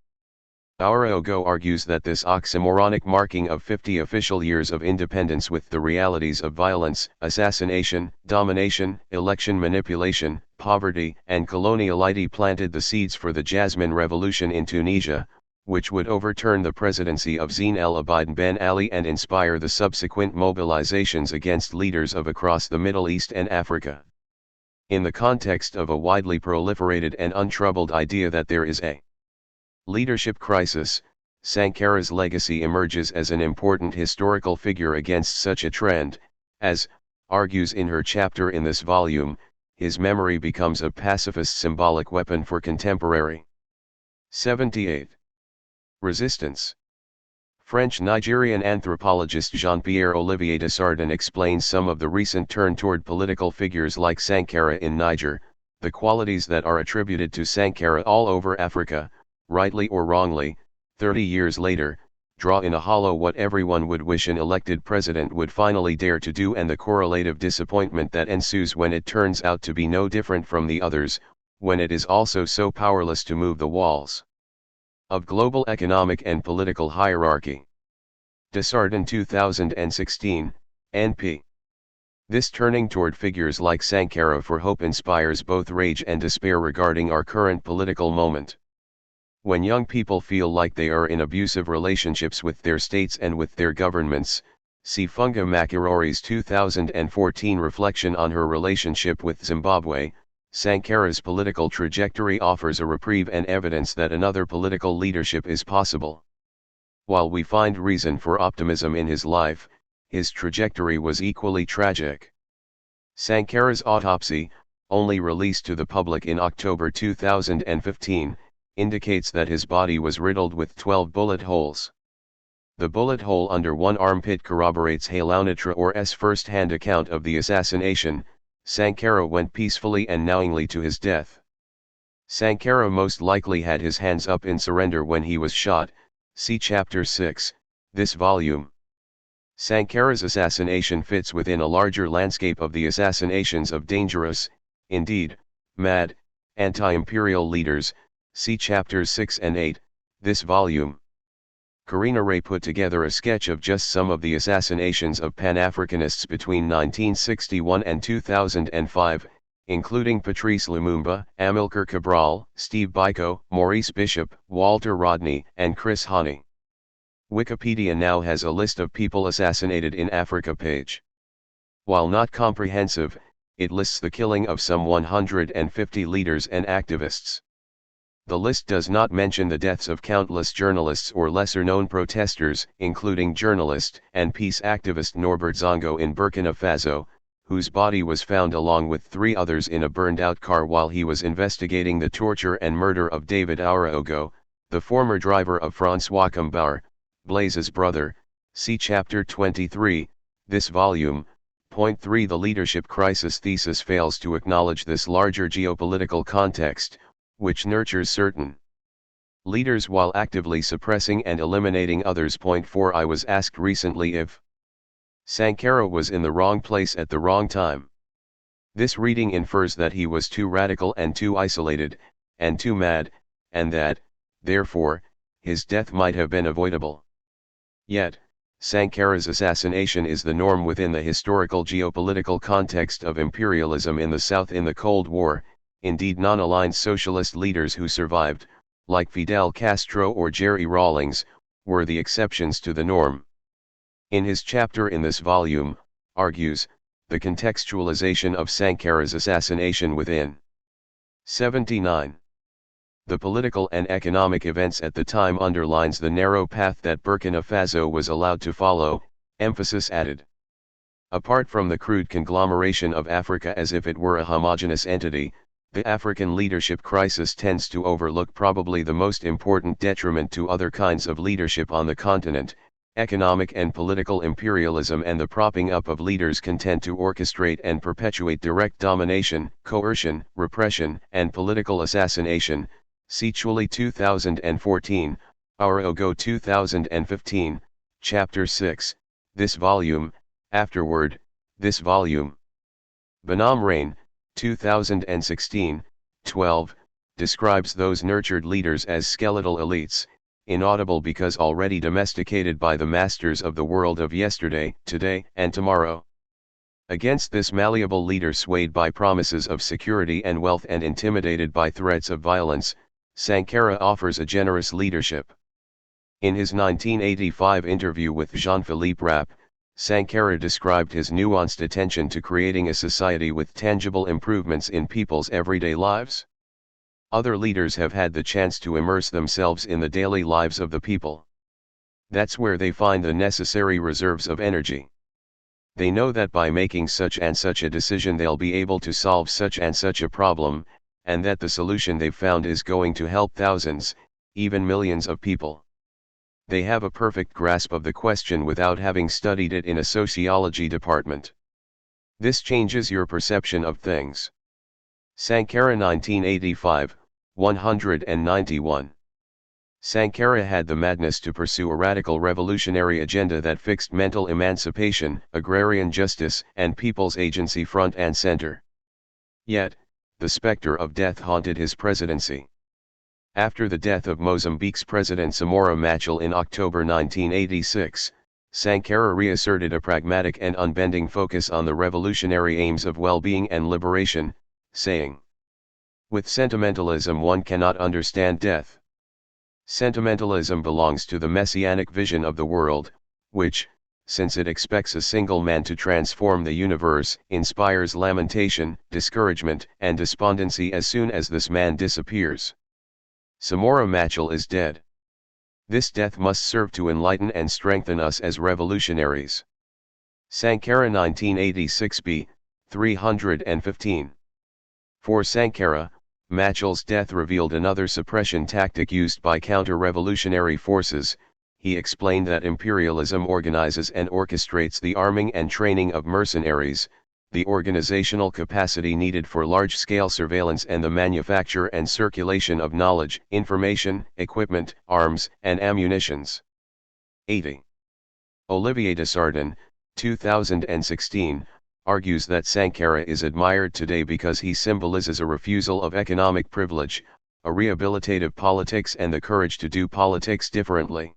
Araogo argues that this oxymoronic marking of 50 official years of independence with the realities of violence, assassination, domination, election manipulation, poverty, and coloniality planted the seeds for the Jasmine Revolution in Tunisia, which would overturn the presidency of Zine El Abidine Ben Ali and inspire the subsequent mobilizations against leaders of across the Middle East and Africa. In the context of a widely proliferated and untroubled idea that there is a leadership crisis, Sankara's legacy emerges as an important historical figure against such a trend, as, argues in her chapter in this volume, his memory becomes a pacifist symbolic weapon for contemporary 78. Resistance. French-Nigerian anthropologist Jean-Pierre Olivier Desardin explains some of the recent turn toward political figures like Sankara in Niger, the qualities that are attributed to Sankara all over Africa, rightly or wrongly, 30 years later, draw in a hollow what everyone would wish an elected president would finally dare to do, and the correlative disappointment that ensues when it turns out to be no different from the others, when it is also so powerless to move the walls of global economic and political hierarchy. Desardin 2016, NP. This turning toward figures like Sankara for hope inspires both rage and despair regarding our current political moment. When young people feel like they are in abusive relationships with their states and with their governments, see Funga Makirori's 2014 reflection on her relationship with Zimbabwe. Sankara's political trajectory offers a reprieve and evidence that another political leadership is possible. While we find reason for optimism in his life, his trajectory was equally tragic. Sankara's autopsy, only released to the public in October 2015, indicates that his body was riddled with 12 bullet holes. The bullet hole under one armpit corroborates Halaunitraor's first-hand account of the assassination. Sankara went peacefully and knowingly to his death. Sankara most likely had his hands up in surrender when he was shot, see Chapter 6, this volume. Sankara's assassination fits within a larger landscape of the assassinations of dangerous, indeed, mad, anti-imperial leaders, see Chapters 6 and 8, this volume. Karina Ray put together a sketch of just some of the assassinations of Pan-Africanists between 1961 and 2005, including Patrice Lumumba, Amilcar Cabral, Steve Biko, Maurice Bishop, Walter Rodney, and Chris Hani. Wikipedia now has a list of people assassinated in Africa page. While not comprehensive, it lists the killing of some 150 leaders and activists. The list does not mention the deaths of countless journalists or lesser-known protesters, including journalist and peace activist Norbert Zongo in Burkina Faso, whose body was found along with 3 others in a burned-out car while he was investigating the torture and murder of David Araogo, the former driver of François Kambauer, Blaise's brother, see Chapter 23, this volume. Point 3. The leadership crisis thesis fails to acknowledge this larger geopolitical context, which nurtures certain leaders while actively suppressing and eliminating others. Point 4. I was asked recently if Sankara was in the wrong place at the wrong time. This reading infers that he was too radical and too isolated, and too mad, and that, therefore, his death might have been avoidable. Yet, Sankara's assassination is the norm within the historical geopolitical context of imperialism in the South in the Cold War. Indeed, non-aligned socialist leaders who survived, like Fidel Castro or Jerry Rawlings, were the exceptions to the norm. In his chapter in this volume, argues, the contextualization of Sankara's assassination within 79. The political and economic events at the time underlines the narrow path that Burkina Faso was allowed to follow, emphasis added. Apart from the crude conglomeration of Africa as if it were a homogeneous entity, the African leadership crisis tends to overlook probably the most important detriment to other kinds of leadership on the continent, Economic and political imperialism and the propping up of leaders content to orchestrate and perpetuate direct domination, coercion, repression, and political assassination. Sequally 2014, Go 2015, Chapter 6, this volume, afterward, this volume. Bonhomme Rain, 2016, 12, describes those nurtured leaders as skeletal elites, inaudible because already domesticated by the masters of the world of yesterday, today, and tomorrow. Against this malleable leader swayed by promises of security and wealth and intimidated by threats of violence, Sankara offers a generous leadership. In his 1985 interview with Jean-Philippe Rapp, Sankara described his nuanced attention to creating a society with tangible improvements in people's everyday lives. Other leaders have had the chance to immerse themselves in the daily lives of the people. That's where they find the necessary reserves of energy. They know that by making such and such a decision they'll be able to solve such and such a problem, and that the solution they've found is going to help thousands, even millions of people. They have a perfect grasp of the question without having studied it in a sociology department. This changes your perception of things. Sankara 1985, 191. Sankara had the madness to pursue a radical revolutionary agenda that fixed mental emancipation, agrarian justice, and people's agency front and center. Yet, the specter of death haunted his presidency. After the death of Mozambique's President Samora Machel in October 1986, Sankara reasserted a pragmatic and unbending focus on the revolutionary aims of well-being and liberation, saying, "With sentimentalism one cannot understand death. Sentimentalism belongs to the messianic vision of the world, which, since it expects a single man to transform the universe, inspires lamentation, discouragement, and despondency as soon as this man disappears. Samora Machel is dead. This death must serve to enlighten and strengthen us as revolutionaries." Sankara 1986b, 315. For Sankara, Machel's death revealed another suppression tactic used by counter-revolutionary forces. He explained that imperialism organizes and orchestrates the arming and training of mercenaries, the organizational capacity needed for large-scale surveillance and the manufacture and circulation of knowledge, information, equipment, arms, and ammunitions. 80. Olivier Desardin, 2016, argues that Sankara is admired today because he symbolizes a refusal of economic privilege, a rehabilitative politics and the courage to do politics differently.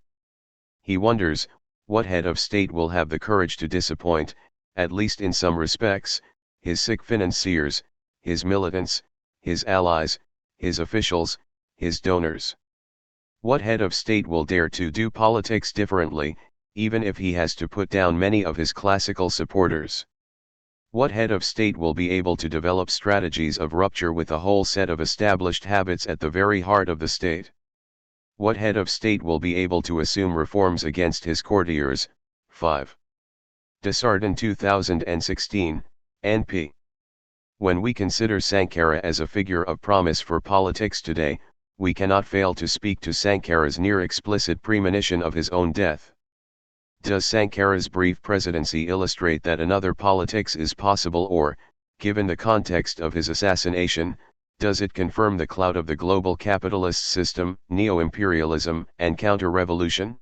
He wonders, what head of state will have the courage to disappoint, at least in some respects, his sick financiers, his militants, his allies, his officials, his donors? What head of state will dare to do politics differently, even if he has to put down many of his classical supporters? What head of state will be able to develop strategies of rupture with a whole set of established habits at the very heart of the state? What head of state will be able to assume reforms against his courtiers? 5. Desardin 2016, NP. When we consider Sankara as a figure of promise for politics today, we cannot fail to speak to Sankara's near-explicit premonition of his own death. Does Sankara's brief presidency illustrate that another politics is possible or, given the context of his assassination, does it confirm the clout of the global capitalist system, neo-imperialism, and counter-revolution?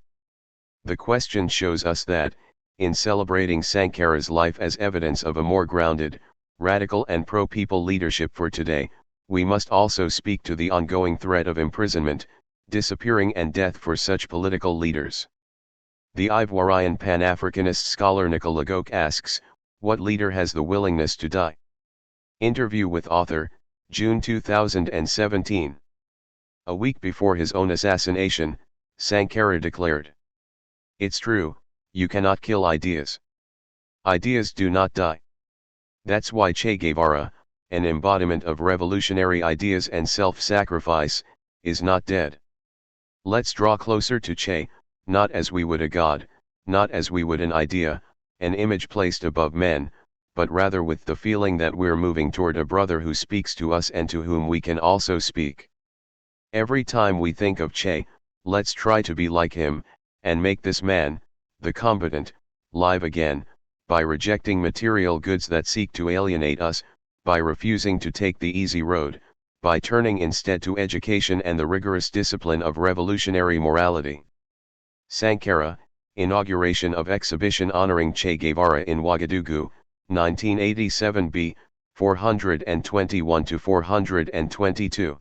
The question shows us that, in celebrating Sankara's life as evidence of a more grounded, radical and pro-people leadership for today, we must also speak to the ongoing threat of imprisonment, disappearing and death for such political leaders. The Ivoirian Pan-Africanist scholar Nicolas Legacies asks, what leader has the willingness to die? Interview with author, June 2017. A week before his own assassination, Sankara declared, "It's true, you cannot kill ideas. Ideas do not die. That's why Che Guevara, an embodiment of revolutionary ideas and self-sacrifice, is not dead. Let's draw closer to Che, not as we would a god, not as we would an idea, an image placed above men, but rather with the feeling that we're moving toward a brother who speaks to us and to whom we can also speak. Every time we think of Che, let's try to be like him, and make this man, the combatant, live again, by rejecting material goods that seek to alienate us, by refusing to take the easy road, by turning instead to education and the rigorous discipline of revolutionary morality. Sankara, inauguration of exhibition honoring Che Guevara in Ouagadougou, 1987 b. 421-422.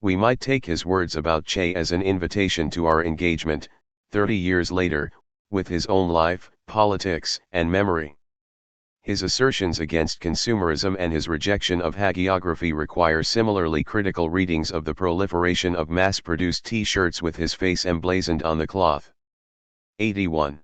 We might take his words about Che as an invitation to our engagement, 30 years later, with his own life, politics, and memory. His assertions against consumerism and his rejection of hagiography require similarly critical readings of the proliferation of mass-produced T-shirts with his face emblazoned on the cloth. 81.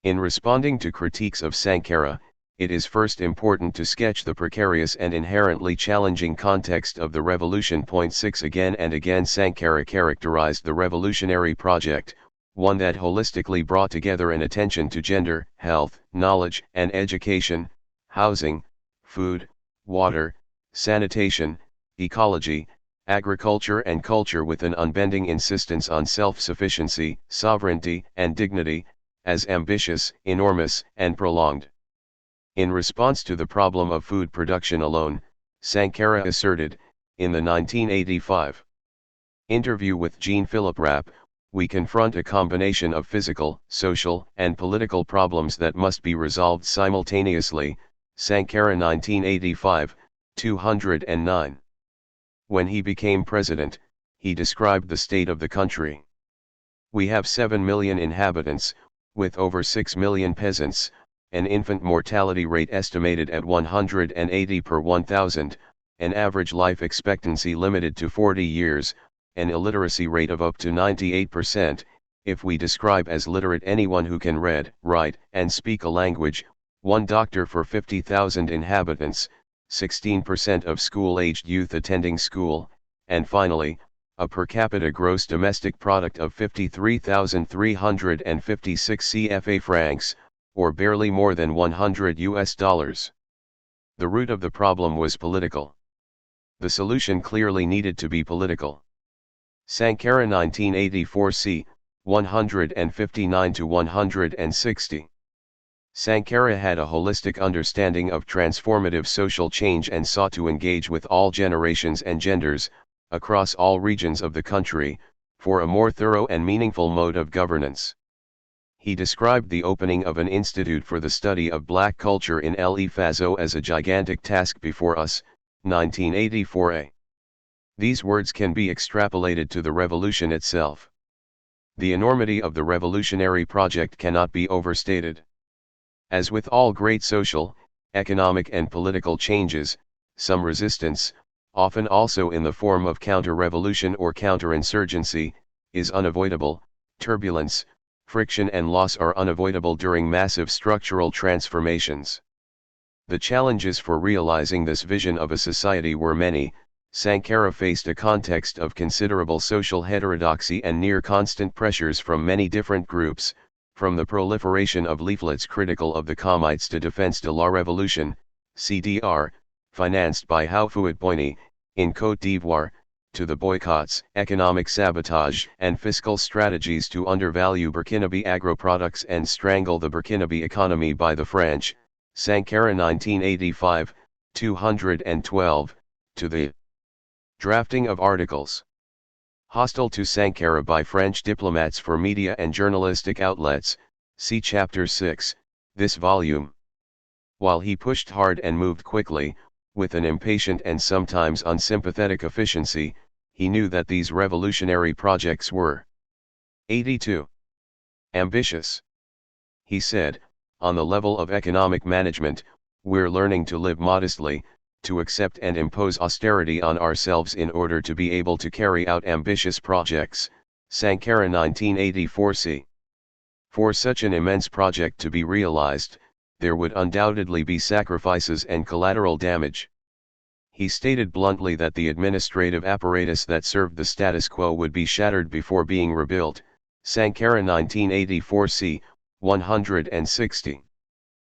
In responding to critiques of Sankara, it is first important to sketch the precarious and inherently challenging context of the revolution. 6 Again and again Sankara characterized the revolutionary project, one that holistically brought together an attention to gender, health, knowledge and education, housing, food, water, sanitation, ecology, agriculture and culture, with an unbending insistence on self-sufficiency, sovereignty and dignity, as ambitious, enormous and prolonged. In response to the problem of food production alone, Sankara asserted, in the 1985 interview with Jean-Philippe Rapp, we confront a combination of physical, social, and political problems that must be resolved simultaneously. Sankara 1985, 209. When he became president, he described the state of the country. We have 7 million inhabitants, with over 6 million peasants, an infant mortality rate estimated at 180 per 1,000, an average life expectancy limited to 40 years, an illiteracy rate of up to 98%, if we describe as literate anyone who can read, write, and speak a language, one doctor for 50,000 inhabitants, 16% of school-aged youth attending school, and finally, a per capita gross domestic product of 53,356 CFA francs, or barely more than $100. The root of the problem was political. The solution clearly needed to be political. Sankara 1984 c. 159-160. Sankara had a holistic understanding of transformative social change and sought to engage with all generations and genders, across all regions of the country, for a more thorough and meaningful mode of governance. He described the opening of an institute for the study of black culture in El Faso as a gigantic task before us, 1984a. These words can be extrapolated to the revolution itself. The enormity of the revolutionary project cannot be overstated. As with all great social, economic and political changes, some resistance, often also in the form of counter-revolution or counterinsurgency, is unavoidable. Turbulence, friction and loss are unavoidable during massive structural transformations. The challenges for realizing this vision of a society were many. Sankara faced a context of considerable social heterodoxy and near-constant pressures from many different groups, from the proliferation of leaflets critical of the Comites to Defense de la Révolution, CDR, financed by Houphouët-Boigny, in Côte d'Ivoire, to the boycotts, economic sabotage and fiscal strategies to undervalue Burkinabe agro-products and strangle the Burkinabe economy by the French, Sankara 1985, 212, to the drafting of articles hostile to Sankara by French diplomats for media and journalistic outlets, see Chapter 6, this volume. While he pushed hard and moved quickly, with an impatient and sometimes unsympathetic efficiency, he knew that these revolutionary projects were 82. Ambitious. He said, on the level of economic management, we're learning to live modestly, to accept and impose austerity on ourselves in order to be able to carry out ambitious projects. Sankara 1984 c. For such an immense project to be realized, there would undoubtedly be sacrifices and collateral damage. He stated bluntly that the administrative apparatus that served the status quo would be shattered before being rebuilt. Sankara 1984 c. 160.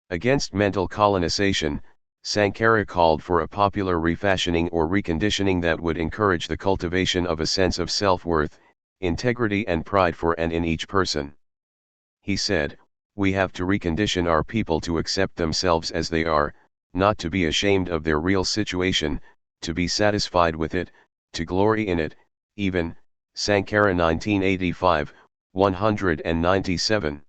Against mental colonization, Sankara called for a popular refashioning or reconditioning that would encourage the cultivation of a sense of self-worth, integrity and pride for and in each person. He said, "We have to recondition our people to accept themselves as they are, not to be ashamed of their real situation, to be satisfied with it, to glory in it," even, Sankara 1985, 197.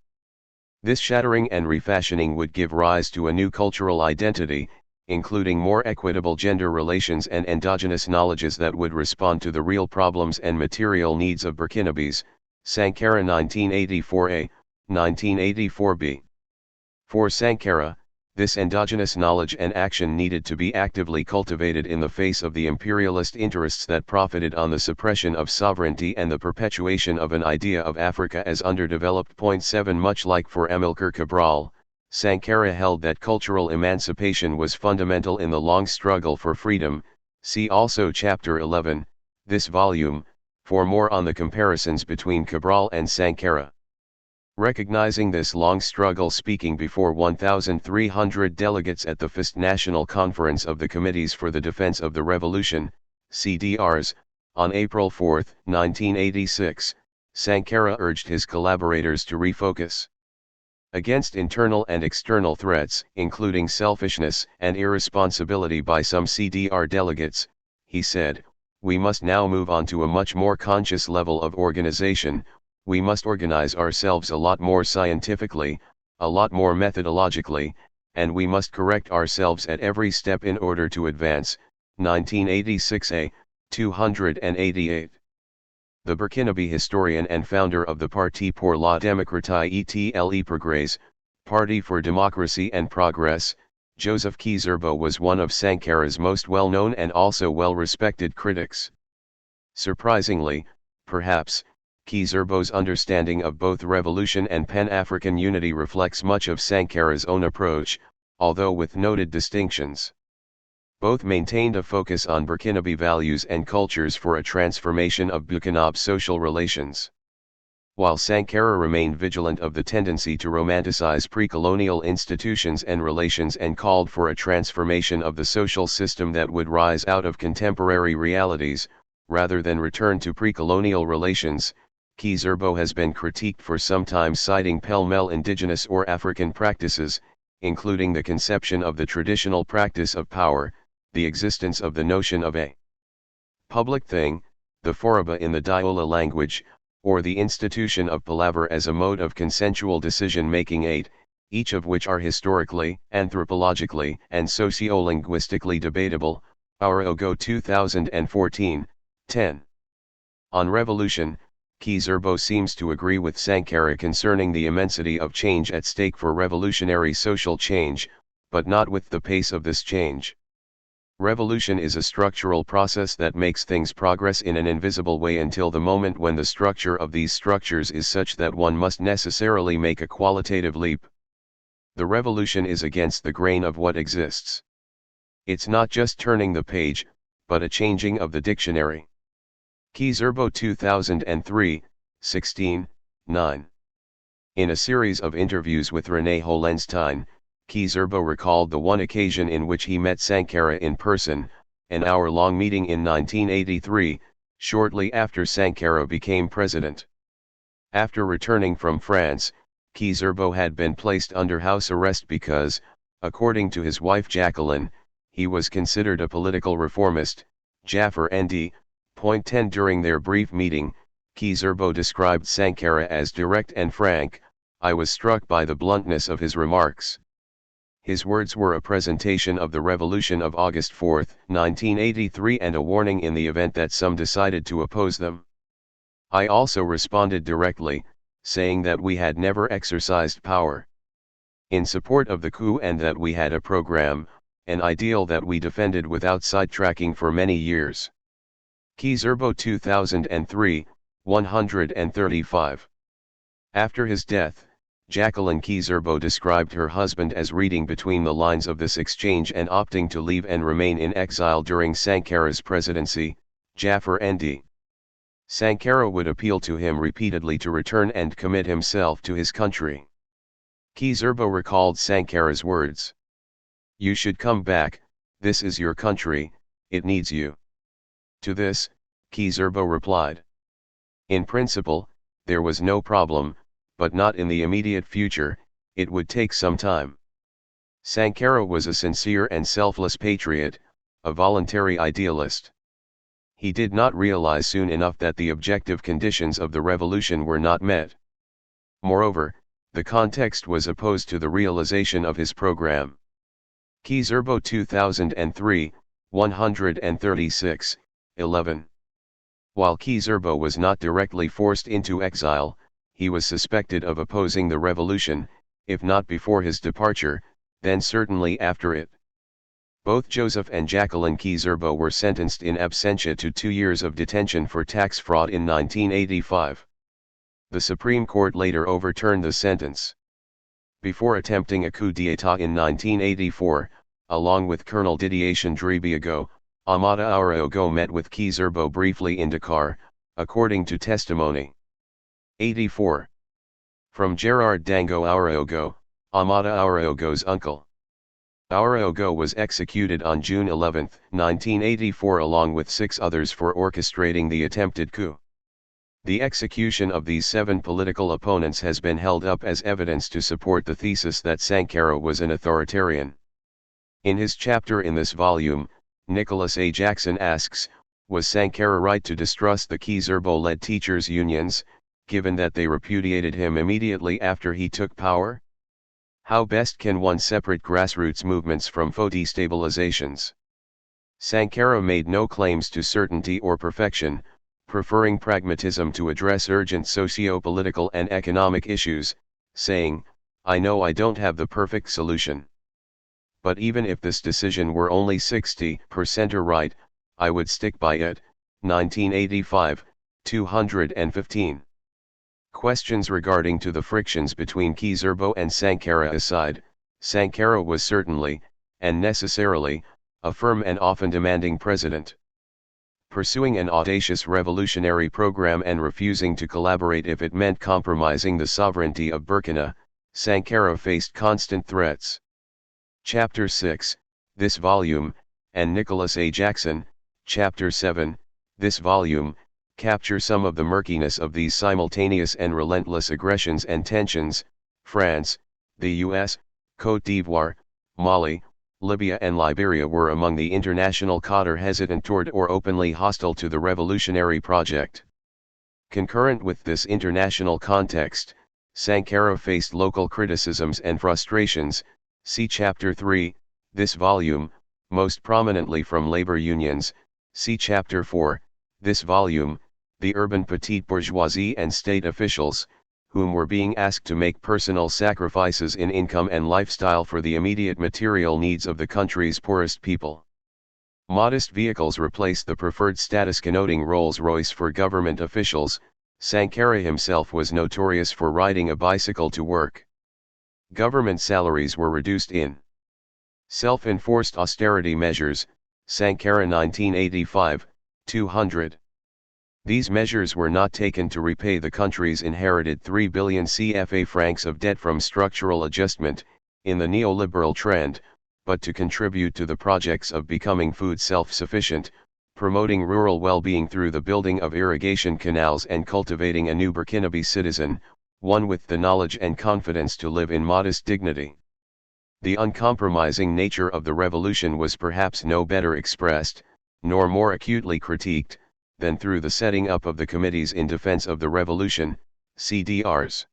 This shattering and refashioning would give rise to a new cultural identity, including more equitable gender relations and endogenous knowledges that would respond to the real problems and material needs of Burkinabes, Sankara 1984a, 1984b. For Sankara, this endogenous knowledge and action needed to be actively cultivated in the face of the imperialist interests that profited on the suppression of sovereignty and the perpetuation of an idea of Africa as underdeveloped. 7 Much like for Amilcar Cabral, Sankara held that cultural emancipation was fundamental in the long struggle for freedom. See also Chapter 11, this volume, for more on the comparisons between Cabral and Sankara. Recognizing this long struggle, speaking before 1,300 delegates at the First National Conference of the Committees for the Defense of the Revolution, CDRs, on April 4, 1986, Sankara urged his collaborators to refocus against internal and external threats, including selfishness and irresponsibility by some CDR delegates. He said, "We must now move on to a much more conscious level of organization. We must organize ourselves a lot more scientifically, a lot more methodologically, and we must correct ourselves at every step in order to advance." 1986a, 288. The Burkinabe historian and founder of the Parti pour la démocratie et le progrès, Party for Democracy and Progress, Joseph Kizerbo was one of Sankara's most well-known and also well-respected critics. Surprisingly, perhaps, Kizerbo's understanding of both revolution and Pan-African unity reflects much of Sankara's own approach, although with noted distinctions. Both maintained a focus on Burkinabe values and cultures for a transformation of Burkinabe's social relations. While Sankara remained vigilant of the tendency to romanticize pre-colonial institutions and relations and called for a transformation of the social system that would rise out of contemporary realities, rather than return to pre-colonial relations, Kizerbo has been critiqued for sometimes citing pell-mell indigenous or African practices, including the conception of the traditional practice of power, the existence of the notion of a public thing, the foroba in the Diola language, or the institution of palaver as a mode of consensual decision-making, each of which are historically, anthropologically, and socio-linguistically debatable. Araogo 2014, 10. On revolution, Kizerbo seems to agree with Sankara concerning the immensity of change at stake for revolutionary social change, but not with the pace of this change. Revolution is a structural process that makes things progress in an invisible way until the moment when the structure of these structures is such that one must necessarily make a qualitative leap. The revolution is against the grain of what exists. It's not just turning the page, but a changing of the dictionary. Kizerbo 2003, 16, 9. In a series of interviews with René Holenstein, Kizerbo recalled the one occasion in which he met Sankara in person, an hour-long meeting in 1983, shortly after Sankara became president. After returning from France, Kizerbo had been placed under house arrest because, according to his wife Jacqueline, he was considered a political reformist. Jaffer Nd. Point 10. During their brief meeting, Kizerbo described Sankara as direct and frank. "I was struck by the bluntness of his remarks. His words were a presentation of the revolution of August 4, 1983 and a warning in the event that some decided to oppose them. I also responded directly, saying that we had never exercised power in support of the coup and that we had a program, an ideal that we defended without sidetracking for many years." Kizerbo 2003, 135. After his death, Jacqueline Kizerbo described her husband as reading between the lines of this exchange and opting to leave and remain in exile during Sankara's presidency. Jaffer Nd. Sankara would appeal to him repeatedly to return and commit himself to his country. Kizerbo recalled Sankara's words. "You should come back, this is your country, it needs you." To this, Kizerbo replied, "In principle, there was no problem, but not in the immediate future, it would take some time. Sankara was a sincere and selfless patriot, a voluntary idealist. He did not realize soon enough that the objective conditions of the revolution were not met. Moreover, the context was opposed to the realization of his program. Kizerbo 2003, 136, 11. While Kizerbo was not directly forced into exile, he was suspected of opposing the revolution, if not before his departure, then certainly after it. Both Joseph and Jacqueline Kizerbo were sentenced in absentia to 2 years of detention for tax fraud in 1985. The Supreme Court later overturned the sentence. Before attempting a coup d'état in 1984, along with Colonel Didier Chandrabiago, Amada Araogo met with Kizerbo briefly in Dakar, according to testimony. 84. From Gerard Dango Araogo, Amada Araogo's uncle. Araogo was executed on June 11, 1984 along with 6 others for orchestrating the attempted coup. The execution of these 7 political opponents has been held up as evidence to support the thesis that Sankara was an authoritarian. In his chapter in this volume, Nicholas A. Jackson asks, was Sankara right to distrust the Kizerbo-led teachers' unions, given that they repudiated him immediately after he took power? How best can one separate grassroots movements from faux destabilizations? Sankara made no claims to certainty or perfection, preferring pragmatism to address urgent socio-political and economic issues, saying, I know I don't have the perfect solution. But even if this decision were only 60% right, I would stick by it. 1985, 215. Questions regarding to the frictions between Kizerbo and Sankara aside, Sankara was certainly, and necessarily, a firm and often demanding president. Pursuing an audacious revolutionary program and refusing to collaborate if it meant compromising the sovereignty of Burkina, Sankara faced constant threats. Chapter 6, this volume, and Nicholas A. Jackson, Chapter 7, this volume, capture some of the murkiness of these simultaneous and relentless aggressions and tensions. France, the US, Côte d'Ivoire, Mali, Libya and Liberia were among the international cadre hesitant toward or openly hostile to the revolutionary project. Concurrent with this international context, Sankara faced local criticisms and frustrations. See Chapter 3, this volume, most prominently from labor unions. See Chapter 4, this volume, the urban petite bourgeoisie and state officials, whom were being asked to make personal sacrifices in income and lifestyle for the immediate material needs of the country's poorest people. Modest vehicles replaced the preferred status connoting Rolls-Royce for government officials. Sankara himself was notorious for riding a bicycle to work. Government salaries were reduced in self-enforced austerity measures. Sankara 1985, 200. These measures were not taken to repay the country's inherited 3 billion CFA francs of debt from structural adjustment, in the neoliberal trend, but to contribute to the projects of becoming food self-sufficient, promoting rural well-being through the building of irrigation canals and cultivating a new Burkinabe citizen, one with the knowledge and confidence to live in modest dignity. The uncompromising nature of the revolution was perhaps no better expressed, nor more acutely critiqued, than through the setting up of the Committees in Defense of the Revolution, CDRs.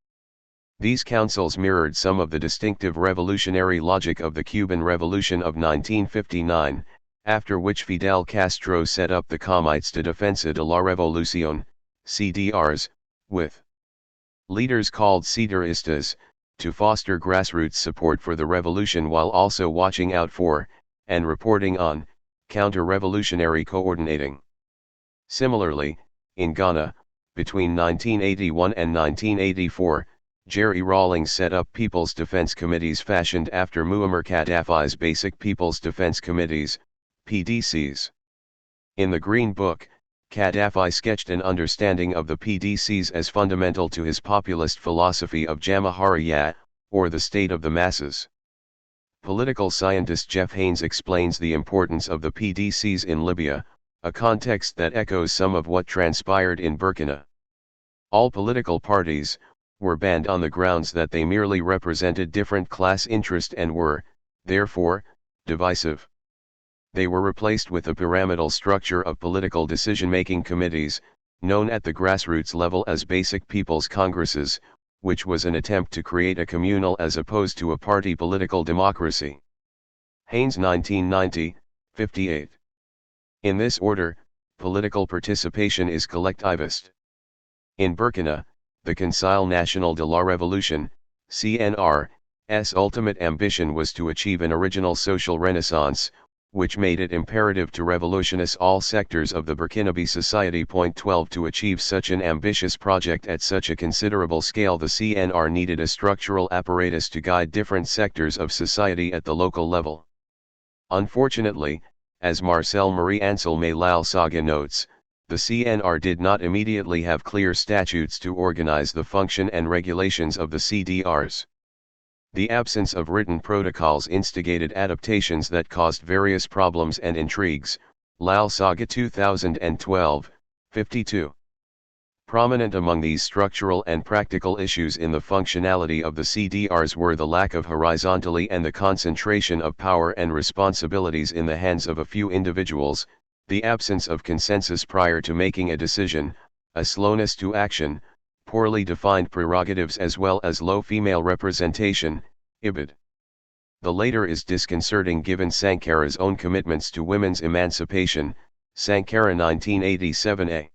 These councils mirrored some of the distinctive revolutionary logic of the Cuban Revolution of 1959, after which Fidel Castro set up the Comités de Defensa de la Revolución, CDRs, with leaders called CDRistas, to foster grassroots support for the revolution while also watching out for, and reporting on, counter-revolutionary coordinating. Similarly, in Ghana, between 1981 and 1984, Jerry Rawlings set up People's Defense Committees fashioned after Muammar Gaddafi's Basic People's Defense Committees, PDCs. In the Green Book, Gaddafi sketched an understanding of the PDCs as fundamental to his populist philosophy of Jamahiriya, or the state of the masses. Political scientist Jeff Haynes explains the importance of the PDCs in Libya, a context that echoes some of what transpired in Burkina. All political parties, were banned on the grounds that they merely represented different class interest and were, therefore, divisive. They were replaced with a pyramidal structure of political decision-making committees, known at the grassroots level as basic people's congresses, which was an attempt to create a communal as opposed to a party political democracy. Haynes 1990, 58. In this order, political participation is collectivist. In Burkina, the Conseil National de la Révolution, CNR's ultimate ambition was to achieve an original social renaissance, which made it imperative to revolutionize all sectors of the Burkinabe society. 12 To achieve such an ambitious project at such a considerable scale, the CNR needed a structural apparatus to guide different sectors of society at the local level. Unfortunately, as Marcel Murrey Anselme Lalsaga notes, the CNR did not immediately have clear statutes to organize the function and regulations of the CDRs. The absence of written protocols instigated adaptations that caused various problems and intrigues. Lalsaga 2012, 52. Prominent among these structural and practical issues in the functionality of the CDRs were the lack of horizontality and the concentration of power and responsibilities in the hands of a few individuals, the absence of consensus prior to making a decision, a slowness to action, poorly defined prerogatives as well as low female representation, ibid. The later is disconcerting given Sankara's own commitments to women's emancipation, Sankara 1987a.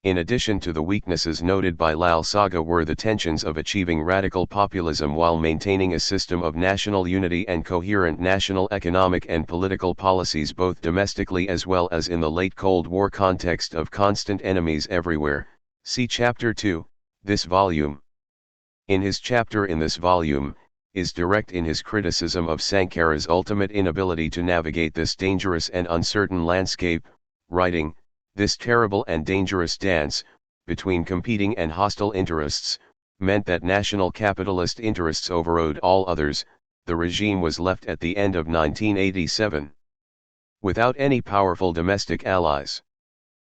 In addition to the weaknesses noted by Lalsaga were the tensions of achieving radical populism while maintaining a system of national unity and coherent national economic and political policies both domestically as well as in the late Cold War context of constant enemies everywhere. See Chapter 2, this volume. In his chapter in this volume, is direct in his criticism of Sankara's ultimate inability to navigate this dangerous and uncertain landscape, writing, "This terrible and dangerous dance, between competing and hostile interests, meant that national capitalist interests overrode all others. The regime was left at the end of 1987 without any powerful domestic allies."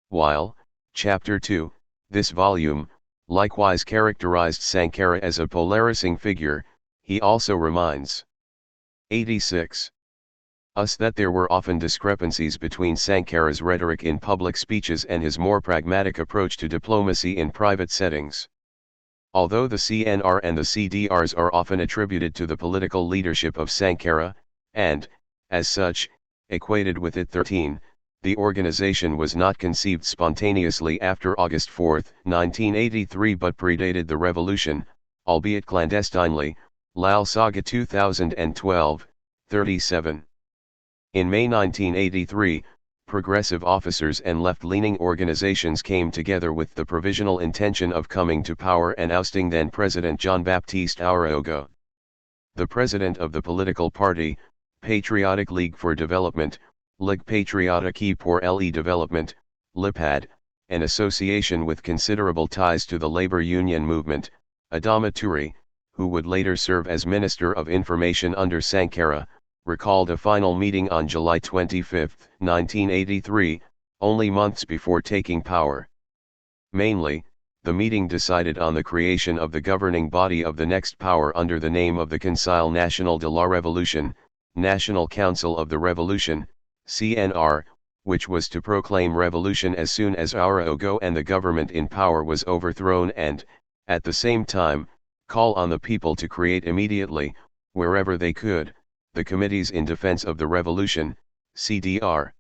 While, Chapter 2, this volume, likewise characterized Sankara as a polarizing figure, he also reminds 86. Us that there were often discrepancies between Sankara's rhetoric in public speeches and his more pragmatic approach to diplomacy in private settings. Although the CNR and the CDRs are often attributed to the political leadership of Sankara, and, as such, equated with it 13, the organization was not conceived spontaneously after August 4, 1983 but predated the revolution, albeit clandestinely. Lalsaga 2012, 37. In May 1983, progressive officers and left-leaning organizations came together with the provisional intention of coming to power and ousting then-President Jean-Baptiste Ouedraogo. The president of the political party, Patriotic League for Development, Ligue Patriotique pour le Développement, LIPAD, an association with considerable ties to the labor union movement, Adama Touré, who would later serve as Minister of Information under Sankara, recalled a final meeting on July 25, 1983, only months before taking power. Mainly, the meeting decided on the creation of the governing body of the next power under the name of the Conseil National de la Révolution, National Council of the Revolution, CNR, which was to proclaim revolution as soon as Ouedraogo and the government in power was overthrown and, at the same time, call on the people to create immediately, wherever they could, the Committees in Defense of the Revolution, CDR.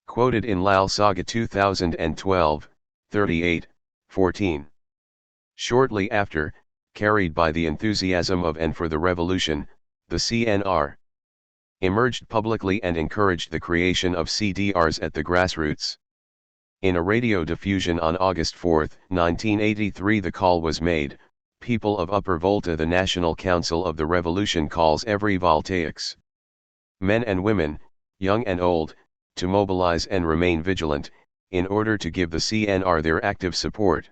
Quoted in Lalsaga 2012, 38, 14. Shortly after, carried by the enthusiasm of and for the revolution, the CNR emerged publicly and encouraged the creation of CDRs at the grassroots. In a radio diffusion on August 4, 1983 the call was made, "People of Upper Volta, the National Council of the Revolution calls every Voltaics, men and women, young and old, to mobilize and remain vigilant, in order to give the CNR their active support.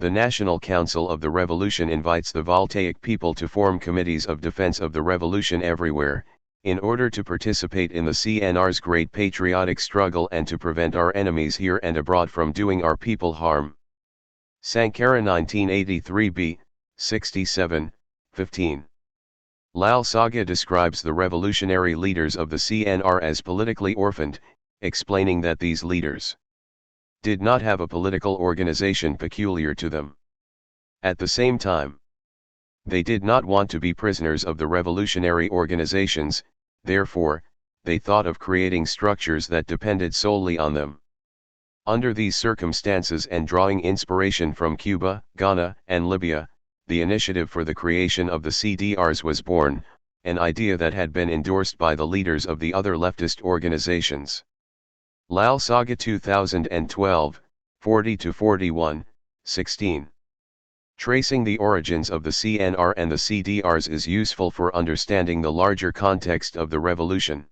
The National Council of the Revolution invites the Voltaic people to form committees of defense of the revolution everywhere, in order to participate in the CNR's great patriotic struggle and to prevent our enemies here and abroad from doing our people harm." Sankara 1983b, 67, 15. Lal Saga describes the revolutionary leaders of the CNR as politically orphaned, explaining that these leaders did not have a political organization peculiar to them. At the same time, they did not want to be prisoners of the revolutionary organizations, therefore, they thought of creating structures that depended solely on them. Under these circumstances and drawing inspiration from Cuba, Ghana, and Libya, the initiative for the creation of the CDRs was born, an idea that had been endorsed by the leaders of the other leftist organizations. Lal Saga 2012, 40-41, 16. Tracing the origins of the CNR and the CDRs is useful for understanding the larger context of the revolution.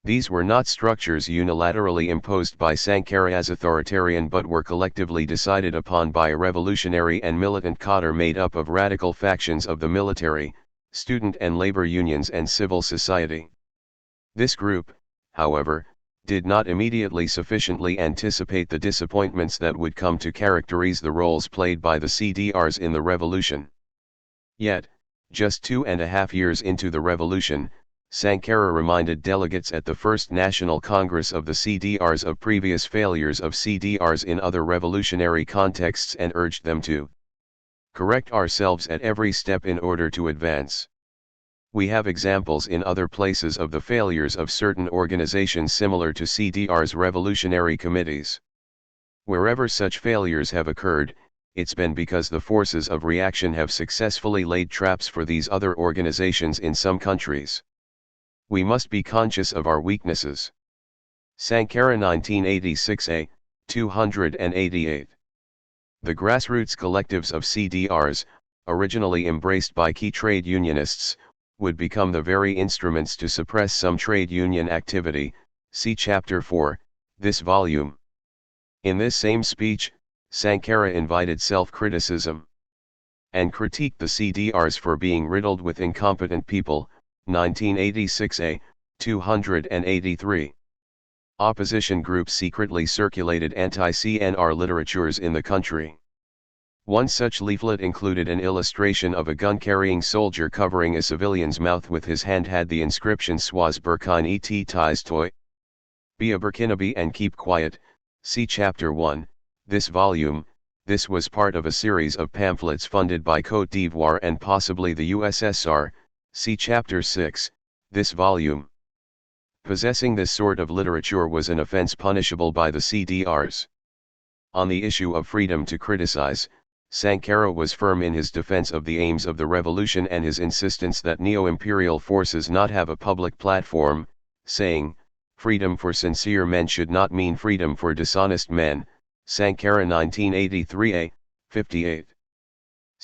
These were not structures unilaterally imposed by Sankara as authoritarian but were collectively decided upon by a revolutionary and militant cadre made up of radical factions of the military, student and labor unions and civil society. This group, however, did not immediately sufficiently anticipate the disappointments that would come to characterize the roles played by the CDRs in the revolution. Yet, just 2.5 years into the revolution, Sankara reminded delegates at the First National Congress of the CDRs of previous failures of CDRs in other revolutionary contexts and urged them to correct ourselves at every step in order to advance. We have examples in other places of the failures of certain organizations similar to CDR's revolutionary committees. Wherever such failures have occurred, it's been because the forces of reaction have successfully laid traps for these other organizations in some countries. We must be conscious of our weaknesses. Sankara 1986a, 288. The grassroots collectives of CDRs, originally embraced by key trade unionists, would become the very instruments to suppress some trade union activity, see Chapter 4, this volume. In this same speech, Sankara invited self-criticism and critiqued the CDRs for being riddled with incompetent people, 1986a, 283. Opposition groups secretly circulated anti-CNR literatures in the country. One such leaflet included an illustration of a gun-carrying soldier covering a civilian's mouth with his hand had the inscription Sois Burkine et tais toi. Be a Burkinabe and keep quiet, see Chapter 1, this volume. This was part of a series of pamphlets funded by Côte d'Ivoire and possibly the USSR, see Chapter 6, this volume. Possessing this sort of literature was an offense punishable by the CDRs. On the issue of freedom to criticize, Sankara was firm in his defense of the aims of the revolution and his insistence that neo-imperial forces not have a public platform, saying, freedom for sincere men should not mean freedom for dishonest men, Sankara 1983a, 58.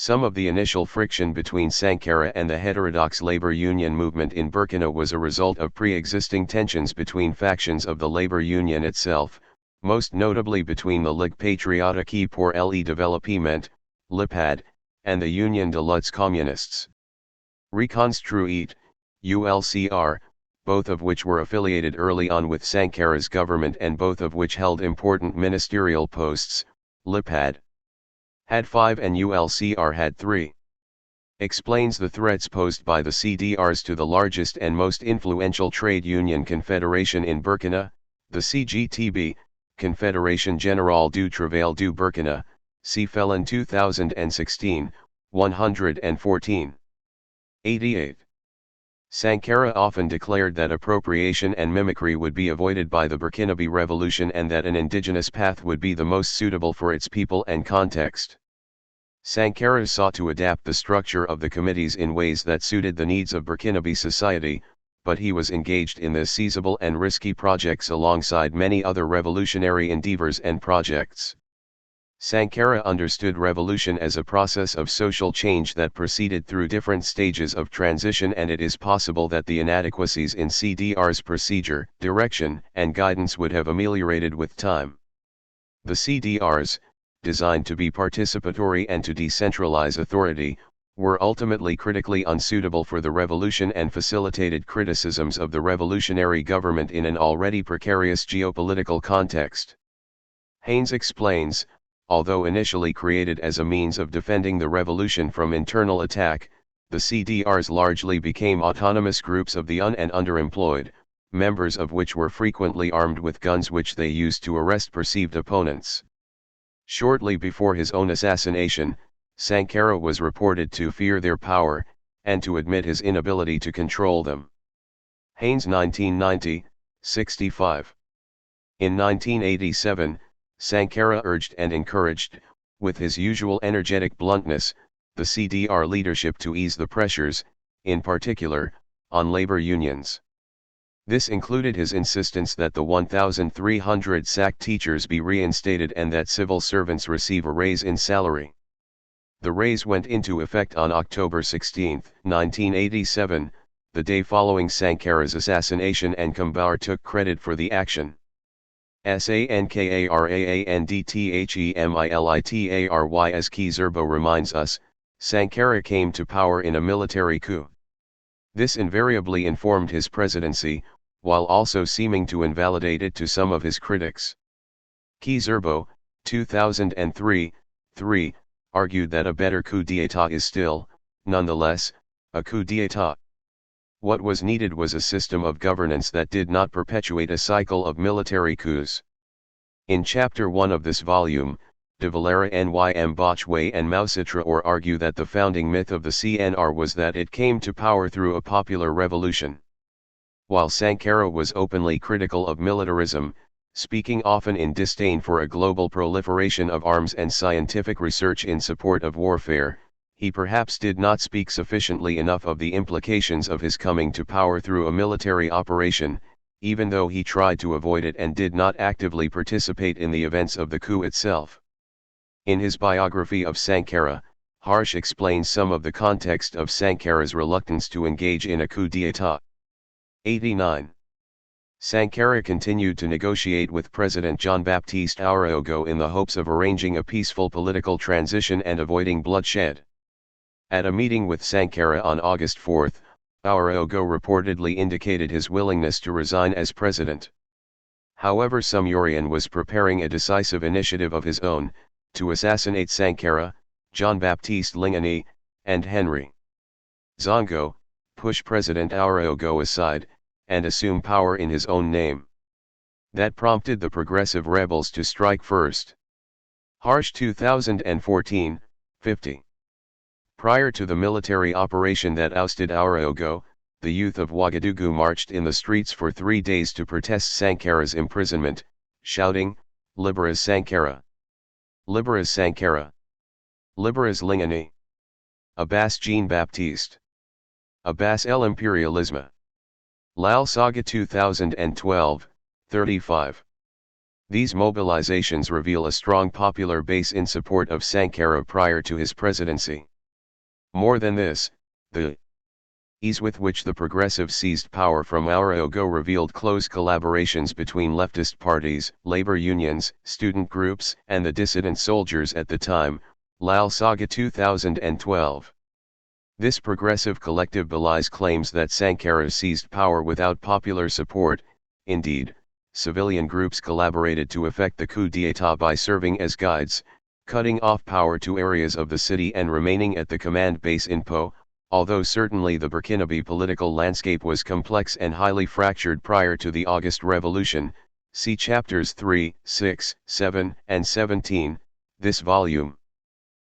Some of the initial friction between Sankara and the heterodox labor union movement in Burkina was a result of pre-existing tensions between factions of the labor union itself, most notably between the Ligue Patriotique pour le Développement, LIPAD, and the Union de luttes communistes. Reconstruite, ULCR, both of which were affiliated early on with Sankara's government and both of which held important ministerial posts, LIPAD had 5 and ULCR had 3. Explains the threats posed by the CDRs to the largest and most influential trade union confederation in Burkina, the CGTB, Confédération Générale du Travail du Burkina, see Felon 2016, 114. 88. Sankara often declared that appropriation and mimicry would be avoided by the Burkinabe Revolution and that an indigenous path would be the most suitable for its people and context. Sankara sought to adapt the structure of the committees in ways that suited the needs of Burkinabe society, but he was engaged in the seizable and risky projects alongside many other revolutionary endeavors and projects. Sankara understood revolution as a process of social change that proceeded through different stages of transition, and it is possible that the inadequacies in CDR's procedure, direction, and guidance would have ameliorated with time. The CDRs, designed to be participatory and to decentralize authority, were ultimately critically unsuitable for the revolution and facilitated criticisms of the revolutionary government in an already precarious geopolitical context. Haynes explains, although initially created as a means of defending the revolution from internal attack, the CDRs largely became autonomous groups of the and underemployed, members of which were frequently armed with guns which they used to arrest perceived opponents. Shortly before his own assassination, Sankara was reported to fear their power, and to admit his inability to control them. Haynes 1990, 65. In 1987, Sankara urged and encouraged, with his usual energetic bluntness, the CDR leadership to ease the pressures, in particular, on labor unions. This included his insistence that the 1,300 sacked teachers be reinstated and that civil servants receive a raise in salary. The raise went into effect on October 16, 1987, the day following Sankara's assassination, and Kambar took credit for the action. Sankarandthemilitary, as Kizerbo reminds us, Sankara came to power in a military coup. This invariably informed his presidency, while also seeming to invalidate it to some of his critics. Kizerbo, 2003, 3, argued that a better coup d'état is still, nonetheless, a coup d'état. What was needed was a system of governance that did not perpetuate a cycle of military coups. In Chapter 1 of this volume, De Valera Nym Botchway and Mausitraor argue that the founding myth of the CNR was that it came to power through a popular revolution. While Sankara was openly critical of militarism, speaking often in disdain for a global proliferation of arms and scientific research in support of warfare, he perhaps did not speak sufficiently enough of the implications of his coming to power through a military operation, even though he tried to avoid it and did not actively participate in the events of the coup itself. In his biography of Sankara, Harsh explains some of the context of Sankara's reluctance to engage in a coup d'état. 89. Sankara continued to negotiate with President Jean-Baptiste Araogo in the hopes of arranging a peaceful political transition and avoiding bloodshed. At a meeting with Sankara on August 4, Araogo reportedly indicated his willingness to resign as president. However, Murrey was preparing a decisive initiative of his own, to assassinate Sankara, Jean-Baptiste Lingani, and Henry Zongo, push President Araogo aside, and assume power in his own name. That prompted the progressive rebels to strike first. Harsh 2014, 50. Prior to the military operation that ousted Araogo, the youth of Ouagadougou marched in the streets for 3 days to protest Sankara's imprisonment, shouting, "Liberas Sankara! Liberas Sankara! Liberas Lingani! Abbas Jean-Baptiste! Abbas el Imperialisme!" Lal Saga 2012, 35. These mobilizations reveal a strong popular base in support of Sankara prior to his presidency. More than this, the ease with which the progressives seized power from Araogo revealed close collaborations between leftist parties, labor unions, student groups, and the dissident soldiers at the time. Lal Saga 2012. This progressive collective belies claims that Sankara seized power without popular support. Indeed, civilian groups collaborated to effect the coup d'état by serving as guides, cutting off power to areas of the city and remaining at the command base in Po, although certainly the Burkinabe political landscape was complex and highly fractured prior to the August Revolution. See chapters 3, 6, 7, and 17, this volume.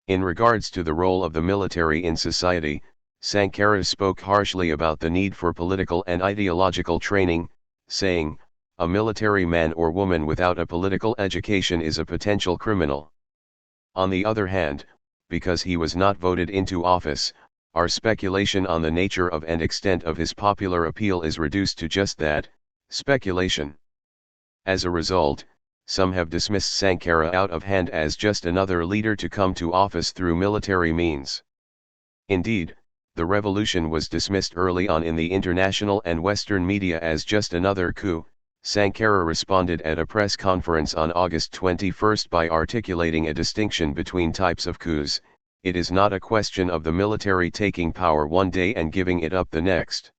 In regards to the role of the military in society, Sankara spoke harshly about the need for political and ideological training, saying, "A military man or woman without a political education is a potential criminal." On the other hand, because he was not voted into office, our speculation on the nature of and extent of his popular appeal is reduced to just that, speculation. As a result, some have dismissed Sankara out of hand as just another leader to come to office through military means. Indeed, the revolution was dismissed early on in the international and Western media as just another coup. Sankara responded at a press conference on August 21 by articulating a distinction between types of coups. It is not a question of the military taking power one day and giving it up the next.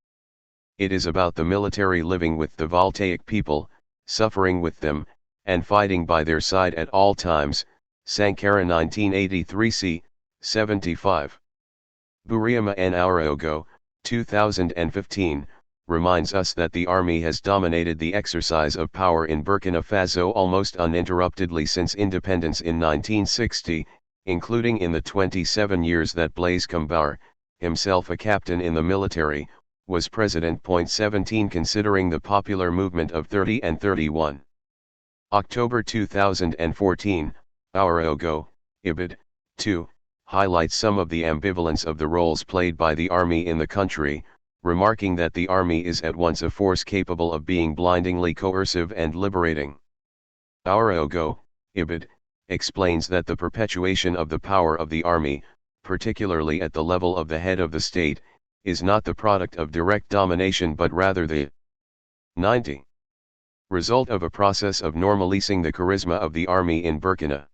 It is about the military living with the voltaic people, suffering with them, and fighting by their side at all times. Sankara 1983 c. 75. Buriyama and Auraogo, 2015, reminds us that the army has dominated the exercise of power in Burkina Faso almost uninterruptedly since independence in 1960, including in the 27 years that Blaise Compaoré, himself a captain in the military, was president. 17 Considering the popular movement of 30 and 31. October 2014, Auraogo, Ibid, 2, highlights some of the ambivalence of the roles played by the army in the country, remarking that the army is at once a force capable of being blindingly coercive and liberating. Auraogo, Ibid, explains that the perpetuation of the power of the army, particularly at the level of the head of the state, is not the product of direct domination but rather the 90. result of a process of normalizing the charisma of the army in Burkina.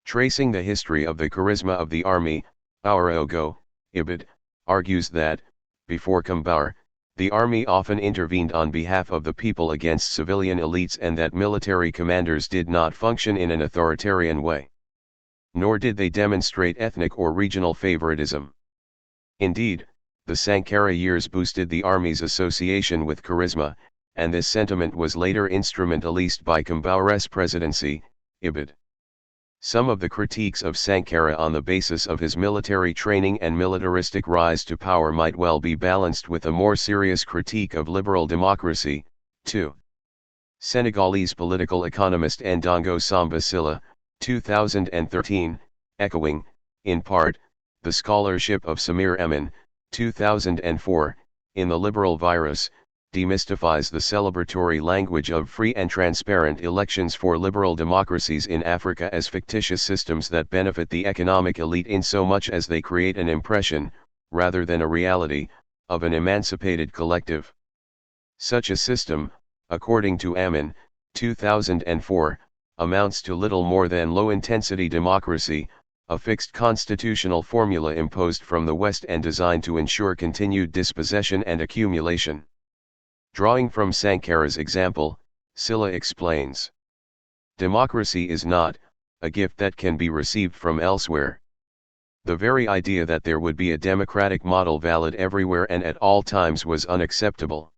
Tracing the history of the charisma of the army, Auraogo, Ibid, argues that, before Compaoré, the army often intervened on behalf of the people against civilian elites and that military commanders did not function in an authoritarian way. Nor did they demonstrate ethnic or regional favoritism. Indeed, the Sankara years boosted the army's association with charisma, and this sentiment was later instrumentalized by Compaoré's presidency, Ibid. Some of the critiques of Sankara on the basis of his military training and militaristic rise to power might well be balanced with a more serious critique of liberal democracy, too. Senegalese political economist Ndongo Samba Sylla, 2013, echoing, in part, the scholarship of Samir Emin, 2004, in The Liberal Virus, demystifies the celebratory language of free and transparent elections for liberal democracies in Africa as fictitious systems that benefit the economic elite in so much as they create an impression, rather than a reality, of an emancipated collective. Such a system, according to Amin, 2004, amounts to little more than low-intensity democracy, a fixed constitutional formula imposed from the West and designed to ensure continued dispossession and accumulation. Drawing from Sankara's example, Sylla explains, democracy is not a gift that can be received from elsewhere. The very idea that there would be a democratic model valid everywhere and at all times was unacceptable.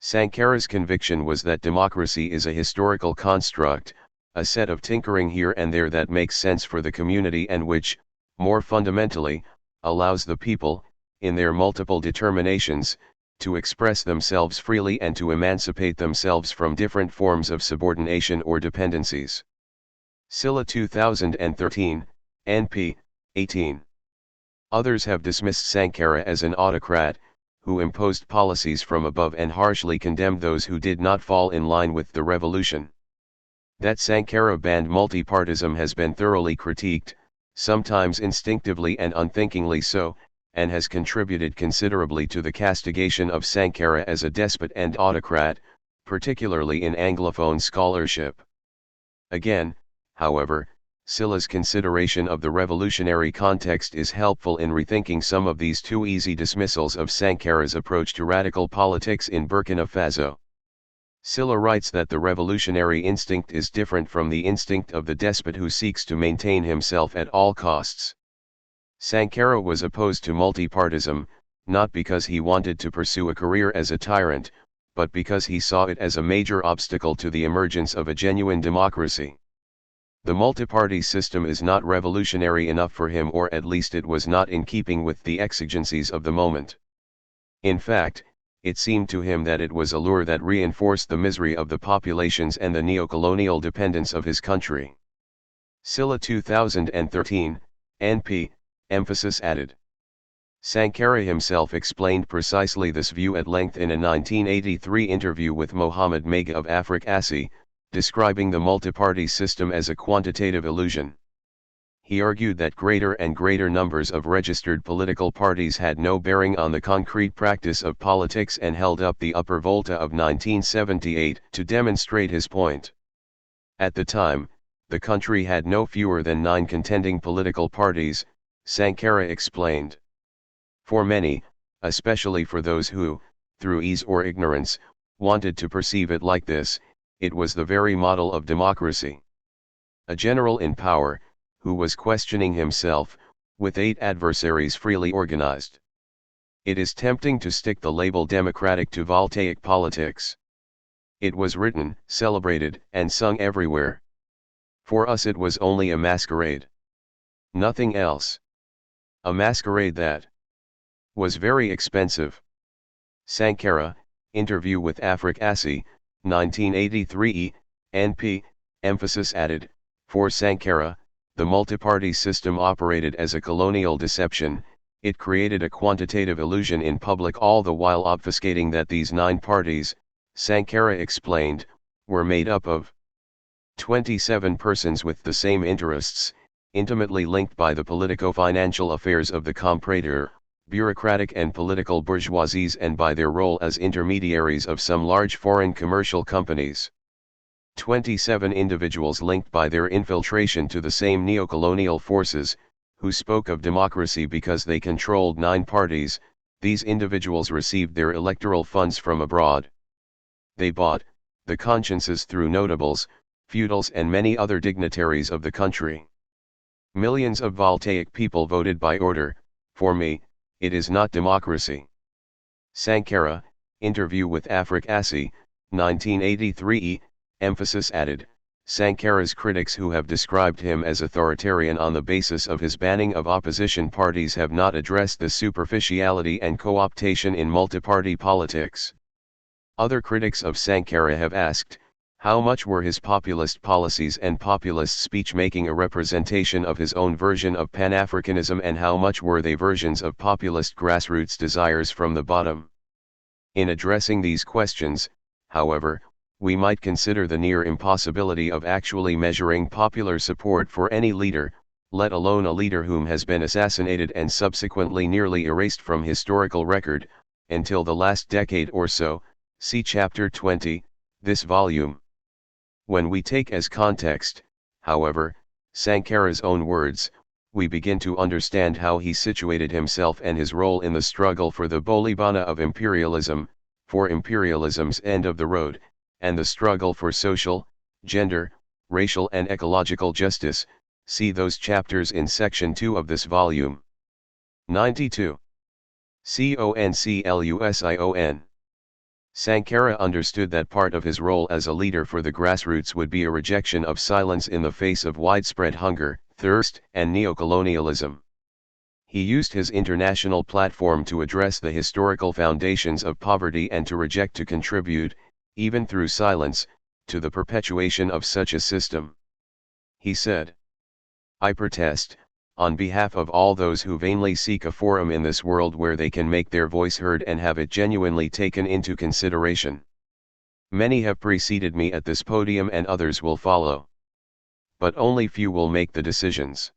Sankara's conviction was that democracy is a historical construct, a set of tinkering here and there that makes sense for the community and which, more fundamentally, allows the people, in their multiple determinations, to express themselves freely and to emancipate themselves from different forms of subordination or dependencies. Sylla 2013, NP, 18. Others have dismissed Sankara as an autocrat, who imposed policies from above and harshly condemned those who did not fall in line with the revolution. That Sankara banned multipartism has been thoroughly critiqued, sometimes instinctively and unthinkingly so, and has contributed considerably to the castigation of Sankara as a despot and autocrat, particularly in Anglophone scholarship. Again, however, Sylla's consideration of the revolutionary context is helpful in rethinking some of these too easy dismissals of Sankara's approach to radical politics in Burkina Faso. Sylla writes that the revolutionary instinct is different from the instinct of the despot who seeks to maintain himself at all costs. Sankara was opposed to multipartism, not because he wanted to pursue a career as a tyrant, but because he saw it as a major obstacle to the emergence of a genuine democracy. The multiparty system is not revolutionary enough for him, or at least it was not in keeping with the exigencies of the moment. In fact, it seemed to him that it was a lure that reinforced the misery of the populations and the neocolonial dependence of his country. Sylla 2013, NP, emphasis added. Sankara himself explained precisely this view at length in a 1983 interview with Mohamed Mega of Afrique, describing the multiparty system as a quantitative illusion. He argued that greater and greater numbers of registered political parties had no bearing on the concrete practice of politics and held up the Upper Volta of 1978 to demonstrate his point. At the time, the country had no fewer than 9 contending political parties, Sankara explained. For many, especially for those who, through ease or ignorance, wanted to perceive it like this, it was the very model of democracy. a general in power, who was questioning himself, with 8 adversaries freely organized. It is tempting to stick the label democratic to voltaic politics. It was written, celebrated, and sung everywhere. For us it was only a masquerade. Nothing else. A masquerade that was very expensive. Sankara, interview with Afrik Asi, 1983, NP, emphasis added, for Sankara, the multiparty system operated as a colonial deception. It created a quantitative illusion in public, all the while obfuscating that these 9 parties, Sankara explained, were made up of 27 persons with the same interests, intimately linked by the politico-financial affairs of the comprador, bureaucratic and political bourgeoisies, and by their role as intermediaries of some large foreign commercial companies. 27 individuals linked by their infiltration to the same neocolonial forces, who spoke of democracy because they controlled 9 parties. These individuals received their electoral funds from abroad. They bought the consciences through notables, feudals, and many other dignitaries of the country. Millions of voltaic people voted by order. For me, it is not democracy. Sankara, interview with Afrik Asi, 1983, emphasis added. Sankara's critics who have described him as authoritarian on the basis of his banning of opposition parties have not addressed the superficiality and co-optation in multiparty politics. Other critics of Sankara have asked, how much were his populist policies and populist speech-making a representation of his own version of Pan-Africanism, and how much were they versions of populist grassroots desires from the bottom? In addressing these questions, however, we might consider the near impossibility of actually measuring popular support for any leader, let alone a leader whom has been assassinated and subsequently nearly erased from historical record, until the last decade or so. See Chapter 20, this volume. When we take as context, however, Sankara's own words, we begin to understand how he situated himself and his role in the struggle for the Bolibana of imperialism, for imperialism's end of the road, and the struggle for social, gender, racial and ecological justice. See those chapters in section 2 of this volume. 92. Conclusion. Sankara understood that part of his role as a leader for the grassroots would be a rejection of silence in the face of widespread hunger, thirst, and neocolonialism. He used his international platform to address the historical foundations of poverty and to reject to contribute, even through silence, to the perpetuation of such a system. He said, I protest, on behalf of all those who vainly seek a forum in this world where they can make their voice heard and have it genuinely taken into consideration. Many have preceded me at this podium and others will follow. But only few will make the decisions.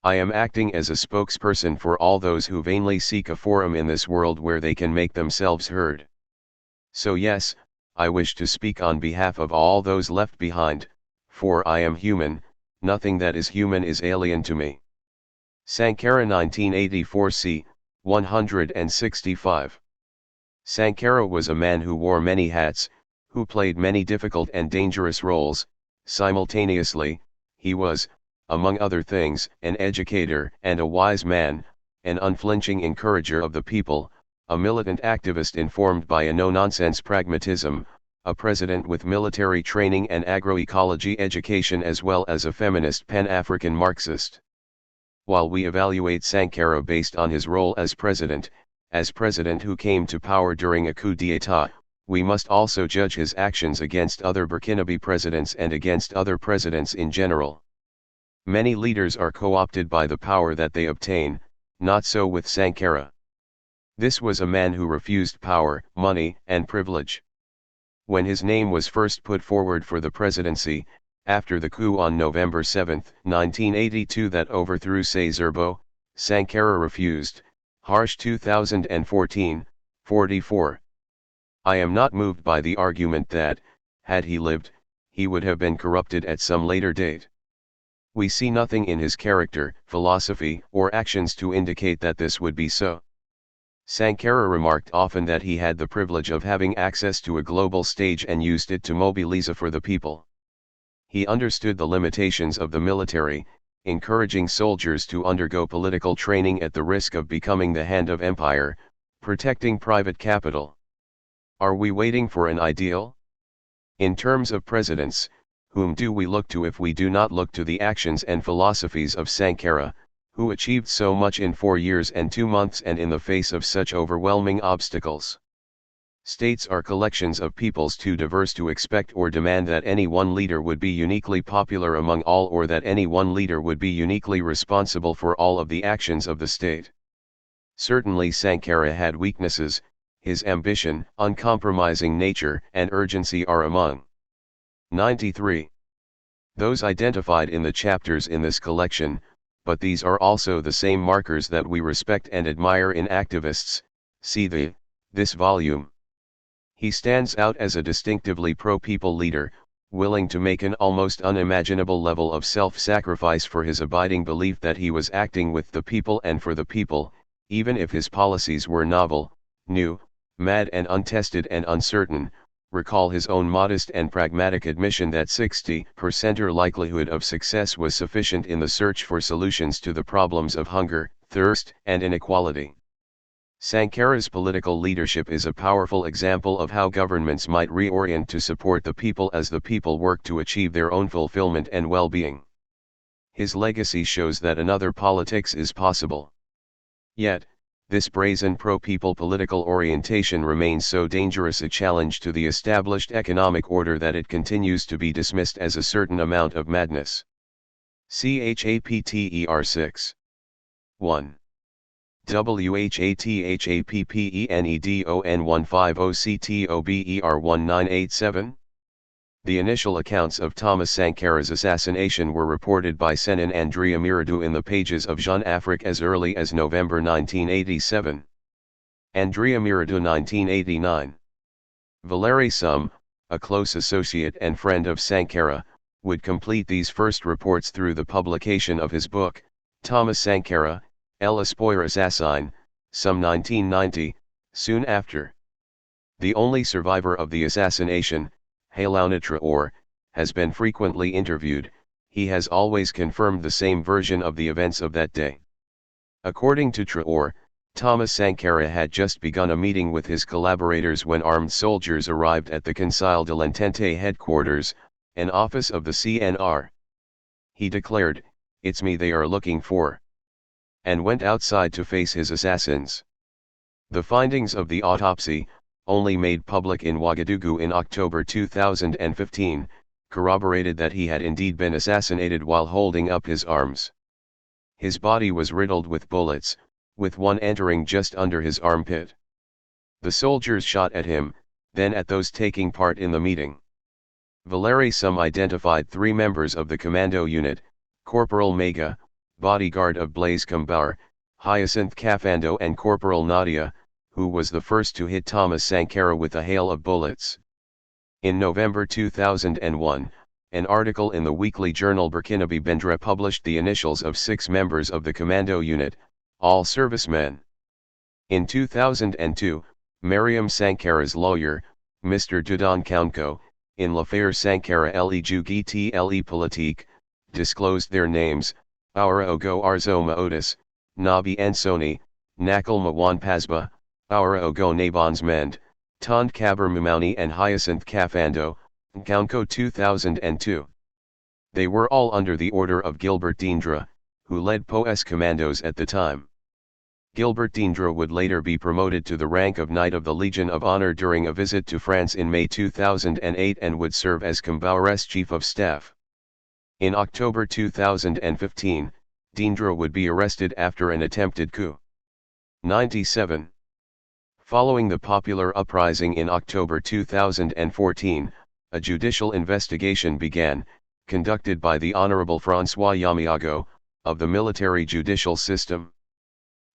I am acting as a spokesperson for all those who vainly seek a forum in this world where they can make themselves heard. So yes, I wish to speak on behalf of all those left behind, for I am human, nothing that is human is alien to me. Sankara 1984 c. 165. Sankara was a man who wore many hats, who played many difficult and dangerous roles. Simultaneously, he was, among other things, an educator and a wise man, an unflinching encourager of the people, a militant activist informed by a no-nonsense pragmatism, a president with military training and agroecology education, as well as a feminist Pan-African Marxist. While we evaluate Sankara based on his role as president who came to power during a coup d'état, we must also judge his actions against other Burkinabe presidents and against other presidents in general. Many leaders are co-opted by the power that they obtain, not so with Sankara. This was a man who refused power, money, and privilege. When his name was first put forward for the presidency, after the coup on November 7, 1982 that overthrew Zerbo, Sankara refused. Harsh 2014, 44. I am not moved by the argument that, had he lived, he would have been corrupted at some later date. We see nothing in his character, philosophy, or actions to indicate that this would be so. Sankara remarked often that he had the privilege of having access to a global stage and used it to mobilize for the people. He understood the limitations of the military, encouraging soldiers to undergo political training at the risk of becoming the hand of empire, protecting private capital. Are we waiting for an ideal? In terms of presidents, whom do we look to if we do not look to the actions and philosophies of Sankara, who achieved so much in 4 years and 2 months and in the face of such overwhelming obstacles? States are collections of peoples too diverse to expect or demand that any one leader would be uniquely popular among all, or that any one leader would be uniquely responsible for all of the actions of the state. Certainly Sankara had weaknesses. His ambition, uncompromising nature, and urgency are among 93. Those identified in the chapters in this collection, but these are also the same markers that we respect and admire in activists. See this volume. He stands out as a distinctively pro-people leader, willing to make an almost unimaginable level of self-sacrifice for his abiding belief that he was acting with the people and for the people, even if his policies were novel, new, mad and untested and uncertain. Recall his own modest and pragmatic admission that 60% likelihood of success was sufficient in the search for solutions to the problems of hunger, thirst, and inequality. Sankara's political leadership is a powerful example of how governments might reorient to support the people as the people work to achieve their own fulfillment and well-being. His legacy shows that another politics is possible. Yet, this brazen pro-people political orientation remains so dangerous a challenge to the established economic order that it continues to be dismissed as a certain amount of madness. Chapter 6. 1. WHATHAPPENEDON150CTOBER1987? The initial accounts of Thomas Sankara's assassination were reported by Sen and Andrea Miradou in the pages of Jeune Afrique as early as November 1987. Andrea Miradou 1989. Valéry Sum, a close associate and friend of Sankara, would complete these first reports through the publication of his book, Thomas Sankara, L'espoir assassin, some 1990, soon after. The only survivor of the assassination, Helauna Traoré, has been frequently interviewed. He has always confirmed the same version of the events of that day. According to Traoré, Thomas Sankara had just begun a meeting with his collaborators when armed soldiers arrived at the Conseil de l'Entente headquarters, an office of the CNR. He declared, "It's me they are looking for," and went outside to face his assassins. The findings of the autopsy, only made public in Ouagadougou in October 2015, corroborated that he had indeed been assassinated while holding up his arms. His body was riddled with bullets, with one entering just under his armpit. The soldiers shot at him, then at those taking part in the meeting. Valéry Sum identified 3 members of the commando unit: Corporal Mega, bodyguard of Blaise Compaoré, Hyacinth Kafando, and Corporal Nadia, who was the first to hit Thomas Sankara with a hail of bullets. In November 2001, an article in the weekly journal Burkinabe Bendra published the initials of 6 members of the commando unit, all servicemen. In 2002, Mariam Sankara's lawyer, Mr. Dudon Kounko, in l'affaire Sankara le Jugi le politique, disclosed their names: Aura Ogo Arzoma Otis, Nabi Ansoni, Nakal Mawan Pasba, Aura Ogo Nabons Mend, Tond Kaber Mumauni, and Hyacinth Kafando, Kounko 2002. They were all under the order of Gilbert Dindra, who led POS commandos at the time. Gilbert Dindra would later be promoted to the rank of Knight of the Legion of Honor during a visit to France in May 2008 and would serve as Compaoré's chief of staff. In October 2015, Dindra would be arrested after an attempted coup. 97. Following the popular uprising in October 2014, a judicial investigation began, conducted by the Honorable François Yamiago, of the military judicial system.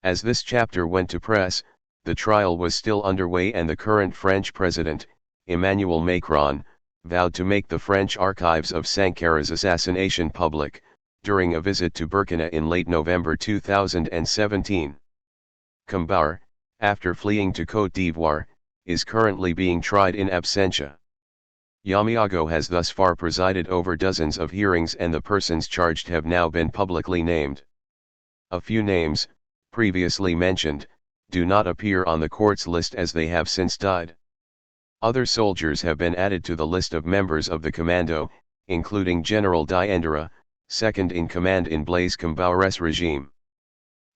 As this chapter went to press, the trial was still underway and the current French president, Emmanuel Macron, vowed to make the French archives of Sankara's assassination public, during a visit to Burkina in late November 2017. Compaoré, after fleeing to Côte d'Ivoire, is currently being tried in absentia. Yamago has thus far presided over dozens of hearings, and the persons charged have now been publicly named. A few names, previously mentioned, do not appear on the court's list as they have since died. Other soldiers have been added to the list of members of the commando, including General Diendera, second in command in Blaise Compaoré's regime.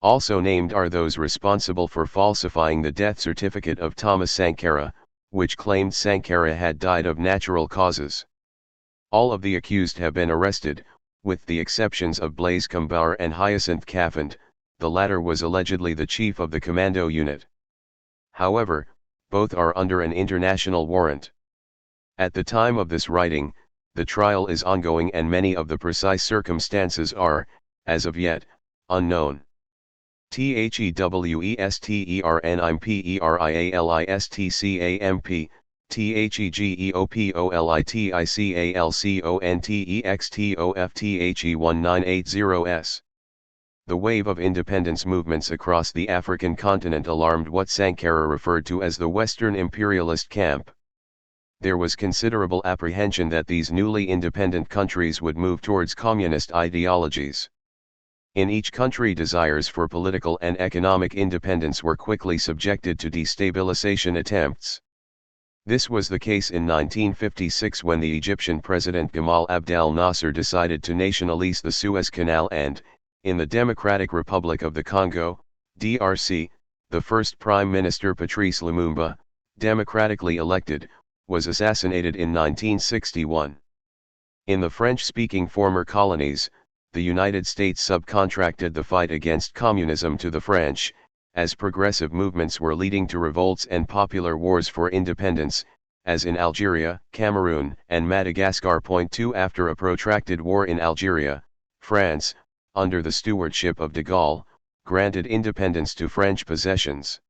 Also named are those responsible for falsifying the death certificate of Thomas Sankara, which claimed Sankara had died of natural causes. All of the accused have been arrested, with the exceptions of Blaise Compaoré and Hyacinth Cafand. The latter was allegedly the chief of the commando unit. However, both are under an international warrant. At the time of this writing, the trial is ongoing and many of the precise circumstances are, as of yet, unknown. THEWESTERNIMPERIALISTCAMP, THEGEOPOLITICALCONTEXTOFTHE1980S. The wave of independence movements across the African continent alarmed what Sankara referred to as the Western imperialist camp. There was considerable apprehension that these newly independent countries would move towards communist ideologies. In each country, desires for political and economic independence were quickly subjected to destabilization attempts. This was the case in 1956 when the Egyptian President Gamal Abdel Nasser decided to nationalize the Suez Canal, and, in the Democratic Republic of the Congo, DRC, the first Prime Minister Patrice Lumumba, democratically elected, was assassinated in 1961. In the French-speaking former colonies, the United States subcontracted the fight against communism to the French, as progressive movements were leading to revolts and popular wars for independence, as in Algeria, Cameroon, and Madagascar. 2 After a protracted war in Algeria, France, under the stewardship of de Gaulle, granted independence to French possessions.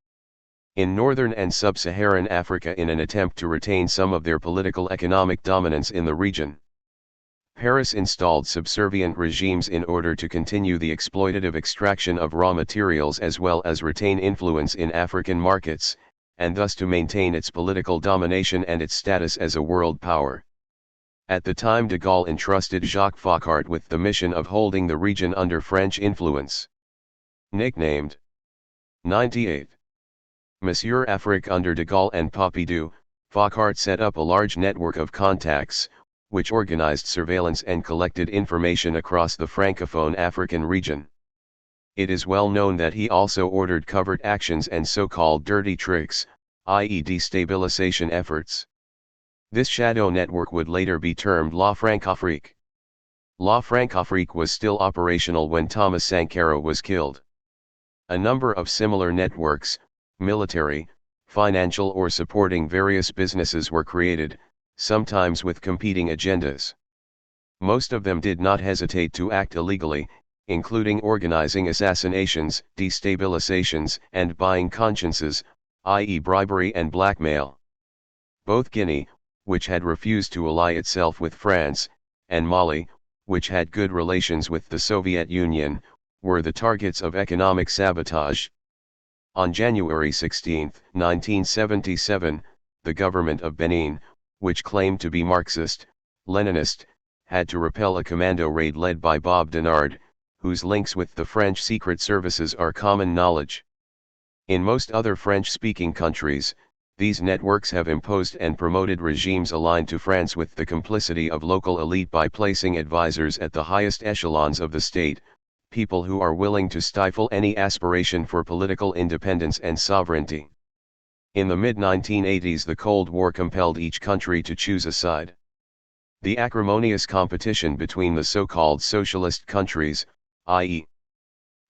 In northern and sub-Saharan Africa, in an attempt to retain some of their political-economic dominance in the region, Paris installed subservient regimes in order to continue the exploitative extraction of raw materials as well as retain influence in African markets, and thus to maintain its political domination and its status as a world power. At the time, de Gaulle entrusted Jacques Foccart with the mission of holding the region under French influence. Nicknamed 98 Monsieur Afrique under de Gaulle and Pompidou, Foccart set up a large network of contacts, which organized surveillance and collected information across the Francophone African region. It is well known that he also ordered covert actions and so-called dirty tricks, i.e. destabilization efforts. This shadow network would later be termed La Francafrique. La Francafrique was still operational when Thomas Sankara was killed. A number of similar networks, military, financial or supporting various businesses, were created, sometimes with competing agendas. Most of them did not hesitate to act illegally, including organizing assassinations, destabilizations, and buying consciences, i.e. bribery and blackmail. Both Guinea, which had refused to ally itself with France, and Mali, which had good relations with the Soviet Union, were the targets of economic sabotage. On January 16, 1977, the government of Benin, which claimed to be Marxist, Leninist, had to repel a commando raid led by Bob Denard, whose links with the French secret services are common knowledge. In most other French-speaking countries, these networks have imposed and promoted regimes aligned to France with the complicity of local elite by placing advisors at the highest echelons of the state, people who are willing to stifle any aspiration for political independence and sovereignty. In the mid-1980s, the Cold War compelled each country to choose a side. The acrimonious competition between the so-called socialist countries, i.e.,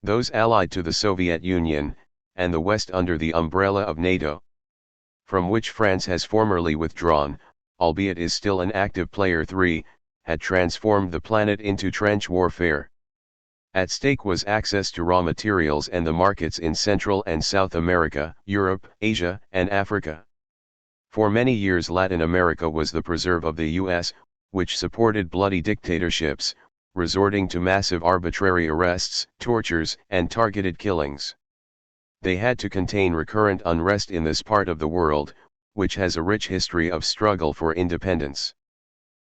those allied to the Soviet Union, and the West under the umbrella of NATO, from which France has formerly withdrawn, albeit is still an active player, had transformed the planet into trench warfare. At stake was access to raw materials and the markets in Central and South America, Europe, Asia, and Africa. For many years Latin America was the preserve of the U.S., which supported bloody dictatorships, resorting to massive arbitrary arrests, tortures, and targeted killings. They had to contain recurrent unrest in this part of the world, which has a rich history of struggle for independence.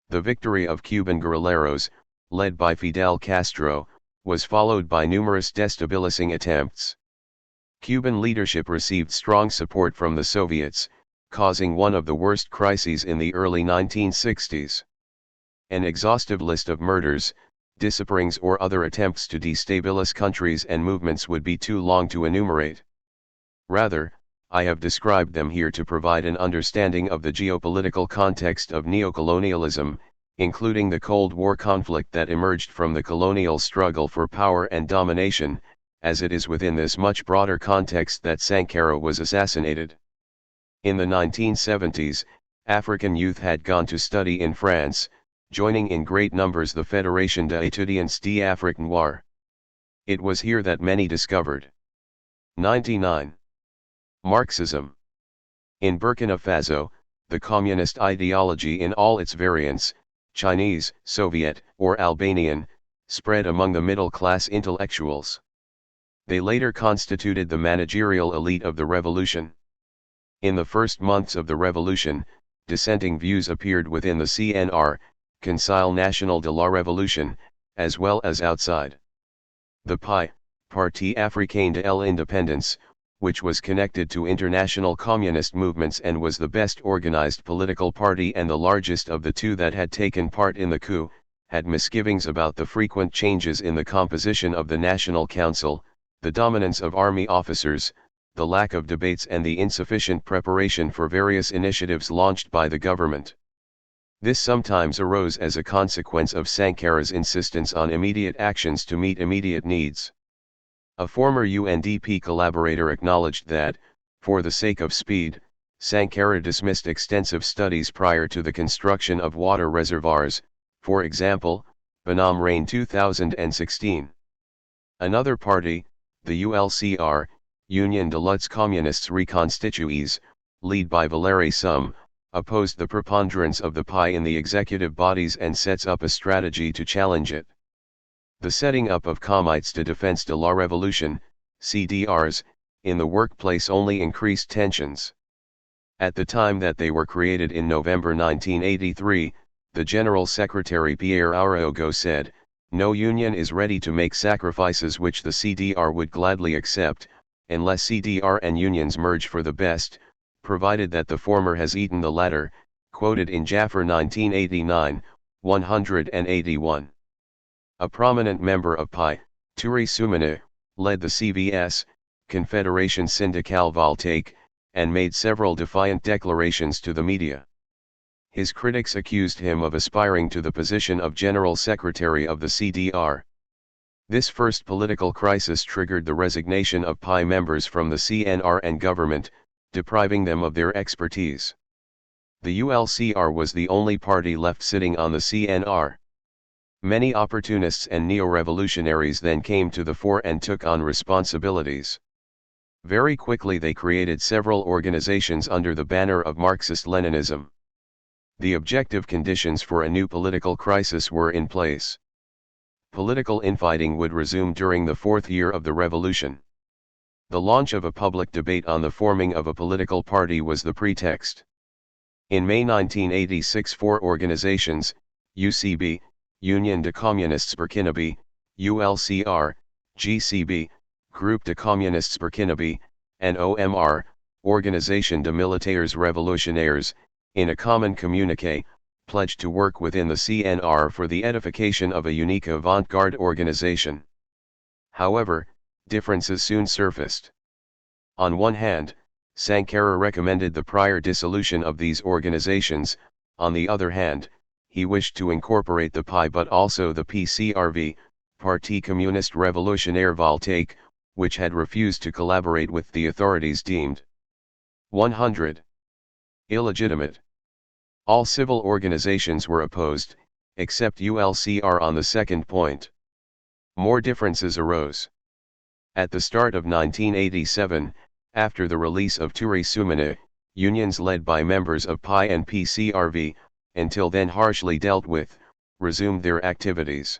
The victory of Cuban guerrilleros, led by Fidel Castro, was followed by numerous destabilizing attempts. Cuban leadership received strong support from the Soviets, causing one of the worst crises in the early 1960s. An exhaustive list of murders, disappearings or other attempts to destabilize countries and movements would be too long to enumerate. Rather, I have described them here to provide an understanding of the geopolitical context of neocolonialism, including the Cold War conflict that emerged from the colonial struggle for power and domination, as it is within this much broader context that Sankara was assassinated. In the 1970s, African youth had gone to study in France, joining in great numbers the Fédération d'étudiants d'Afrique Noire. It was here that many discovered 99. Marxism. In Burkina Faso, the communist ideology in all its variants, Chinese, Soviet, or Albanian, spread among the middle-class intellectuals. They later constituted the managerial elite of the revolution. In the first months of the revolution, dissenting views appeared within the CNR, Conseil National de la Révolution, as well as outside. The PAI, Parti Africain de l'Indépendance, which was connected to international communist movements and was the best organized political party and the largest of the two that had taken part in the coup, had misgivings about the frequent changes in the composition of the National Council, the dominance of army officers, the lack of debates and the insufficient preparation for various initiatives launched by the government. This sometimes arose as a consequence of Sankara's insistence on immediate actions to meet immediate needs. A former UNDP collaborator acknowledged that, for the sake of speed, Sankara dismissed extensive studies prior to the construction of water reservoirs, for example, Bonhomme Rain 2016. Another party, the ULCR, Union de Luttes Communistes Reconstituées, led by Valéry Sum, opposed the preponderance of the PAI in the executive bodies and sets up a strategy to challenge it. The setting up of Comités de Défense de la Révolution, CDRs, in the workplace only increased tensions. At the time that they were created in November 1983, the General Secretary Pierre Araogo said, "No union is ready to make sacrifices which the CDR would gladly accept, unless CDR and unions merge for the best, provided that the former has eaten the latter," quoted in Jaffer 1989, 181. A prominent member of PAI, Touré Soumane, led the CVS, Confédération Syndicale Voltaïque, and made several defiant declarations to the media. His critics accused him of aspiring to the position of General Secretary of the CDR. This first political crisis triggered the resignation of PAI members from the CNR and government, depriving them of their expertise. The ULCR was the only party left sitting on the CNR. Many opportunists and neo-revolutionaries then came to the fore and took on responsibilities. Very quickly they created several organizations under the banner of Marxist-Leninism. The objective conditions for a new political crisis were in place. Political infighting would resume during the fourth year of the revolution. The launch of a public debate on the forming of a political party was the pretext. In May 1986, four organizations, UCB, Union de Communistes Burkinabé, ULCR, GCB, Groupe de Communistes Burkinabé, and OMR, Organisation de Militaires Révolutionnaires, in a common communiqué, pledged to work within the CNR for the edification of a unique avant-garde organization. However, differences soon surfaced. On one hand, Sankara recommended the prior dissolution of these organizations, on the other hand, he wished to incorporate the PAI but also the PCRV, Parti Communiste Révolutionnaire Voltaïque, which had refused to collaborate with the authorities deemed 100. Illegitimate. All civil organizations were opposed, except ULCR on the second point. More differences arose. At the start of 1987, after the release of Touré Soumane, unions led by members of PAI and PCRV, until then harshly dealt with, resumed their activities.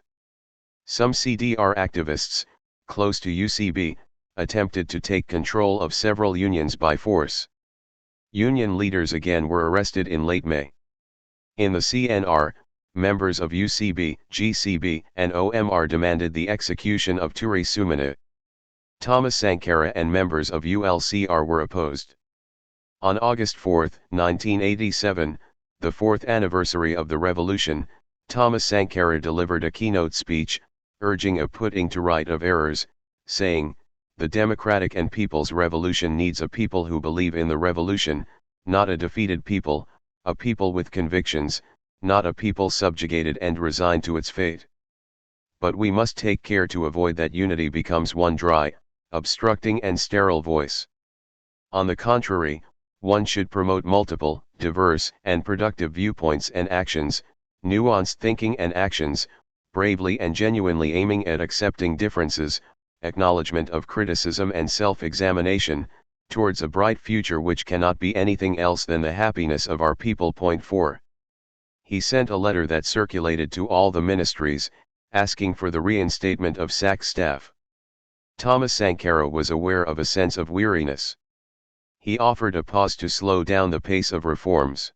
Some CDR activists, close to UCB, attempted to take control of several unions by force. Union leaders again were arrested in late May. In the CNR, members of UCB, GCB, and OMR demanded the execution of Ture Sumane. Thomas Sankara and members of ULCR were opposed. On August 4, 1987, the fourth anniversary of the revolution, Thomas Sankara delivered a keynote speech, urging a putting to right of errors, saying, "The democratic and people's revolution needs a people who believe in the revolution, not a defeated people, a people with convictions, not a people subjugated and resigned to its fate. But we must take care to avoid that unity becomes one dry, obstructing and sterile voice. On the contrary, one should promote multiple, diverse, and productive viewpoints and actions, nuanced thinking and actions, bravely and genuinely aiming at accepting differences, acknowledgement of criticism and self-examination, towards a bright future which cannot be anything else than the happiness of our people." 4. He sent a letter that circulated to all the ministries, asking for the reinstatement of SAC staff. Thomas Sankara was aware of a sense of weariness. He offered a pause to slow down the pace of reforms.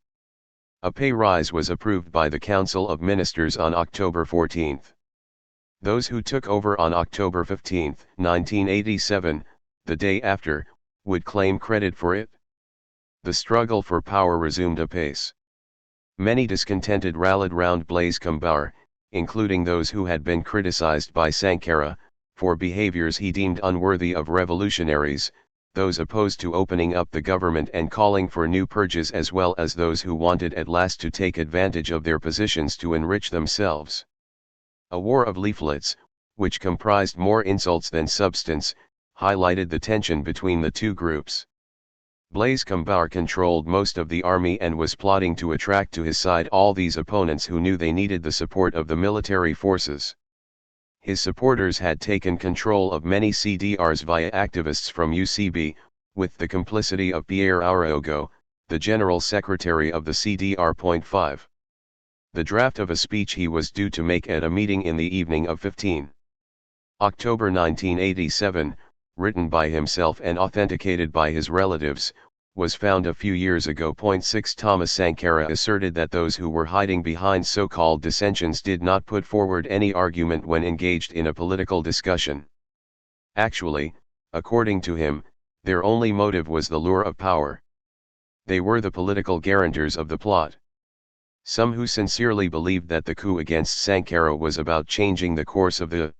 A pay rise was approved by the Council of Ministers on October 14. Those who took over on October 15, 1987, the day after, would claim credit for it. The struggle for power resumed apace. Many discontented rallied round Blaise Compaoré, including those who had been criticized by Sankara, for behaviors he deemed unworthy of revolutionaries, those opposed to opening up the government and calling for new purges, as well as those who wanted at last to take advantage of their positions to enrich themselves. A war of leaflets, which comprised more insults than substance, highlighted the tension between the two groups. Blaise Compaoré controlled most of the army and was plotting to attract to his side all these opponents who knew they needed the support of the military forces. His supporters had taken control of many CDRs via activists from UCB, with the complicity of Pierre Araogo, the General Secretary of the CDR. 5. The draft of a speech he was due to make at a meeting in the evening of 15 October 1987, written by himself and authenticated by his relatives, was found a few years ago. 6 Thomas Sankara asserted that those who were hiding behind so-called dissensions did not put forward any argument when engaged in a political discussion. Actually, according to him, their only motive was the lure of power. They were the political guarantors of the plot. Some who sincerely believed that the coup against Sankara was about changing the course of the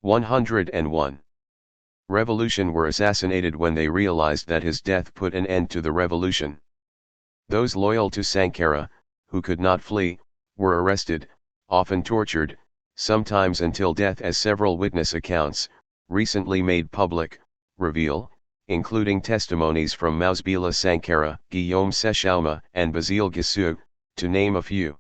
101 revolution were assassinated when they realized that his death put an end to the revolution. Those loyal to Sankara, who could not flee, were arrested, often tortured, sometimes until death, as several witness accounts, recently made public, reveal, including testimonies from Mausbila Sankara, Guillaume Sechauma, and Basile Guissou, to name a few.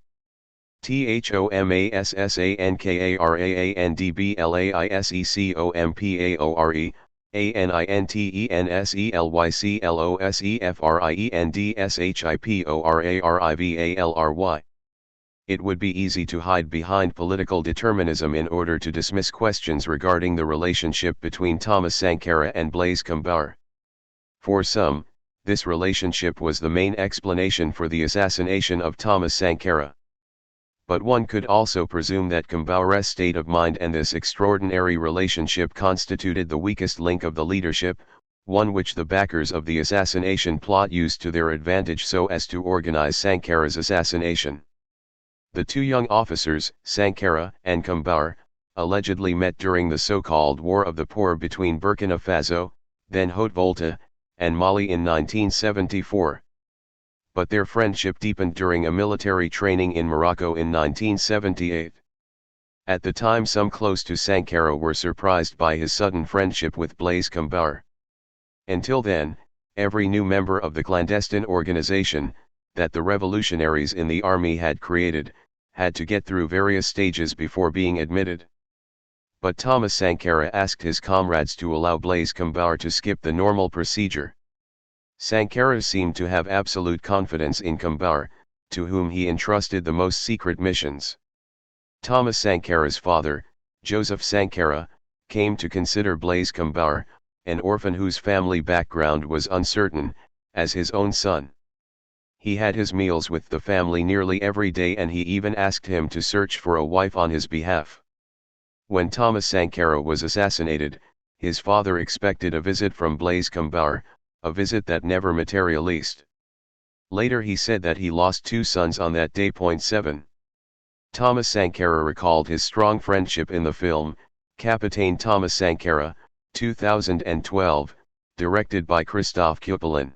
THOMASSANKARAANDBLAISECOMPAORE, ANINTENSELYCLOSEFRIENDSHIPORARIVALRY. It would be easy to hide behind political determinism in order to dismiss questions regarding the relationship between Thomas Sankara and Blaise Compaoré. For some, this relationship was the main explanation for the assassination of Thomas Sankara. But one could also presume that Compaoré's state of mind and this extraordinary relationship constituted the weakest link of the leadership, one which the backers of the assassination plot used to their advantage so as to organize Sankara's assassination. The two young officers, Sankara and Compaoré, allegedly met during the so-called War of the Poor between Burkina Faso, then Haute-Volta, and Mali in 1974. But their friendship deepened during a military training in Morocco in 1978. At the time, some close to Sankara were surprised by his sudden friendship with Blaise Compaoré. Until then, every new member of the clandestine organization, that the revolutionaries in the army had created, had to get through various stages before being admitted. But Thomas Sankara asked his comrades to allow Blaise Compaoré to skip the normal procedure. Sankara seemed to have absolute confidence in Compaoré, to whom he entrusted the most secret missions. Thomas Sankara's father, Joseph Sankara, came to consider Blaise Compaoré, an orphan whose family background was uncertain, as his own son. He had his meals with the family nearly every day, and he even asked him to search for a wife on his behalf. When Thomas Sankara was assassinated, his father expected a visit from Blaise Compaoré, a visit that never materialized. Later he said that he lost two sons on that day. 7. Thomas Sankara recalled his strong friendship in the film, Capitaine Thomas Sankara, 2012, directed by Christophe Coupelan.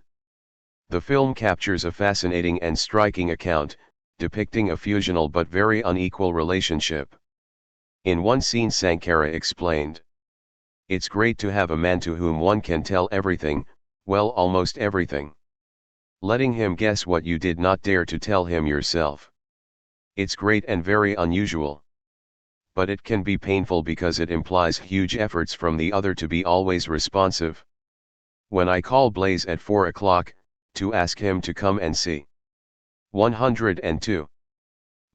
The film captures a fascinating and striking account, depicting a fusional but very unequal relationship. In one scene Sankara explained, "It's great to have a man to whom one can tell everything, well, almost everything. Letting him guess what you did not dare to tell him yourself. It's great and very unusual. But it can be painful because it implies huge efforts from the other to be always responsive. When I call Blaise at 4 o'clock, to ask him to come and see 102.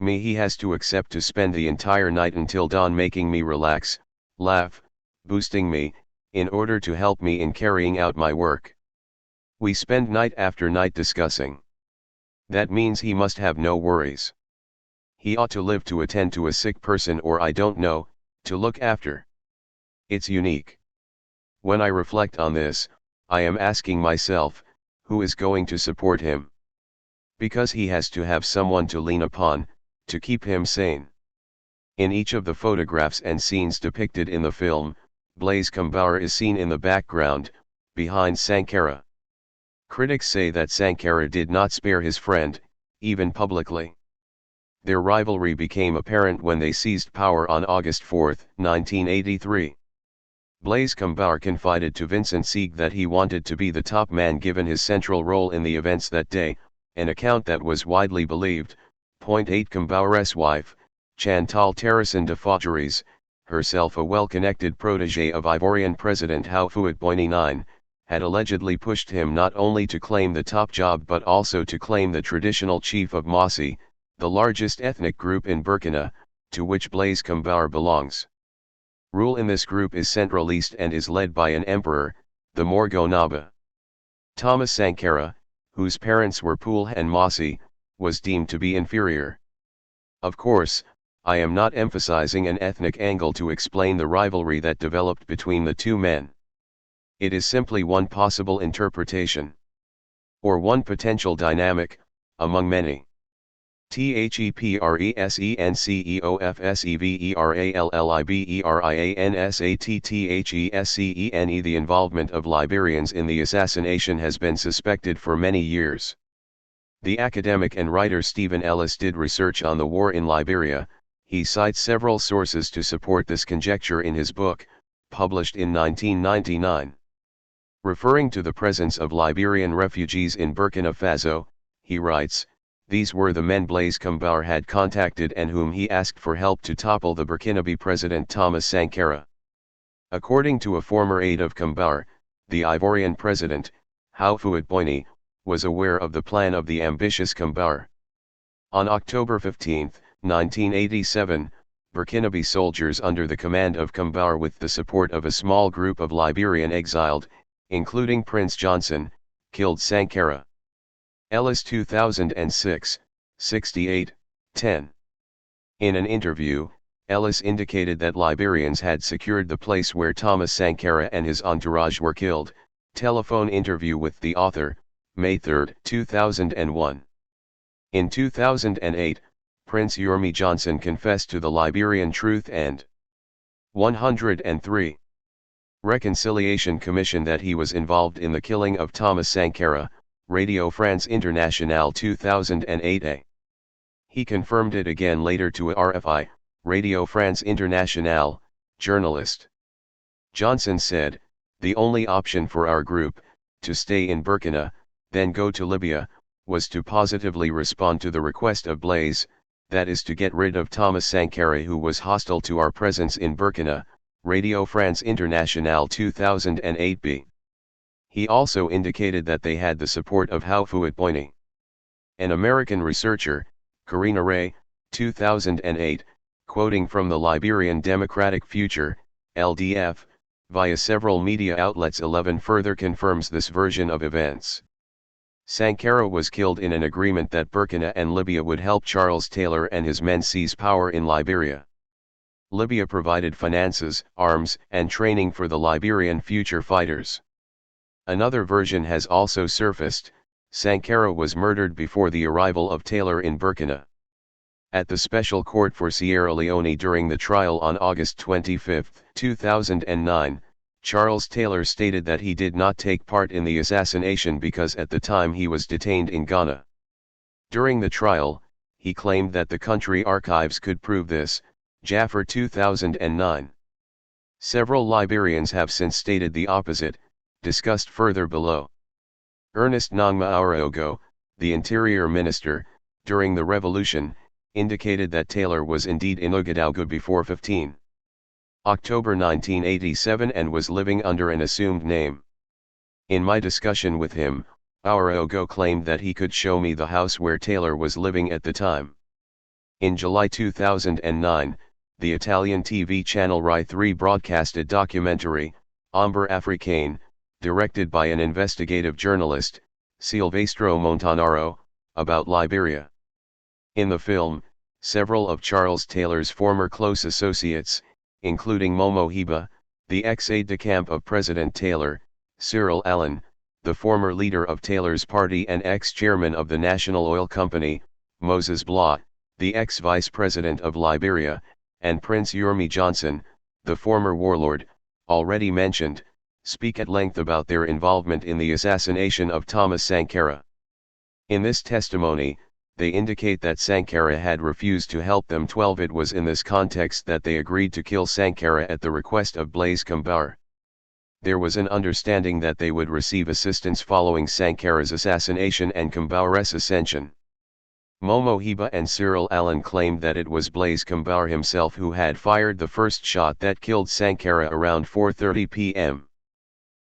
Me, he has to accept to spend the entire night until dawn making me relax, laugh, boosting me, in order to help me in carrying out my work. We spend night after night discussing. That means he must have no worries. He ought to live to attend to a sick person, or I don't know, to look after. It's unique. When I reflect on this, I am asking myself, who is going to support him? Because he has to have someone to lean upon, to keep him sane." In each of the photographs and scenes depicted in the film, Blaise Compaoré is seen in the background, behind Sankara. Critics say that Sankara did not spare his friend, even publicly. Their rivalry became apparent when they seized power on August 4, 1983. Blaise Compaoré confided to Vincent Sieg that he wanted to be the top man given his central role in the events that day, an account that was widely believed. 8. Compaoré's wife, Chantal Terrasson de Faugeries, herself a well-connected protégé of Ivorian President Houphouët-Boigny, had allegedly pushed him not only to claim the top job but also to claim the traditional chief of Mossi, the largest ethnic group in Burkina, to which Blaise Compaoré belongs. Rule in this group is centralist and is led by an emperor, the Morgo Naba. Thomas Sankara, whose parents were Poul and Mossi, was deemed to be inferior. Of course, I am not emphasizing an ethnic angle to explain the rivalry that developed between the two men. It is simply one possible interpretation. Or one potential dynamic, among many. THEPRESENCEOFSEVERALLIBERIANSATTHESCENE. The involvement of Liberians in the assassination has been suspected for many years. The academic and writer Stephen Ellis did research on the war in Liberia. He cites several sources to support this conjecture in his book, published in 1999. Referring to the presence of Liberian refugees in Burkina Faso, he writes, "These were the men Blaise Compaoré had contacted and whom he asked for help to topple the Burkinabe president Thomas Sankara." According to a former aide of Compaoré, the Ivorian president, Houphouët-Boigny, was aware of the plan of the ambitious Compaoré. On October 15, 1987, Burkinabe soldiers under the command of Compaoré with the support of a small group of Liberian exiled, including Prince Johnson, killed Sankara. Ellis 2006, 68, 10. In an interview, Ellis indicated that Liberians had secured the place where Thomas Sankara and his entourage were killed. Telephone interview with the author, May 3, 2001. In 2008, Prince Yomi Johnson confessed to the Liberian Truth and 103 Reconciliation Commission that he was involved in the killing of Thomas Sankara. Radio France Internationale 2008a. He confirmed it again later to a RFI, Radio France Internationale, journalist. Johnson said, "The only option for our group, to stay in Burkina, then go to Libya, was to positively respond to the request of Blaise, that is to get rid of Thomas Sankara, who was hostile to our presence in Burkina." Radio France Internationale 2008b. He also indicated that they had the support of Houphouët-Boigny. An American researcher, Karina Ray, 2008, quoting from the Liberian Democratic Future, LDF, via several media outlets 11 further confirms this version of events. Sankara was killed in an agreement that Burkina and Libya would help Charles Taylor and his men seize power in Liberia. Libya provided finances, arms, and training for the Liberian future fighters. Another version has also surfaced: Sankara was murdered before the arrival of Taylor in Burkina. At the Special Court for Sierra Leone during the trial on August 25, 2009, Charles Taylor stated that he did not take part in the assassination because at the time he was detained in Ghana. During the trial, he claimed that the country archives could prove this, Jaffer 2009. Several Liberians have since stated the opposite, discussed further below. Ernest Nangma Auraogo, the Interior Minister, during the revolution, indicated that Taylor was indeed in Ouagadougou before 15 October 1987 and was living under an assumed name. In my discussion with him, Auraogo claimed that he could show me the house where Taylor was living at the time. In July 2009, the Italian TV channel Rai 3 broadcasted documentary, Ombre Africaine, directed by an investigative journalist, Silvestro Montanaro, about Liberia. In the film, several of Charles Taylor's former close associates, including Momo Hiba, the ex-aide-de-camp of President Taylor, Cyril Allen, the former leader of Taylor's party and ex-chairman of the National Oil Company, Moses Blah, the ex-vice president of Liberia, and Prince Yomi Johnson, the former warlord, already mentioned, speak at length about their involvement in the assassination of Thomas Sankara. In this testimony, they indicate that Sankara had refused to help them. It was in this context that they agreed to kill Sankara at the request of Blaise Compaoré. There was an understanding that they would receive assistance following Sankara's assassination and Compaoré's ascension. Momo Hiba and Cyril Allen claimed that it was Blaise Compaoré himself who had fired the first shot that killed Sankara around 4:30 p.m.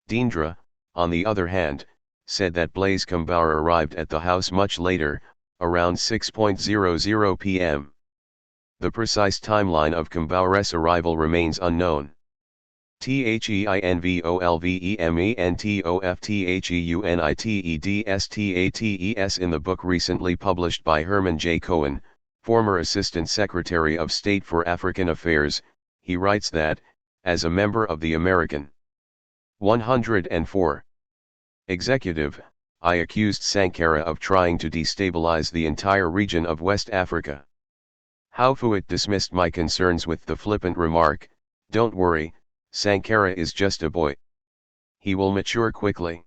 Dindra, on the other hand, said that Blaise Compaoré arrived at the house much later, around 6:00 p.m. The precise timeline of Compaoré's arrival remains unknown. THEINVOLVEMENTOFTHEUNITEDSTATES in the book recently published by Herman J. Cohen, former Assistant Secretary of State for African Affairs, he writes that, as a member of the American 104 Executive, I accused Sankara of trying to destabilize the entire region of West Africa. Houphouët dismissed my concerns with the flippant remark, "Don't worry, Sankara is just a boy. He will mature quickly."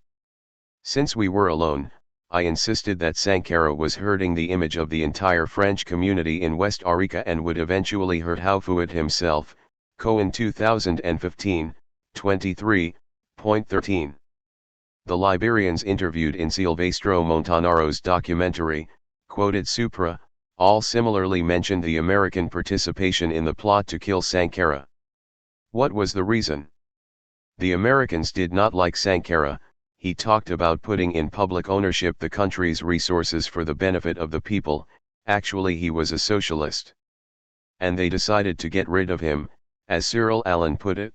Since we were alone, I insisted that Sankara was hurting the image of the entire French community in West Africa and would eventually hurt Houphouët himself. Cohen 2015, 23.13. The Liberians interviewed in Silvestro Montanaro's documentary, quoted Supra, all similarly mentioned the American participation in the plot to kill Sankara. What was the reason? The Americans did not like Sankara. He talked about putting in public ownership the country's resources for the benefit of the people. Actually, he was a socialist. And they decided to get rid of him, as Cyril Allen put it.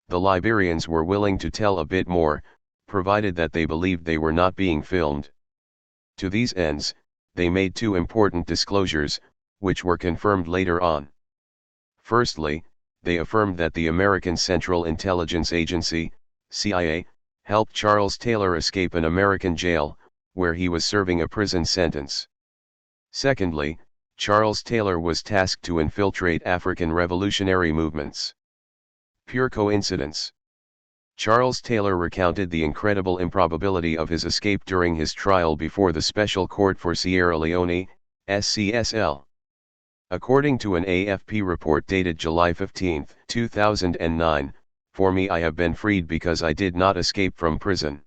The Liberians were willing to tell a bit more, provided that they believed they were not being filmed. To these ends, they made two important disclosures, which were confirmed later on. Firstly, they affirmed that the American Central Intelligence Agency, CIA, helped Charles Taylor escape an American jail, where he was serving a prison sentence. Secondly, Charles Taylor was tasked to infiltrate African revolutionary movements. Pure coincidence. Charles Taylor recounted the incredible improbability of his escape during his trial before the Special Court for Sierra Leone, SCSL. According to an AFP report dated July 15, 2009, "For me, I have been freed because I did not escape from prison."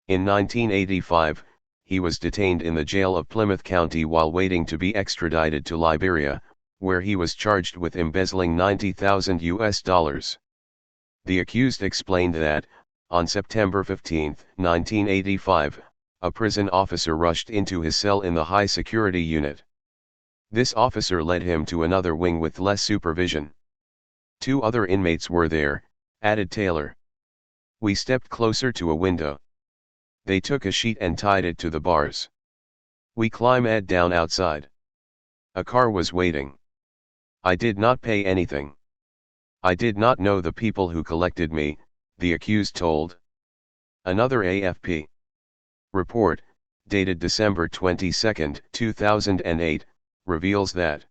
In 1985, he was detained in the jail of Plymouth County while waiting to be extradited to Liberia, where he was charged with embezzling $90,000. The accused explained that, on September 15, 1985, a prison officer rushed into his cell in the high security unit. This officer led him to another wing with less supervision. 2 other inmates were there, added Taylor. "We stepped closer to a window. They took a sheet and tied it to the bars. We climbed down outside. A car was waiting. I did not pay anything. I did not know the people who collected me, the accused told. Another AFP report, dated December 22, 2008, reveals that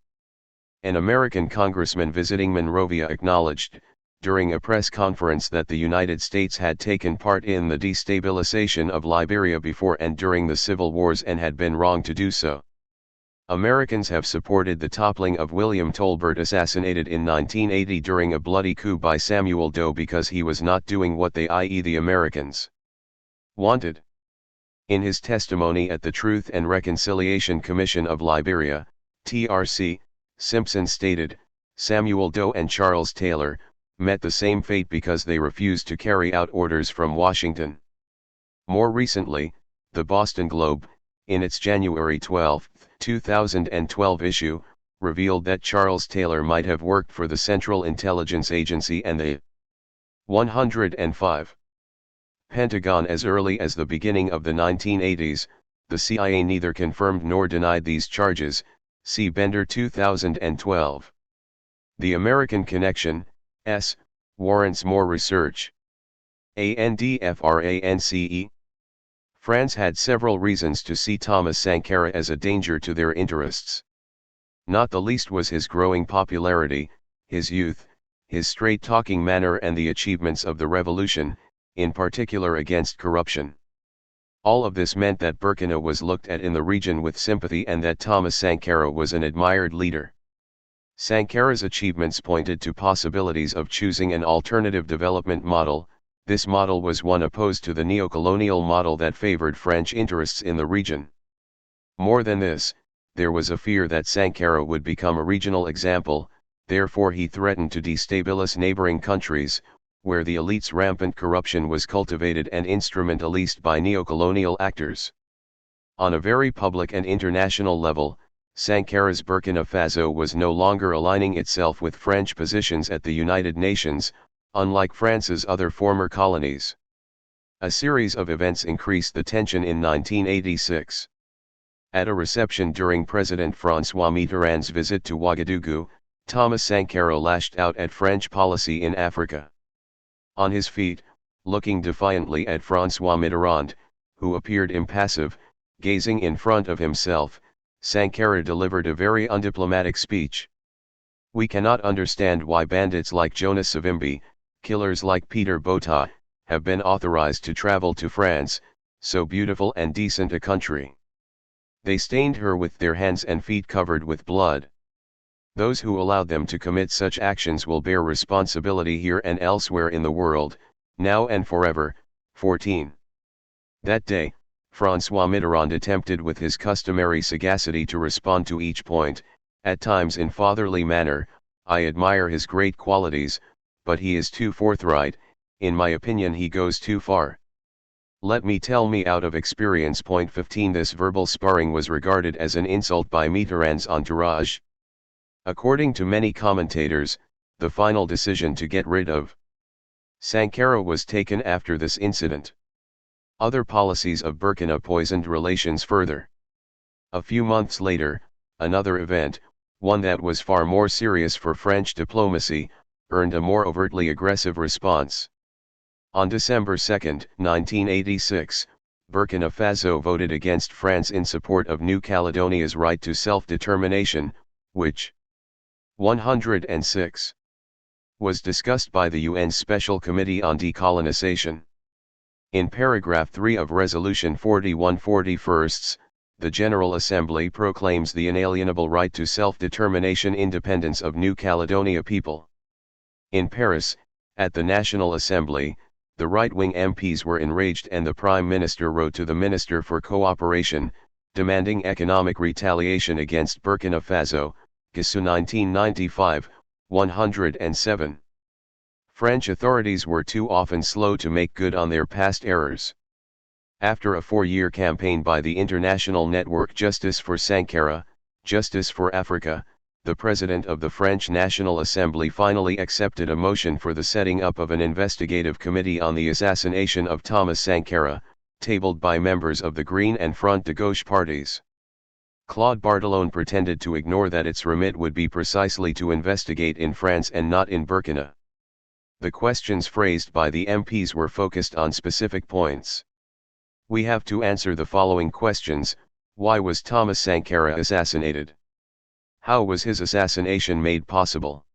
an American congressman visiting Monrovia acknowledged, during a press conference, that the United States had taken part in the destabilization of Liberia before and during the civil wars and had been wrong to do so. Americans have supported the toppling of William Tolbert, assassinated in 1980 during a bloody coup by Samuel Doe, because he was not doing what they, i.e. the Americans, wanted. In his testimony at the Truth and Reconciliation Commission of Liberia, TRC, Simpson stated, Samuel Doe and Charles Taylor met the same fate because they refused to carry out orders from Washington. More recently, the Boston Globe, in its January 12, 2012 issue, revealed that Charles Taylor might have worked for the Central Intelligence Agency and the 105 Pentagon as early as the beginning of the 1980s. The CIA neither confirmed nor denied these charges. See Bender 2012. The American Connection, warrants more research. ANDFRANCE. France had several reasons to see Thomas Sankara as a danger to their interests. Not the least was his growing popularity, his youth, his straight-talking manner, and the achievements of the revolution, in particular against corruption. All of this meant that Burkina was looked at in the region with sympathy and that Thomas Sankara was an admired leader. Sankara's achievements pointed to possibilities of choosing an alternative development model. This model was one opposed to the neocolonial model that favored French interests in the region. More than this, there was a fear that Sankara would become a regional example, therefore he threatened to destabilize neighboring countries, where the elite's rampant corruption was cultivated and instrumentalized by neocolonial actors. On a very public and international level, Sankara's Burkina Faso was no longer aligning itself with French positions at the United Nations, unlike France's other former colonies. A series of events increased the tension in 1986. At a reception during President François Mitterrand's visit to Ouagadougou, Thomas Sankara lashed out at French policy in Africa. On his feet, looking defiantly at François Mitterrand, who appeared impassive, gazing in front of himself, Sankara delivered a very undiplomatic speech. We cannot understand why bandits like Jonas Savimbi, killers like Peter Botha, have been authorized to travel to France, so beautiful and decent a country. They stained her with their hands and feet covered with blood. Those who allowed them to commit such actions will bear responsibility here and elsewhere in the world, now and forever. 14. That day, François Mitterrand attempted with his customary sagacity to respond to each point, at times in fatherly manner. I admire his great qualities, but he is too forthright. In my opinion, he goes too far. Let me tell me out of experience. 15. This verbal sparring was regarded as an insult by Mitterrand's entourage. According to many commentators, the final decision to get rid of Sankara was taken after this incident. Other policies of Burkina poisoned relations further. A few months later, another event, one that was far more serious for French diplomacy, earned a more overtly aggressive response. On December 2, 1986, Burkina Faso voted against France in support of New Caledonia's right to self-determination, which 106 was discussed by the UN Special Committee on Decolonization. In paragraph 3 of Resolution 4141, the General Assembly proclaims the inalienable right to self-determination independence of New Caledonia people. In Paris, at the National Assembly, the right-wing MPs were enraged and the Prime Minister wrote to the Minister for Cooperation, demanding economic retaliation against Burkina Faso, Guessou 1995, 107. French authorities were too often slow to make good on their past errors. After a 4-year campaign by the international network Justice for Sankara, Justice for Africa, the President of the French National Assembly finally accepted a motion for the setting up of an investigative committee on the assassination of Thomas Sankara, tabled by members of the Green and Front de Gauche parties. Claude Barthelone pretended to ignore that its remit would be precisely to investigate in France and not in Burkina. The questions phrased by the MPs were focused on specific points. We have to answer the following questions: why was Thomas Sankara assassinated? How was his assassination made possible?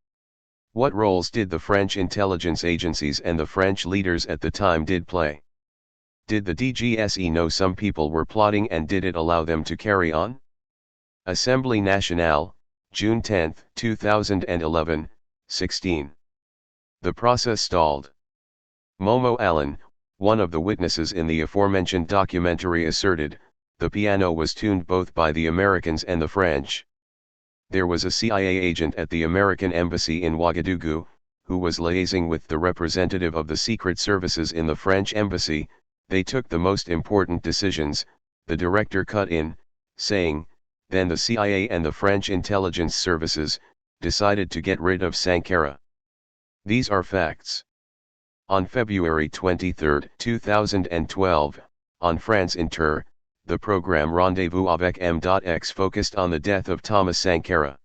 What roles did the French intelligence agencies and the French leaders at the time play? Did the DGSE know some people were plotting, and did it allow them to carry on? Assemblée Nationale, June 10, 2011, 16. The process stalled. Momo Allen, one of the witnesses in the aforementioned documentary, asserted, the piano was tuned both by the Americans and the French. There was a CIA agent at the American embassy in Ouagadougou, who was liaising with the representative of the secret services in the French embassy. They took the most important decisions, the director cut in, saying, then the CIA and the French intelligence services decided to get rid of Sankara. These are facts. On February 23, 2012, on France Inter, the program Rendezvous avec M.X focused on the death of Thomas Sankara.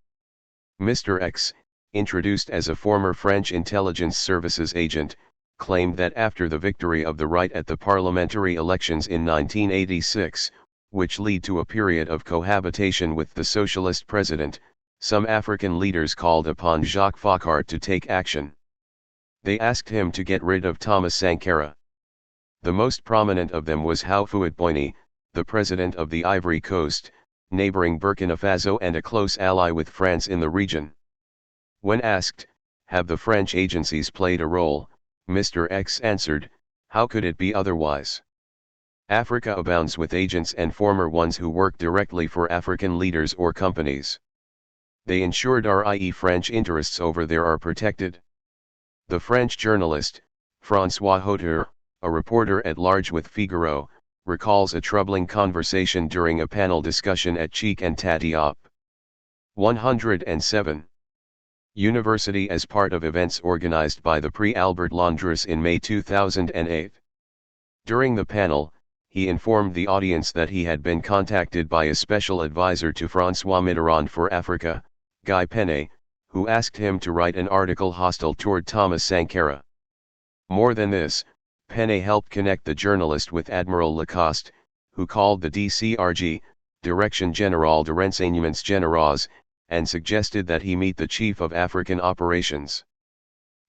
Mr. X, introduced as a former French intelligence services agent, claimed that after the victory of the right at the parliamentary elections in 1986, which led to a period of cohabitation with the socialist president, some African leaders called upon Jacques Foccart to take action. They asked him to get rid of Thomas Sankara. The most prominent of them was Houphouët-Boigny, the president of the Ivory Coast, neighboring Burkina Faso and a close ally with France in the region. When asked, have the French agencies played a role, Mr. X answered, how could it be otherwise? Africa abounds with agents and former ones who work directly for African leaders or companies. They ensured i.e. French interests over there are protected. The French journalist, François Hauteur, a reporter at large with Figaro, recalls a troubling conversation during a panel discussion at Cheikh Anta Diop. 107. University as part of events organized by the Prix Albert Londres in May 2008. During the panel, he informed the audience that he had been contacted by a special advisor to François Mitterrand for Africa, Guy Penne, who asked him to write an article hostile toward Thomas Sankara. More than this, Penne helped connect the journalist with Admiral Lacoste, who called the DCRG, Direction Générale de Renseignements Généraux, and suggested that he meet the chief of African operations.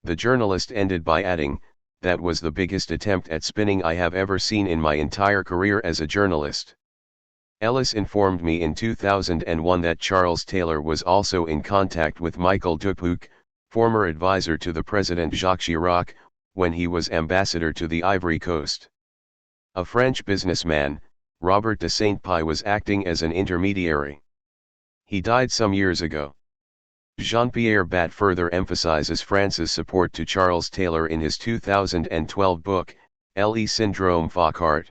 The journalist ended by adding, that was the biggest attempt at spinning I have ever seen in my entire career as a journalist. Ellis informed me in 2001 that Charles Taylor was also in contact with Michael Dupuc, former advisor to the President Jacques Chirac, when he was ambassador to the Ivory Coast. A French businessman, Robert de Saint-Pie, was acting as an intermediary. He died some years ago. Jean-Pierre Bat further emphasizes France's support to Charles Taylor in his 2012 book, Le Syndrome Foccart.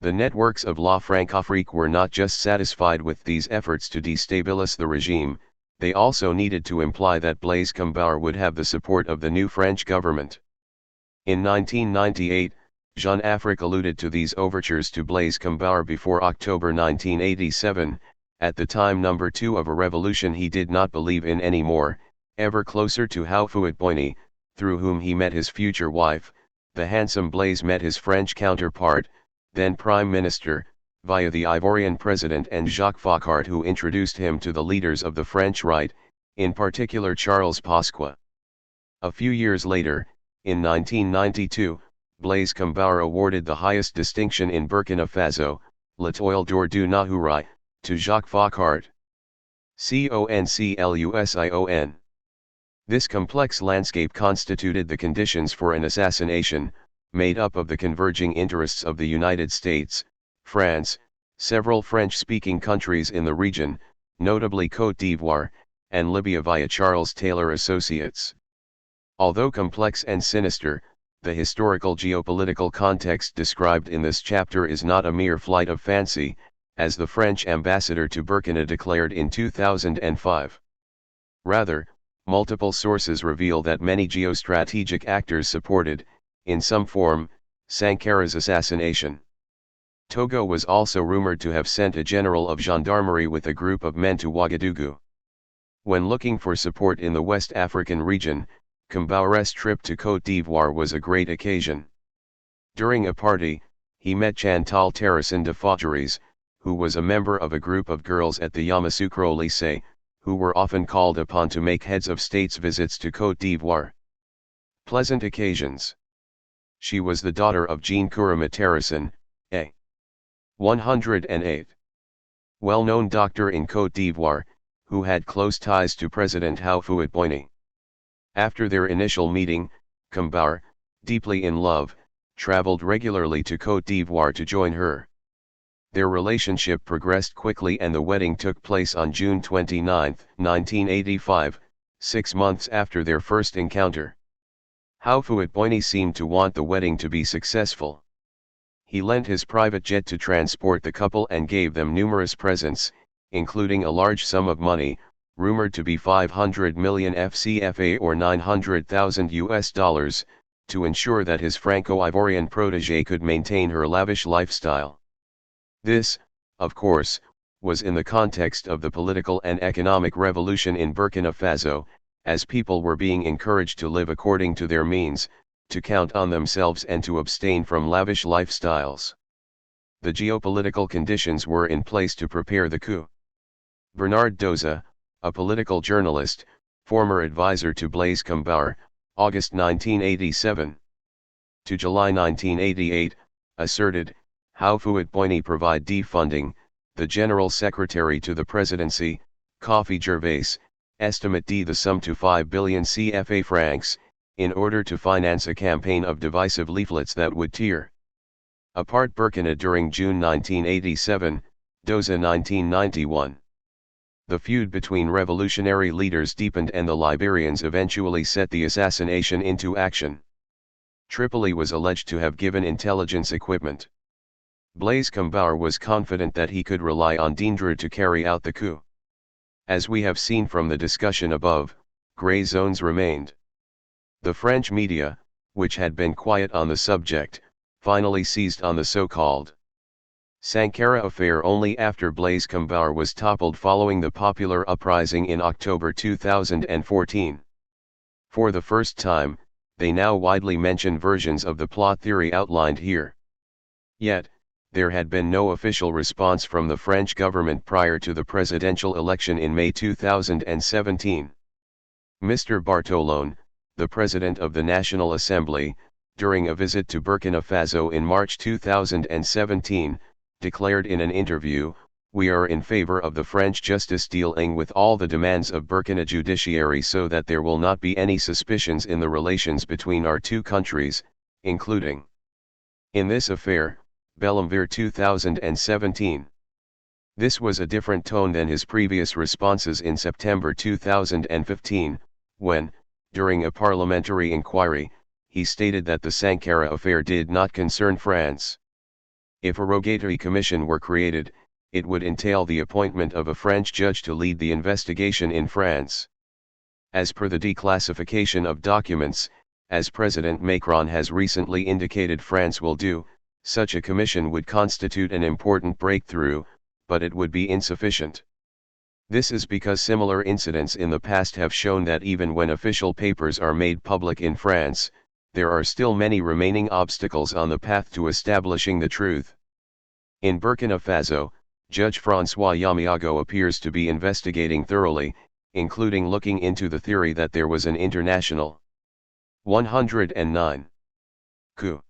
The networks of La Francafrique were not just satisfied with these efforts to destabilize the regime, they also needed to imply that Blaise Compaoré would have the support of the new French government. In 1998, Jean Afrique alluded to these overtures to Blaise Compaoré before October 1987, at the time number 2 of a revolution he did not believe in anymore, ever closer to Houphouët-Boigny, through whom he met his future wife. The handsome Blaise met his French counterpart, then Prime Minister, via the Ivorian President and Jacques Foccart, who introduced him to the leaders of the French right, in particular Charles Pasqua. A few years later, in 1992, Blaise Compaoré awarded the highest distinction in Burkina Faso, l'Étoile d'Or du Nahuraï, to Jacques Foccart. Conclusion. This complex landscape constituted the conditions for an assassination, made up of the converging interests of the United States, France, several French-speaking countries in the region, notably Côte d'Ivoire, and Libya via Charles Taylor Associates. Although complex and sinister, the historical geopolitical context described in this chapter is not a mere flight of fancy, as the French ambassador to Burkina declared in 2005. Rather, multiple sources reveal that many geostrategic actors supported, in some form, Sankara's assassination. Togo was also rumored to have sent a general of gendarmerie with a group of men to Ouagadougou. When looking for support in the West African region, Compaore's trip to Côte d'Ivoire was a great occasion. During a party, he met Chantal Terrasson de Faugeries, who was a member of a group of girls at the Yamoussoukro Lycée, who were often called upon to make heads of states visits to Côte d'Ivoire. Pleasant occasions. She was the daughter of Jean Kourama Terrasson, a 108 well-known doctor in Côte d'Ivoire, who had close ties to President Houphouët-Boigny. After their initial meeting, Compaoré, deeply in love, traveled regularly to Côte d'Ivoire to join her. Their relationship progressed quickly and the wedding took place on June 29, 1985, 6 months after their first encounter. Houphouët-Boigny seemed to want the wedding to be successful. He lent his private jet to transport the couple and gave them numerous presents, including a large sum of money, rumored to be 500 million FCFA or $900,000, to ensure that his Franco-Ivorian protégé could maintain her lavish lifestyle. This, of course, was in the context of the political and economic revolution in Burkina Faso, as people were being encouraged to live according to their means, to count on themselves and to abstain from lavish lifestyles. The geopolitical conditions were in place to prepare the coup. Bernard Doza, a political journalist, former advisor to Blaise Compaoré, August 1987 to July 1988, asserted, Houphouët-Boigny provide defunding, the General Secretary to the Presidency, Kofi Gervais, estimate the sum to 5 billion CFA francs, in order to finance a campaign of divisive leaflets that would tear apart Burkina during June 1987, Doza 1991. The feud between revolutionary leaders deepened and the Liberians eventually set the assassination into action. Tripoli was alleged to have given intelligence equipment. Blaise Compaoré was confident that he could rely on Dindra to carry out the coup. As we have seen from the discussion above, grey zones remained. The French media, which had been quiet on the subject, finally seized on the so-called Sankara affair only after Blaise Compaoré was toppled following the popular uprising in October 2014. For the first time, they now widely mention versions of the plot theory outlined here. Yet, there had been no official response from the French government prior to the presidential election in May 2017. Mr. Bartolone, the President of the National Assembly, during a visit to Burkina Faso in March 2017, declared in an interview, "We are in favor of the French justice dealing with all the demands of Burkina judiciary so that there will not be any suspicions in the relations between our two countries, including in this affair, Belemvir 2017. This was a different tone than his previous responses in September 2015, when, during a parliamentary inquiry, he stated that the Sankara affair did not concern France. If a rogatory commission were created, it would entail the appointment of a French judge to lead the investigation in France. As per the declassification of documents, as President Macron has recently indicated France will do, such a commission would constitute an important breakthrough, but it would be insufficient. This is because similar incidents in the past have shown that even when official papers are made public in France, there are still many remaining obstacles on the path to establishing the truth. In Burkina Faso, Judge François Yamiago appears to be investigating thoroughly, including looking into the theory that there was an international 109 coup.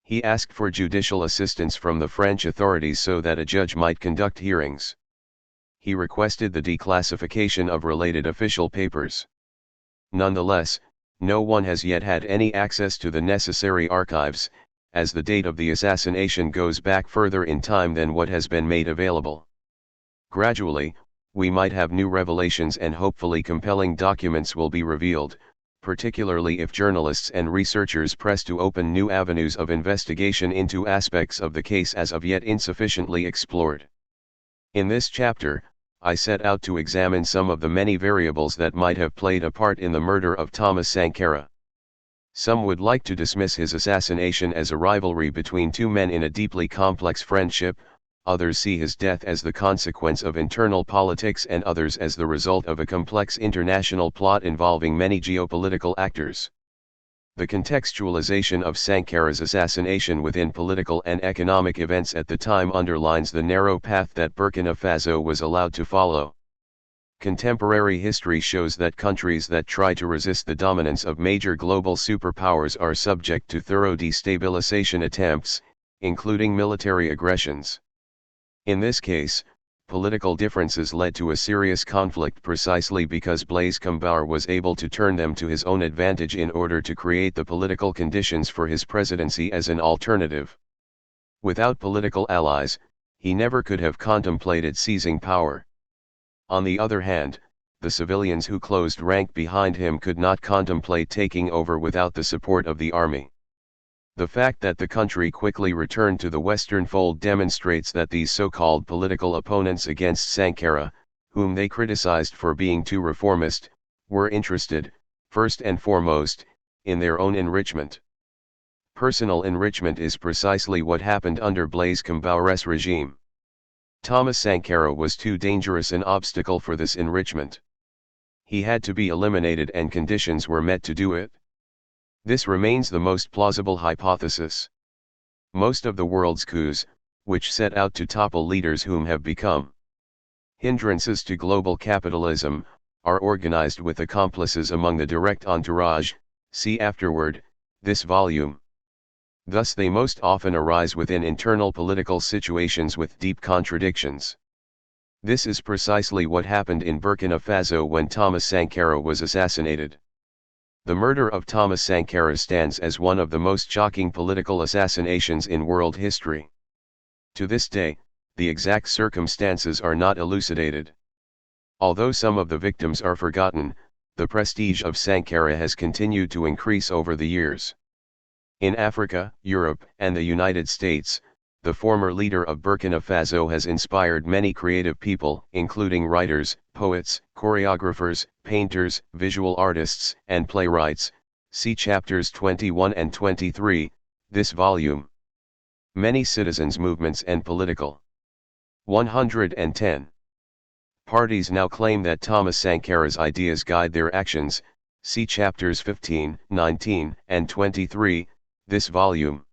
He asked for judicial assistance from the French authorities so that a judge might conduct hearings. He requested the declassification of related official papers. Nonetheless, no one has yet had any access to the necessary archives, as the date of the assassination goes back further in time than what has been made available. Gradually, we might have new revelations and hopefully compelling documents will be revealed, particularly if journalists and researchers press to open new avenues of investigation into aspects of the case as of yet insufficiently explored. In this chapter, I set out to examine some of the many variables that might have played a part in the murder of Thomas Sankara. Some would like to dismiss his assassination as a rivalry between two men in a deeply complex friendship, others see his death as the consequence of internal politics, and others as the result of a complex international plot involving many geopolitical actors. The contextualization of Sankara's assassination within political and economic events at the time underlines the narrow path that Burkina Faso was allowed to follow. Contemporary history shows that countries that try to resist the dominance of major global superpowers are subject to thorough destabilization attempts, including military aggressions. In this case, political differences led to a serious conflict precisely because Blaise Compaoré was able to turn them to his own advantage in order to create the political conditions for his presidency as an alternative. Without political allies, he never could have contemplated seizing power. On the other hand, the civilians who closed rank behind him could not contemplate taking over without the support of the army. The fact that the country quickly returned to the Western fold demonstrates that these so-called political opponents against Sankara, whom they criticized for being too reformist, were interested, first and foremost, in their own enrichment. Personal enrichment is precisely what happened under Blaise Compaoré's regime. Thomas Sankara was too dangerous an obstacle for this enrichment. He had to be eliminated, and conditions were met to do it. This remains the most plausible hypothesis. Most of the world's coups, which set out to topple leaders whom have become hindrances to global capitalism, are organized with accomplices among the direct entourage, see afterward, this volume. Thus they most often arise within internal political situations with deep contradictions. This is precisely what happened in Burkina Faso when Thomas Sankara was assassinated. The murder of Thomas Sankara stands as one of the most shocking political assassinations in world history. To this day, the exact circumstances are not elucidated. Although some of the victims are forgotten, the prestige of Sankara has continued to increase over the years. In Africa, Europe, and the United States, the former leader of Burkina Faso has inspired many creative people, including writers, poets, choreographers, painters, visual artists, and playwrights. See chapters 21 and 23, this volume. Many citizens' movements and political 110 parties now claim that Thomas Sankara's ideas guide their actions. See chapters 15, 19, and 23, this volume.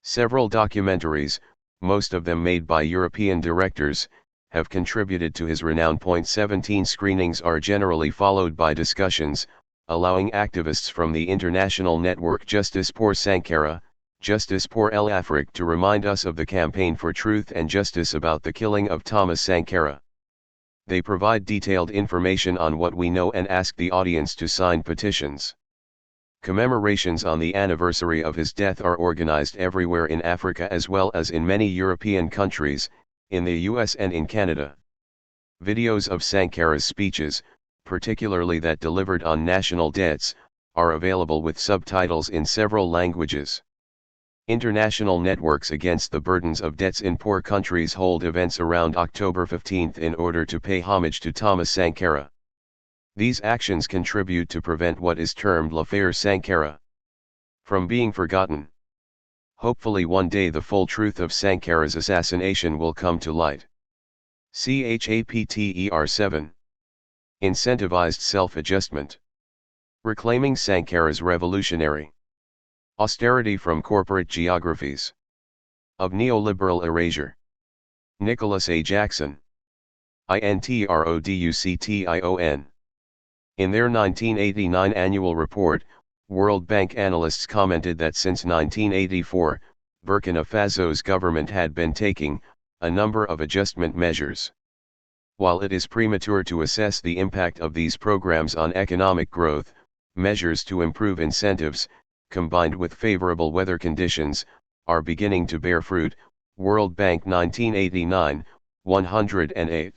Several documentaries, most of them made by European directors, have contributed to his renown. 17 screenings are generally followed by discussions, allowing activists from the international network Justice pour Sankara, Justice pour l'Afrique to remind us of the campaign for truth and justice about the killing of Thomas Sankara. They provide detailed information on what we know and ask the audience to sign petitions. Commemorations on the anniversary of his death are organized everywhere in Africa as well as in many European countries, in the US and in Canada. Videos of Sankara's speeches, particularly that delivered on national debts, are available with subtitles in several languages. International networks against the burdens of debts in poor countries hold events around October 15 in order to pay homage to Thomas Sankara. These actions contribute to prevent what is termed l'affaire Sankara from being forgotten. Hopefully one day the full truth of Sankara's assassination will come to light. Chapter 7. Incentivized self-adjustment. Reclaiming Sankara's revolutionary austerity from corporate geographies of neoliberal erasure. Nicholas A. Jackson. Introduction. In their 1989 annual report, World Bank analysts commented that since 1984, Burkina Faso's government had been taking a number of adjustment measures. While it is premature to assess the impact of these programs on economic growth, measures to improve incentives, combined with favorable weather conditions, are beginning to bear fruit. World Bank 1989, 108.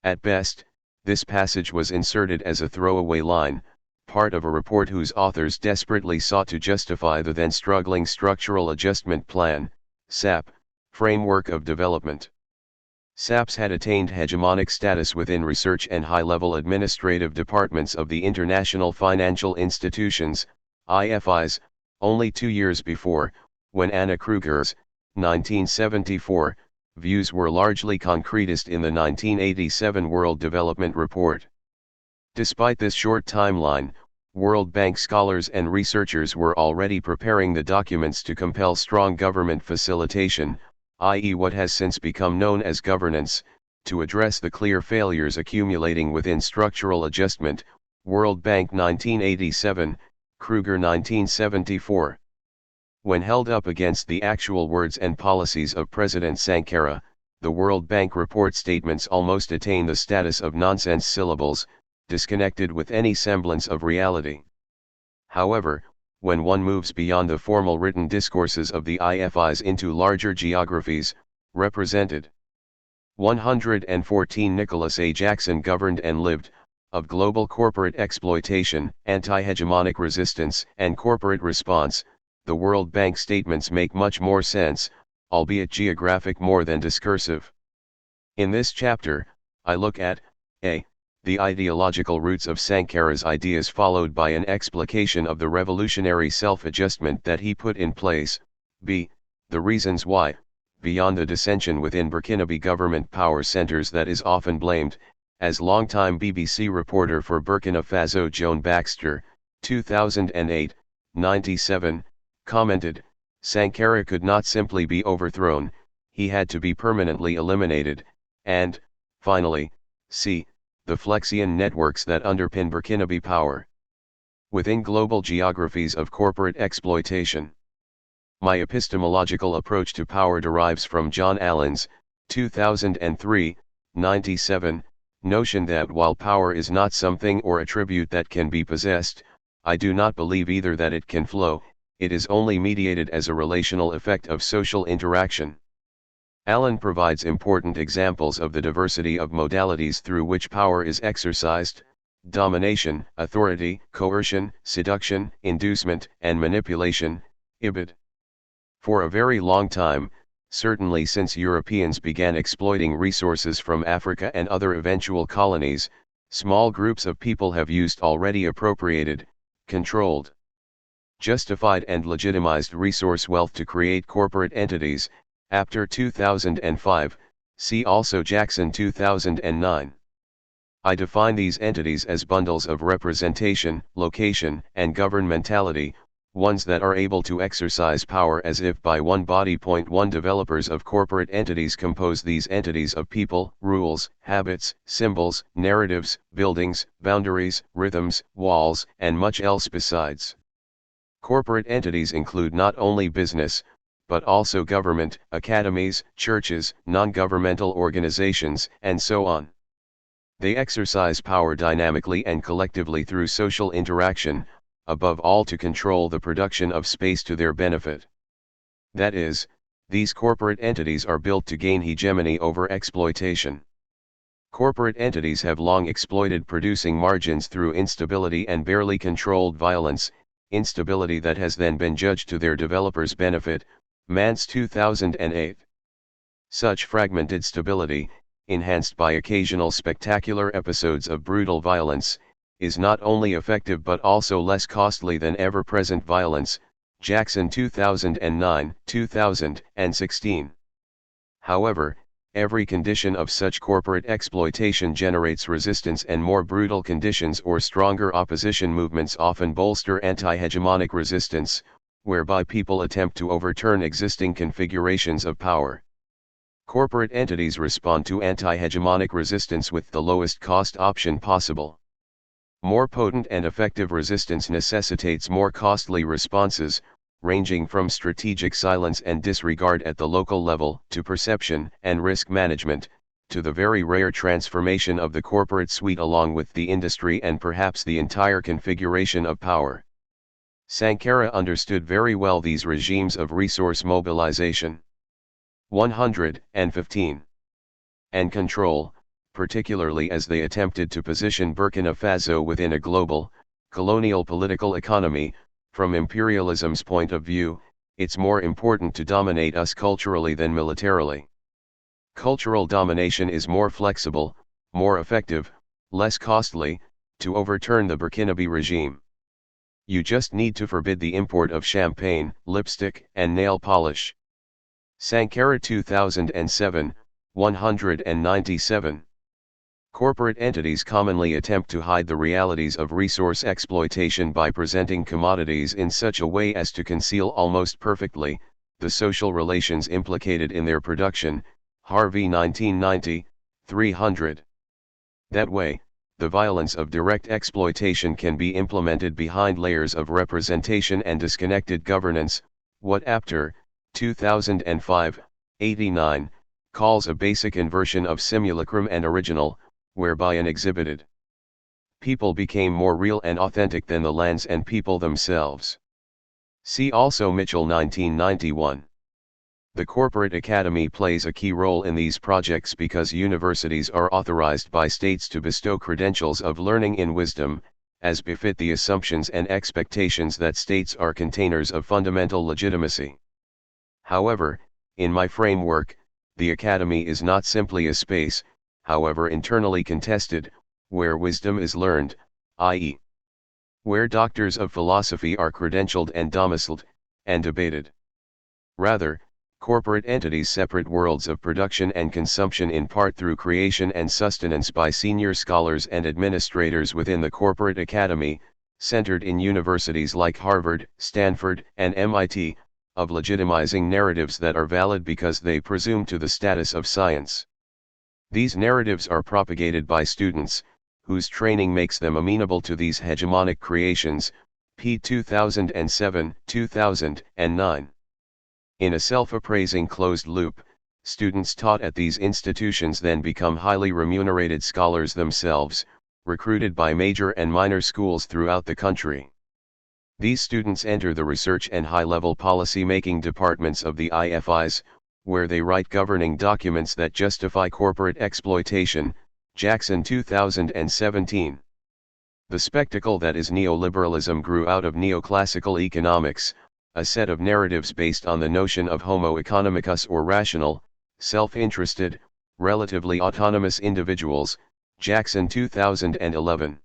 At best, this passage was inserted as a throwaway line, part of a report whose authors desperately sought to justify the then struggling Structural Adjustment Plan, SAP, framework of development. SAPs had attained hegemonic status within research and high-level administrative departments of the international financial institutions, IFIs, only 2 years before, when Anna Kruger's, 1974, views were largely concretist in the 1987 World Development Report. Despite this short timeline, World Bank scholars and researchers were already preparing the documents to compel strong government facilitation, i.e. what has since become known as governance, to address the clear failures accumulating within structural adjustment, World Bank 1987, Kruger 1974. When held up against the actual words and policies of President Sankara, the World Bank report statements almost attain the status of nonsense syllables, disconnected with any semblance of reality. However, when one moves beyond the formal written discourses of the IFIs into larger geographies, represented 114 Nicholas A. Jackson governed and lived, of global corporate exploitation, anti-hegemonic resistance, and corporate response, the World Bank statements make much more sense, albeit geographic more than discursive. In this chapter, I look at a. The ideological roots of Sankara's ideas, followed by an explication of the revolutionary self-adjustment that he put in place, b. The reasons why, beyond the dissension within Burkinabe government power centers that is often blamed, as longtime BBC reporter for Burkina Faso Joan Baxter, 2008, 97, commented, Sankara could not simply be overthrown, he had to be permanently eliminated, and, finally, c. The Flexion networks that underpin Burkinabe power within global geographies of corporate exploitation. My epistemological approach to power derives from John Allen's, 2003, 97, notion that while power is not something or attribute that can be possessed, I do not believe either that it can flow, it is only mediated as a relational effect of social interaction. Allen provides important examples of the diversity of modalities through which power is exercised: domination, authority, coercion, seduction, inducement, and manipulation, ibid. For a very long time, certainly since Europeans began exploiting resources from Africa and other eventual colonies, small groups of people have used already appropriated, controlled, justified and legitimized resource wealth to create corporate entities. After 2005, see also Jackson 2009. I define these entities as bundles of representation, location, and governmentality, ones that are able to exercise power as if by one body. 1 Developers of corporate entities compose these entities of people, rules, habits, symbols, narratives, buildings, boundaries, rhythms, walls, and much else besides. Corporate entities include not only business, but also government, academies, churches, non-governmental organizations, and so on. They exercise power dynamically and collectively through social interaction, above all to control the production of space to their benefit. That is, these corporate entities are built to gain hegemony over exploitation. Corporate entities have long exploited producing margins through instability and barely controlled violence, instability that has then been judged to their developers' benefit. Mance 2008. Such fragmented stability, enhanced by occasional spectacular episodes of brutal violence, is not only effective but also less costly than ever-present violence. Jackson 2009, 2016. However, every condition of such corporate exploitation generates resistance, and more brutal conditions or stronger opposition movements often bolster anti-hegemonic resistance, whereby people attempt to overturn existing configurations of power. Corporate entities respond to anti-hegemonic resistance with the lowest cost option possible. More potent and effective resistance necessitates more costly responses, ranging from strategic silence and disregard at the local level to perception and risk management, to the very rare transformation of the corporate suite along with the industry and perhaps the entire configuration of power. Sankara understood very well these regimes of resource mobilization. 115. And control, particularly as they attempted to position Burkina Faso within a global, colonial political economy. From imperialism's point of view, it's more important to dominate us culturally than militarily. Cultural domination is more flexible, more effective, less costly, to overturn the Burkinabe regime. You just need to forbid the import of champagne, lipstick, and nail polish. Sankara 2007, 197. Corporate entities commonly attempt to hide the realities of resource exploitation by presenting commodities in such a way as to conceal almost perfectly the social relations implicated in their production. Harvey 1990, 300. That way, the violence of direct exploitation can be implemented behind layers of representation and disconnected governance, what Apter, 2005, 89, calls a basic inversion of simulacrum and original, whereby an exhibited people became more real and authentic than the lands and people themselves. See also Mitchell 1991. The corporate academy plays a key role in these projects because universities are authorized by states to bestow credentials of learning in wisdom, as befit the assumptions and expectations that states are containers of fundamental legitimacy. However, in my framework, the academy is not simply a space, however internally contested, where wisdom is learned, i.e., where doctors of philosophy are credentialed and domiciled, and debated. Rather, corporate entities separate worlds of production and consumption in part through creation and sustenance by senior scholars and administrators within the corporate academy, centered in universities like Harvard, Stanford, and MIT, of legitimizing narratives that are valid because they presume to the status of science. These narratives are propagated by students, whose training makes them amenable to these hegemonic creations, p. 2007, 2009. In a self-appraising closed loop, students taught at these institutions then become highly remunerated scholars themselves, recruited by major and minor schools throughout the country. These students enter the research and high-level policy-making departments of the IFIs, where they write governing documents that justify corporate exploitation. Jackson 2017. The spectacle that is neoliberalism grew out of neoclassical economics, a set of narratives based on the notion of homo economicus or rational, self-interested, relatively autonomous individuals. Jackson 2011.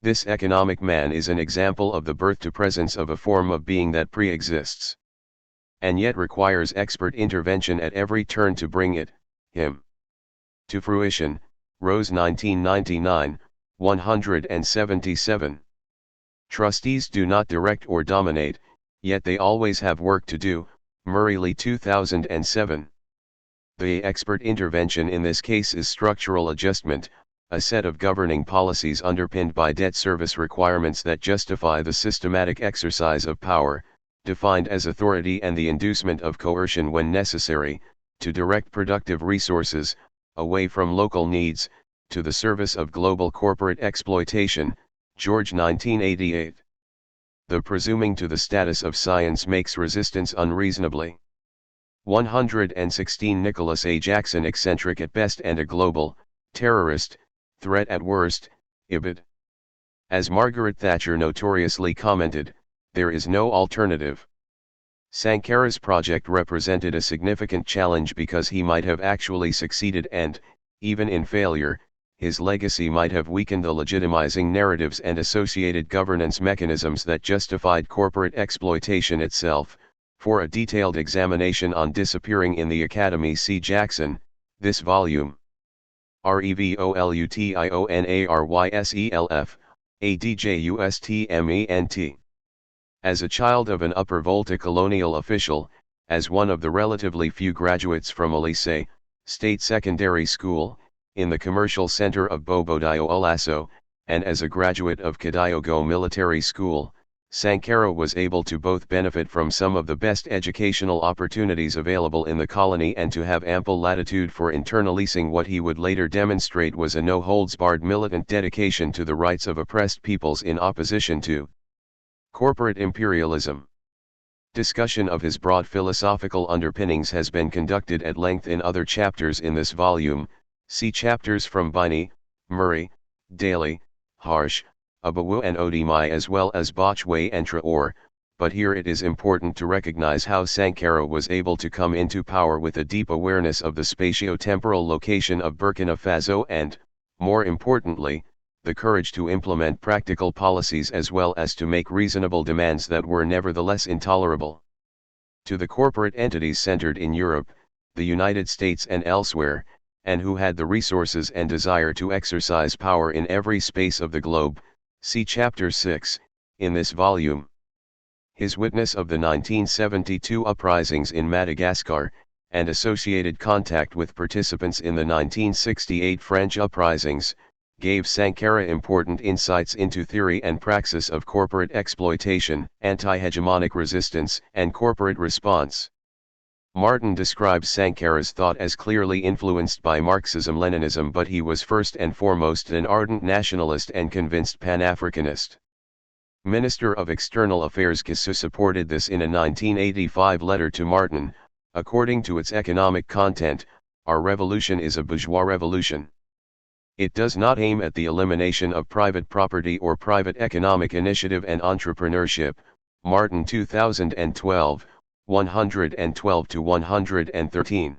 This economic man is an example of the birth to presence of a form of being that pre-exists, and yet requires expert intervention at every turn to bring it, him, to fruition. Rose 1999, 177. Trustees do not direct or dominate, yet they always have work to do. Murrey Lee 2007. The expert intervention in this case is structural adjustment, a set of governing policies underpinned by debt service requirements that justify the systematic exercise of power, defined as authority and the inducement of coercion when necessary, to direct productive resources, away from local needs, to the service of global corporate exploitation. George 1988. The presuming to the status of science makes resistance unreasonably 116. Nicholas A. Jackson, eccentric at best and a global terrorist threat at worst. Ibid. As Margaret Thatcher notoriously commented, there is no alternative. Sankara's project represented a significant challenge because he might have actually succeeded and, even in failure, his legacy might have weakened the legitimizing narratives and associated governance mechanisms that justified corporate exploitation itself. For a detailed examination on disappearing in the Academy, see Jackson, this volume. REVOLUTIONARYSELF, ADJUSTMENT. As a child of an Upper Volta colonial official, as one of the relatively few graduates from Elise, State Secondary School, in the commercial center of Bobo-Dioulasso, and as a graduate of Kadayogo Military School, Sankara was able to both benefit from some of the best educational opportunities available in the colony and to have ample latitude for internalizing what he would later demonstrate was a no-holds-barred militant dedication to the rights of oppressed peoples in opposition to corporate imperialism. Discussion of his broad philosophical underpinnings has been conducted at length in other chapters in this volume. See chapters from Biney, Murray, Daly, Harsh, Abawu and Odimai as well as Botchway and Traore, but here it is important to recognize how Sankara was able to come into power with a deep awareness of the spatio-temporal location of Burkina Faso and, more importantly, the courage to implement practical policies as well as to make reasonable demands that were nevertheless intolerable. To the corporate entities centered in Europe, the United States and elsewhere, and who had the resources and desire to exercise power in every space of the globe, see Chapter 6, in this volume. His witness of the 1972 uprisings in Madagascar, and associated contact with participants in the 1968 French uprisings, gave Sankara important insights into theory and praxis of corporate exploitation, anti-hegemonic resistance, and corporate response. Martin describes Sankara's thought as clearly influenced by Marxism-Leninism, but he was first and foremost an ardent nationalist and convinced Pan-Africanist. Minister of External Affairs Kissou supported this in a 1985 letter to Martin. According to its economic content, our revolution is a bourgeois revolution. It does not aim at the elimination of private property or private economic initiative and entrepreneurship. Martin 2012, 112-113.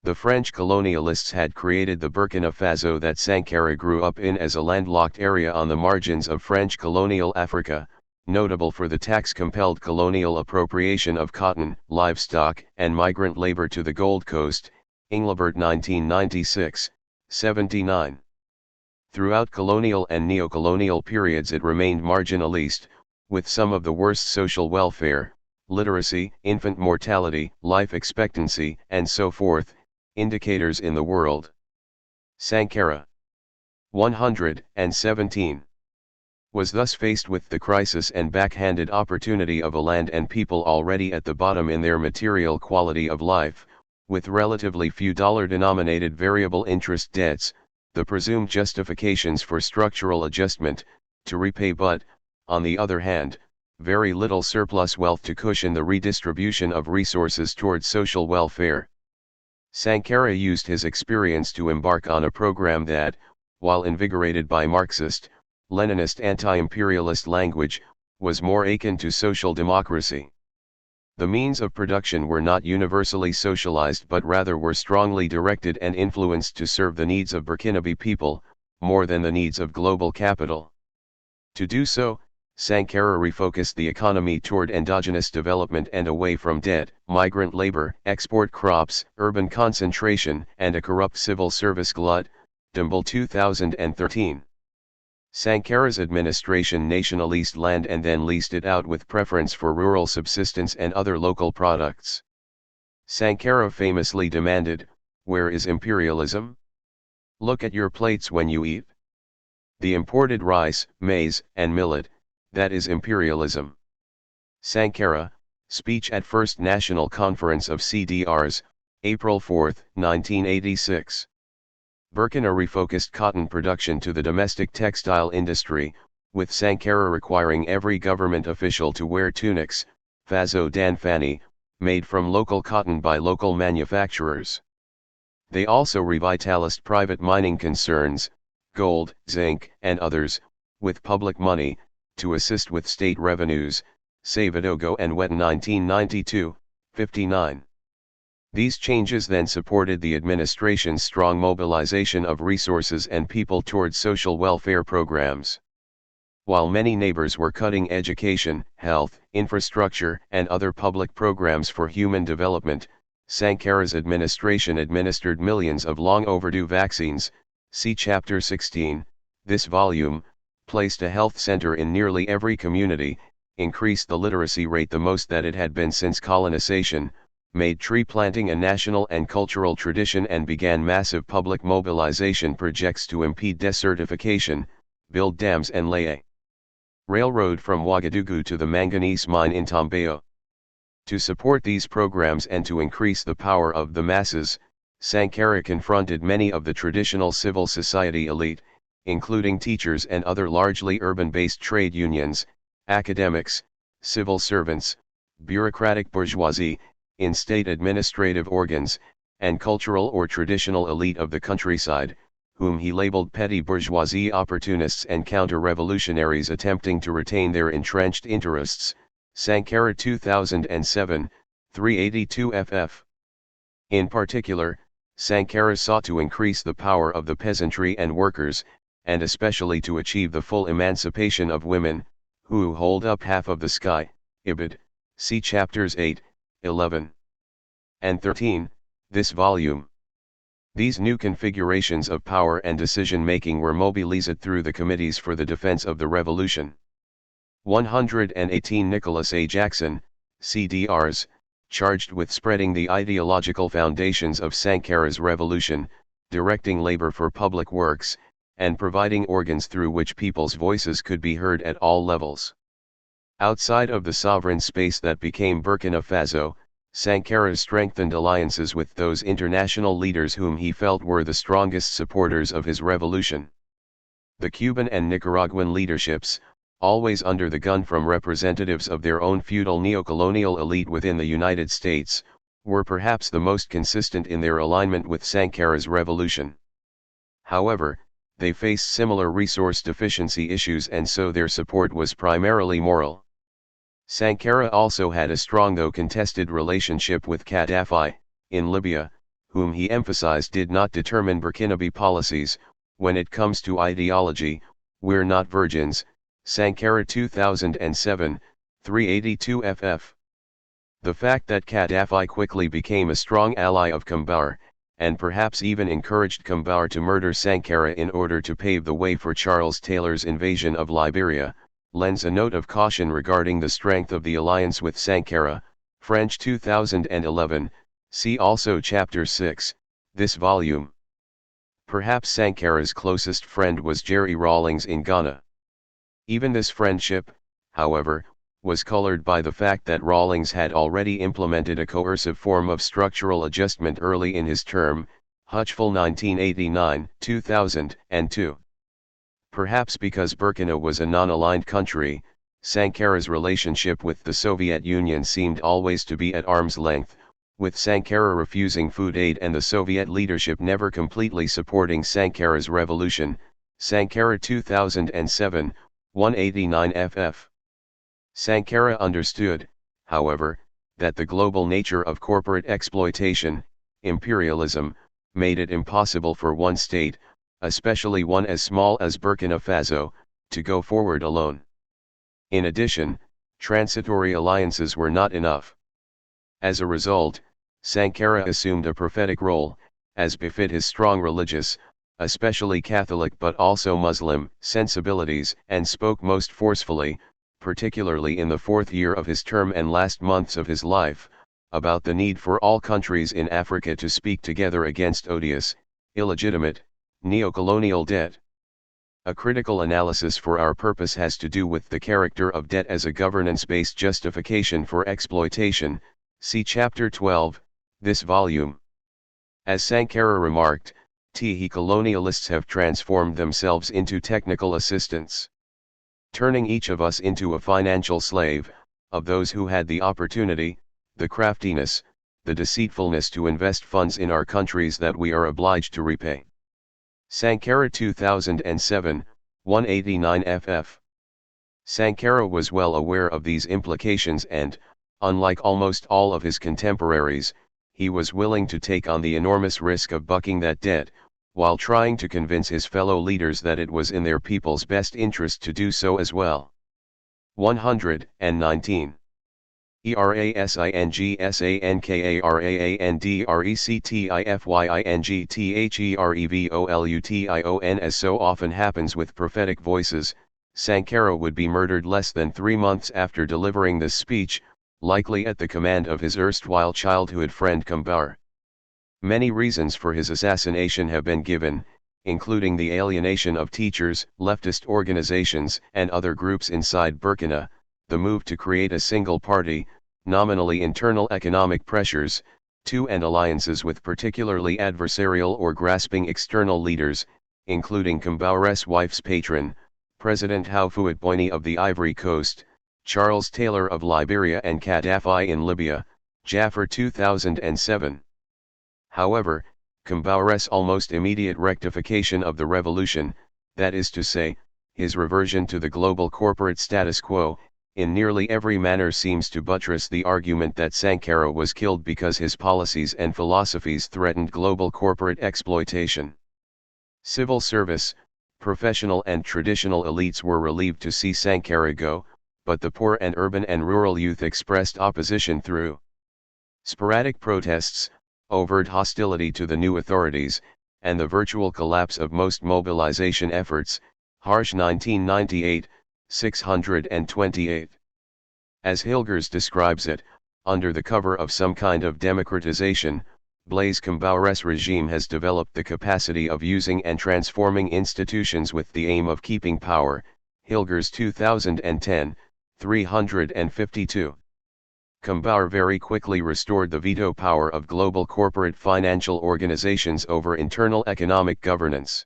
The French colonialists had created the Burkina Faso that Sankara grew up in as a landlocked area on the margins of French colonial Africa, notable for the tax-compelled colonial appropriation of cotton, livestock, and migrant labor to the Gold Coast, Englebert 1996, 79. Throughout colonial and neo-colonial periods it remained marginalist, with some of the worst social welfare, literacy, infant mortality, life expectancy, and so forth, indicators in the world. Sankara 117 was thus faced with the crisis and backhanded opportunity of a land and people already at the bottom in their material quality of life, with relatively few dollar-denominated variable interest debts, the presumed justifications for structural adjustment, to repay but, on the other hand, very little surplus wealth to cushion the redistribution of resources towards social welfare. Sankara used his experience to embark on a program that, while invigorated by Marxist, Leninist anti-imperialist language, was more akin to social democracy. The means of production were not universally socialized but rather were strongly directed and influenced to serve the needs of Burkinabe people, more than the needs of global capital. To do so, Sankara refocused the economy toward endogenous development and away from debt, migrant labor, export crops, urban concentration, and a corrupt civil service glut. Dumble 2013. Sankara's administration nationalized land and then leased it out with preference for rural subsistence and other local products. Sankara famously demanded, "Where is imperialism? Look at your plates when you eat. The imported rice, maize, and millet, that is imperialism." Sankara, speech at First National Conference of CDRs, April 4, 1986. Burkina refocused cotton production to the domestic textile industry, with Sankara requiring every government official to wear tunics, faso danfani, made from local cotton by local manufacturers. They also revitalized private mining concerns, gold, zinc, and others, with public money, to assist with state revenues, say Vidogo and Wet 1992, 59. These changes then supported the administration's strong mobilization of resources and people towards social welfare programs. While many neighbors were cutting education, health, infrastructure, and other public programs for human development, Sankara's administration administered millions of long overdue vaccines, see Chapter 16, this volume, placed a health center in nearly every community, increased the literacy rate the most that it had been since colonization, made tree planting a national and cultural tradition and began massive public mobilization projects to impede desertification, build dams and lay a railroad from Ouagadougou to the manganese mine in Tambeo. To support these programs and to increase the power of the masses, Sankara confronted many of the traditional civil society elite, including teachers and other largely urban-based trade unions, academics, civil servants, bureaucratic bourgeoisie, in state administrative organs, and cultural or traditional elite of the countryside, whom he labeled petty bourgeoisie opportunists and counter-revolutionaries attempting to retain their entrenched interests. Sankara 2007, 382 ff. In particular, Sankara sought to increase the power of the peasantry and workers, and especially to achieve the full emancipation of women, who hold up half of the sky, Ibid, see chapters 8, 11, and 13, this volume. These new configurations of power and decision-making were mobilized through the Committees for the Defense of the Revolution. 118 Nicholas A. Jackson, CDRs, charged with spreading the ideological foundations of Sankara's revolution, directing labor for public works, and providing organs through which people's voices could be heard at all levels. Outside of the sovereign space that became Burkina Faso, Sankara strengthened alliances with those international leaders whom he felt were the strongest supporters of his revolution. The Cuban and Nicaraguan leaderships, always under the gun from representatives of their own feudal neocolonial elite within the United States, were perhaps the most consistent in their alignment with Sankara's revolution. However, they faced similar resource deficiency issues, and so their support was primarily moral. Sankara also had a strong though contested relationship with Gaddafi, in Libya, whom he emphasized did not determine Burkinabe policies. When it comes to ideology, we're not virgins, Sankara 2007, 382 ff. The fact that Gaddafi quickly became a strong ally of Compaoré, and perhaps even encouraged Compaoré to murder Sankara in order to pave the way for Charles Taylor's invasion of Liberia, lends a note of caution regarding the strength of the alliance with Sankara. French 2011, see also Chapter 6, this volume. Perhaps Sankara's closest friend was Jerry Rawlings in Ghana. Even this friendship, however, was colored by the fact that Rawlings had already implemented a coercive form of structural adjustment early in his term, Hutchful 1989-2002. Perhaps because Burkina was a non-aligned country, Sankara's relationship with the Soviet Union seemed always to be at arm's length, with Sankara refusing food aid and the Soviet leadership never completely supporting Sankara's revolution. Sankara 2007, 189 ff. Sankara understood, however, that the global nature of corporate exploitation, imperialism, made it impossible for one state, especially one as small as Burkina Faso, to go forward alone. In addition, transitory alliances were not enough. As a result, Sankara assumed a prophetic role, as befit his strong religious, especially Catholic but also Muslim, sensibilities, and spoke most forcefully, particularly in the fourth year of his term and last months of his life, about the need for all countries in Africa to speak together against odious, illegitimate, neocolonial debt. A critical analysis for our purpose has to do with the character of debt as a governance-based justification for exploitation, see Chapter 12, this volume. As Sankara remarked, colonialists have transformed themselves into technical assistants, turning each of us into a financial slave, of those who had the opportunity, the craftiness, the deceitfulness to invest funds in our countries that we are obliged to repay. Sankara 2007, 189 ff. Sankara was well aware of these implications and, unlike almost all of his contemporaries, he was willing to take on the enormous risk of bucking that debt, while trying to convince his fellow leaders that it was in their people's best interest to do so as well. 119. ERASINGSANKARANDRECTIFYINGTHEREVOLUTION. As so often happens with prophetic voices, Sankara would be murdered less than 3 months after delivering this speech, likely at the command of his erstwhile childhood friend Compaoré. Many reasons for his assassination have been given, including the alienation of teachers, leftist organizations, and other groups inside Burkina, the move to create a single party, nominally internal economic pressures, and alliances with particularly adversarial or grasping external leaders, including Compaoré's wife's patron, President Houphouët-Boigny of the Ivory Coast, Charles Taylor of Liberia, and Gaddafi in Libya, Jaffer 2007. However, Compaoré's almost immediate rectification of the revolution, that is to say, his reversion to the global corporate status quo, in nearly every manner seems to buttress the argument that Sankara was killed because his policies and philosophies threatened global corporate exploitation. Civil service, Professional and traditional elites were relieved to see Sankara go, but the poor and urban and rural youth expressed opposition through sporadic protests, overt hostility to the new authorities, and the virtual collapse of most mobilization efforts. Harsh 1998, 628. As Hilgers describes it, under the cover of some kind of democratization, Blaise Compaorés' regime has developed the capacity of using and transforming institutions with the aim of keeping power. Hilgers 2010, 352. Compaoré very quickly restored the veto power of global corporate financial organizations over internal economic governance.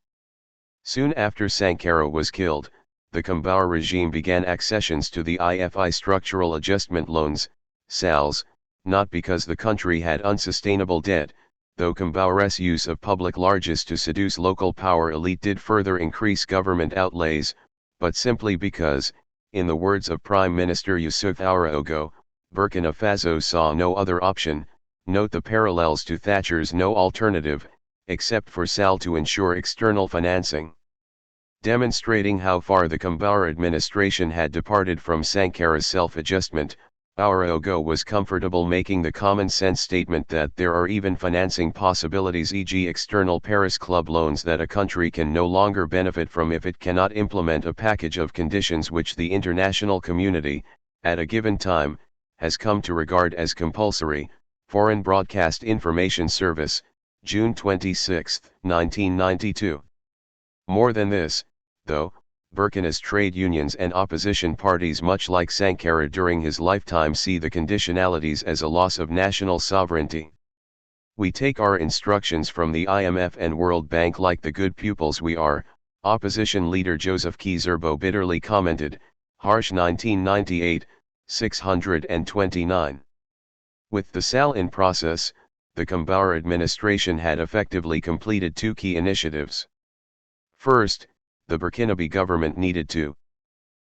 Soon after Sankara was killed, the Compaoré regime began accessions to the IFI structural adjustment loans, SALs, not because the country had unsustainable debt, though Compaorés' use of public largesse to seduce local power elite did further increase government outlays, but simply because, in the words of Prime Minister Youssouf Ouattara, Burkina Faso saw no other option. Note the parallels to Thatcher's no alternative, except for SAL to ensure external financing. Demonstrating how far the Compaoré administration had departed from Sankara's self-adjustment, Ouattara was comfortable making the common-sense statement that there are even financing possibilities, e.g. external Paris Club loans, that a country can no longer benefit from if it cannot implement a package of conditions which the international community, at a given time, has come to regard as compulsory. Foreign Broadcast Information Service, June 26, 1992. More than this, though, Burkina's trade unions and opposition parties, much like Sankara during his lifetime, see the conditionalities as a loss of national sovereignty. We take our instructions from the IMF and World Bank like the good pupils we are, opposition leader Joseph Kizerbo bitterly commented. Harsh 1998, 629. With the SAL in process, the Compaoré administration had effectively completed two key initiatives. First, the Burkinabe government needed to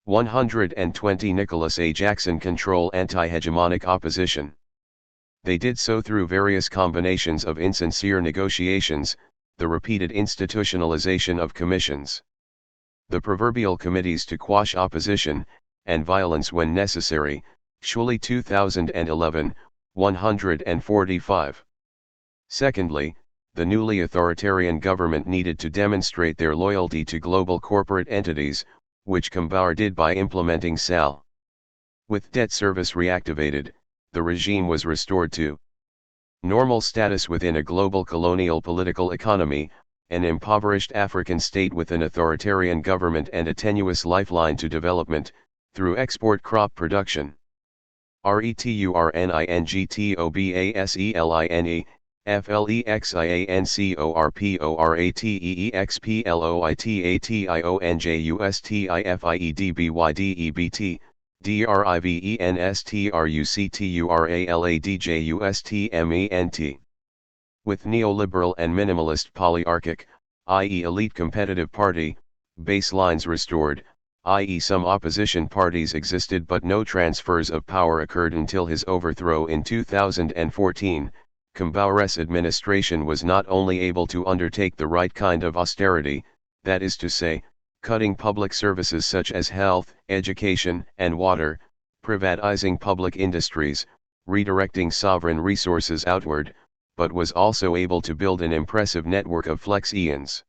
120 Nicolas A. Jackson control anti-hegemonic opposition. They did so through various combinations of insincere negotiations, the repeated institutionalization of commissions, the proverbial committees to quash opposition, and violence when necessary. Schuley 2011, 145. Secondly, the newly authoritarian government needed to demonstrate their loyalty to global corporate entities, which Compaoré did by implementing SAL. With debt service reactivated, the regime was restored to normal status within a global colonial political economy, an impoverished African state with an authoritarian government and a tenuous lifeline to development, through export crop production. RETURNINGTOBASELINE, FLEXIANCORPORATEXPLOITATIONJUSTIFIEDBYDEBT, DRIVENSTRUCTURALADJUSTMENT. With neoliberal and minimalist polyarchic, i.e. elite competitive party, baselines restored, i.e. some opposition parties existed but no transfers of power occurred until his overthrow in 2014, Compaorés' administration was not only able to undertake the right kind of austerity, that is to say, cutting public services such as health, education, and water, privatizing public industries, redirecting sovereign resources outward, but was also able to build an impressive network of flex-ians.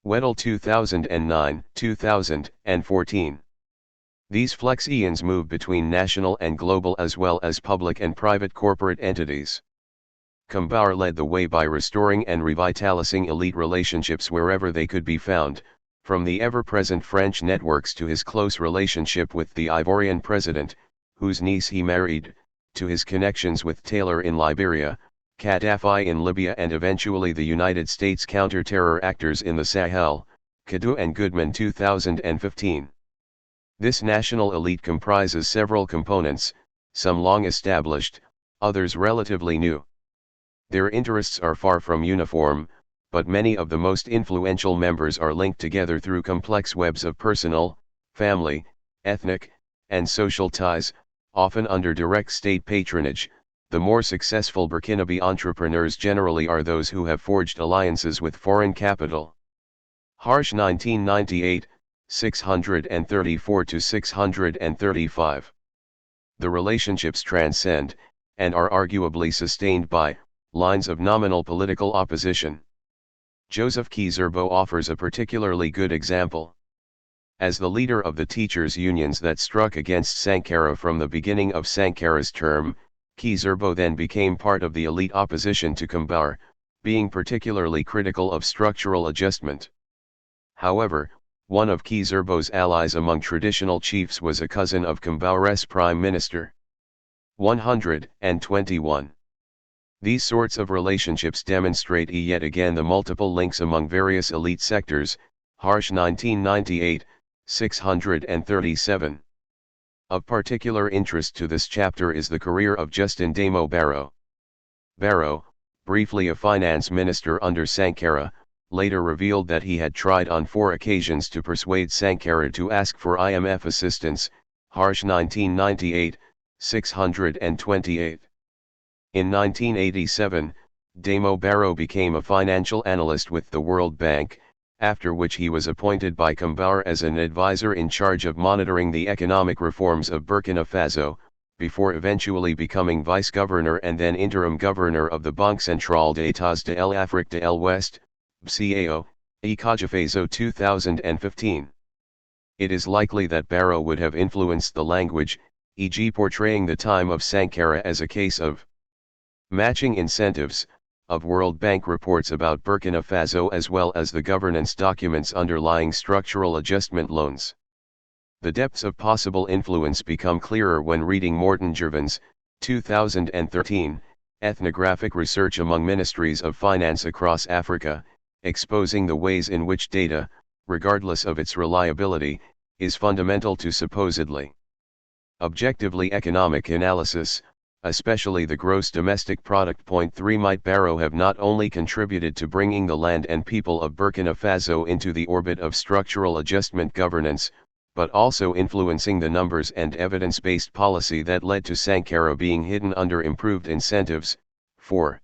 Weddell 2009, 2014. These flex-ians move between national and global as well as public and private corporate entities. Compaoré led the way by restoring and revitalizing elite relationships wherever they could be found, from the ever-present French networks to his close relationship with the Ivorian president, whose niece he married, to his connections with Taylor in Liberia, Gaddafi in Libya and eventually the United States counter-terror actors in the Sahel, Kadu and Goodman 2015. This national elite comprises several components, some long established, others relatively new. Their interests are far from uniform, but many of the most influential members are linked together through complex webs of personal, family, ethnic, and social ties, often under direct state patronage. The more successful Burkinabe entrepreneurs generally are those who have forged alliances with foreign capital. Harsh 1998, 634 to 635. The relationships transcend, and are arguably sustained by, lines of nominal political opposition. Joseph Kizerbo offers a particularly good example. As the leader of the teachers' unions that struck against Sankara from the beginning of Sankara's term, Kizerbo then became part of the elite opposition to Kambhar, being particularly critical of structural adjustment. However, one of Kizerbo's allies among traditional chiefs was a cousin of Kambhar's prime minister. 121. These sorts of relationships demonstrate yet again the multiple links among various elite sectors. Harsh 1998, 637. Of particular interest to this chapter is the career of Justin Damo Barrow. Barrow, briefly a finance minister under Sankara, later revealed that he had tried on 4 occasions to persuade Sankara to ask for IMF assistance. Harsh 1998, 628. In 1987, Damo Barrow became a financial analyst with the World Bank, after which he was appointed by Kambhar as an advisor in charge of monitoring the economic reforms of Burkina Faso, before eventually becoming vice-governor and then interim governor of the Banque Centrale d'États de l'Afrique de l'Ouest, BCAO, Faso 2015. It is likely that Barrow would have influenced the language, e.g. portraying the time of Sankara as a case of matching incentives, of World Bank reports about Burkina Faso as well as the governance documents underlying structural adjustment loans. The depths of possible influence become clearer when reading Morton Jervin's, 2013, Ethnographic Research Among Ministries of Finance Across Africa, exposing the ways in which data, regardless of its reliability, is fundamental to supposedly objectively economic analysis, especially the gross domestic product. Point 3. Might Barrow have not only contributed to bringing the land and people of Burkina Faso into the orbit of structural adjustment governance, but also influencing the numbers and evidence-based policy that led to Sankara being hidden under improved incentives. 4.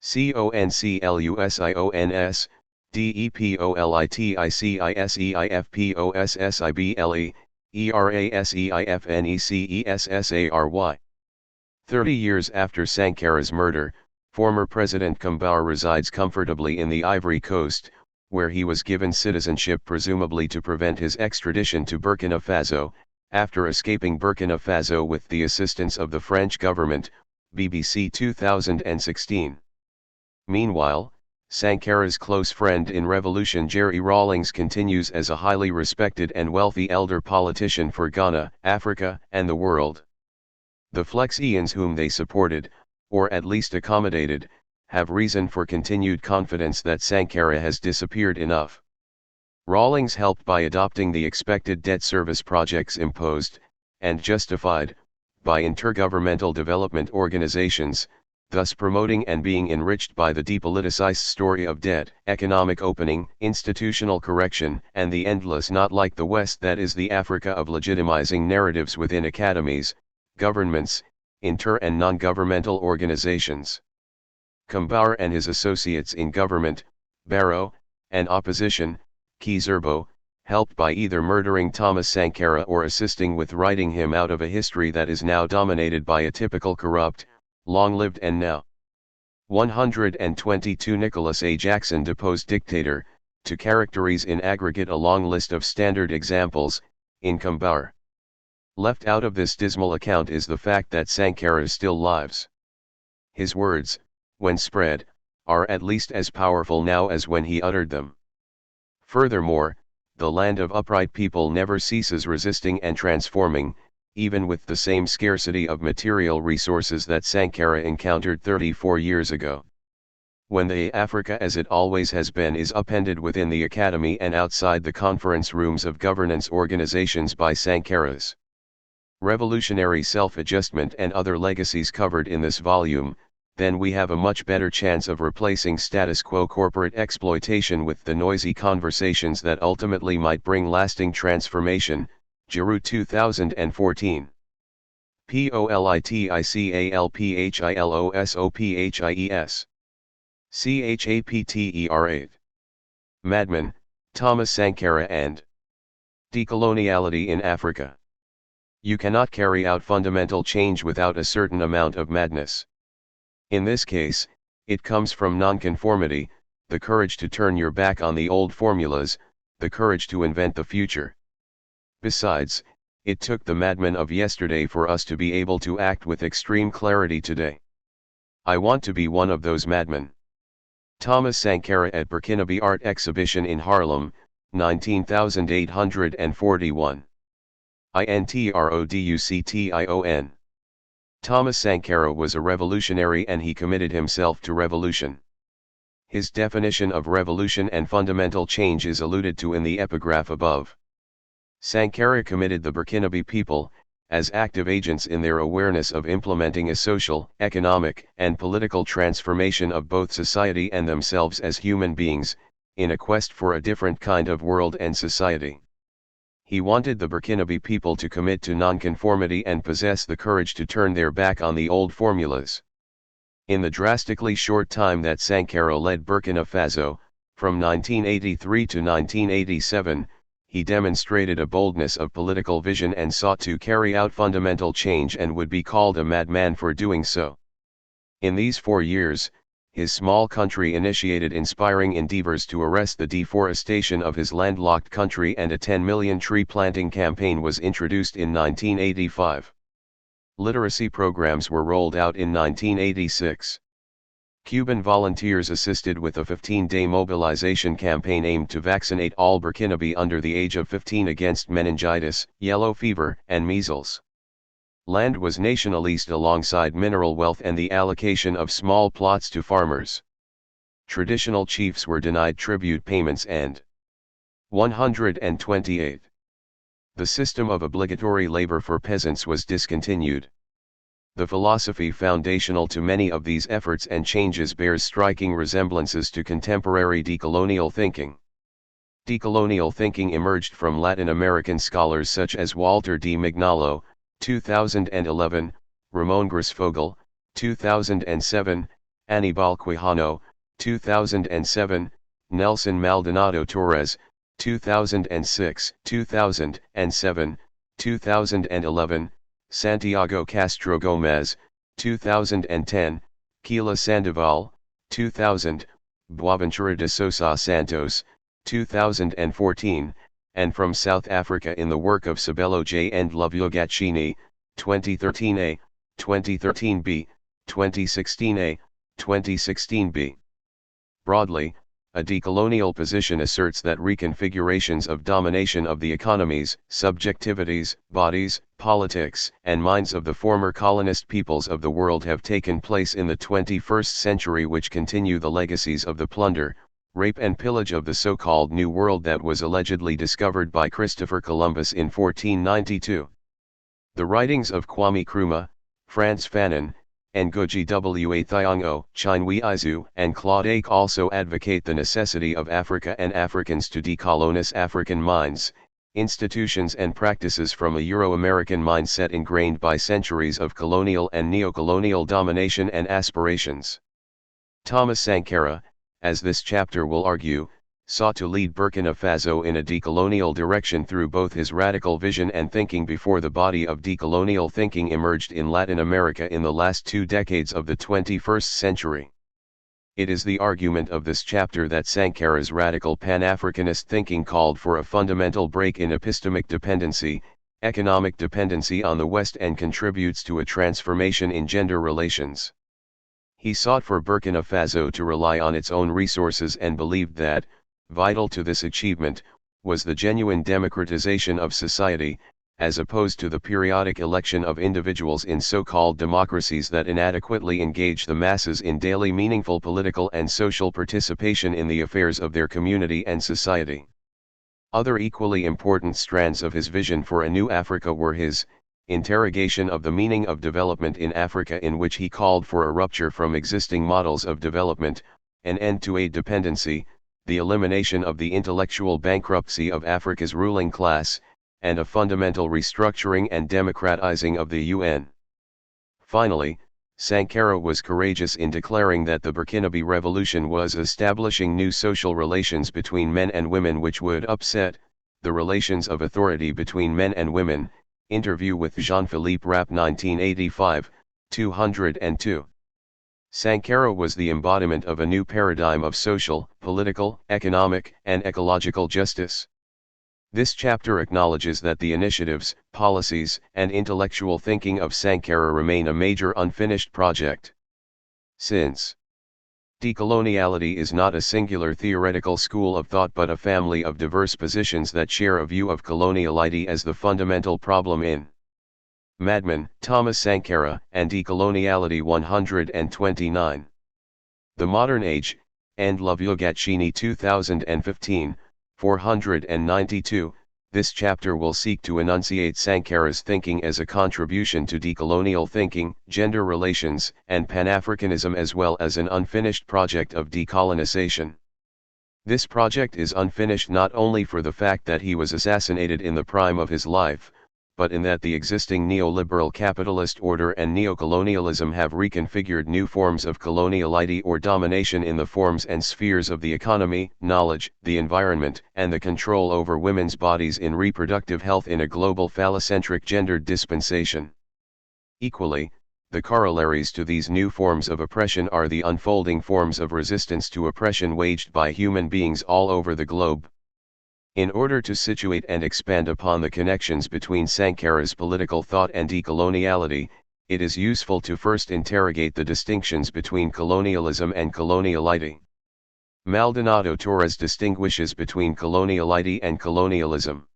CONCLUSIONS, DEPOLITICISEIFPOSSIBLE, ERASEIFNECESSARY. 30 years after Sankara's murder, former President Kambhar resides comfortably in the Ivory Coast, where he was given citizenship presumably to prevent his extradition to Burkina Faso, after escaping Burkina Faso with the assistance of the French government. BBC 2016. Meanwhile, Sankara's close friend in revolution Jerry Rawlings continues as a highly respected and wealthy elder politician for Ghana, Africa, and the world. The Flexians whom they supported, or at least accommodated, have reason for continued confidence that Sankara has disappeared enough. Rawlings helped by adopting the expected debt service projects imposed, and justified, by intergovernmental development organizations, thus promoting and being enriched by the depoliticized story of debt, economic opening, institutional correction, and the endless not like the West that is the Africa of legitimizing narratives within academies, governments, inter- and non-governmental organizations. Kambhar and his associates in government, Barrow, and opposition, Kizerbo, helped by either murdering Thomas Sankara or assisting with writing him out of a history that is now dominated by a typical corrupt, long-lived and now 122 Nicholas A. Jackson deposed dictator, to characterize in aggregate a long list of standard examples, in Kambhar. Left out of this dismal account is the fact that Sankara still lives. His words, when spread, are at least as powerful now as when he uttered them. Furthermore, the land of upright people never ceases resisting and transforming, even with the same scarcity of material resources that Sankara encountered 34 years ago. When the Africa as it always has been is upended within the academy and outside the conference rooms of governance organizations by Sankara's revolutionary self-adjustment and other legacies covered in this volume, then we have a much better chance of replacing status quo corporate exploitation with the noisy conversations that ultimately might bring lasting transformation. Giroux 2014. POLITICALPHILOSOPHIES. CHAPTER 8. Madman, Thomas Sankara and Decoloniality in Africa. You cannot carry out fundamental change without a certain amount of madness. In this case, it comes from nonconformity, the courage to turn your back on the old formulas, the courage to invent the future. Besides, it took the madmen of yesterday for us to be able to act with extreme clarity today. I want to be one of those madmen. Thomas Sankara at Burkinabe Art Exhibition in Haarlem, 19,841. INTRODUCTION. Thomas Sankara was a revolutionary and he committed himself to revolution. His definition of revolution and fundamental change is alluded to in the epigraph above. Sankara committed the Burkinabe people, as active agents in their awareness of implementing a social, economic, and political transformation of both society and themselves as human beings, in a quest for a different kind of world and society. He wanted the Burkinabe people to commit to nonconformity and possess the courage to turn their back on the old formulas. In the drastically short time that Sankara led Burkina Faso, from 1983 to 1987, he demonstrated a boldness of political vision and sought to carry out fundamental change and would be called a madman for doing so. In these 4 years, his small country initiated inspiring endeavors to arrest the deforestation of his landlocked country, and a 10 million tree planting campaign was introduced in 1985. Literacy programs were rolled out in 1986. Cuban volunteers assisted with a 15-day mobilization campaign aimed to vaccinate all Burkinabe under the age of 15 against meningitis, yellow fever, and measles. Land was nationalized alongside mineral wealth and the allocation of small plots to farmers. Traditional chiefs were denied tribute payments and 128. The system of obligatory labor for peasants was discontinued. The philosophy foundational to many of these efforts and changes bears striking resemblances to contemporary decolonial thinking. Decolonial thinking emerged from Latin American scholars such as Walter D. Mignolo, 2011, Ramon Grisfogel, 2007, Aníbal Quijano, 2007, Nelson Maldonado Torres, 2006, 2007, 2011, Santiago Castro Gomez, 2010, Keila Sandoval, 2000, Boaventura de Sousa Santos, 2014, and from South Africa in the work of Sibelo J. and Lovugaccini, 2013a, 2013b, 2016a, 2016b. Broadly, a decolonial position asserts that reconfigurations of domination of the economies, subjectivities, bodies, politics, and minds of the former colonist peoples of the world have taken place in the 21st century, which continue the legacies of the plunder, rape and pillage of the so-called New World that was allegedly discovered by Christopher Columbus in 1492. The writings of Kwame Nkrumah, Frantz Fanon, Ngugi wa Thiong'o, Chinwe Izu, and Claude Ake also advocate the necessity of Africa and Africans to decolonize African minds, institutions and practices from a Euro-American mindset ingrained by centuries of colonial and neocolonial domination and aspirations. Thomas Sankara, as this chapter will argue, sought to lead Burkina Faso in a decolonial direction through both his radical vision and thinking before the body of decolonial thinking emerged in Latin America in the last 2 decades of the 21st century. It is the argument of this chapter that Sankara's radical Pan-Africanist thinking called for a fundamental break in epistemic dependency, economic dependency on the West, and contributes to a transformation in gender relations. He sought for Burkina Faso to rely on its own resources and believed that, vital to this achievement, was the genuine democratization of society, as opposed to the periodic election of individuals in so-called democracies that inadequately engage the masses in daily meaningful political and social participation in the affairs of their community and society. Other equally important strands of his vision for a new Africa were his interrogation of the meaning of development in Africa, in which he called for a rupture from existing models of development, an end to aid dependency, the elimination of the intellectual bankruptcy of Africa's ruling class, and a fundamental restructuring and democratizing of the UN. Finally, Sankara was courageous in declaring that the Burkinabe Revolution was establishing new social relations between men and women which would upset the relations of authority between men and women. Interview with Jean-Philippe Rapp 1985, 202. Sankara was the embodiment of a new paradigm of social, political, economic, and ecological justice. This chapter acknowledges that the initiatives, policies, and intellectual thinking of Sankara remain a major unfinished project. Since decoloniality is not a singular theoretical school of thought but a family of diverse positions that share a view of coloniality as the fundamental problem in Madman, Thomas Sankara, and Decoloniality 129. The Modern Age, and Legacies 2015, 492. This chapter will seek to enunciate Sankara's thinking as a contribution to decolonial thinking, gender relations, and Pan-Africanism as well as an unfinished project of decolonization. This project is unfinished not only for the fact that he was assassinated in the prime of his life, but in that the existing neoliberal capitalist order and neocolonialism have reconfigured new forms of coloniality or domination in the forms and spheres of the economy, knowledge, the environment, and the control over women's bodies in reproductive health in a global phallocentric gendered dispensation. Equally, the corollaries to these new forms of oppression are the unfolding forms of resistance to oppression waged by human beings all over the globe. In order to situate and expand upon the connections between Sankara's political thought and decoloniality, it is useful to first interrogate the distinctions between colonialism and coloniality. Maldonado Torres distinguishes between coloniality and colonialism.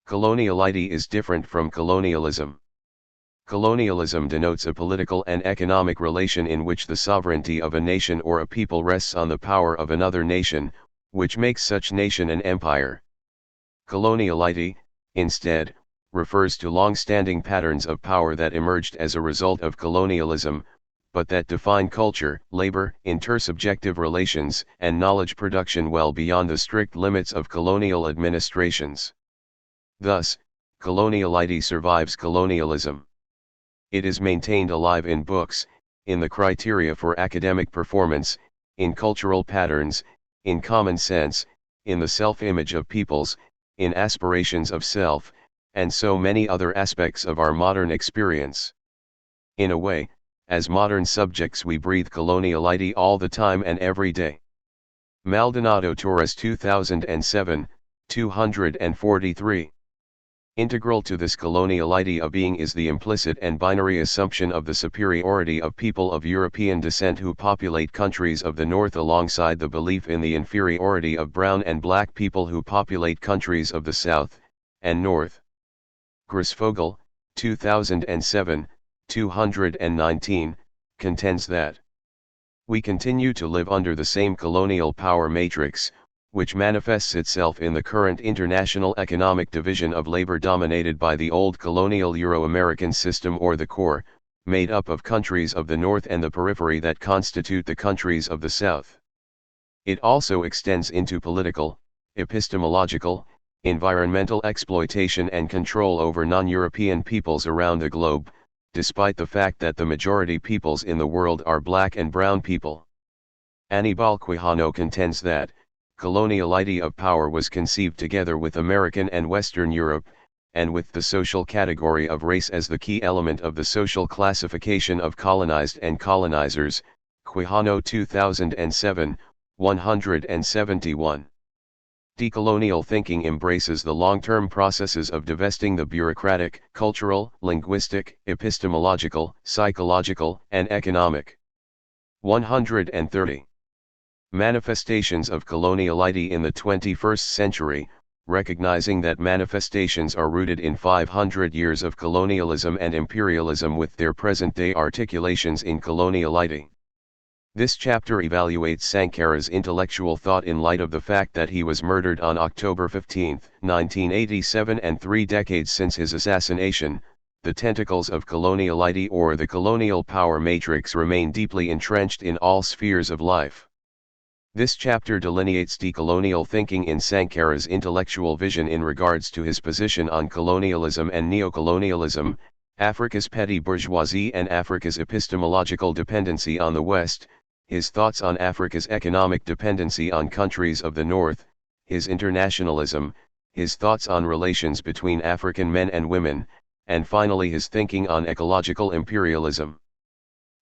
Coloniality is different from colonialism. Colonialism denotes a political and economic relation in which the sovereignty of a nation or a people rests on the power of another nation, which makes such nation an empire. Coloniality, instead, refers to long-standing patterns of power that emerged as a result of colonialism, but that define culture, labor, intersubjective relations, and knowledge production well beyond the strict limits of colonial administrations. Thus, coloniality survives colonialism. It is maintained alive in books, in the criteria for academic performance, in cultural patterns, in common sense, in the self-image of peoples, in aspirations of self, and so many other aspects of our modern experience. In a way, as modern subjects we breathe coloniality all the time and every day. Maldonado Torres 2007, 243. Integral to this coloniality of being is the implicit and binary assumption of the superiority of people of European descent who populate countries of the North alongside the belief in the inferiority of brown and black people who populate countries of the South and North. Grisvogel, 2007, 219, contends that we continue to live under the same colonial power matrix, which manifests itself in the current international economic division of labor dominated by the old colonial Euro-American system or the core, made up of countries of the North and the periphery that constitute the countries of the South. It also extends into political, epistemological, environmental exploitation and control over non-European peoples around the globe, despite the fact that the majority peoples in the world are black and brown people. Aníbal Quijano contends that coloniality of power was conceived together with American and Western Europe, and with the social category of race as the key element of the social classification of colonized and colonizers. Quijano 2007, 171. Decolonial thinking embraces the long-term processes of divesting the bureaucratic, cultural, linguistic, epistemological, psychological, and economic. 130. Manifestations of coloniality in the 21st century, recognizing that manifestations are rooted in 500 years of colonialism and imperialism with their present-day articulations in coloniality. This chapter evaluates Sankara's intellectual thought in light of the fact that he was murdered on October 15, 1987 and 3 decades since his assassination. The tentacles of coloniality or the colonial power matrix remain deeply entrenched in all spheres of life. This chapter delineates decolonial thinking in Sankara's intellectual vision in regards to his position on colonialism and neocolonialism, Africa's petty bourgeoisie and Africa's epistemological dependency on the West, his thoughts on Africa's economic dependency on countries of the North, his internationalism, his thoughts on relations between African men and women, and finally his thinking on ecological imperialism.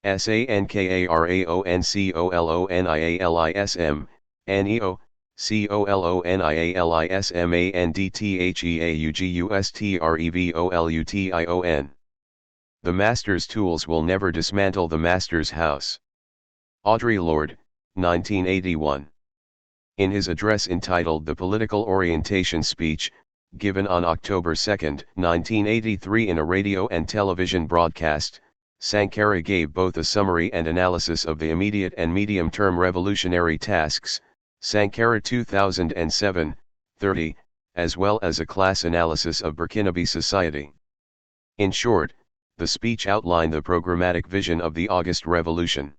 SANKARAONCOLONIALISM, NEO, COLONIALISMANDTHEAUGUSTREVOLUTION. The Master's tools will never dismantle the Master's house. Audre Lorde, 1981. In his address entitled The Political Orientation Speech, given on October 2, 1983 in a radio and television broadcast, Sankara gave both a summary and analysis of the immediate and medium-term revolutionary tasks, Sankara 2007, 30, as well as a class analysis of Burkinabe society. In short, the speech outlined the programmatic vision of the August Revolution.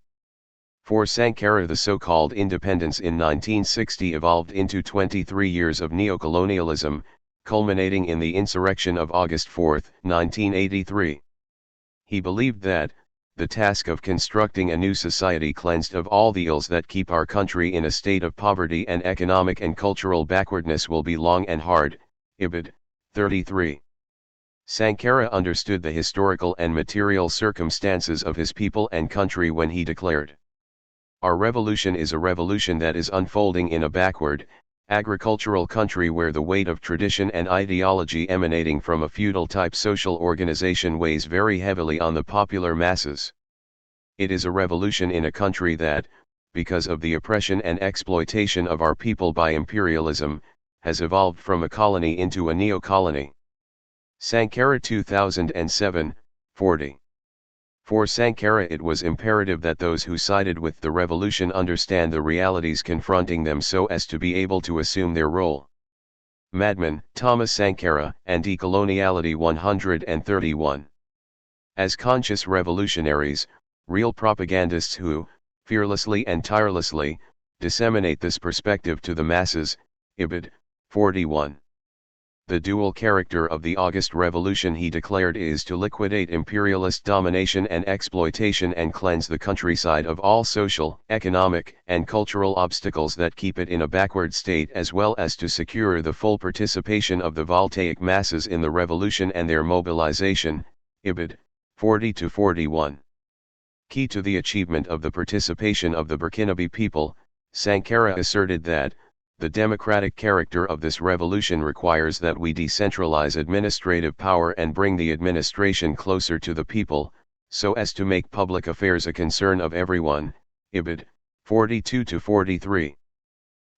For Sankara, the so-called independence in 1960 evolved into 23 years of neocolonialism, culminating in the insurrection of August 4, 1983. He believed that, the task of constructing a new society cleansed of all the ills that keep our country in a state of poverty and economic and cultural backwardness will be long and hard. Ibid. 33. Sankara understood the historical and material circumstances of his people and country when he declared, "Our revolution is a revolution that is unfolding in a backward, agricultural country where the weight of tradition and ideology emanating from a feudal-type social organization weighs very heavily on the popular masses. It is a revolution in a country that, because of the oppression and exploitation of our people by imperialism, has evolved from a colony into a neo-colony." Sankara 2007, 40. For Sankara, it was imperative that those who sided with the revolution understand the realities confronting them so as to be able to assume their role. Madman, Thomas Sankara, and Decoloniality 131. As conscious revolutionaries, real propagandists who, fearlessly and tirelessly, disseminate this perspective to the masses. Ibid. 41. The dual character of the August Revolution, he declared, is to liquidate imperialist domination and exploitation and cleanse the countryside of all social, economic, and cultural obstacles that keep it in a backward state, as well as to secure the full participation of the voltaic masses in the revolution and their mobilization. Ibid. 40-41. Key to the achievement of the participation of the Burkinabe people, Sankara asserted that, the democratic character of this revolution requires that we decentralize administrative power and bring the administration closer to the people, so as to make public affairs a concern of everyone. Ibid. 42-43.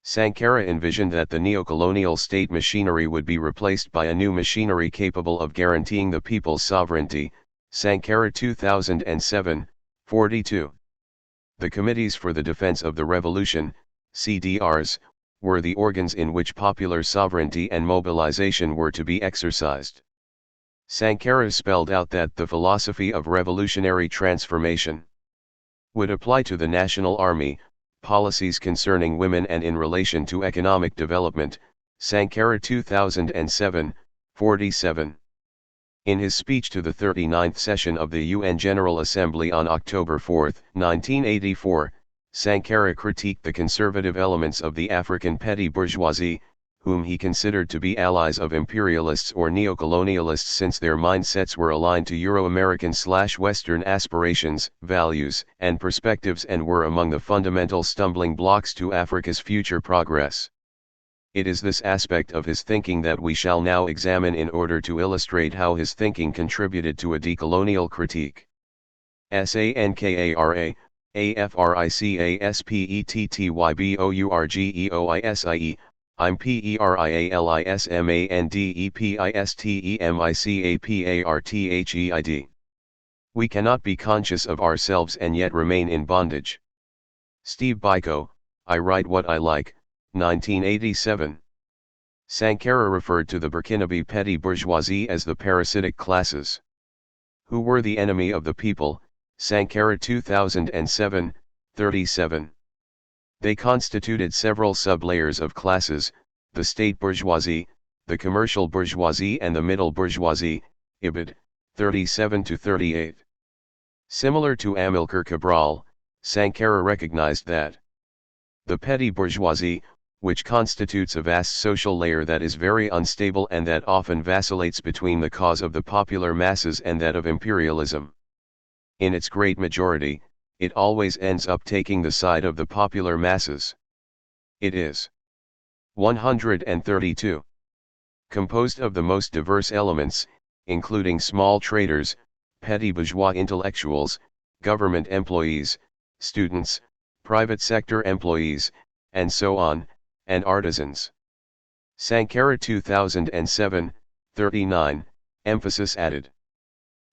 Sankara envisioned that the neocolonial state machinery would be replaced by a new machinery capable of guaranteeing the people's sovereignty. Sankara 2007, 42. The Committees for the Defense of the Revolution, CDRs, were the organs in which popular sovereignty and mobilization were to be exercised. Sankara spelled out that the philosophy of revolutionary transformation would apply to the national army, policies concerning women and in relation to economic development. Sankara 2007, 47. In his speech to the 39th session of the UN General Assembly on October 4, 1984, Sankara critiqued the conservative elements of the African petty bourgeoisie, whom he considered to be allies of imperialists or neocolonialists since their mindsets were aligned to Euro-American/Western aspirations, values, and perspectives and were among the fundamental stumbling blocks to Africa's future progress. It is this aspect of his thinking that we shall now examine in order to illustrate how his thinking contributed to a decolonial critique. Sankara AFRICASPETTYBOURGEOISIE, I'm PERIALISMANDEPISTEMICAPARTHEID. We cannot be conscious of ourselves and yet remain in bondage. Steve Biko, I Write What I Like, 1987. Sankara referred to the Burkinabe petty bourgeoisie as the parasitic classes, who were the enemy of the people. Sankara 2007, 37. They constituted several sub-layers of classes, the state bourgeoisie, the commercial bourgeoisie and the middle bourgeoisie. Ibid. 37-38. Similar to Amilcar Cabral, Sankara recognized that the petty bourgeoisie, which constitutes a vast social layer that is very unstable and that often vacillates between the cause of the popular masses and that of imperialism. In its great majority, it always ends up taking the side of the popular masses. It is 132. Composed of the most diverse elements, including small traders, petty bourgeois intellectuals, government employees, students, private sector employees, and so on, and artisans. Sankara 2007, 39, emphasis added.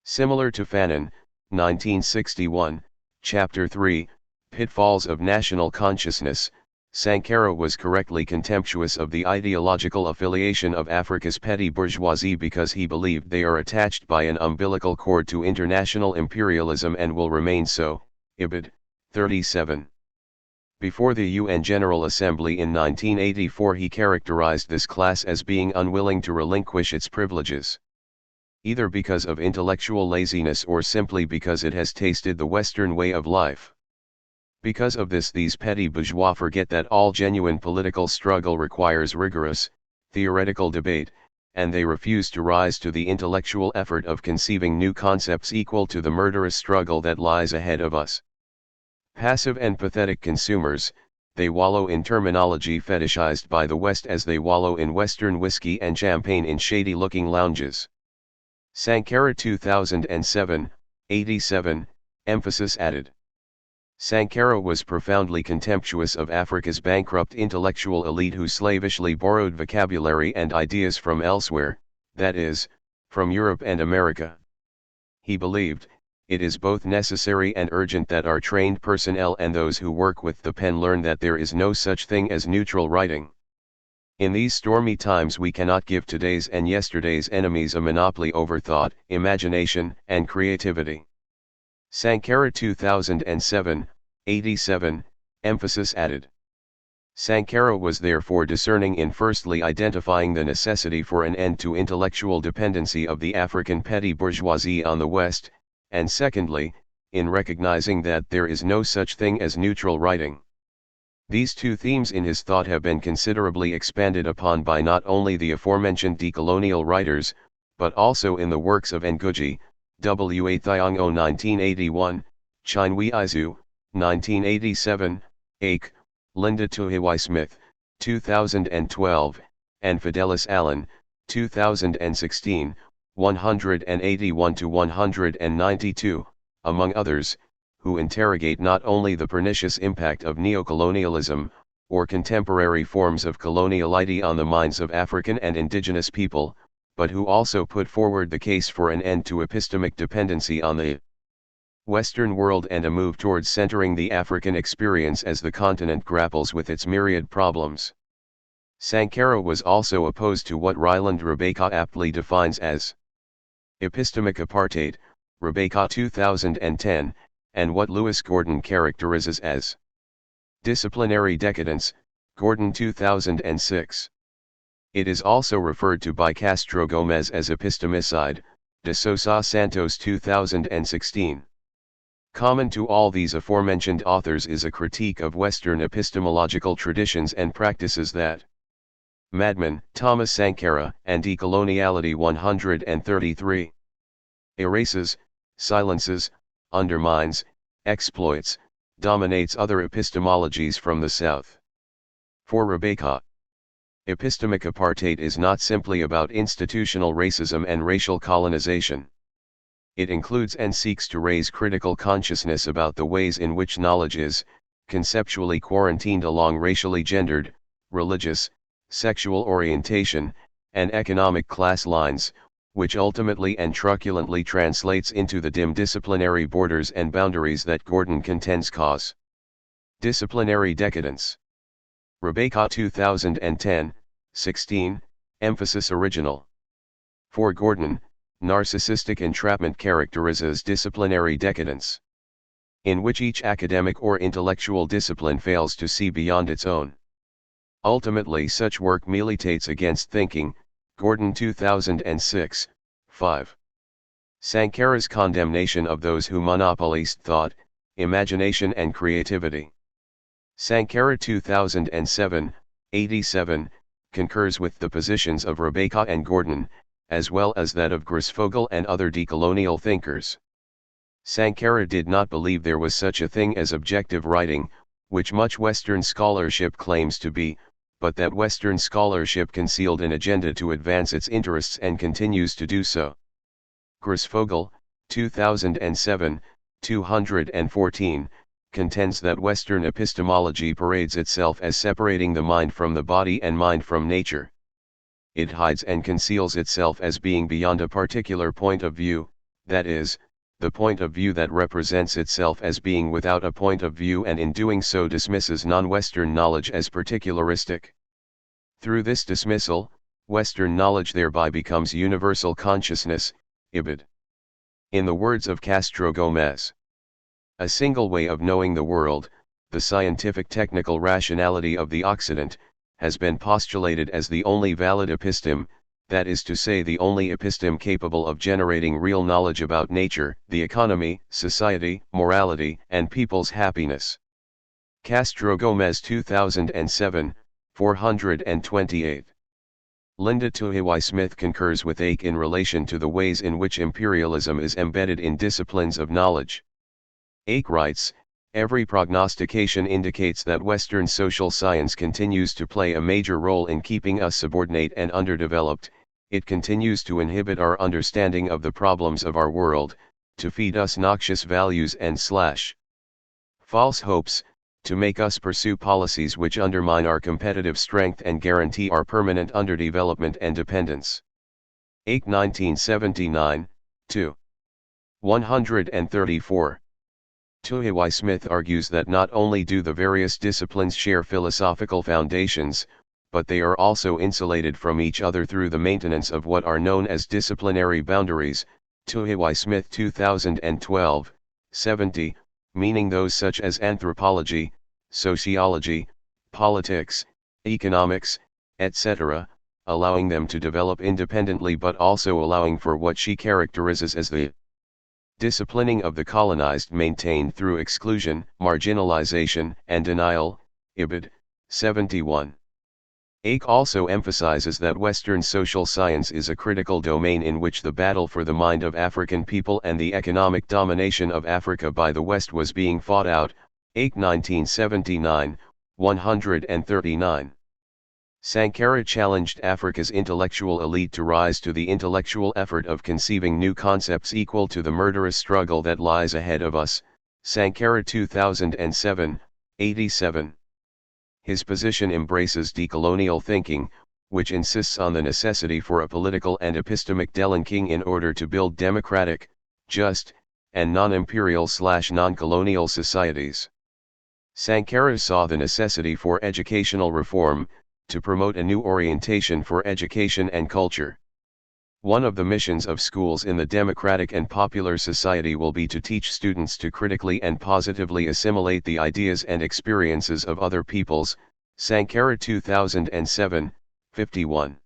Similar to Fanon, 1961, Chapter 3, Pitfalls of National Consciousness, Sankara was correctly contemptuous of the ideological affiliation of Africa's petty bourgeoisie because he believed they are attached by an umbilical cord to international imperialism and will remain so. Ibid. 37. Before the UN General Assembly in 1984 he characterized this class as being unwilling to relinquish its privileges. Either because of intellectual laziness or simply because it has tasted the Western way of life. Because of this these petty bourgeois forget that all genuine political struggle requires rigorous, theoretical debate, and they refuse to rise to the intellectual effort of conceiving new concepts equal to the murderous struggle that lies ahead of us. Passive and pathetic consumers, they wallow in terminology fetishized by the West as they wallow in Western whiskey and champagne in shady-looking lounges. Sankara 2007, 87, emphasis added. Sankara was profoundly contemptuous of Africa's bankrupt intellectual elite who slavishly borrowed vocabulary and ideas from elsewhere, that is, from Europe and America. He believed, it is both necessary and urgent that our trained personnel and those who work with the pen learn that there is no such thing as neutral writing. In these stormy times we cannot give today's and yesterday's enemies a monopoly over thought, imagination, and creativity. Sankara 2007, 87, emphasis added. Sankara was therefore discerning in firstly identifying the necessity for an end to intellectual dependency of the African petty bourgeoisie on the West, and secondly, in recognizing that there is no such thing as neutral writing. These two themes in his thought have been considerably expanded upon by not only the aforementioned decolonial writers, but also in the works of Ngugi, W. A. Thiongo 1981, Chinwe Izu, 1987, Ake, Linda Tuhiwai Smith, 2012, and Fidelis Allen, 2016, 181-192, among others, who interrogate not only the pernicious impact of neocolonialism, or contemporary forms of coloniality on the minds of African and indigenous people, but who also put forward the case for an end to epistemic dependency on the Western world and a move towards centering the African experience as the continent grapples with its myriad problems. Sankara was also opposed to what Ryland Rebecca aptly defines as epistemic apartheid, Rebecca 2010, and what Lewis Gordon characterizes as disciplinary decadence, Gordon 2006. It is also referred to by Castro Gomez as epistemicide, de Sousa Santos 2016. Common to all these aforementioned authors is a critique of Western epistemological traditions and practices that Madman, Thomas Sankara, and Decoloniality 133. Erases, silences, undermines, exploits, dominates other epistemologies from the South. For Rebecca, epistemic apartheid is not simply about institutional racism and racial colonization. It includes and seeks to raise critical consciousness about the ways in which knowledge is, conceptually quarantined along racially gendered, religious, sexual orientation, and economic class lines, which ultimately and truculently translates into the dim disciplinary borders and boundaries that Gordon contends cause disciplinary decadence. Rebecca 2010, 16, emphasis original. For Gordon, narcissistic entrapment characterizes disciplinary decadence, in which each academic or intellectual discipline fails to see beyond its own. Ultimately such work militates against thinking, Gordon 2006, 5. Sankara's condemnation of those who monopolized thought, imagination and creativity. Sankara 2007, 87, concurs with the positions of Rebecca and Gordon, as well as that of Grossfogel and other decolonial thinkers. Sankara did not believe there was such a thing as objective writing, which much Western scholarship claims to be, but that Western scholarship concealed an agenda to advance its interests and continues to do so. Grossfogel, 2007, 214, contends that Western epistemology parades itself as separating the mind from the body and mind from nature. It hides and conceals itself as being beyond a particular point of view, that is, the point of view that represents itself as being without a point of view, and in doing so dismisses non-Western knowledge as particularistic. Through this dismissal, Western knowledge thereby becomes universal consciousness, IBID. In the words of Castro Gomez, a single way of knowing the world, the scientific technical rationality of the Occident, has been postulated as the only valid episteme, that is to say the only episteme capable of generating real knowledge about nature, the economy, society, morality, and people's happiness. Castro Gomez 2007, 428. Linda Tuhiwai Smith concurs with Ake in relation to the ways in which imperialism is embedded in disciplines of knowledge. Ake writes, every prognostication indicates that Western social science continues to play a major role in keeping us subordinate and underdeveloped. It continues to inhibit our understanding of the problems of our world, to feed us noxious values and false hopes, to make us pursue policies which undermine our competitive strength and guarantee our permanent underdevelopment and dependence. Ake 1979, 2. 134. Tuhiwai Smith argues that not only do the various disciplines share philosophical foundations, but they are also insulated from each other through the maintenance of what are known as disciplinary boundaries, Tuhiwai Smith 2012, 70, meaning those such as anthropology, sociology, politics, economics, etc., allowing them to develop independently but also allowing for what she characterizes as the disciplining of the colonized maintained through exclusion, marginalization, and denial, Ibid. 71. Ake also emphasizes that Western social science is a critical domain in which the battle for the mind of African people and the economic domination of Africa by the West was being fought out, Ake 1979, 139. Sankara challenged Africa's intellectual elite to rise to the intellectual effort of conceiving new concepts equal to the murderous struggle that lies ahead of us, Sankara 2007, 87. His position embraces decolonial thinking, which insists on the necessity for a political and epistemic delinking in order to build democratic, just, and non-imperial/non-colonial societies. Sankara saw the necessity for educational reform, to promote a new orientation for education and culture. One of the missions of schools in the democratic and popular society will be to teach students to critically and positively assimilate the ideas and experiences of other peoples, Sankara 2007, 51.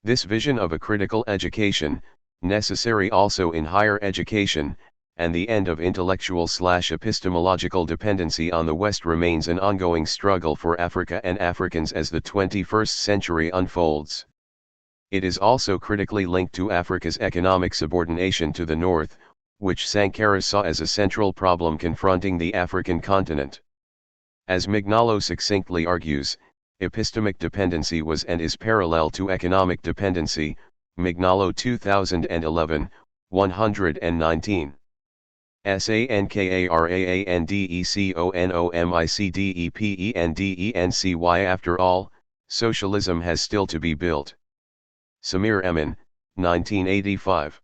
This vision of a critical education, necessary also in higher education, and the end of intellectual/epistemological dependency on the West remains an ongoing struggle for Africa and Africans as the 21st century unfolds. It is also critically linked to Africa's economic subordination to the North, which Sankara saw as a central problem confronting the African continent. As Mignolo succinctly argues, epistemic dependency was and is parallel to economic dependency, Mignolo 2011, 119. Sankaraandecondemicdency. After all, socialism has still to be built. Samir Emin, 1985.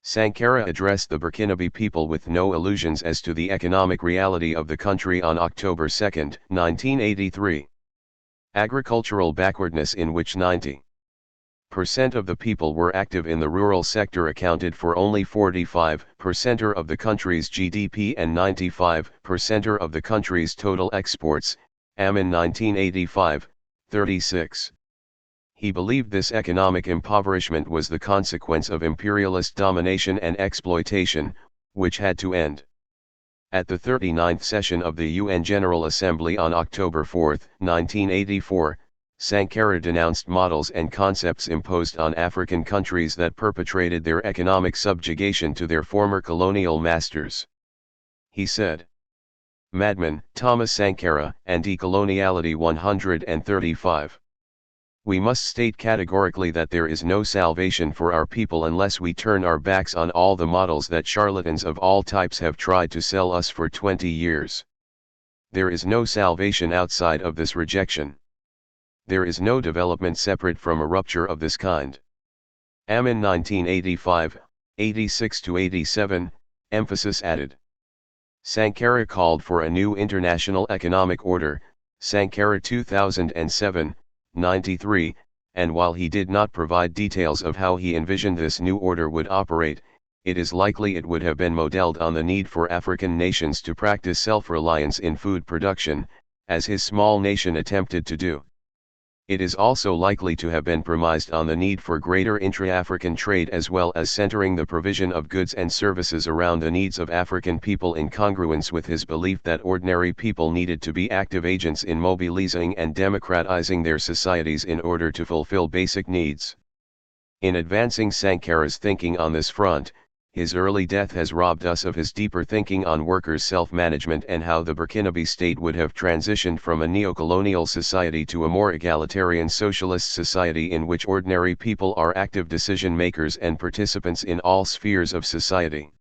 Sankara addressed the Burkinabe people with no illusions as to the economic reality of the country on October 2, 1983. Agricultural backwardness, in which 90% of the people were active in the rural sector, accounted for only 45% of the country's GDP and 95% of the country's total exports, Amin 1985, 36. He believed this economic impoverishment was the consequence of imperialist domination and exploitation, which had to end. At the 39th session of the UN General Assembly on October 4, 1984, Sankara denounced models and concepts imposed on African countries that perpetrated their economic subjugation to their former colonial masters. He said, Madman, Thomas Sankara, Anti-Coloniality 135. We must state categorically that there is no salvation for our people unless we turn our backs on all the models that charlatans of all types have tried to sell us for 20 years. There is no salvation outside of this rejection. There is no development separate from a rupture of this kind. Amin 1985, 86-87, emphasis added. Sankara called for a new international economic order, Sankara 2007, 93, and while he did not provide details of how he envisioned this new order would operate, it is likely it would have been modeled on the need for African nations to practice self-reliance in food production, as his small nation attempted to do. It is also likely to have been premised on the need for greater intra-African trade as well as centering the provision of goods and services around the needs of African people in congruence with his belief that ordinary people needed to be active agents in mobilizing and democratizing their societies in order to fulfill basic needs. In advancing Sankara's thinking on this front, his early death has robbed us of his deeper thinking on workers' self-management and how the Burkinabe state would have transitioned from a neo-colonial society to a more egalitarian socialist society in which ordinary people are active decision-makers and participants in all spheres of society.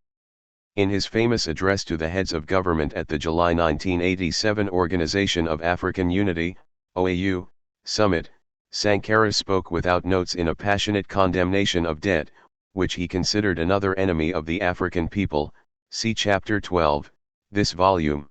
In his famous address to the heads of government at the July 1987 Organization of African Unity, OAU, summit, Sankara spoke without notes in a passionate condemnation of debt, which he considered another enemy of the African people, see Chapter 12, this volume.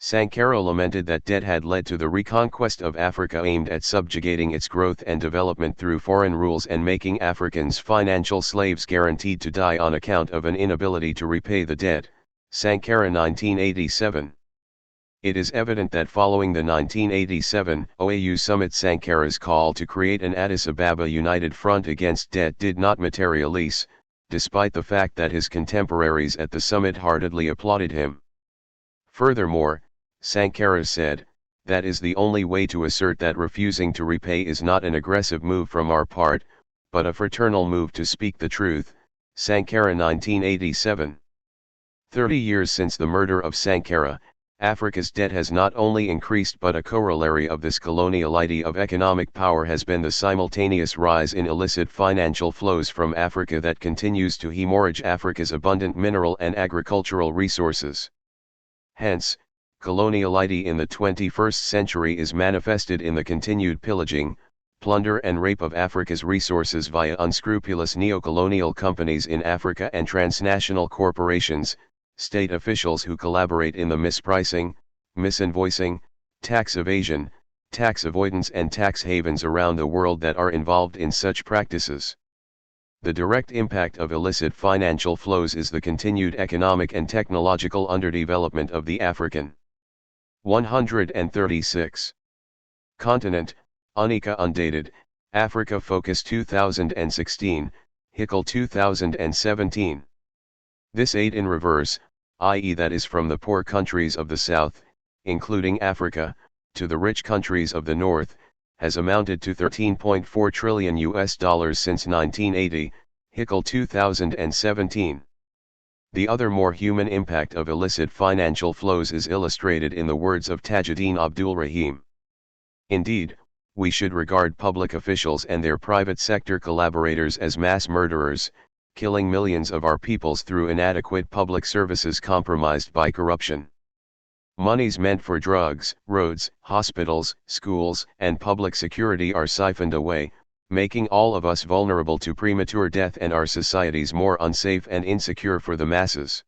Sankara lamented that debt had led to the reconquest of Africa aimed at subjugating its growth and development through foreign rules and making Africans financial slaves guaranteed to die on account of an inability to repay the debt, Sankara 1987. It is evident that following the 1987 OAU summit, Sankara's call to create an Addis Ababa united front against debt did not materialize, despite the fact that his contemporaries at the summit heartily applauded him. Furthermore, Sankara said, "That is the only way to assert that refusing to repay is not an aggressive move from our part, but a fraternal move to speak the truth." Sankara 1987. 30 years since the murder of Sankara, Africa's debt has not only increased but a corollary of this coloniality of economic power has been the simultaneous rise in illicit financial flows from Africa that continues to hemorrhage Africa's abundant mineral and agricultural resources. Hence, coloniality in the 21st century is manifested in the continued pillaging, plunder and rape of Africa's resources via unscrupulous neo-colonial companies in Africa and transnational corporations, state officials who collaborate in the mispricing, misinvoicing, tax evasion, tax avoidance and tax havens around the world that are involved in such practices. The direct impact of illicit financial flows is the continued economic and technological underdevelopment of the African 136 continent, Unica Undated, Africa Focus 2016, Hickel 2017. This aid in reverse, i.e. that is from the poor countries of the South, including Africa, to the rich countries of the North, has amounted to $13.4 trillion since 1980, Hickel 2017. The other more human impact of illicit financial flows is illustrated in the words of Tajuddin Abdul Rahim. Indeed, we should regard public officials and their private sector collaborators as mass murderers, killing millions of our peoples through inadequate public services compromised by corruption. Monies meant for drugs, roads, hospitals, schools, and public security are siphoned away, making all of us vulnerable to premature death and our societies more unsafe and insecure for the masses.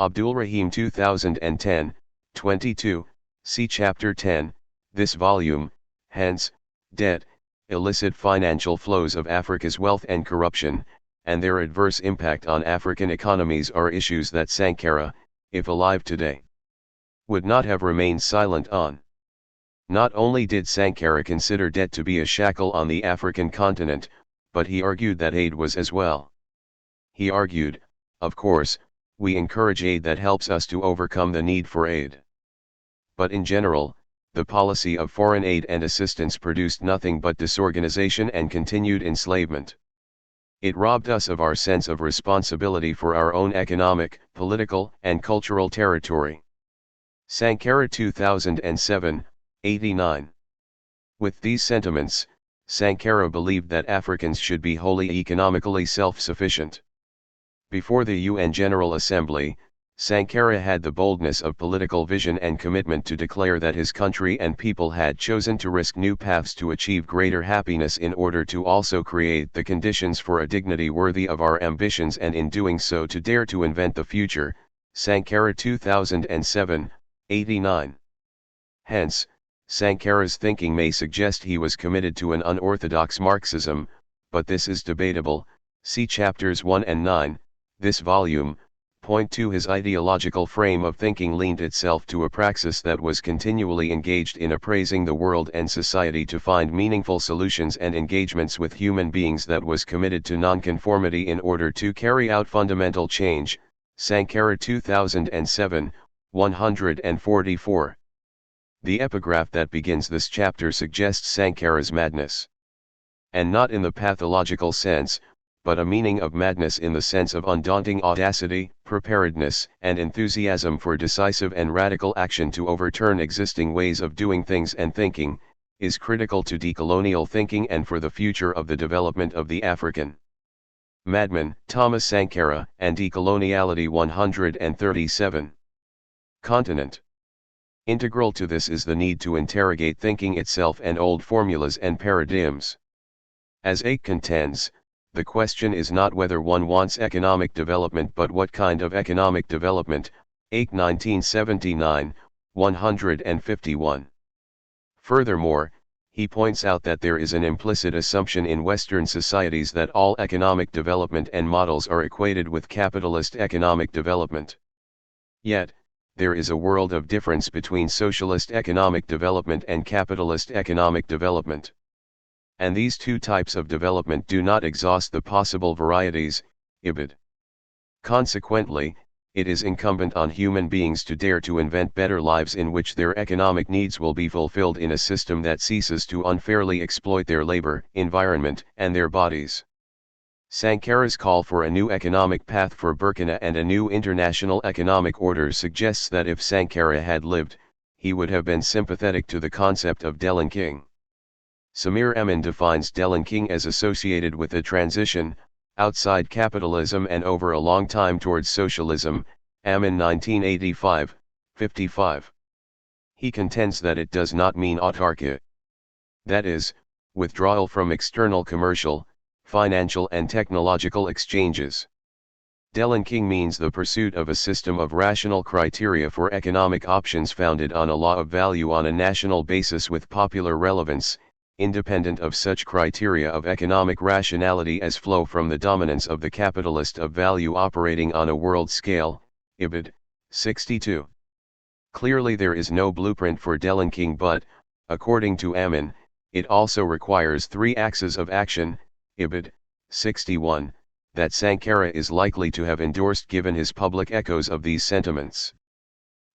Abdul Rahim 2010, 22, see Chapter 10, this volume. Hence, debt, illicit financial flows of Africa's wealth and corruption, and their adverse impact on African economies are issues that Sankara, if alive today, would not have remained silent on. Not only did Sankara consider debt to be a shackle on the African continent, but he argued that aid was as well. He argued, of course, we encourage aid that helps us to overcome the need for aid. But in general, the policy of foreign aid and assistance produced nothing but disorganization and continued enslavement. It robbed us of our sense of responsibility for our own economic, political, and cultural territory. Sankara 2007, 89. With these sentiments, Sankara believed that Africans should be wholly economically self-sufficient. Before the UN General Assembly, Sankara had the boldness of political vision and commitment to declare that his country and people had chosen to risk new paths to achieve greater happiness in order to also create the conditions for a dignity worthy of our ambitions, and in doing so to dare to invent the future. Sankara 2007, 89. Hence, Sankara's thinking may suggest he was committed to an unorthodox Marxism, but this is debatable. See chapters 1 and 9, this volume. Point 2. His ideological frame of thinking leaned itself to a praxis that was continually engaged in appraising the world and society to find meaningful solutions and engagements with human beings, that was committed to nonconformity in order to carry out fundamental change. Sankara 2007, 144. The epigraph that begins this chapter suggests Sankara's madness. And not in the pathological sense, but a meaning of madness in the sense of undaunting audacity, preparedness, and enthusiasm for decisive and radical action to overturn existing ways of doing things and thinking, is critical to decolonial thinking and for the future of the development of the African. Madman, Thomas Sankara, and Decoloniality 137. Continent. Integral to this is the need to interrogate thinking itself and old formulas and paradigms. As Ake contends, the question is not whether one wants economic development but what kind of economic development. Ake 1979, 151. Furthermore, he points out that there is an implicit assumption in Western societies that all economic development and models are equated with capitalist economic development. Yet, there is a world of difference between socialist economic development and capitalist economic development. And these two types of development do not exhaust the possible varieties, ibid. Consequently, it is incumbent on human beings to dare to invent better lives in which their economic needs will be fulfilled in a system that ceases to unfairly exploit their labor, environment, and their bodies. Sankara's call for a new economic path for Burkina and a new international economic order suggests that if Sankara had lived, he would have been sympathetic to the concept of delinking. Samir Amin defines delinking as associated with a transition, outside capitalism and over a long time towards socialism. Amin 1985, 55. He contends that it does not mean autarky. That is, withdrawal from external commercial, financial and technological exchanges. Delinking means the pursuit of a system of rational criteria for economic options founded on a law of value on a national basis with popular relevance, independent of such criteria of economic rationality as flow from the dominance of the capitalist of value operating on a world scale. Ibid. 62. Clearly there is no blueprint for delinking, but, according to Amin, it also requires three axes of action. Ibid. 61, that Sankara is likely to have endorsed given his public echoes of these sentiments.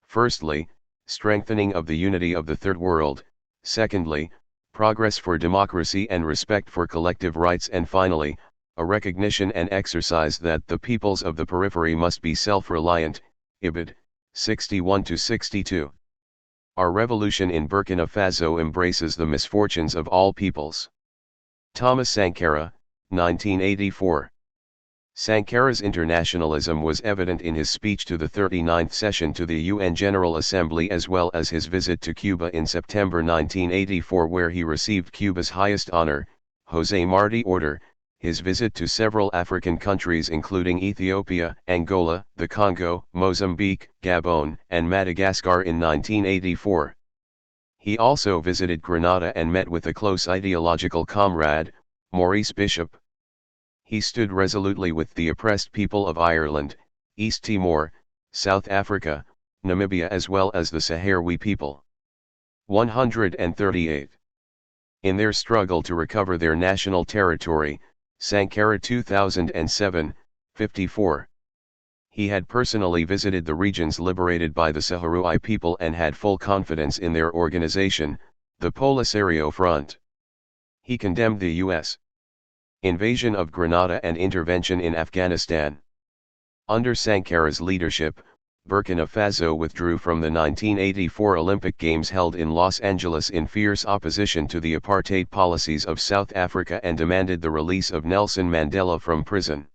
Firstly, strengthening of the unity of the Third World; secondly, progress for democracy and respect for collective rights; and finally, a recognition and exercise that the peoples of the periphery must be self-reliant. Ibid. 61-62. Our revolution in Burkina Faso embraces the misfortunes of all peoples. Thomas Sankara, 1984. Sankara's internationalism was evident in his speech to the 39th session to the UN General Assembly as well as his visit to Cuba in September 1984, where he received Cuba's highest honor, José Martí Order, his visit to several African countries including Ethiopia, Angola, the Congo, Mozambique, Gabon, and Madagascar in 1984. He also visited Grenada and met with a close ideological comrade, Maurice Bishop. He stood resolutely with the oppressed people of Ireland, East Timor, South Africa, Namibia as well as the Sahrawi people. 138. In their struggle to recover their national territory, Sankara 2007, 54. He had personally visited the regions liberated by the Saharui people and had full confidence in their organization, the Polisario Front. He condemned the U.S. invasion of Grenada and intervention in Afghanistan. Under Sankara's leadership, Burkina Faso withdrew from the 1984 Olympic Games held in Los Angeles in fierce opposition to the apartheid policies of South Africa and demanded the release of Nelson Mandela from prison.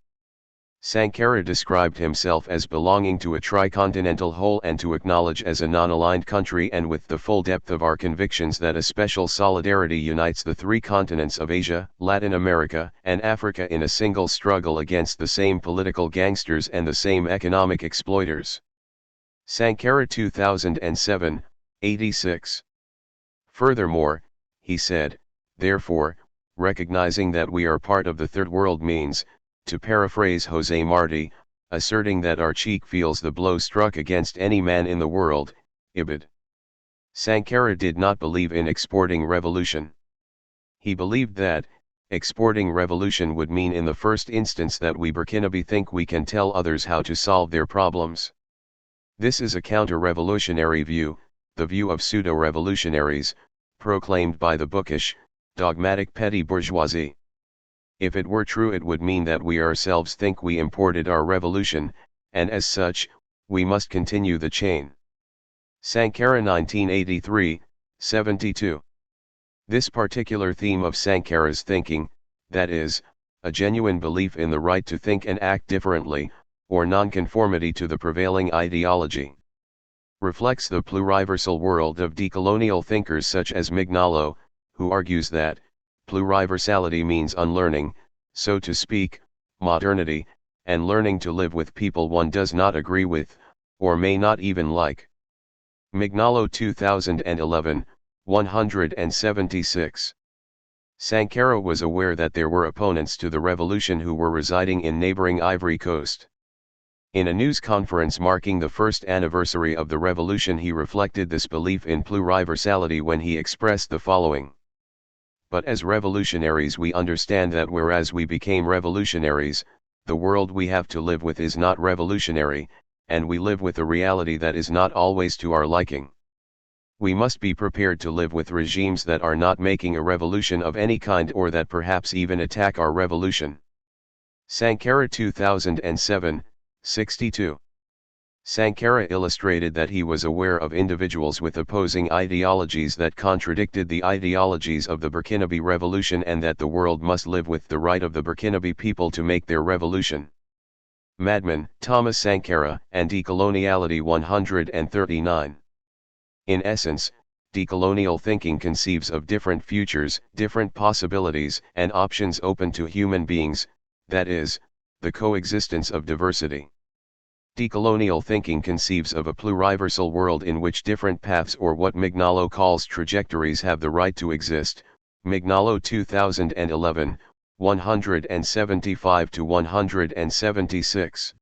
Sankara described himself as belonging to a tricontinental whole and to acknowledge as a non-aligned country and with the full depth of our convictions that a special solidarity unites the three continents of Asia, Latin America, and Africa in a single struggle against the same political gangsters and the same economic exploiters. Sankara 2007, 86. Furthermore, he said, therefore, recognizing that we are part of the Third World means, to paraphrase José Martí, asserting that our cheek feels the blow struck against any man in the world, Ibid. Sankara did not believe in exporting revolution. He believed that, exporting revolution would mean in the first instance that we Burkinabe think we can tell others how to solve their problems. This is a counter-revolutionary view, the view of pseudo-revolutionaries, proclaimed by the bookish, dogmatic petty bourgeoisie. If it were true it would mean that we ourselves think we imported our revolution, and as such, we must continue the chain. Sankara 1983, 72. This particular theme of Sankara's thinking, that is, a genuine belief in the right to think and act differently, or nonconformity to the prevailing ideology, reflects the pluriversal world of decolonial thinkers such as Mignolo, who argues that, pluriversality means unlearning, so to speak, modernity, and learning to live with people one does not agree with, or may not even like. Mignolo 2011, 176. Sankara was aware that there were opponents to the revolution who were residing in neighboring Ivory Coast. In a news conference marking the first anniversary of the revolution he reflected this belief in pluriversality when he expressed the following. But as revolutionaries we understand that whereas we became revolutionaries, the world we have to live with is not revolutionary, and we live with a reality that is not always to our liking. We must be prepared to live with regimes that are not making a revolution of any kind or that perhaps even attack our revolution. Sankara 2007, 62. Sankara illustrated that he was aware of individuals with opposing ideologies that contradicted the ideologies of the Burkinabe Revolution and that the world must live with the right of the Burkinabe people to make their revolution. Madman, Thomas Sankara, and Decoloniality 139. In essence, decolonial thinking conceives of different futures, different possibilities and options open to human beings, that is, the coexistence of diversity. Decolonial thinking conceives of a pluriversal world in which different paths or what Mignolo calls trajectories have the right to exist, Mignolo 2011, 175-176.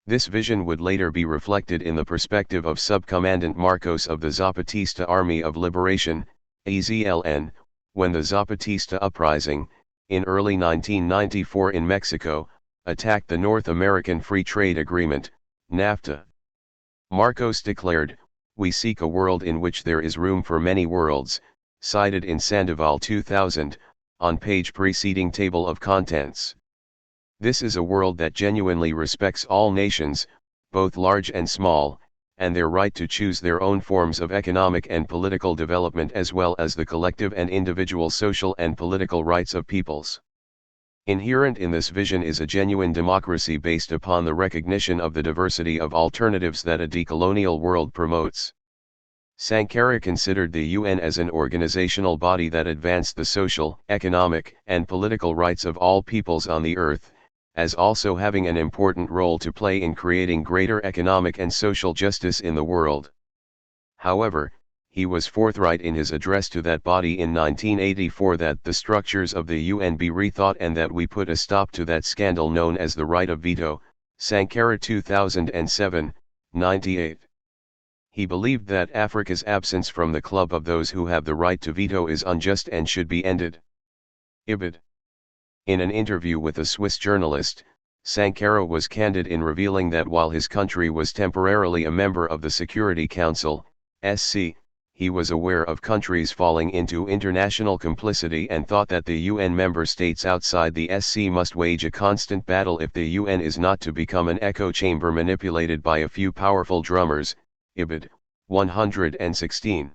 This vision would later be reflected in the perspective of Subcommandant Marcos of the Zapatista Army of Liberation, AZLN, when the Zapatista uprising, in early 1994 in Mexico, attacked the North American Free Trade Agreement, NAFTA. Marcos declared, "We seek a world in which there is room for many worlds," cited in Sandoval 2000, on page preceding table of contents. This is a world that genuinely respects all nations, both large and small, and their right to choose their own forms of economic and political development as well as the collective and individual social and political rights of peoples. Inherent in this vision is a genuine democracy based upon the recognition of the diversity of alternatives that a decolonial world promotes. Sankara considered the UN as an organizational body that advanced the social, economic, and political rights of all peoples on the earth, as also having an important role to play in creating greater economic and social justice in the world. However, he was forthright in his address to that body in 1984 that the structures of the UN be rethought and that we put a stop to that scandal known as the right of veto, Sankara 2007, 98. He believed that Africa's absence from the club of those who have the right to veto is unjust and should be ended. Ibid. In an interview with a Swiss journalist, Sankara was candid in revealing that while his country was temporarily a member of the Security Council, SC, he was aware of countries falling into international complicity and thought that the UN member states outside the SC must wage a constant battle if the UN is not to become an echo chamber manipulated by a few powerful drummers. Ibid. 116.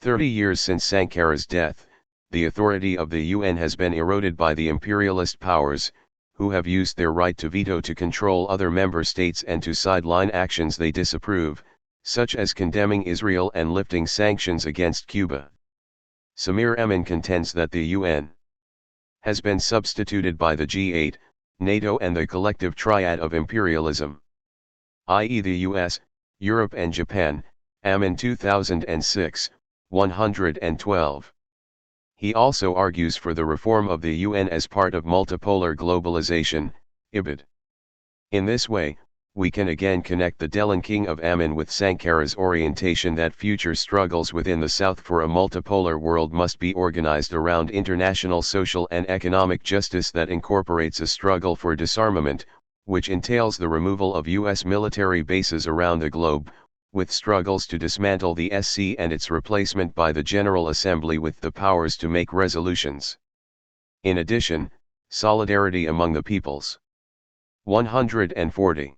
30 years since Sankara's death, the authority of the UN has been eroded by the imperialist powers, who have used their right to veto to control other member states and to sideline actions they disapprove, such as condemning Israel and lifting sanctions against Cuba. Samir Emin contends that the UN has been substituted by the G8, NATO and the collective triad of imperialism, i.e. the US, Europe and Japan. Amin 2006, 112. He also argues for the reform of the UN as part of multipolar globalization. Ibid. In this way, we can again connect the delinking of Amin with Sankara's orientation that future struggles within the South for a multipolar world must be organized around international social and economic justice that incorporates a struggle for disarmament, which entails the removal of US military bases around the globe, with struggles to dismantle the SC and its replacement by the General Assembly with the powers to make resolutions. In addition, solidarity among the peoples. 140.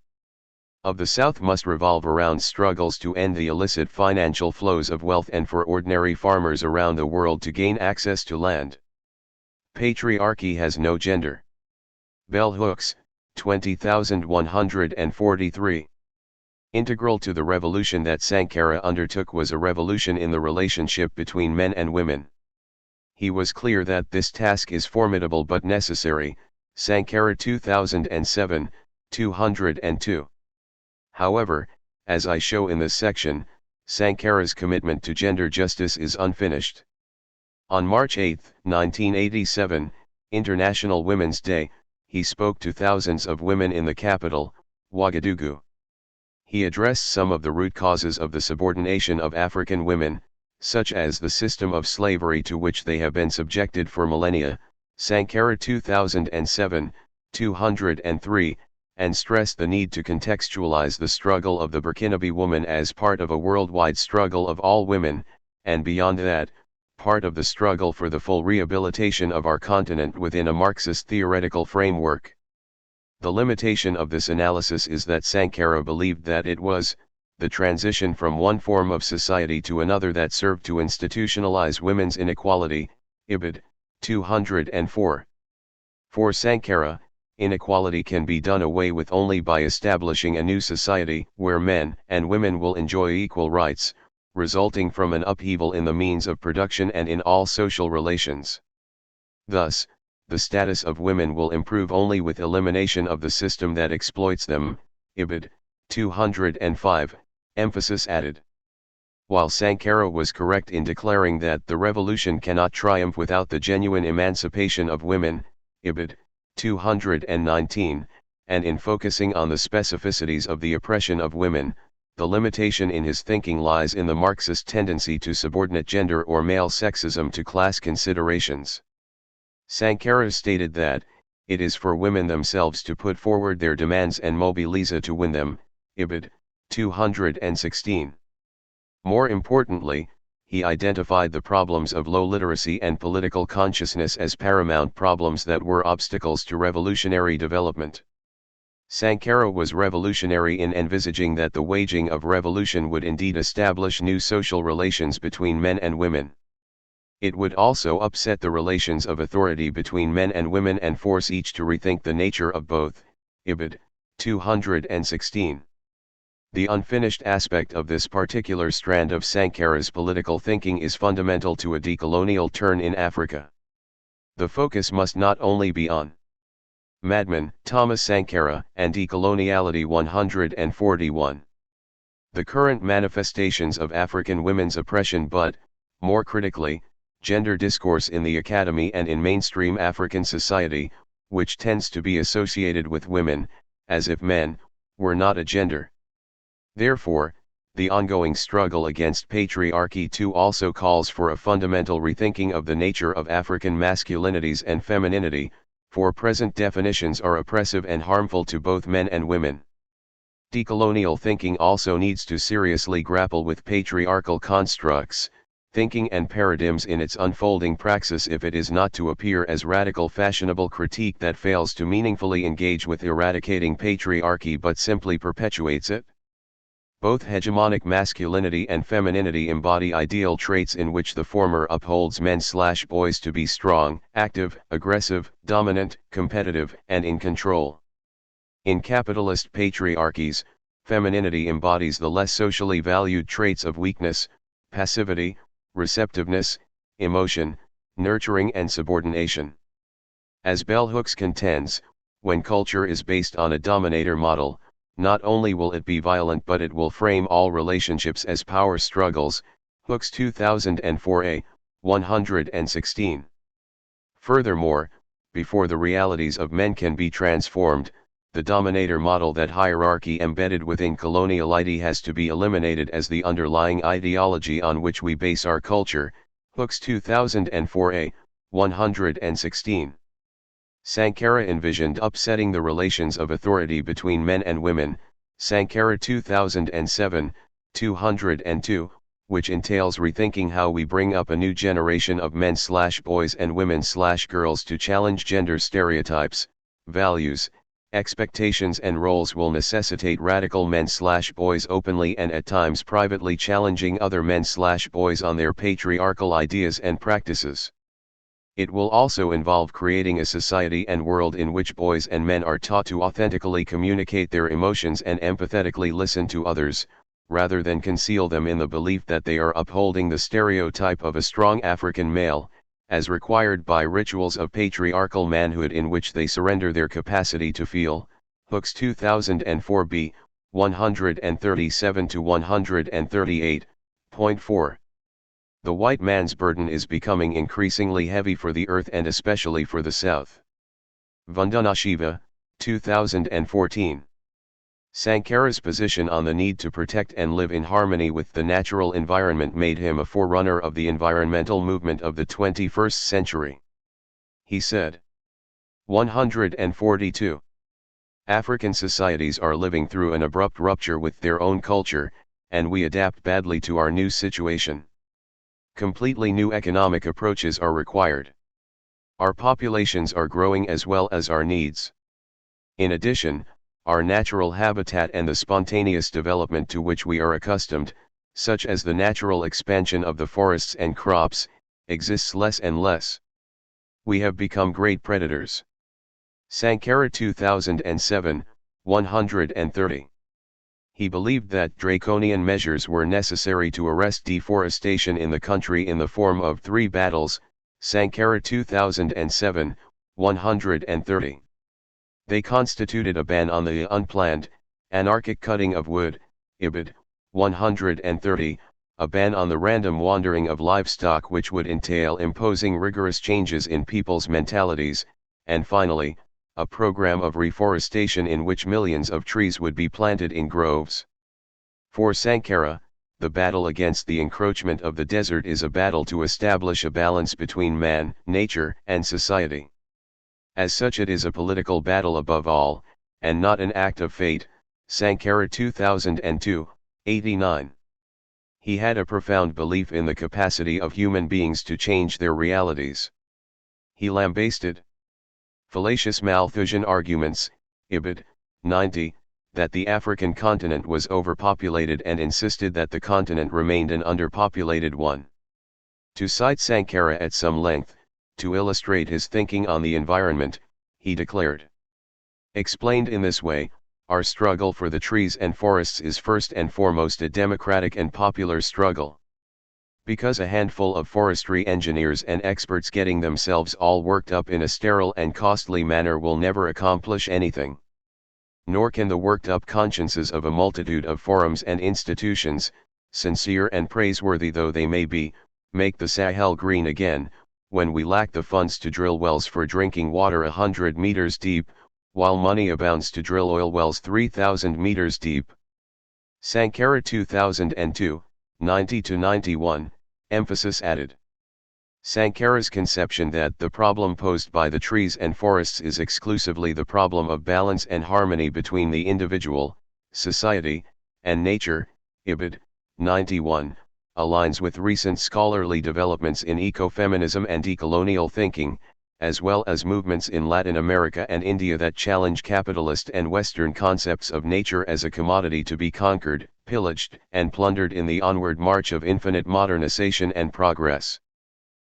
Of the South must revolve around struggles to end the illicit financial flows of wealth and for ordinary farmers around the world to gain access to land. Patriarchy has no gender. Bell Hooks, 20143. Integral to the revolution that Sankara undertook was a revolution in the relationship between men and women. He was clear that this task is formidable but necessary. Sankara 2007, 202. However, as I show in this section, Sankara's commitment to gender justice is unfinished. On March 8, 1987, International Women's Day, he spoke to thousands of women in the capital, Ouagadougou. He addressed some of the root causes of the subordination of African women, such as the system of slavery to which they have been subjected for millennia. Sankara 2007, 203, and stressed the need to contextualize the struggle of the Burkinabe woman as part of a worldwide struggle of all women, and beyond that, part of the struggle for the full rehabilitation of our continent within a Marxist theoretical framework. The limitation of this analysis is that Sankara believed that it was the transition from one form of society to another that served to institutionalize women's inequality. Ibid. 204. For Sankara, inequality can be done away with only by establishing a new society where men and women will enjoy equal rights, resulting from an upheaval in the means of production and in all social relations. Thus, the status of women will improve only with elimination of the system that exploits them. Ibid. 205, emphasis added. While Sankara was correct in declaring that the revolution cannot triumph without the genuine emancipation of women, Ibid. 219, and in focusing on the specificities of the oppression of women, the limitation in his thinking lies in the Marxist tendency to subordinate gender or male sexism to class considerations. Sankara stated that, it is for women themselves to put forward their demands and mobilize to win them. Ibid. 216. More importantly, he identified the problems of low literacy and political consciousness as paramount problems that were obstacles to revolutionary development. Sankara was revolutionary in envisaging that the waging of revolution would indeed establish new social relations between men and women. It would also upset the relations of authority between men and women and force each to rethink the nature of both. Ibid. 216. The unfinished aspect of this particular strand of Sankara's political thinking is fundamental to a decolonial turn in Africa. The focus must not only be on Madman, Thomas Sankara, and decoloniality 141. The current manifestations of African women's oppression but, more critically, gender discourse in the academy and in mainstream African society, which tends to be associated with women, as if men were not a gender. Therefore, the ongoing struggle against patriarchy too also calls for a fundamental rethinking of the nature of African masculinities and femininity, for present definitions are oppressive and harmful to both men and women. Decolonial thinking also needs to seriously grapple with patriarchal constructs, thinking and paradigms in its unfolding praxis if it is not to appear as radical fashionable critique that fails to meaningfully engage with eradicating patriarchy but simply perpetuates it. Both hegemonic masculinity and femininity embody ideal traits in which the former upholds men/boys to be strong, active, aggressive, dominant, competitive, and in control. In capitalist patriarchies, femininity embodies the less socially valued traits of weakness, passivity, receptiveness, emotion, nurturing and subordination. As Bell Hooks contends, when culture is based on a dominator model, not only will it be violent but it will frame all relationships as power struggles, Hooks 2004a, 116. Furthermore, before the realities of men can be transformed, the dominator model, that hierarchy embedded within coloniality, has to be eliminated as the underlying ideology on which we base our culture, Hooks 2004a, 116. Sankara envisioned upsetting the relations of authority between men and women, Sankara 2007, 202, which entails rethinking how we bring up a new generation of men/boys and women/girls to challenge gender stereotypes, values, expectations and roles will necessitate radical men/boys openly and at times privately challenging other men/boys on their patriarchal ideas and practices. It will also involve creating a society and world in which boys and men are taught to authentically communicate their emotions and empathetically listen to others, rather than conceal them in the belief that they are upholding the stereotype of a strong African male, as required by rituals of patriarchal manhood in which they surrender their capacity to feel, Hooks 2004b, 137-138.4. The white man's burden is becoming increasingly heavy for the earth and especially for the South. Vandanashiva, 2014. Sankara's position on the need to protect and live in harmony with the natural environment made him a forerunner of the environmental movement of the 21st century. He said, 142. African societies are living through an abrupt rupture with their own culture, and we adapt badly to our new situation. Completely new economic approaches are required. Our populations are growing as well as our needs. In addition, our natural habitat and the spontaneous development to which we are accustomed, such as the natural expansion of the forests and crops, exists less and less. We have become great predators. Sankara 2007, 130. He believed that draconian measures were necessary to arrest deforestation in the country in the form of 3 battles, Sankara 2007, 130. They constituted a ban on the unplanned, anarchic cutting of wood, Ibid, 130, a ban on the random wandering of livestock which would entail imposing rigorous changes in people's mentalities, and finally, a program of reforestation in which millions of trees would be planted in groves. For Sankara, the battle against the encroachment of the desert is a battle to establish a balance between man, nature, and society. As such, it is a political battle above all, and not an act of fate. Sankara 2002, 89. He had a profound belief in the capacity of human beings to change their realities. He lambasted fallacious Malthusian arguments, Ibid, 90, that the African continent was overpopulated and insisted that the continent remained an underpopulated one. To cite Sankara at some length, to illustrate his thinking on the environment, he declared, "Explained in this way, our struggle for the trees and forests is first and foremost a democratic and popular struggle. Because a handful of forestry engineers and experts getting themselves all worked up in a sterile and costly manner will never accomplish anything. Nor can the worked up consciences of a multitude of forums and institutions, sincere and praiseworthy though they may be, make the Sahel green again, when we lack the funds to drill wells for drinking water 100 meters deep, while money abounds to drill oil wells 3,000 meters deep. Sankara 2002, 90-91, emphasis added. Sankara's conception that the problem posed by the trees and forests is exclusively the problem of balance and harmony between the individual, society, and nature, Ibid, 91, aligns with recent scholarly developments in ecofeminism and decolonial thinking, as well as movements in Latin America and India that challenge capitalist and Western concepts of nature as a commodity to be conquered, pillaged, and plundered in the onward march of infinite modernization and progress.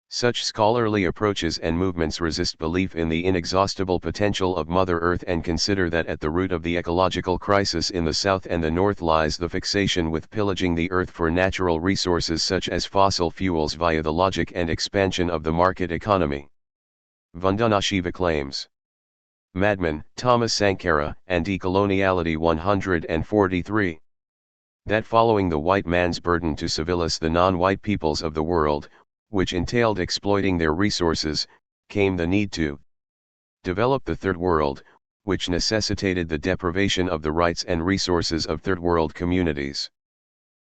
Such scholarly approaches and movements resist belief in the inexhaustible potential of Mother Earth and consider that at the root of the ecological crisis in the South and the North lies the fixation with pillaging the Earth for natural resources such as fossil fuels via the logic and expansion of the market economy. Vandana claims. Madman, Thomas Sankara, and Decoloniality 143. That following the white man's burden to civilize the non-white peoples of the world, which entailed exploiting their resources, came the need to develop the Third World, which necessitated the deprivation of the rights and resources of Third World communities.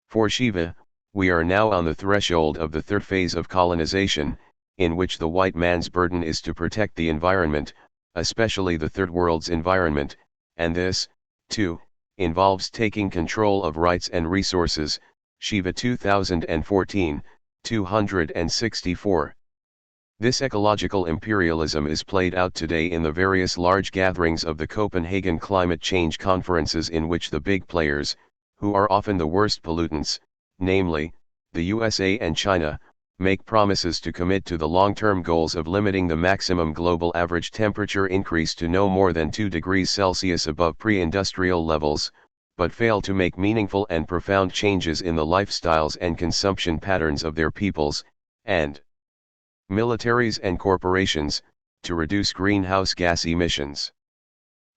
For Shiva, we are now on the threshold of the third phase of colonization, in which the white man's burden is to protect the environment, especially the Third World's environment, and this, too, involves taking control of rights and resources, Shiva 2014, 264. This ecological imperialism is played out today in the various large gatherings of the Copenhagen climate change conferences in which the big players, who are often the worst pollutants, namely, the USA and China, make promises to commit to the long-term goals of limiting the maximum global average temperature increase to no more than 2 degrees Celsius above pre-industrial levels, but fail to make meaningful and profound changes in the lifestyles and consumption patterns of their peoples, and militaries and corporations, to reduce greenhouse gas emissions.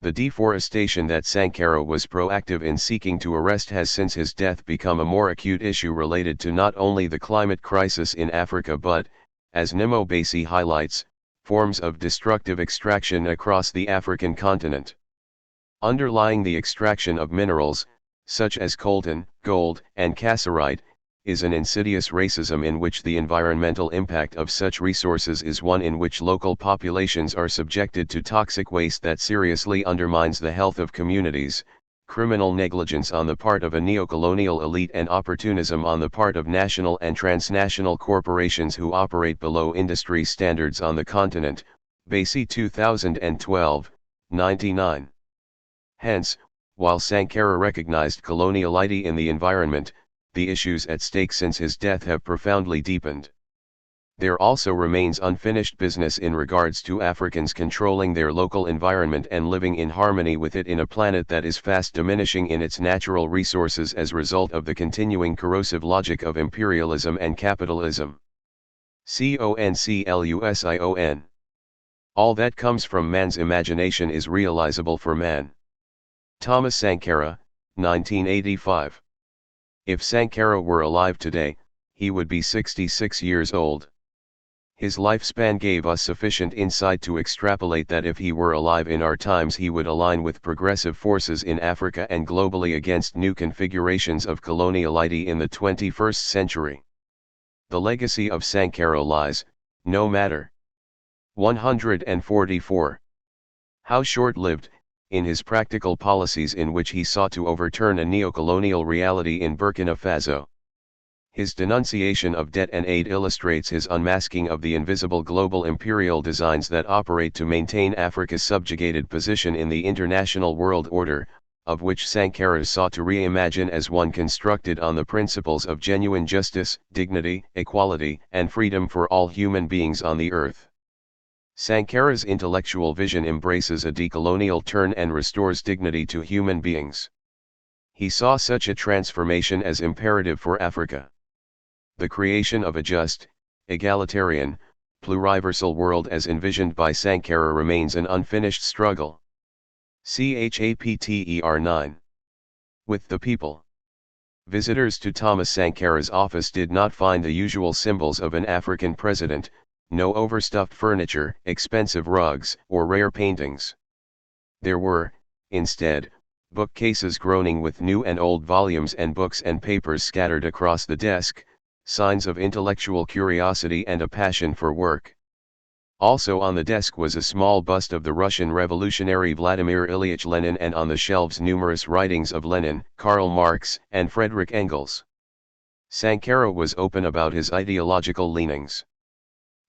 The deforestation that Sankara was proactive in seeking to arrest has since his death become a more acute issue related to not only the climate crisis in Africa but, as Nimo Basie highlights, forms of destructive extraction across the African continent. Underlying the extraction of minerals, such as coltan, gold, and cassiterite, is an insidious racism in which the environmental impact of such resources is one in which local populations are subjected to toxic waste that seriously undermines the health of communities, criminal negligence on the part of a neocolonial elite and opportunism on the part of national and transnational corporations who operate below industry standards on the continent, Basie 2012, 99. Hence, while Sankara recognized coloniality in the environment, the issues at stake since his death have profoundly deepened. There also remains unfinished business in regards to Africans controlling their local environment and living in harmony with it in a planet that is fast diminishing in its natural resources as a result of the continuing corrosive logic of imperialism and capitalism. Conclusion. All that comes from man's imagination is realizable for man. Thomas Sankara, 1985. If Sankara were alive today, he would be 66 years old. His lifespan gave us sufficient insight to extrapolate that if he were alive in our times he would align with progressive forces in Africa and globally against new configurations of coloniality in the 21st century. The legacy of Sankara lies, no matter. 144. How short-lived, in his practical policies in which he sought to overturn a neocolonial reality in Burkina Faso. His denunciation of debt and aid illustrates his unmasking of the invisible global imperial designs that operate to maintain Africa's subjugated position in the international world order, of which Sankara sought to reimagine as one constructed on the principles of genuine justice, dignity, equality, and freedom for all human beings on the earth. Sankara's intellectual vision embraces a decolonial turn and restores dignity to human beings. He saw such a transformation as imperative for Africa. The creation of a just, egalitarian, pluriversal world as envisioned by Sankara remains an unfinished struggle. Chapter 9. With the people. Visitors to Thomas Sankara's office did not find the usual symbols of an African president, no overstuffed furniture, expensive rugs, or rare paintings. There were, instead, bookcases groaning with new and old volumes and books and papers scattered across the desk, signs of intellectual curiosity and a passion for work. Also on the desk was a small bust of the Russian revolutionary Vladimir Ilyich Lenin, and on the shelves numerous writings of Lenin, Karl Marx, and Friedrich Engels. Sankara was open about his ideological leanings.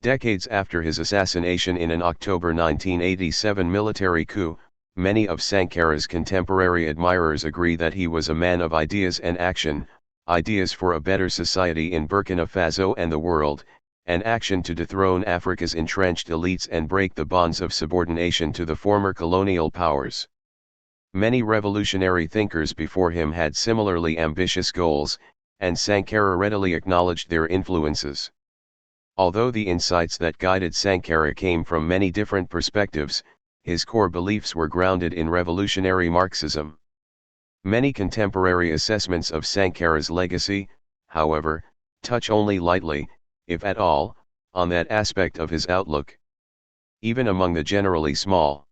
Decades after his assassination in an October 1987 military coup, many of Sankara's contemporary admirers agree that he was a man of ideas and action, ideas for a better society in Burkina Faso and the world, and action to dethrone Africa's entrenched elites and break the bonds of subordination to the former colonial powers. Many revolutionary thinkers before him had similarly ambitious goals, and Sankara readily acknowledged their influences. Although the insights that guided Sankara came from many different perspectives, his core beliefs were grounded in revolutionary Marxism. Many contemporary assessments of Sankara's legacy, however, touch only lightly, if at all, on that aspect of his outlook. Even among the generally small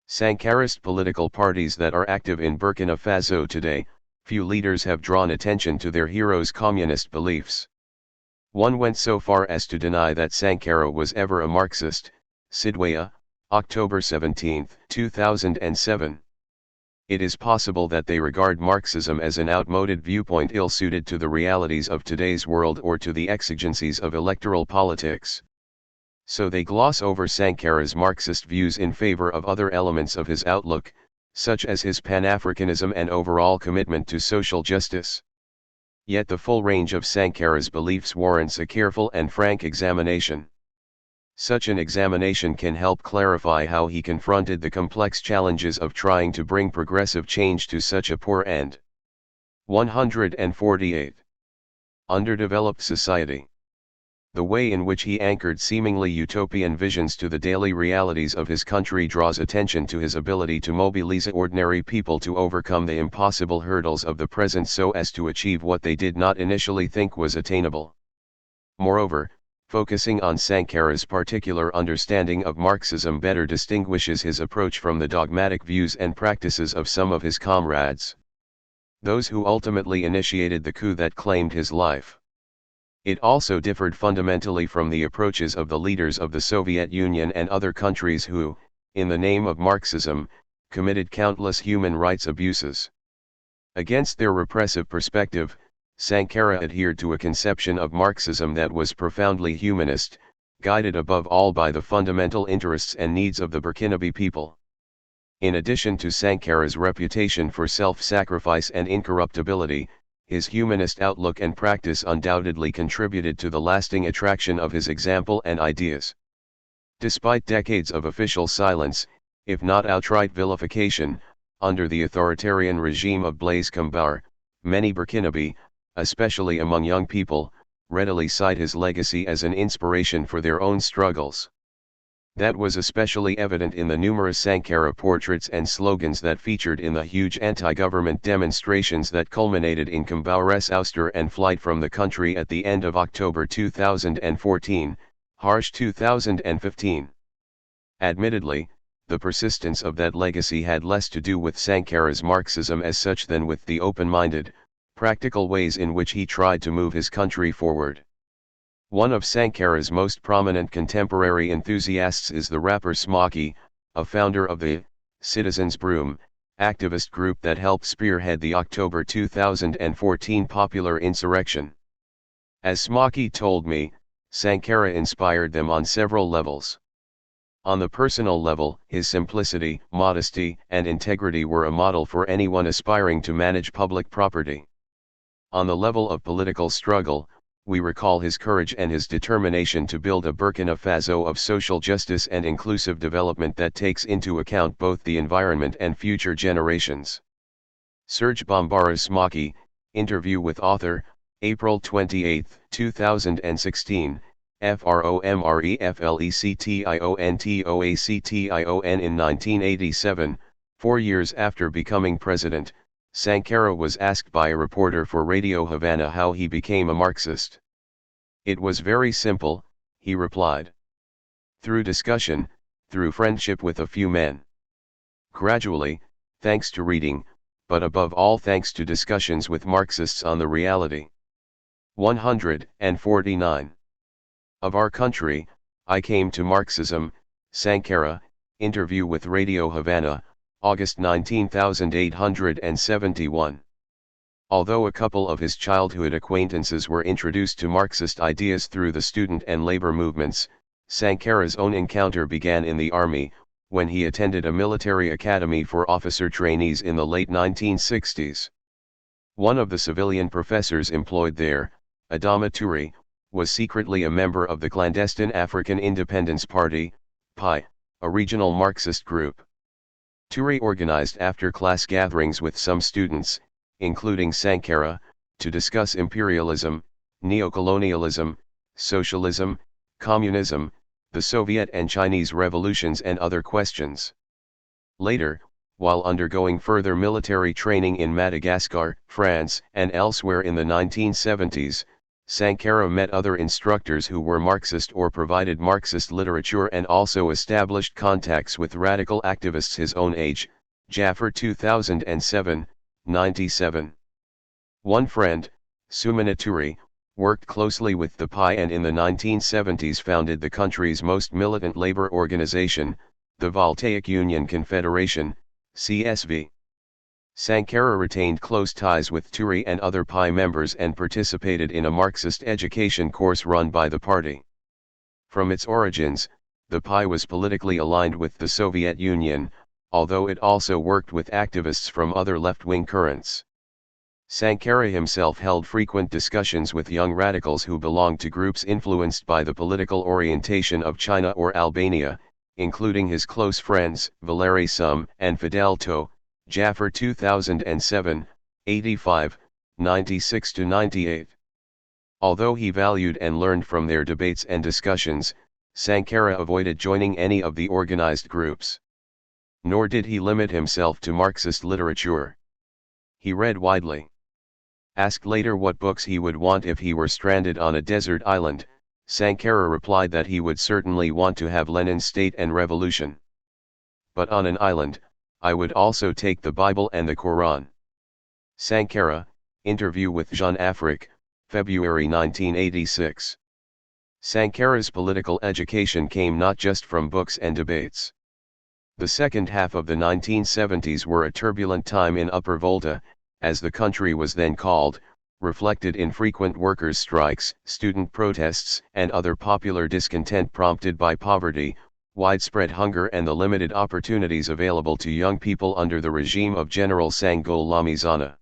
Sankarist political parties that are active in Burkina Faso today, few leaders have drawn attention to their hero's communist beliefs. One went so far as to deny that Sankara was ever a Marxist. Sidwaya, October 17, 2007. It is possible that they regard Marxism as an outmoded viewpoint ill-suited to the realities of today's world or to the exigencies of electoral politics. So they gloss over Sankara's Marxist views in favor of other elements of his outlook, such as his Pan-Africanism and overall commitment to social justice. Yet the full range of Sankara's beliefs warrants a careful and frank examination. Such an examination can help clarify how he confronted the complex challenges of trying to bring progressive change to such a poor end. 148. Underdeveloped society. The way in which he anchored seemingly utopian visions to the daily realities of his country draws attention to his ability to mobilize ordinary people to overcome the impossible hurdles of the present so as to achieve what they did not initially think was attainable. Moreover, focusing on Sankara's particular understanding of Marxism better distinguishes his approach from the dogmatic views and practices of some of his comrades, those who ultimately initiated the coup that claimed his life. It also differed fundamentally from the approaches of the leaders of the Soviet Union and other countries who, in the name of Marxism, committed countless human rights abuses. Against their repressive perspective, Sankara adhered to a conception of Marxism that was profoundly humanist, guided above all by the fundamental interests and needs of the Burkinabe people. In addition to Sankara's reputation for self-sacrifice and incorruptibility, his humanist outlook and practice undoubtedly contributed to the lasting attraction of his example and ideas. Despite decades of official silence, if not outright vilification, under the authoritarian regime of Blaise Compaoré, many Burkinabe, especially among young people, readily cite his legacy as an inspiration for their own struggles. That was especially evident in the numerous Sankara portraits and slogans that featured in the huge anti-government demonstrations that culminated in Compaoré's ouster and flight from the country at the end of October 2014, Harsh 2015. Admittedly, the persistence of that legacy had less to do with Sankara's Marxism as such than with the open-minded, practical ways in which he tried to move his country forward. One of Sankara's most prominent contemporary enthusiasts is the rapper Smoky, a founder of the Citizens Broom activist group that helped spearhead the October 2014 popular insurrection. As Smoky told me, Sankara inspired them on several levels. On the personal level, his simplicity, modesty, and integrity were a model for anyone aspiring to manage public property. On the level of political struggle, we recall his courage and his determination to build a Burkina Faso of social justice and inclusive development that takes into account both the environment and future generations. Serge Bambara Smoky, interview with author, April 28, 2016, FROMREFLECTIONTOACTION. In 1987, 4 years after becoming president, Sankara was asked by a reporter for Radio Havana how he became a Marxist. "It was very simple," he replied. "Through discussion, through friendship with a few men. Gradually, thanks to reading, but above all thanks to discussions with Marxists on the reality. 149. Of our country, I came to Marxism, Sankara, interview with Radio Havana, August 19871. Although a couple of his childhood acquaintances were introduced to Marxist ideas through the student and labor movements, Sankara's own encounter began in the army, when he attended a military academy for officer trainees in the late 1960s. One of the civilian professors employed there, Adama Turi, was secretly a member of the clandestine African Independence Party, PI, a regional Marxist group. Turi organized after-class gatherings with some students, including Sankara, to discuss imperialism, neocolonialism, socialism, communism, the Soviet and Chinese revolutions and other questions. Later, while undergoing further military training in Madagascar, France, and elsewhere in the 1970s, Sankara met other instructors who were Marxist or provided Marxist literature and also established contacts with radical activists his own age, Jaffer 2007, 97. One friend, Sumana Turi, worked closely with the PI and in the 1970s founded the country's most militant labor organization, the Voltaic Union Confederation, CSV. Sankara retained close ties with Turi and other PI members and participated in a Marxist education course run by the party. From its origins, the PI was politically aligned with the Soviet Union, although it also worked with activists from other left-wing currents. Sankara himself held frequent discussions with young radicals who belonged to groups influenced by the political orientation of China or Albania, including his close friends Valery Sum and Fidel To, Jaffer 2007, 85, 96-98. Although he valued and learned from their debates and discussions, Sankara avoided joining any of the organized groups. Nor did he limit himself to Marxist literature. He read widely. Asked later what books he would want if he were stranded on a desert island, Sankara replied that he would certainly want to have Lenin's State and Revolution. But on an island, I would also take the Bible and the Quran. Sankara, interview with Jean Afrique, February 1986. Sankara's political education came not just from books and debates. The second half of the 1970s were a turbulent time in Upper Volta, as the country was then called, reflected in frequent workers' strikes, student protests, and other popular discontent prompted by poverty, widespread hunger and the limited opportunities available to young people under the regime of General Sangol Lamizana.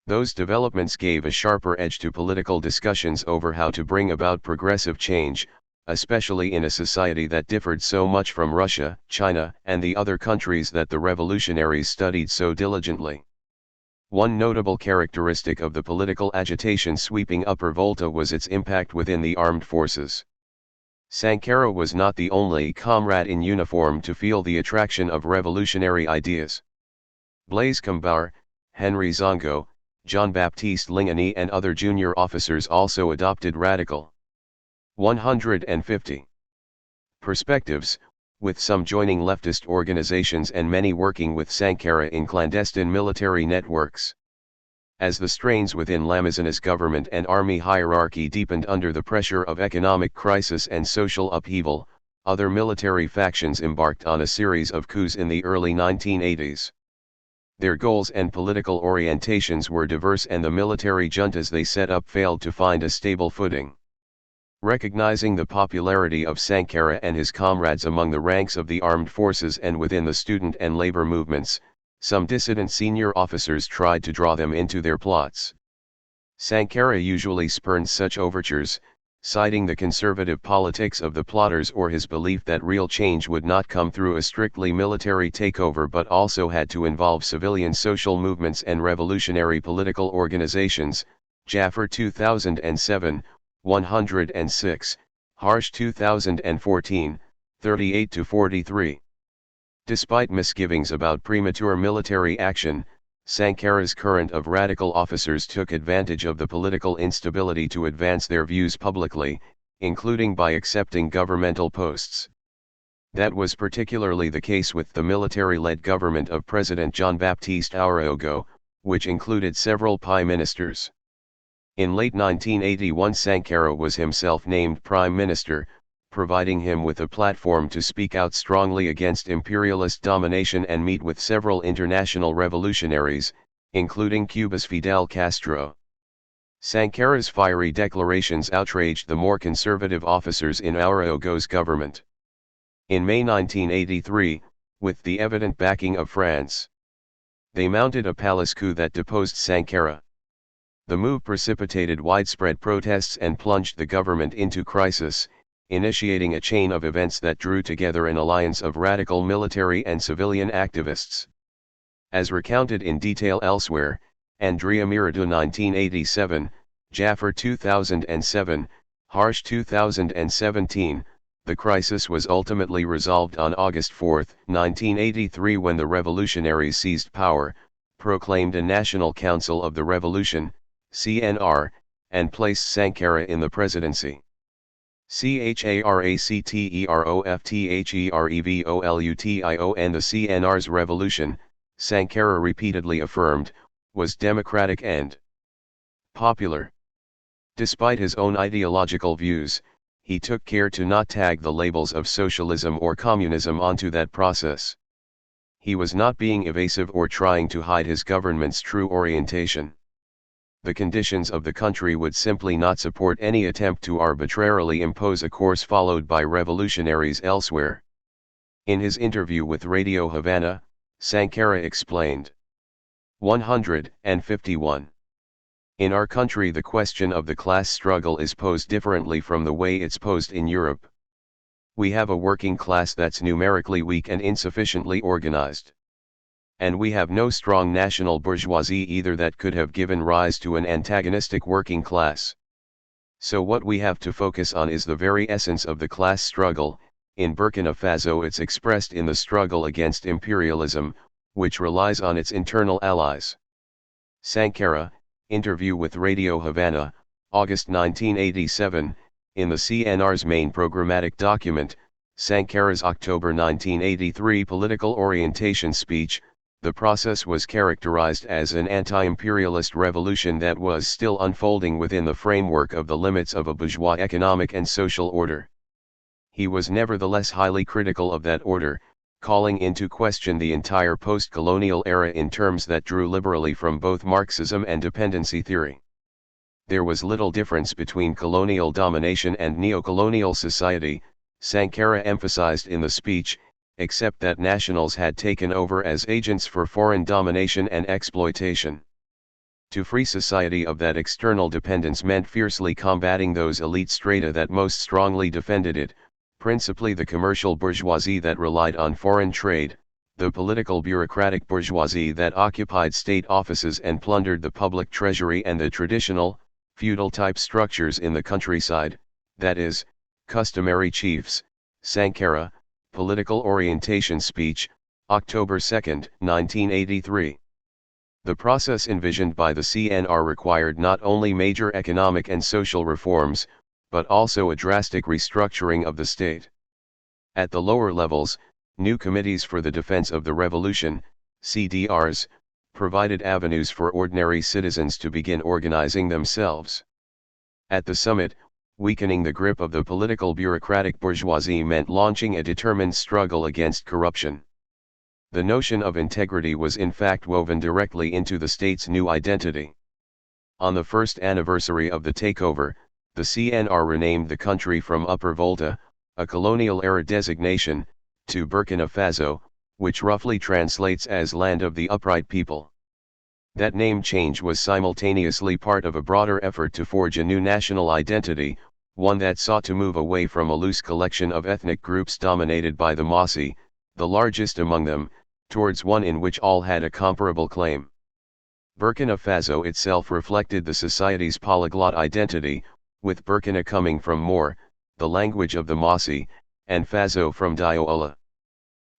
Those developments gave a sharper edge to political discussions over how to bring about progressive change, especially in a society that differed so much from Russia, China, and the other countries that the revolutionaries studied so diligently. One notable characteristic of the political agitation sweeping Upper Volta was its impact within the armed forces. Sankara was not the only comrade in uniform to feel the attraction of revolutionary ideas. Blaise Compaoré, Henry Zongo, Jean-Baptiste Lingani and other junior officers also adopted radical 150 perspectives, with some joining leftist organizations and many working with Sankara in clandestine military networks. As the strains within Lamizana's government and army hierarchy deepened under the pressure of economic crisis and social upheaval, other military factions embarked on a series of coups in the early 1980s. Their goals and political orientations were diverse and the military juntas they set up failed to find a stable footing. Recognizing the popularity of Sankara and his comrades among the ranks of the armed forces and within the student and labor movements, some dissident senior officers tried to draw them into their plots. Sankara usually spurned such overtures, citing the conservative politics of the plotters or his belief that real change would not come through a strictly military takeover but also had to involve civilian social movements and revolutionary political organizations. Jaffer 2007, 106, Harsh 2014, 38-43. Despite misgivings about premature military action, Sankara's current of radical officers took advantage of the political instability to advance their views publicly, including by accepting governmental posts. That was particularly the case with the military-led government of President Jean-Baptiste Ouedraogo, which included several prime ministers. In late 1981 Sankara was himself named prime minister, providing him with a platform to speak out strongly against imperialist domination and meet with several international revolutionaries, including Cuba's Fidel Castro. Sankara's fiery declarations outraged the more conservative officers in Ouedraogo's government. In May 1983, with the evident backing of France, they mounted a palace coup that deposed Sankara. The move precipitated widespread protests and plunged the government into crisis, initiating a chain of events that drew together an alliance of radical military and civilian activists. As recounted in detail elsewhere, Andrea Miradou 1987, Jaffer 2007, Harsh 2017, the crisis was ultimately resolved on August 4, 1983 when the revolutionaries seized power, proclaimed a National Council of the Revolution, CNR, and placed Sankara in the presidency. CHARACTEROFTHEREVOLUTIO. And the CNR's revolution, Sankara repeatedly affirmed, was democratic and popular. Despite his own ideological views, he took care to not tag the labels of socialism or communism onto that process. He was not being evasive or trying to hide his government's true orientation. The conditions of the country would simply not support any attempt to arbitrarily impose a course followed by revolutionaries elsewhere. In his interview with Radio Havana, Sankara explained. 151. In our country the question of the class struggle is posed differently from the way it's posed in Europe. We have a working class that's numerically weak and insufficiently organized. And we have no strong national bourgeoisie either that could have given rise to an antagonistic working class. So what we have to focus on is the very essence of the class struggle. In Burkina Faso it's expressed in the struggle against imperialism, which relies on its internal allies. Sankara, interview with Radio Havana, August 1987, in the CNR's main programmatic document, Sankara's October 1983 political orientation speech. The process was characterized as an anti-imperialist revolution that was still unfolding within the framework of the limits of a bourgeois economic and social order. He was nevertheless highly critical of that order, calling into question the entire post-colonial era in terms that drew liberally from both Marxism and dependency theory. There was little difference between colonial domination and neo-colonial society, Sankara emphasized in the speech, except that nationals had taken over as agents for foreign domination and exploitation. To free society of that external dependence meant fiercely combating those elite strata that most strongly defended it, principally the commercial bourgeoisie that relied on foreign trade, the political bureaucratic bourgeoisie that occupied state offices and plundered the public treasury, and the traditional, feudal-type structures in the countryside, that is, customary chiefs. Sankara, Political Orientation Speech, October 2, 1983. The process envisioned by the CNR required not only major economic and social reforms, but also a drastic restructuring of the state. At the lower levels, new committees for the defense of the revolution, CDRs, provided avenues for ordinary citizens to begin organizing themselves. At the summit, weakening the grip of the political bureaucratic bourgeoisie meant launching a determined struggle against corruption. The notion of integrity was in fact woven directly into the state's new identity. On the first anniversary of the takeover, the CNR renamed the country from Upper Volta, a colonial-era designation, to Burkina Faso, which roughly translates as Land of the Upright People. That name change was simultaneously part of a broader effort to forge a new national identity, one that sought to move away from a loose collection of ethnic groups dominated by the Mossi, the largest among them, towards one in which all had a comparable claim. Burkina Faso itself reflected the society's polyglot identity, with Burkina coming from Moor, the language of the Mossi, and Faso from Dioula.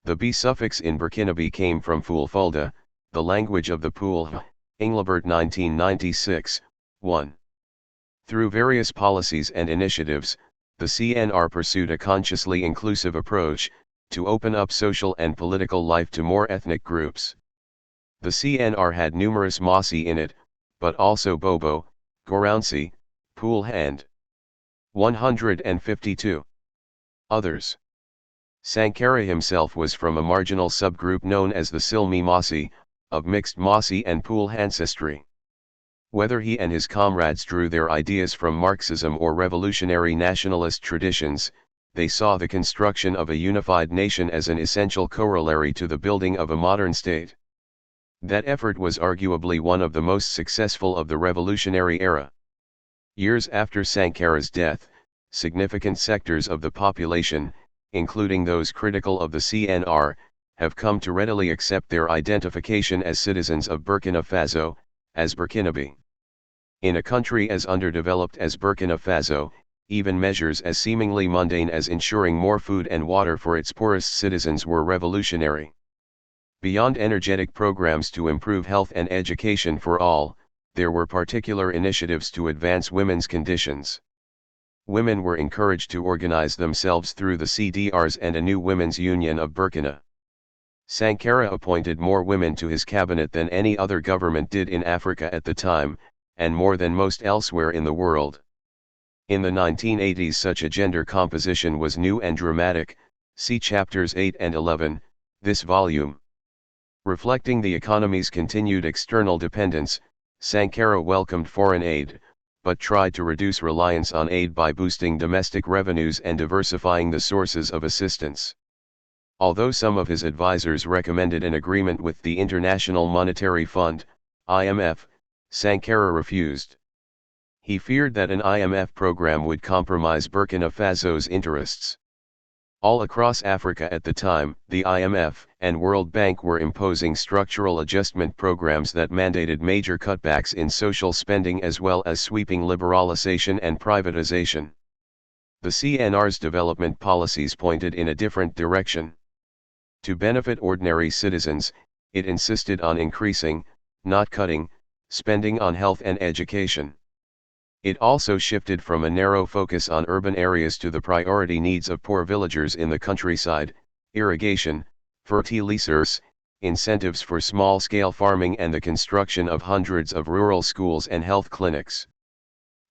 The B suffix in Burkinabe came from Fulfulde, the language of the Pool. Engelbert 1996, 1. Through various policies and initiatives, the CNR pursued a consciously inclusive approach, to open up social and political life to more ethnic groups. The CNR had numerous Mossi in it, but also Bobo, Goraunsi, Pool and 152 others. Sankara himself was from a marginal subgroup known as the Silmi Mossi, of mixed Mossi and Pool ancestry. Whether he and his comrades drew their ideas from Marxism or revolutionary nationalist traditions, they saw the construction of a unified nation as an essential corollary to the building of a modern state. That effort was arguably one of the most successful of the revolutionary era. Years after Sankara's death, significant sectors of the population, including those critical of the CNR, have come to readily accept their identification as citizens of Burkina Faso, as Burkinabe. In a country as underdeveloped as Burkina Faso, even measures as seemingly mundane as ensuring more food and water for its poorest citizens were revolutionary. Beyond energetic programs to improve health and education for all, there were particular initiatives to advance women's conditions. Women were encouraged to organize themselves through the CDRs and a new Women's Union of Burkina. Sankara appointed more women to his cabinet than any other government did in Africa at the time, and more than most elsewhere in the world. In the 1980s such a gender composition was new and dramatic, see chapters 8 and 11, this volume. Reflecting the economy's continued external dependence, Sankara welcomed foreign aid, but tried to reduce reliance on aid by boosting domestic revenues and diversifying the sources of assistance. Although some of his advisors recommended an agreement with the International Monetary Fund, IMF, Sankara refused. He feared that an IMF program would compromise Burkina Faso's interests. All across Africa at the time, the IMF and World Bank were imposing structural adjustment programs that mandated major cutbacks in social spending as well as sweeping liberalization and privatization. The CNR's development policies pointed in a different direction. To benefit ordinary citizens, it insisted on increasing, not cutting, spending on health and education. It also shifted from a narrow focus on urban areas to the priority needs of poor villagers in the countryside, irrigation, fertilizers, incentives for small-scale farming and the construction of hundreds of rural schools and health clinics.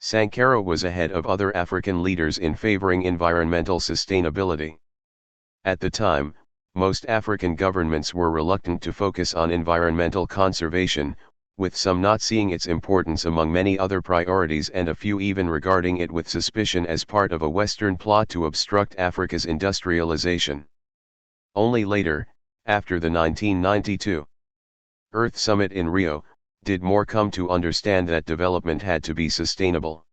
Sankara was ahead of other African leaders in favoring environmental sustainability. At the time, most African governments were reluctant to focus on environmental conservation, with some not seeing its importance among many other priorities and a few even regarding it with suspicion as part of a Western plot to obstruct Africa's industrialization. Only later, after the 1992 Earth Summit in Rio, did more come to understand that development had to be sustainable.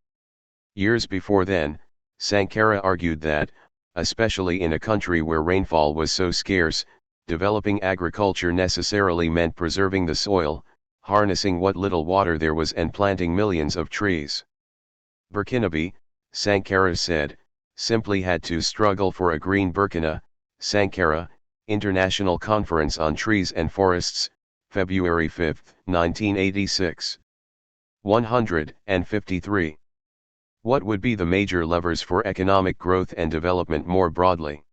Years before then, Sankara argued that, especially in a country where rainfall was so scarce, developing agriculture necessarily meant preserving the soil, harnessing what little water there was and planting millions of trees. Burkinabe, Sankara said, simply had to struggle for a green Burkina. Sankara, International Conference on Trees and Forests, February 5, 1986. 153. What would be the major levers for economic growth and development more broadly?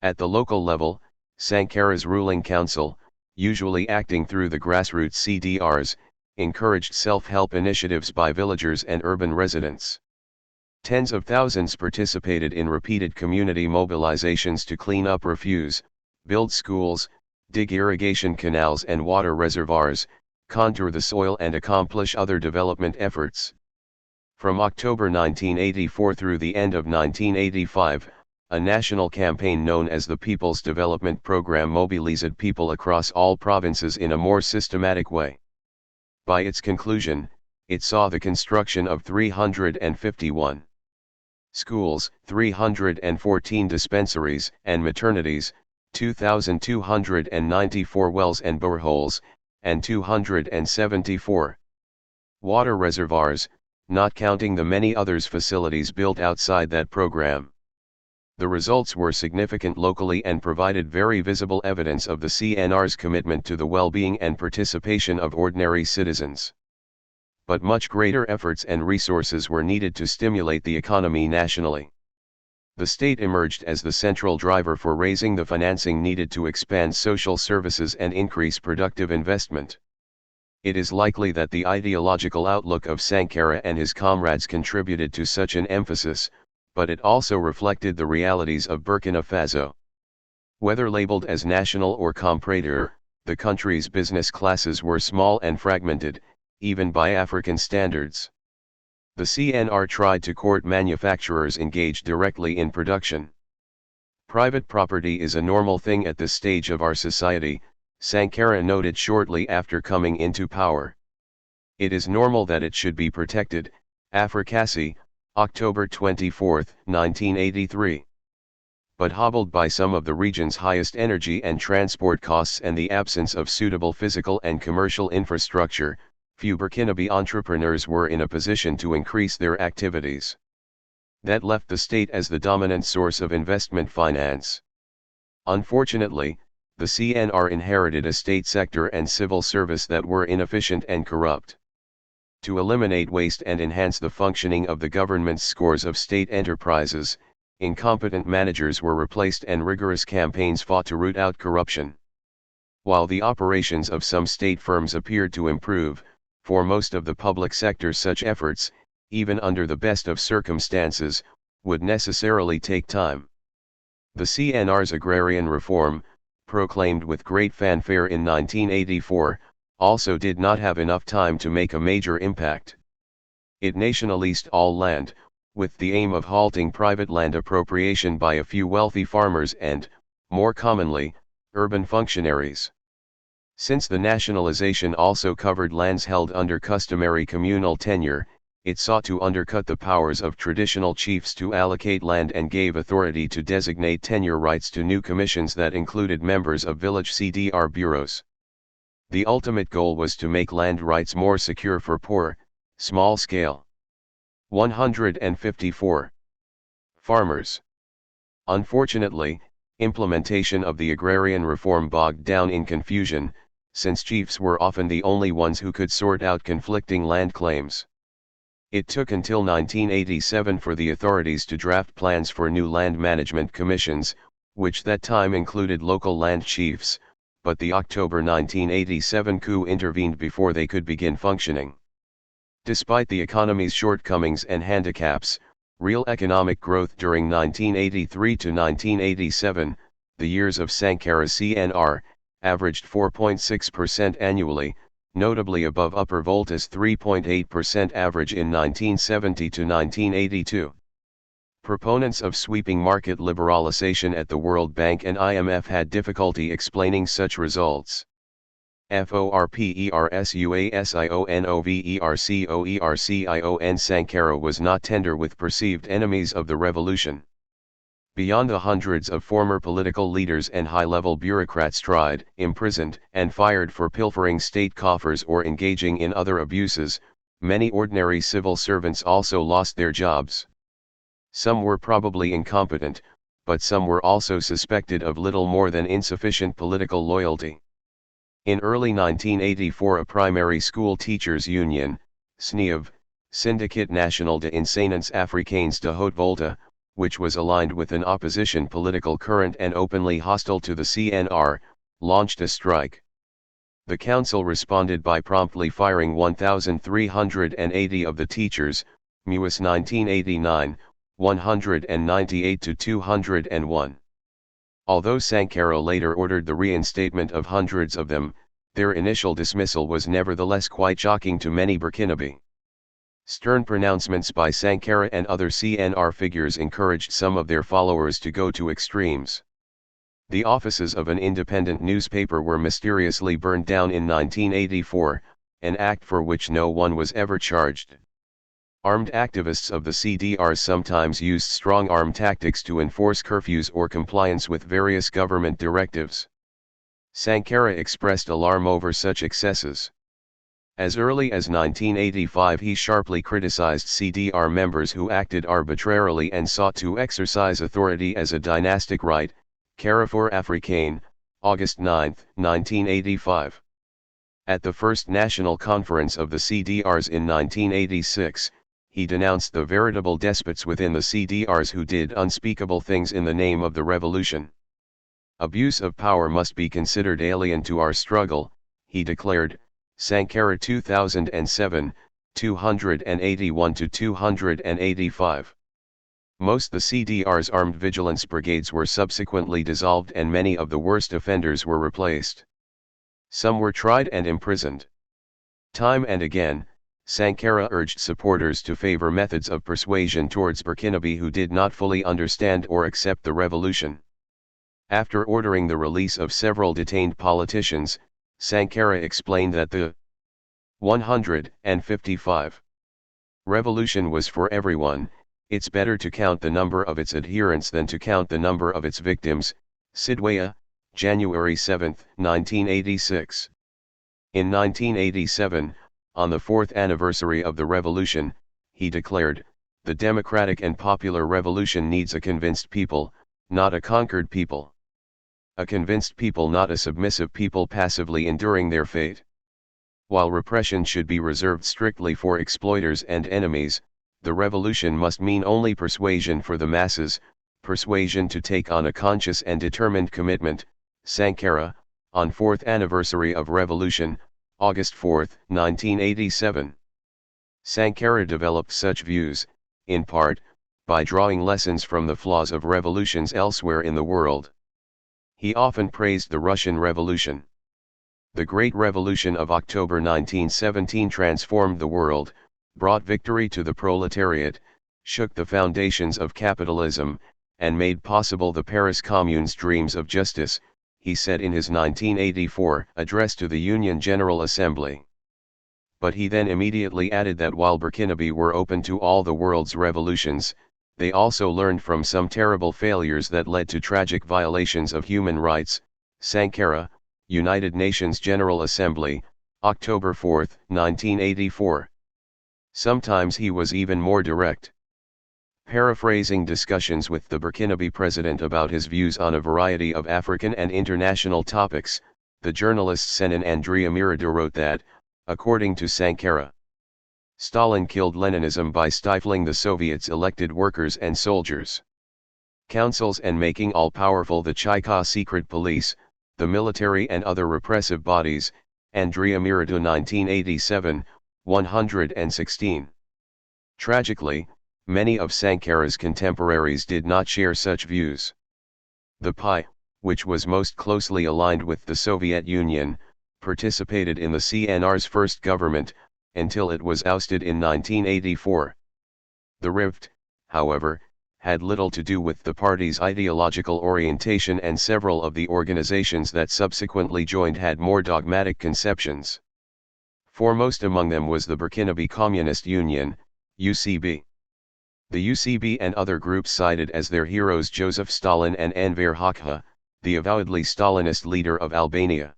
At the local level, Sankara's ruling council, usually acting through the grassroots CDRs, encouraged self-help initiatives by villagers and urban residents. Tens of thousands participated in repeated community mobilizations to clean up refuse, build schools, dig irrigation canals and water reservoirs, contour the soil and accomplish other development efforts. From October 1984 through the end of 1985, a national campaign known as the People's Development Program mobilized people across all provinces in a more systematic way. By its conclusion, it saw the construction of 351 schools, 314 dispensaries and maternities, 2,294 wells and boreholes, and 274 water reservoirs, not counting the many others facilities built outside that program. The results were significant locally and provided very visible evidence of the CNR's commitment to the well-being and participation of ordinary citizens. But much greater efforts and resources were needed to stimulate the economy nationally. The state emerged as the central driver for raising the financing needed to expand social services and increase productive investment. It is likely that the ideological outlook of Sankara and his comrades contributed to such an emphasis, but it also reflected the realities of Burkina Faso. Whether labeled as national or comprador, the country's business classes were small and fragmented, even by African standards. The CNR tried to court manufacturers engaged directly in production. Private property is a normal thing at this stage of our society, Sankara noted shortly after coming into power. It is normal that it should be protected, Africacy, October 24, 1983. But hobbled by some of the region's highest energy and transport costs and the absence of suitable physical and commercial infrastructure, few Burkinabe entrepreneurs were in a position to increase their activities. That left the state as the dominant source of investment finance. Unfortunately, the CNR inherited a state sector and civil service that were inefficient and corrupt. To eliminate waste and enhance the functioning of the government's scores of state enterprises, incompetent managers were replaced and rigorous campaigns fought to root out corruption. While the operations of some state firms appeared to improve, for most of the public sector such efforts, even under the best of circumstances, would necessarily take time. The CNR's agrarian reform, proclaimed with great fanfare in 1984, also did not have enough time to make a major impact. It nationalized all land, with the aim of halting private land appropriation by a few wealthy farmers and, more commonly, urban functionaries. Since the nationalization also covered lands held under customary communal tenure, it sought to undercut the powers of traditional chiefs to allocate land and gave authority to designate tenure rights to new commissions that included members of village CDR bureaus. The ultimate goal was to make land rights more secure for poor, small-scale 154 farmers. Unfortunately, implementation of the agrarian reform bogged down in confusion, since chiefs were often the only ones who could sort out conflicting land claims. It took until 1987 for the authorities to draft plans for new land management commissions, which that time included local land chiefs, but the October 1987 coup intervened before they could begin functioning. Despite the economy's shortcomings and handicaps, real economic growth during 1983 to 1987, the years of Sankara's CNR, averaged 4.6% annually, notably above Upper Volta's 3.8% average in 1970 to 1982. Proponents of sweeping market liberalization at the World Bank and IMF had difficulty explaining such results. FORPERSUASIONOVERCOERCION Sankara was not tender with perceived enemies of the revolution. Beyond the hundreds of former political leaders and high-level bureaucrats tried, imprisoned, and fired for pilfering state coffers or engaging in other abuses, many ordinary civil servants also lost their jobs. Some were probably incompetent, but some were also suspected of little more than insufficient political loyalty. In early 1984 a primary school teachers' union, SNIAV, Syndicat National des Enseignants Africains de Haute Volta, which was aligned with an opposition political current and openly hostile to the CNR, launched a strike. The council responded by promptly firing 1,380 of the teachers, MUIS 1989, 198 to 201. Although Sankara later ordered the reinstatement of hundreds of them, their initial dismissal was nevertheless quite shocking to many Burkinabe. Stern pronouncements by Sankara and other CNR figures encouraged some of their followers to go to extremes. The offices of an independent newspaper were mysteriously burned down in 1984, an act for which no one was ever charged. Armed activists of the CDR sometimes used strong-arm tactics to enforce curfews or compliance with various government directives. Sankara expressed alarm over such excesses. As early as 1985 he sharply criticized CDR members who acted arbitrarily and sought to exercise authority as a dynastic right, Carrefour Africain, August 9, 1985. At the first national conference of the CDRs in 1986, he denounced the veritable despots within the CDRs who did unspeakable things in the name of the revolution. Abuse of power must be considered alien to our struggle, he declared, Sankara 2007, 281-285. Most the CDR's armed vigilance brigades were subsequently dissolved and many of the worst offenders were replaced. Some were tried and imprisoned. Time and again, Sankara urged supporters to favor methods of persuasion towards Burkinabe who did not fully understand or accept the revolution. After ordering the release of several detained politicians, Sankara explained that the 155 revolution was for everyone. It's better to count the number of its adherents than to count the number of its victims. Sidwaya, January 7, 1986. In 1987, on the fourth anniversary of the revolution, he declared, "The democratic and popular revolution needs a convinced people, not a conquered people. A convinced people, not a submissive people passively enduring their fate." While repression should be reserved strictly for exploiters and enemies, the revolution must mean only persuasion for the masses, persuasion to take on a conscious and determined commitment. Sankara, on 4th anniversary of revolution, August 4, 1987. Sankara developed such views, in part, by drawing lessons from the flaws of revolutions elsewhere in the world. He often praised the Russian Revolution. The Great Revolution of October 1917 transformed the world, brought victory to the proletariat, shook the foundations of capitalism, and made possible the Paris Commune's dreams of justice, he said in his 1984 address to the Union General Assembly. But he then immediately added that while Burkinabe were open to all the world's revolutions, they also learned from some terrible failures that led to tragic violations of human rights. Sankara, United Nations General Assembly, October 4, 1984. Sometimes he was even more direct. Paraphrasing discussions with the Burkinabe president about his views on a variety of African and international topics, the journalist Senan Andrea Mirador wrote that, according to Sankara, Stalin killed Leninism by stifling the Soviets' elected workers and soldiers' councils and making all-powerful the Cheka secret police, the military and other repressive bodies. Andrea Mirador 1987, 116. Tragically, many of Sankara's contemporaries did not share such views. The PI, which was most closely aligned with the Soviet Union, participated in the CNR's first government, until it was ousted in 1984. The RIVT, however, had little to do with the party's ideological orientation, and several of the organizations that subsequently joined had more dogmatic conceptions. Foremost among them was the Burkinabe Communist Union, UCB. The UCB and other groups cited as their heroes Joseph Stalin and Enver Hoxha, the avowedly Stalinist leader of Albania.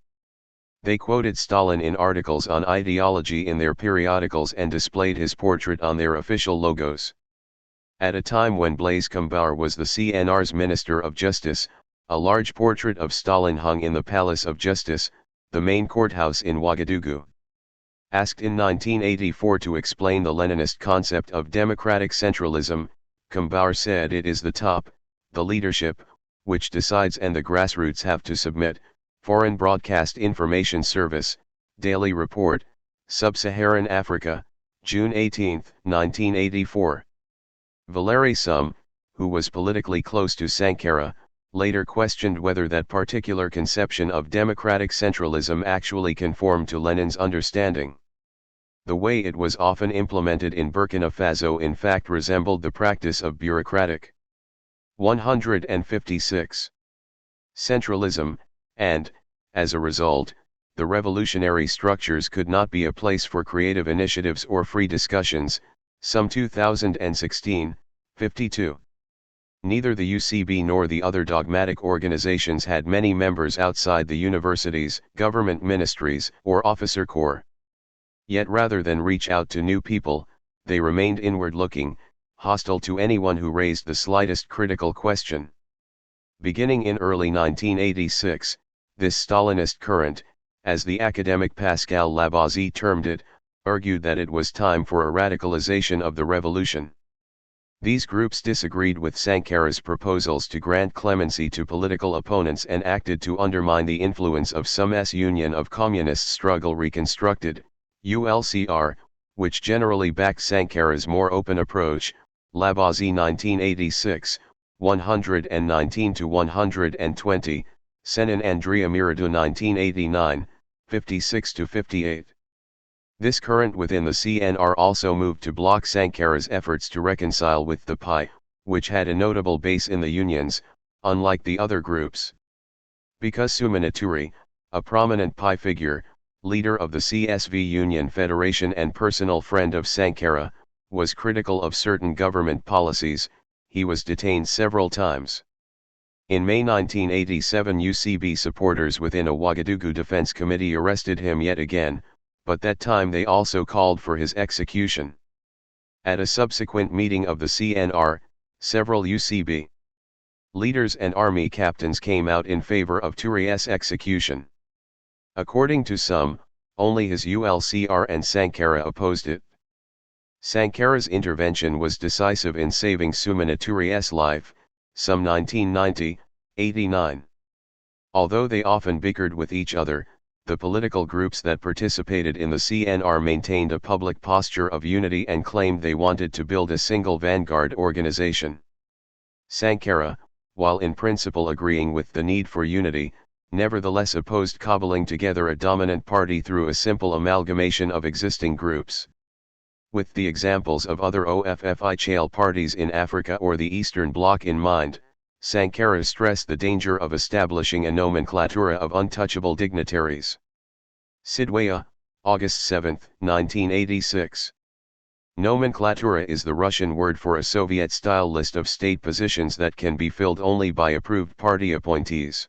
They quoted Stalin in articles on ideology in their periodicals and displayed his portrait on their official logos. At a time when Blaise Compaoré was the CNR's Minister of Justice, a large portrait of Stalin hung in the Palace of Justice, the main courthouse in Ouagadougou. Asked in 1984 to explain the Leninist concept of democratic centralism, Compaoré said it is the top, the leadership, which decides and the grassroots have to submit. Foreign Broadcast Information Service, Daily Report, Sub-Saharan Africa, June 18, 1984. Valéry Sum, who was politically close to Sankara, later questioned whether that particular conception of democratic centralism actually conformed to Lenin's understanding. The way it was often implemented in Burkina Faso in fact resembled the practice of bureaucratic 156 centralism, and, as a result, the revolutionary structures could not be a place for creative initiatives or free discussions. Some 2016, 52. Neither the UCB nor the other dogmatic organizations had many members outside the universities, government ministries, or officer corps. Yet rather than reach out to new people, they remained inward-looking, hostile to anyone who raised the slightest critical question. Beginning in early 1986, this Stalinist current, as the academic Pascal Labazie termed it, argued that it was time for a radicalization of the revolution. These groups disagreed with Sankara's proposals to grant clemency to political opponents and acted to undermine the influence of some Union of Communist Struggle Reconstructed, ULCR, which generally backed Sankara's more open approach. Legacies 1986, 119-120, Senan Andrea Miradu 1989, 56-58. This current within the CNR also moved to block Sankara's efforts to reconcile with the PI, which had a notable base in the unions, unlike the other groups. Because Sumanaturi, a prominent PI figure, leader of the CSV Union Federation and personal friend of Sankara, was critical of certain government policies, he was detained several times. In May 1987, UCB supporters within a Ouagadougou Defense Committee arrested him yet again, but that time they also called for his execution. At a subsequent meeting of the CNR, several UCB leaders and army captains came out in favor of Touré execution. According to some, only his ULCR and Sankara opposed it. Sankara's intervention was decisive in saving Sumanature's life, some 1990-89. Although they often bickered with each other, the political groups that participated in the CNR maintained a public posture of unity and claimed they wanted to build a single vanguard organization. Sankara, while in principle agreeing with the need for unity, nevertheless opposed cobbling together a dominant party through a simple amalgamation of existing groups. With the examples of other OFFICHL parties in Africa or the Eastern Bloc in mind, Sankara stressed the danger of establishing a nomenclatura of untouchable dignitaries. Sidwaya, August 7, 1986. Nomenclatura is the Russian word for a Soviet-style list of state positions that can be filled only by approved party appointees.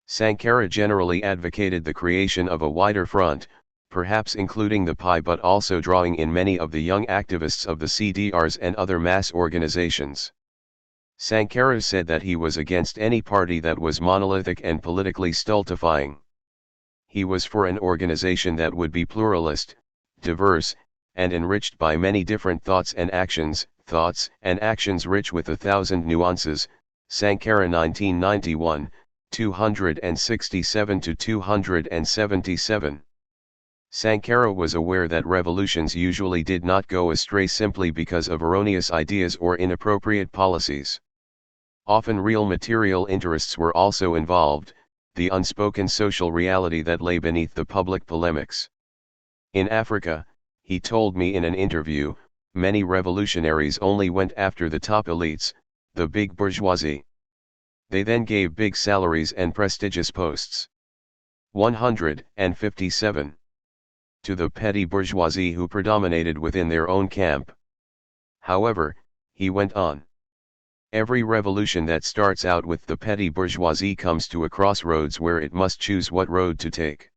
Sankara generally advocated the creation of a wider front, perhaps including the PI but also drawing in many of the young activists of the CDRs and other mass organizations. Sankara said that he was against any party that was monolithic and politically stultifying. He was for an organization that would be pluralist, diverse, and enriched by many different thoughts and actions rich with 1,000 nuances. Sankara 1991, 267-277. Sankara was aware that revolutions usually did not go astray simply because of erroneous ideas or inappropriate policies. Often real material interests were also involved, the unspoken social reality that lay beneath the public polemics. In Africa, he told me in an interview, many revolutionaries only went after the top elites, the big bourgeoisie. They then gave big salaries and prestigious posts. 157. To the petty bourgeoisie who predominated within their own camp. However, he went on. Every revolution that starts out with the petty bourgeoisie comes to a crossroads where it must choose what road to take.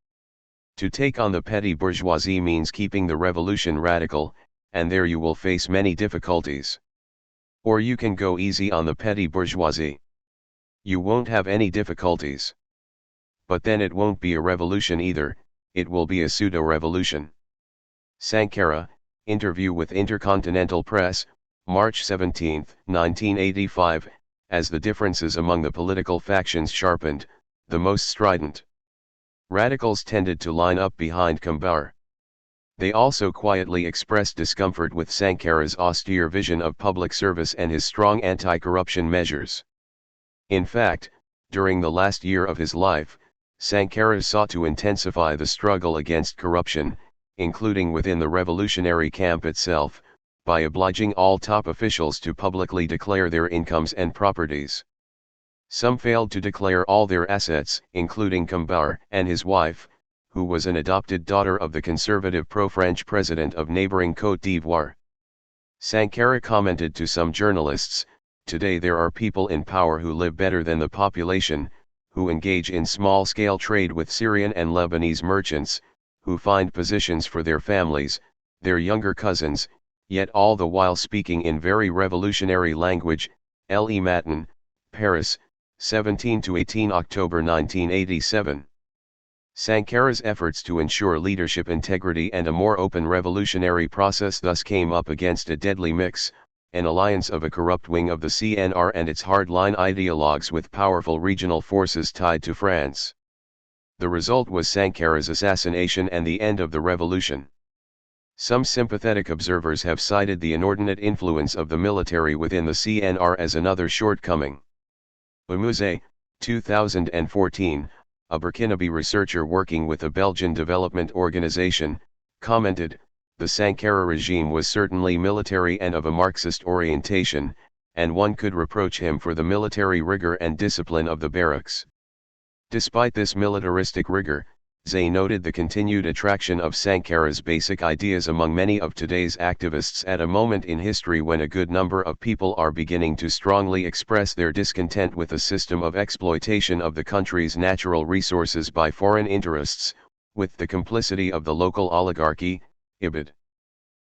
To take on the petty bourgeoisie means keeping the revolution radical, and there you will face many difficulties. Or you can go easy on the petty bourgeoisie. You won't have any difficulties. But then it won't be a revolution either, it will be a pseudo-revolution. Sankara, interview with Intercontinental Press, March 17, 1985, as the differences among the political factions sharpened, the most strident radicals tended to line up behind Kambar. They also quietly expressed discomfort with Sankara's austere vision of public service and his strong anti-corruption measures. In fact, during the last year of his life, Sankara sought to intensify the struggle against corruption, including within the revolutionary camp itself, by obliging all top officials to publicly declare their incomes and properties. Some failed to declare all their assets, including Kambar and his wife, who was an adopted daughter of the conservative pro-French president of neighboring Côte d'Ivoire. Sankara commented to some journalists, "Today there are people in power who live better than the population, who engage in small-scale trade with Syrian and Lebanese merchants, who find positions for their families, their younger cousins, yet all the while speaking in very revolutionary language." Le Matin, Paris, 17–18 October 1987. Sankara's efforts to ensure leadership integrity and a more open revolutionary process thus came up against a deadly mix, an alliance of a corrupt wing of the CNR and its hardline ideologues with powerful regional forces tied to France. The result was Sankara's assassination and the end of the revolution. Some sympathetic observers have cited the inordinate influence of the military within the CNR as another shortcoming. Umuse, 2014, a Burkinabe researcher working with a Belgian development organization, commented, "The Sankara regime was certainly military and of a Marxist orientation, and one could reproach him for the military rigor and discipline of the barracks." Despite this militaristic rigor, Zay noted the continued attraction of Sankara's basic ideas among many of today's activists at a moment in history when a good number of people are beginning to strongly express their discontent with a system of exploitation of the country's natural resources by foreign interests, with the complicity of the local oligarchy, Ibid.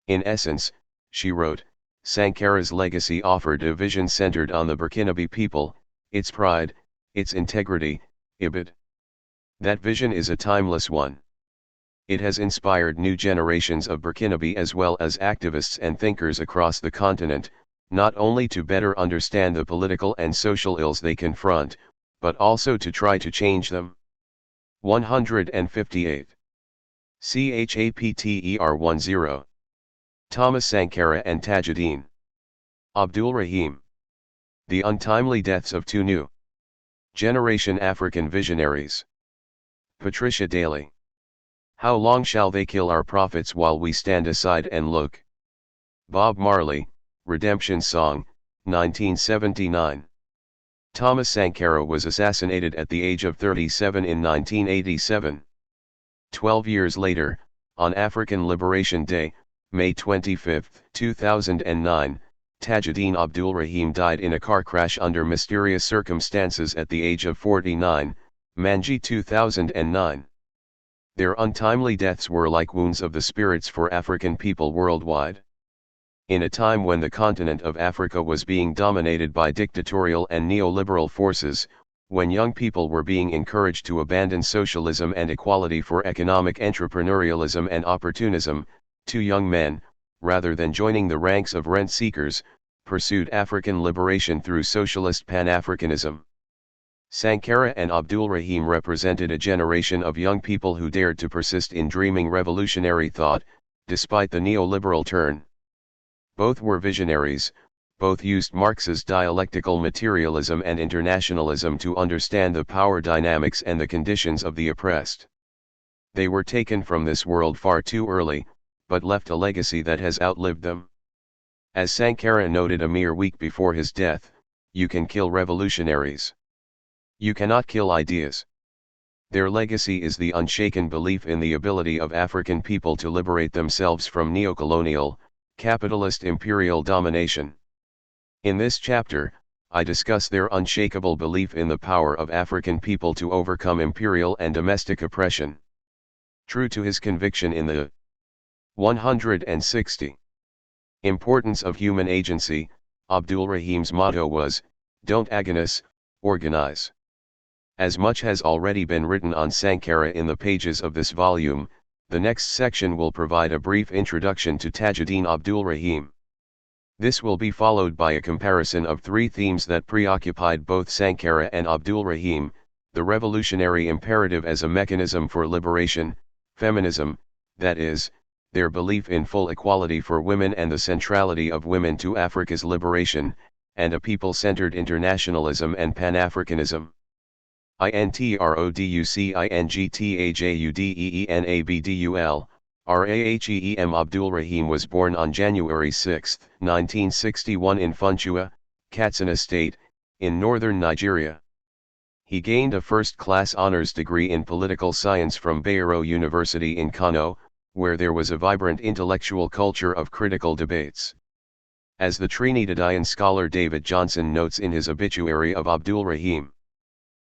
In essence, she wrote, Sankara's legacy offered a vision centered on the Burkinabe people, its pride, its integrity, Ibid. That vision is a timeless one. It has inspired new generations of Burkinabe as well as activists and thinkers across the continent, not only to better understand the political and social ills they confront, but also to try to change them. 158. Chapter 10. Thomas Sankara and Tajuddin Abdul Rahim. The untimely deaths of two new generation African visionaries. Patricia Daly. How long shall they kill our prophets while we stand aside and look? Bob Marley, Redemption Song, 1979. Thomas Sankara was assassinated at the age of 37 in 1987. 12 years later, on African Liberation Day, May 25, 2009, Tajuddin Abdul Rahim died in a car crash under mysterious circumstances at the age of 49, Manji 2009. Their untimely deaths were like wounds of the spirits for African people worldwide. In a time when the continent of Africa was being dominated by dictatorial and neoliberal forces, when young people were being encouraged to abandon socialism and equality for economic entrepreneurialism and opportunism, two young men, rather than joining the ranks of rent-seekers, pursued African liberation through socialist Pan-Africanism. Sankara and Abdul Rahim represented a generation of young people who dared to persist in dreaming revolutionary thought, despite the neoliberal turn. Both were visionaries, both used Marx's dialectical materialism and internationalism to understand the power dynamics and the conditions of the oppressed. They were taken from this world far too early, but left a legacy that has outlived them. As Sankara noted a mere week before his death, you can kill revolutionaries. You cannot kill ideas. Their legacy is the unshaken belief in the ability of African people to liberate themselves from neocolonial, capitalist imperial domination. In this chapter, I discuss their unshakable belief in the power of African people to overcome imperial and domestic oppression. True to his conviction in the 160. Importance of human agency, Abdul Rahim's motto was, "Don't agonize, organize." As much has already been written on Sankara in the pages of this volume, the next section will provide a brief introduction to Tajuddin Abdul Rahim. This will be followed by a comparison of three themes that preoccupied both Sankara and Abdul Rahim: the revolutionary imperative as a mechanism for liberation, feminism, that is, their belief in full equality for women and the centrality of women to Africa's liberation, and a people-centered internationalism and Pan-Africanism. Introducingtajudeneabdul, Raheem Abdul Rahim was born on January 6, 1961 in Funtua, Katsina State, in northern Nigeria. He gained a first-class honors degree in political science from Bayero University in Kano, where there was a vibrant intellectual culture of critical debates. As the Trinidadian scholar David Johnson notes in his obituary of Abdul Rahim,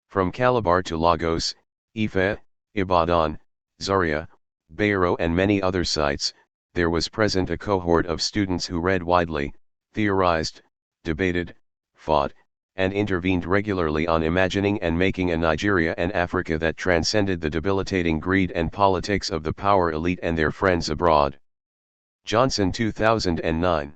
from Calabar to Lagos, Ife, Ibadan, Zaria, Bayero and many other sites, there was present a cohort of students who read widely, theorized, debated, fought, and intervened regularly on imagining and making a Nigeria and Africa that transcended the debilitating greed and politics of the power elite and their friends abroad. Johnson 2009.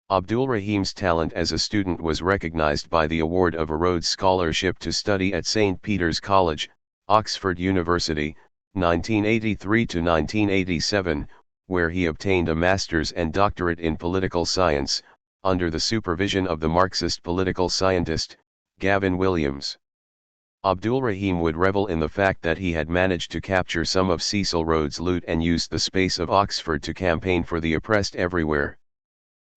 Abdul Rahim's talent as a student was recognized by the award of a Rhodes Scholarship to study at St. Peter's College, Oxford University, 1983 to 1987, where he obtained a master's and doctorate in political science, under the supervision of the Marxist political scientist, Gavin Williams. Abdul Rahim would revel in the fact that he had managed to capture some of Cecil Rhodes' loot and used the space of Oxford to campaign for the oppressed everywhere.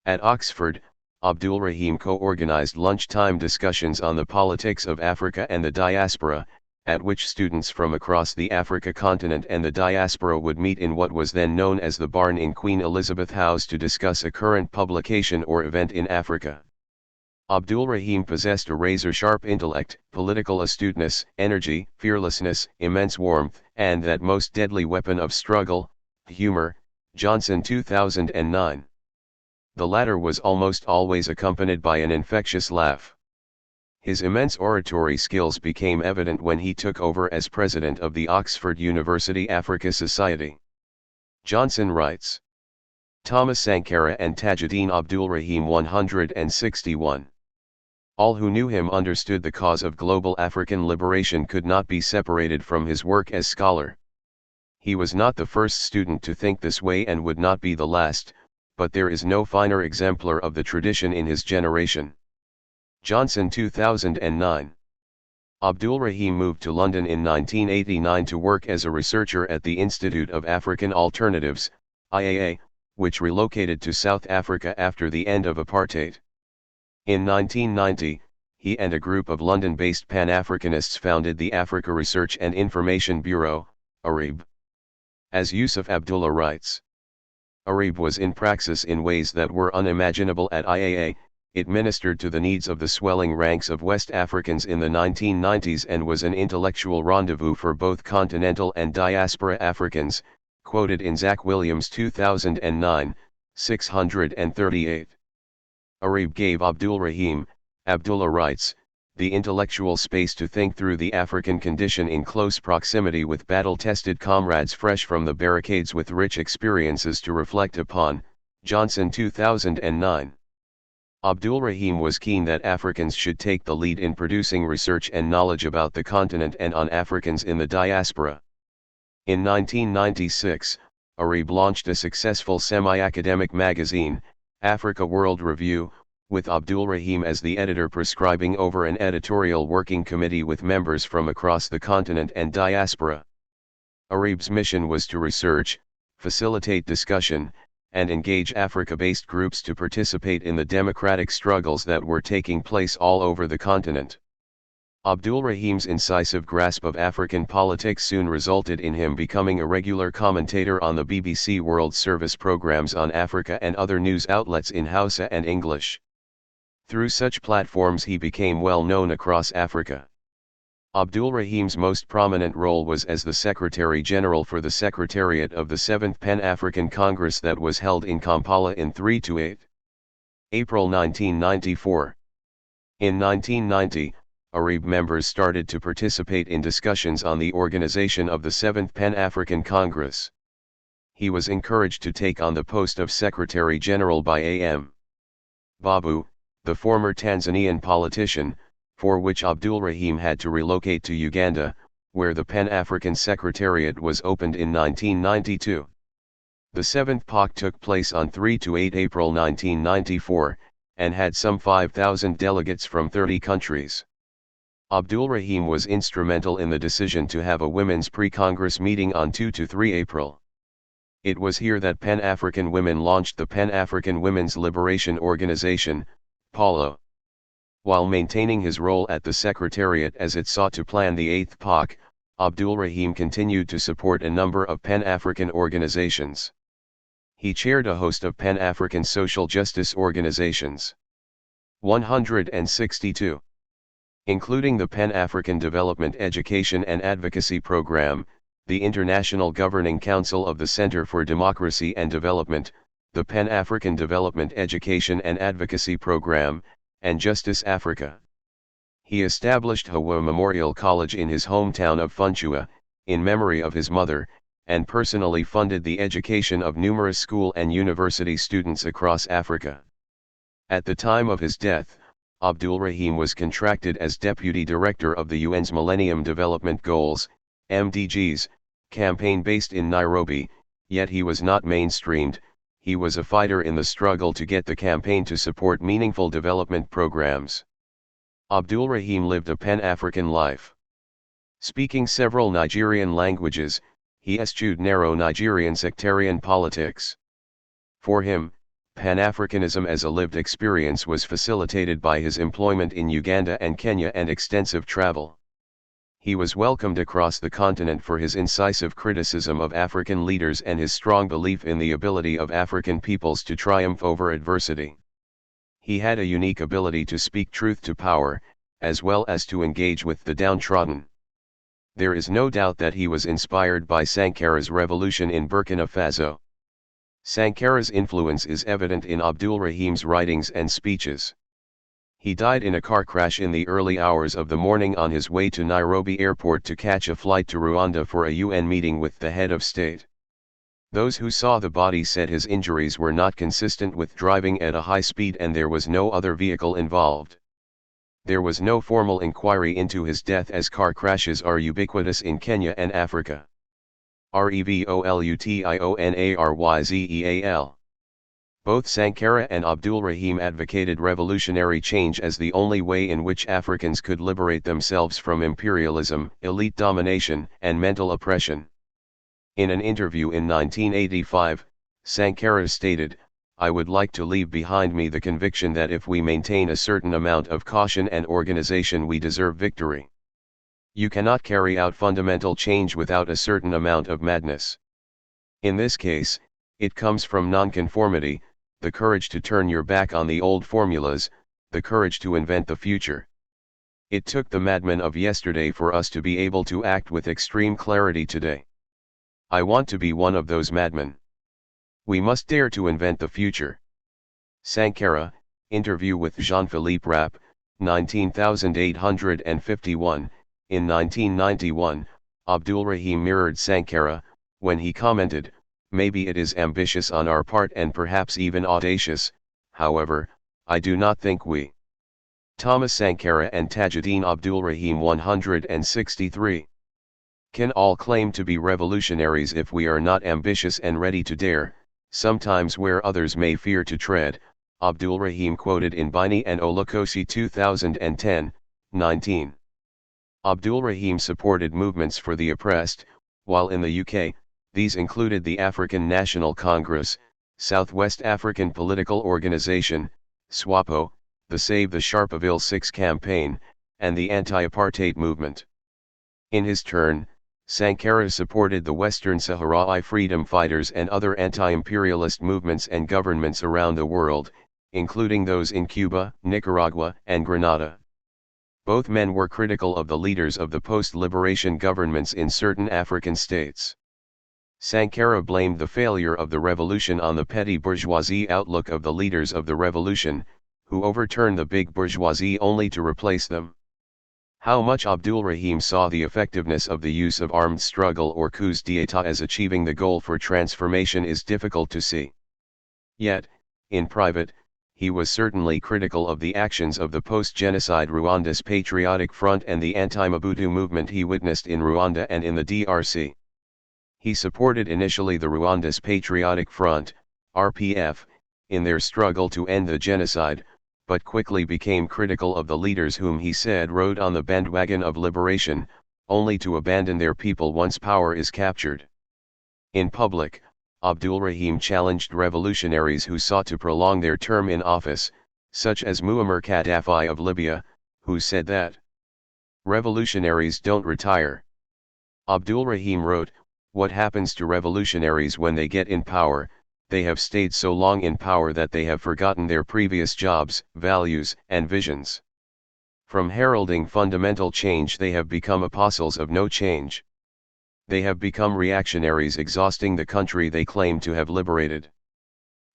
At Oxford, Abdul Rahim co-organized lunchtime discussions on the politics of Africa and the diaspora, at which students from across the Africa continent and the diaspora would meet in what was then known as the Barn in Queen Elizabeth House to discuss a current publication or event in Africa. Abdul Rahim possessed a razor-sharp intellect, political astuteness, energy, fearlessness, immense warmth, and that most deadly weapon of struggle, humor. Johnson 2009. The latter was almost always accompanied by an infectious laugh. His immense oratory skills became evident when he took over as president of the Oxford University Africa Society. Johnson writes. Thomas Sankara and Tajuddin Abdul Rahim 161. All who knew him understood the cause of global African liberation could not be separated from his work as scholar. He was not the first student to think this way and would not be the last, but there is no finer exemplar of the tradition in his generation. Johnson 2009. Abdul Rahim moved to London in 1989 to work as a researcher at the Institute of African Alternatives, IAA, which relocated to South Africa after the end of apartheid. In 1990, he and a group of London-based Pan-Africanists founded the Africa Research and Information Bureau, ARIB. As Yusuf Abdullah writes, ARIB was in praxis in ways that were unimaginable at IAA. It ministered to the needs of the swelling ranks of West Africans in the 1990s and was an intellectual rendezvous for both continental and diaspora Africans, quoted in Zach Williams 2009, 638. Arib gave Abdul Rahim, Abdullah writes, the intellectual space to think through the African condition in close proximity with battle-tested comrades fresh from the barricades with rich experiences to reflect upon. Johnson 2009. Abdul Rahim was keen that Africans should take the lead in producing research and knowledge about the continent and on Africans in the diaspora. In 1996, Arib launched a successful semi-academic magazine, Africa World Review, with Abdul Rahim as the editor prescribing over an editorial working committee with members from across the continent and diaspora. Arib's mission was to research, facilitate discussion, and engage Africa-based groups to participate in the democratic struggles that were taking place all over the continent. Abdul Rahim's incisive grasp of African politics soon resulted in him becoming a regular commentator on the BBC World Service programs on Africa and other news outlets in Hausa and English. Through such platforms he became well known across Africa. Abdul Rahim's most prominent role was as the Secretary-General for the Secretariat of the 7th Pan-African Congress that was held in Kampala in 3–8 April 1994. In 1990, Arib members started to participate in discussions on the organization of the 7th Pan-African Congress. He was encouraged to take on the post of Secretary-General by A.M. Babu, the former Tanzanian politician, for which Abdul Rahim had to relocate to Uganda, where the Pan-African Secretariat was opened in 1992. The 7th PAC took place on 3–8 April 1994, and had some 5,000 delegates from 30 countries. Abdul Rahim was instrumental in the decision to have a women's pre-Congress meeting on 2–3 April. It was here that Pan-African women launched the Pan-African Women's Liberation Organization, PALO. While maintaining his role at the Secretariat as it sought to plan the 8th PAC, Abdul Rahim continued to support a number of Pan-African organizations. He chaired a host of Pan-African social justice organizations. 162. Including the Pan-African Development Education and Advocacy Program, the International Governing Council of the Center for Democracy and Development, the Pan-African Development Education and Advocacy Program, and Justice Africa. He established Hawa Memorial College in his hometown of Funchua, in memory of his mother, and personally funded the education of numerous school and university students across Africa. At the time of his death, Abdul Rahim was contracted as Deputy Director of the UN's Millennium Development Goals, MDGs, campaign based in Nairobi, yet he was not mainstreamed. He was a fighter in the struggle to get the campaign to support meaningful development programs. Abdul Rahim lived a Pan-African life. Speaking several Nigerian languages, he eschewed narrow Nigerian sectarian politics. For him, Pan-Africanism as a lived experience was facilitated by his employment in Uganda and Kenya and extensive travel. He was welcomed across the continent for his incisive criticism of African leaders and his strong belief in the ability of African peoples to triumph over adversity. He had a unique ability to speak truth to power, as well as to engage with the downtrodden. There is no doubt that he was inspired by Sankara's revolution in Burkina Faso. Sankara's influence is evident in Abdul Rahim's writings and speeches. He died in a car crash in the early hours of the morning on his way to Nairobi airport to catch a flight to Rwanda for a UN meeting with the head of state. Those who saw the body said his injuries were not consistent with driving at a high speed and there was no other vehicle involved. There was no formal inquiry into his death as car crashes are ubiquitous in Kenya and Africa. Revolutionaryzeal. Both Sankara and Abdul Rahim advocated revolutionary change as the only way in which Africans could liberate themselves from imperialism, elite domination, and mental oppression. In an interview in 1985, Sankara stated, "I would like to leave behind me the conviction that if we maintain a certain amount of caution and organization we deserve victory. You cannot carry out fundamental change without a certain amount of madness. In this case, it comes from nonconformity, the courage to turn your back on the old formulas, the courage to invent the future. It took the madmen of yesterday for us to be able to act with extreme clarity today. I want to be one of those madmen. We must dare to invent the future." Sankara, interview with Jean-Philippe Rapp, 19851. In 1991, Abdul Rahim mirrored Sankara, when he commented, "Maybe it is ambitious on our part and perhaps even audacious, however, I do not think we." Thomas Sankara and Tajuddin Abdul Rahim 163. Can all claim to be revolutionaries if we are not ambitious and ready to dare, sometimes where others may fear to tread? Abdul Rahim quoted in Bini and Olukosi 2010, 19. Abdul Rahim supported movements for the oppressed, while in the UK, these included the African National Congress, Southwest African Political Organization, SWAPO, the Save the Sharpeville 6 campaign, and the anti-apartheid movement. In his turn, Sankara supported the Western Sahrawi freedom fighters and other anti-imperialist movements and governments around the world, including those in Cuba, Nicaragua, and Grenada. Both men were critical of the leaders of the post-liberation governments in certain African states. Sankara blamed the failure of the revolution on the petty bourgeoisie outlook of the leaders of the revolution, who overturned the big bourgeoisie only to replace them. How much Abdul Rahim saw the effectiveness of the use of armed struggle or coups d'état as achieving the goal for transformation is difficult to see. Yet, in private, he was certainly critical of the actions of the post-genocide Rwanda's Patriotic Front and the anti-Mobutu movement he witnessed in Rwanda and in the DRC. He supported initially the Rwanda's Patriotic Front, RPF, in their struggle to end the genocide, but quickly became critical of the leaders whom he said rode on the bandwagon of liberation, only to abandon their people once power is captured. In public, Abdul Rahim challenged revolutionaries who sought to prolong their term in office, such as Muammar Gaddafi of Libya, who said that revolutionaries don't retire. Abdul Rahim wrote, "What happens to revolutionaries when they get in power? They have stayed so long in power that they have forgotten their previous jobs, values, and visions. From heralding fundamental change they have become apostles of no change. They have become reactionaries exhausting the country they claim to have liberated."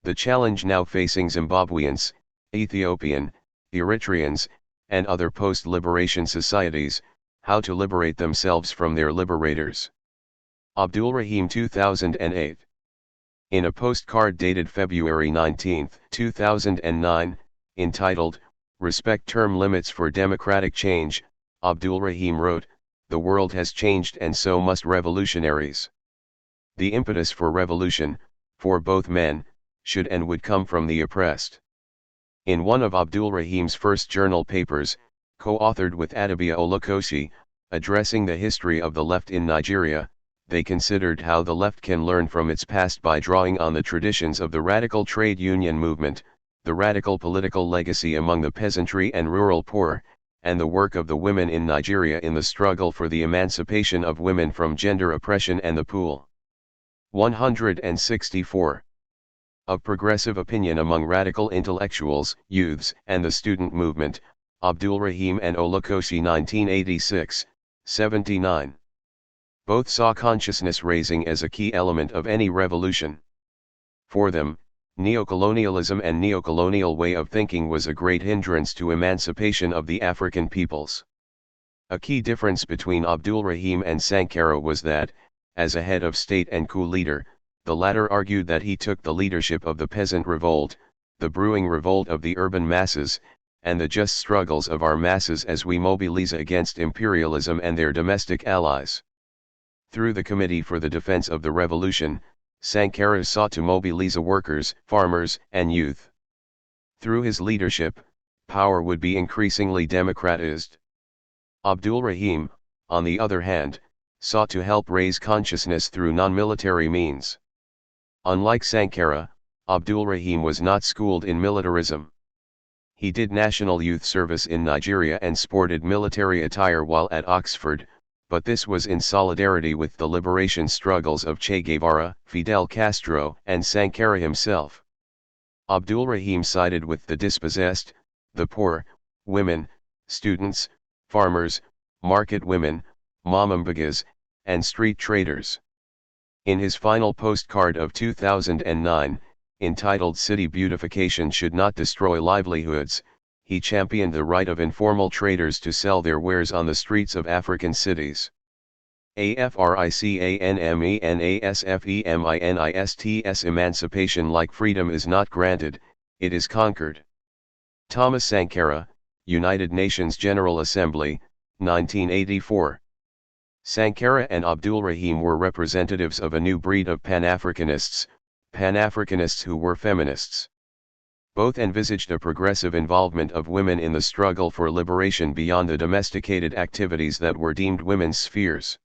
The challenge now facing Zimbabweans, Ethiopian, Eritreans, and other post-liberation societies, how to liberate themselves from their liberators. Abdulrahim 2008. In a postcard dated February 19, 2009, entitled, "Respect Term Limits for Democratic Change," Abdulrahim wrote, "The world has changed and so must revolutionaries. The impetus for revolution, for both men, should and would come from the oppressed." In one of Abdulrahim's first journal papers, co-authored with Adibia Olukosi, addressing the history of the left in Nigeria, they considered how the left can learn from its past by drawing on the traditions of the radical trade union movement, the radical political legacy among the peasantry and rural poor, and the work of the women in Nigeria in the struggle for the emancipation of women from gender oppression and the pool. 164. Of progressive opinion among radical intellectuals, youths, and the student movement, Abdulrahim and Olukosi 1986, 79. Both saw consciousness raising as a key element of any revolution. For them, neocolonialism and neocolonial way of thinking was a great hindrance to emancipation of the African peoples. A key difference between Abdulrahim and Sankara was that, as a head of state and coup leader, the latter argued that he took the leadership of the peasant revolt, the brewing revolt of the urban masses, and the just struggles of our masses as we mobilize against imperialism and their domestic allies. Through the Committee for the Defense of the Revolution, Sankara sought to mobilize workers, farmers, and youth. Through his leadership, power would be increasingly democratized. Abdulrahim, on the other hand, sought to help raise consciousness through non-military means. Unlike Sankara, Abdulrahim was not schooled in militarism. He did national youth service in Nigeria and sported military attire while at Oxford, but this was in solidarity with the liberation struggles of Che Guevara, Fidel Castro, and Sankara himself. Abdulrahim sided with the dispossessed, the poor, women, students, farmers, market women, mamambagas, and street traders. In his final postcard of 2009, entitled "City Beautification Should Not Destroy Livelihoods," he championed the right of informal traders to sell their wares on the streets of African cities. AFRICANMENASFEMINISTS Emancipation like freedom is not granted, it is conquered. Thomas Sankara, United Nations General Assembly, 1984. Sankara and Abdulrahim were representatives of a new breed of Pan-Africanists who were feminists. Both envisaged a progressive involvement of women in the struggle for liberation beyond the domesticated activities that were deemed women's spheres.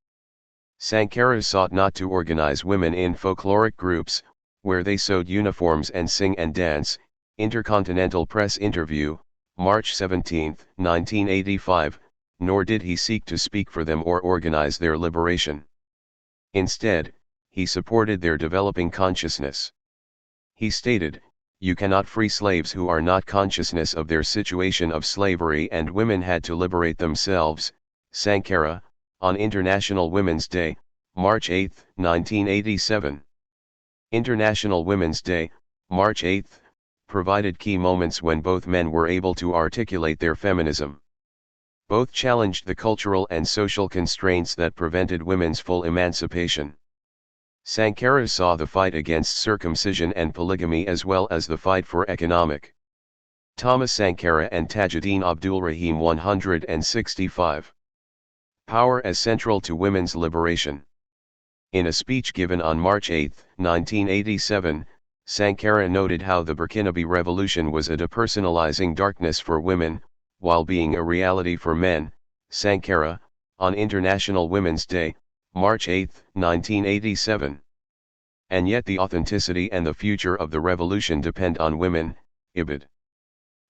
Sankara sought not to organize women in folkloric groups, where they sewed uniforms and sing and dance. Intercontinental Press interview, March 17, 1985, nor did he seek to speak for them or organize their liberation. Instead, he supported their developing consciousness. He stated, "You cannot free slaves who are not consciousness of their situation of slavery, and women had to liberate themselves." Sankara, on International Women's Day, March 8, 1987. International Women's Day, March 8, provided key moments when both men were able to articulate their feminism. Both challenged the cultural and social constraints that prevented women's full emancipation. Sankara saw the fight against circumcision and polygamy as well as the fight for economic. Thomas Sankara and Tajuddin Abdulrahim 165. Power as central to women's liberation. In a speech given on March 8, 1987, Sankara noted how the Burkinabe Revolution was a depersonalizing darkness for women, while being a reality for men. Sankara, on International Women's Day, March 8, 1987. And yet the authenticity and the future of the revolution depend on women. Ibid.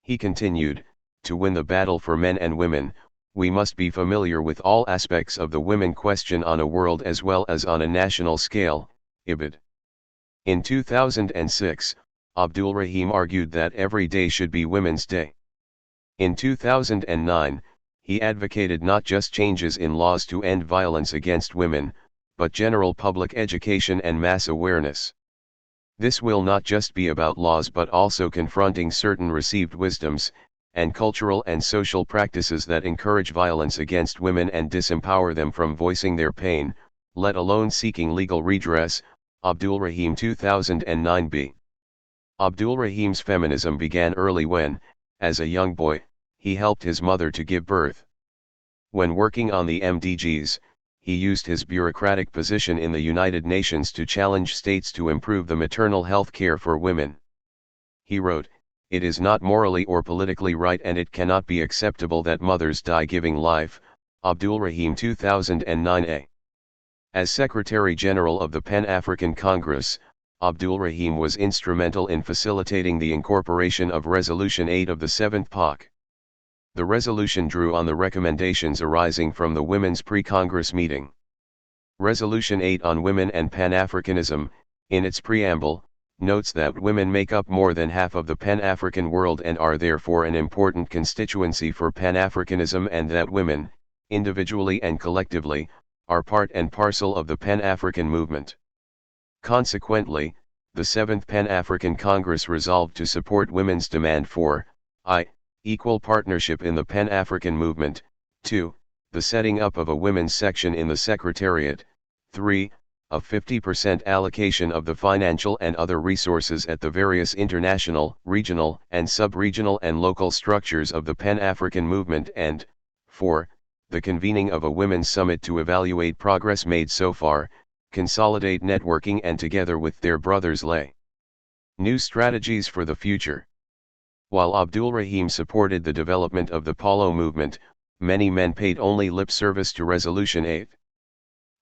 He continued, "To win the battle for men and women, we must be familiar with all aspects of the women question on a world as well as on a national scale." Ibid. In 2006, Abdulrahim argued that every day should be Women's Day. In 2009, he advocated not just changes in laws to end violence against women, but general public education and mass awareness. This will not just be about laws but also confronting certain received wisdoms, and cultural and social practices that encourage violence against women and disempower them from voicing their pain, let alone seeking legal redress. Abdul Rahim 2009b. Abdul Rahim's feminism began early when, as a young boy, he helped his mother to give birth. When working on the MDGs, he used his bureaucratic position in the United Nations to challenge states to improve the maternal health care for women. He wrote, "It is not morally or politically right and it cannot be acceptable that mothers die giving life." Abdul Rahim 2009a. As Secretary General of the Pan-African Congress, Abdul Rahim was instrumental in facilitating the incorporation of Resolution 8 of the 7th POC. The resolution drew on the recommendations arising from the Women's Pre-Congress meeting. Resolution 8 on Women and Pan-Africanism, in its preamble, notes that women make up more than half of the Pan-African world and are therefore an important constituency for Pan-Africanism, and that women, individually and collectively, are part and parcel of the Pan-African movement. Consequently, the 7th Pan-African Congress resolved to support women's demand for equal partnership in the Pan-African movement, 2. The setting up of a women's section in the Secretariat, 3. A 50% allocation of the financial and other resources at the various international, regional, and sub-regional and local structures of the Pan-African movement, and 4. The convening of a women's summit to evaluate progress made so far, consolidate networking, and together with their brothers lay new strategies for the future. While Abdul Rahim supported the development of the Palo movement, many men paid only lip service to Resolution 8.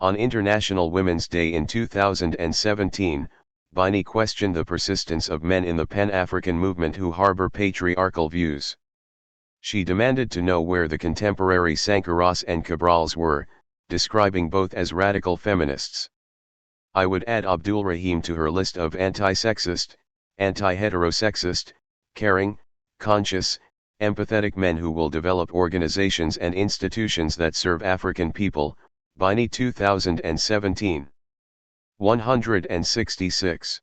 On International Women's Day in 2017, Bini questioned the persistence of men in the Pan-African movement who harbor patriarchal views. She demanded to know where the contemporary Sankaras and Cabrals were, describing both as radical feminists. I would add Abdul Rahim to her list of anti-sexist, anti-heterosexist, caring, conscious, empathetic men who will develop organizations and institutions that serve African people. Bini 2017. 166.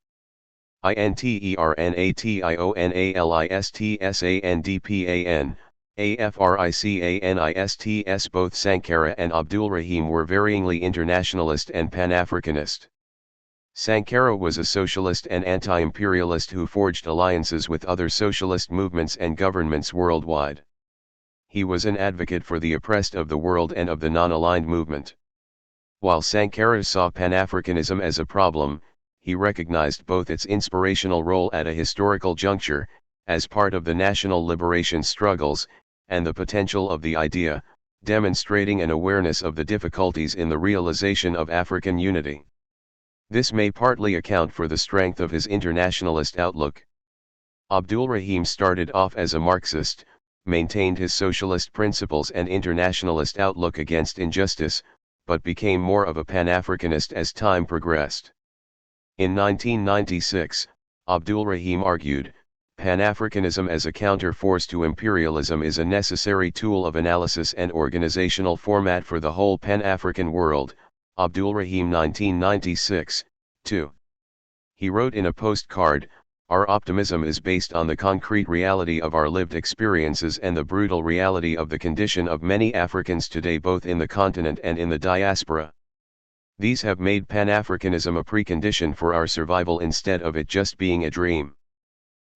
INTERNATIONALISTSANDPAN, AFRICANISTS. Both Sankara and Abdul Rahim were varyingly internationalist and Pan-Africanist. Sankara was a socialist and anti-imperialist who forged alliances with other socialist movements and governments worldwide. He was an advocate for the oppressed of the world and of the non-aligned movement. While Sankara saw Pan-Africanism as a problem, he recognized both its inspirational role at a historical juncture, as part of the national liberation struggles, and the potential of the idea, demonstrating an awareness of the difficulties in the realization of African unity. This may partly account for the strength of his internationalist outlook. Abdul Rahim started off as a Marxist, maintained his socialist principles and internationalist outlook against injustice, but became more of a Pan-Africanist as time progressed. In 1996, Abdul Rahim argued, Pan-Africanism as a counter-force to imperialism is a necessary tool of analysis and organizational format for the whole Pan-African world. Abdul Rahim 1996, 2. He wrote in a postcard, "Our optimism is based on the concrete reality of our lived experiences and the brutal reality of the condition of many Africans today, both in the continent and in the diaspora. These have made Pan-Africanism a precondition for our survival instead of it just being a dream."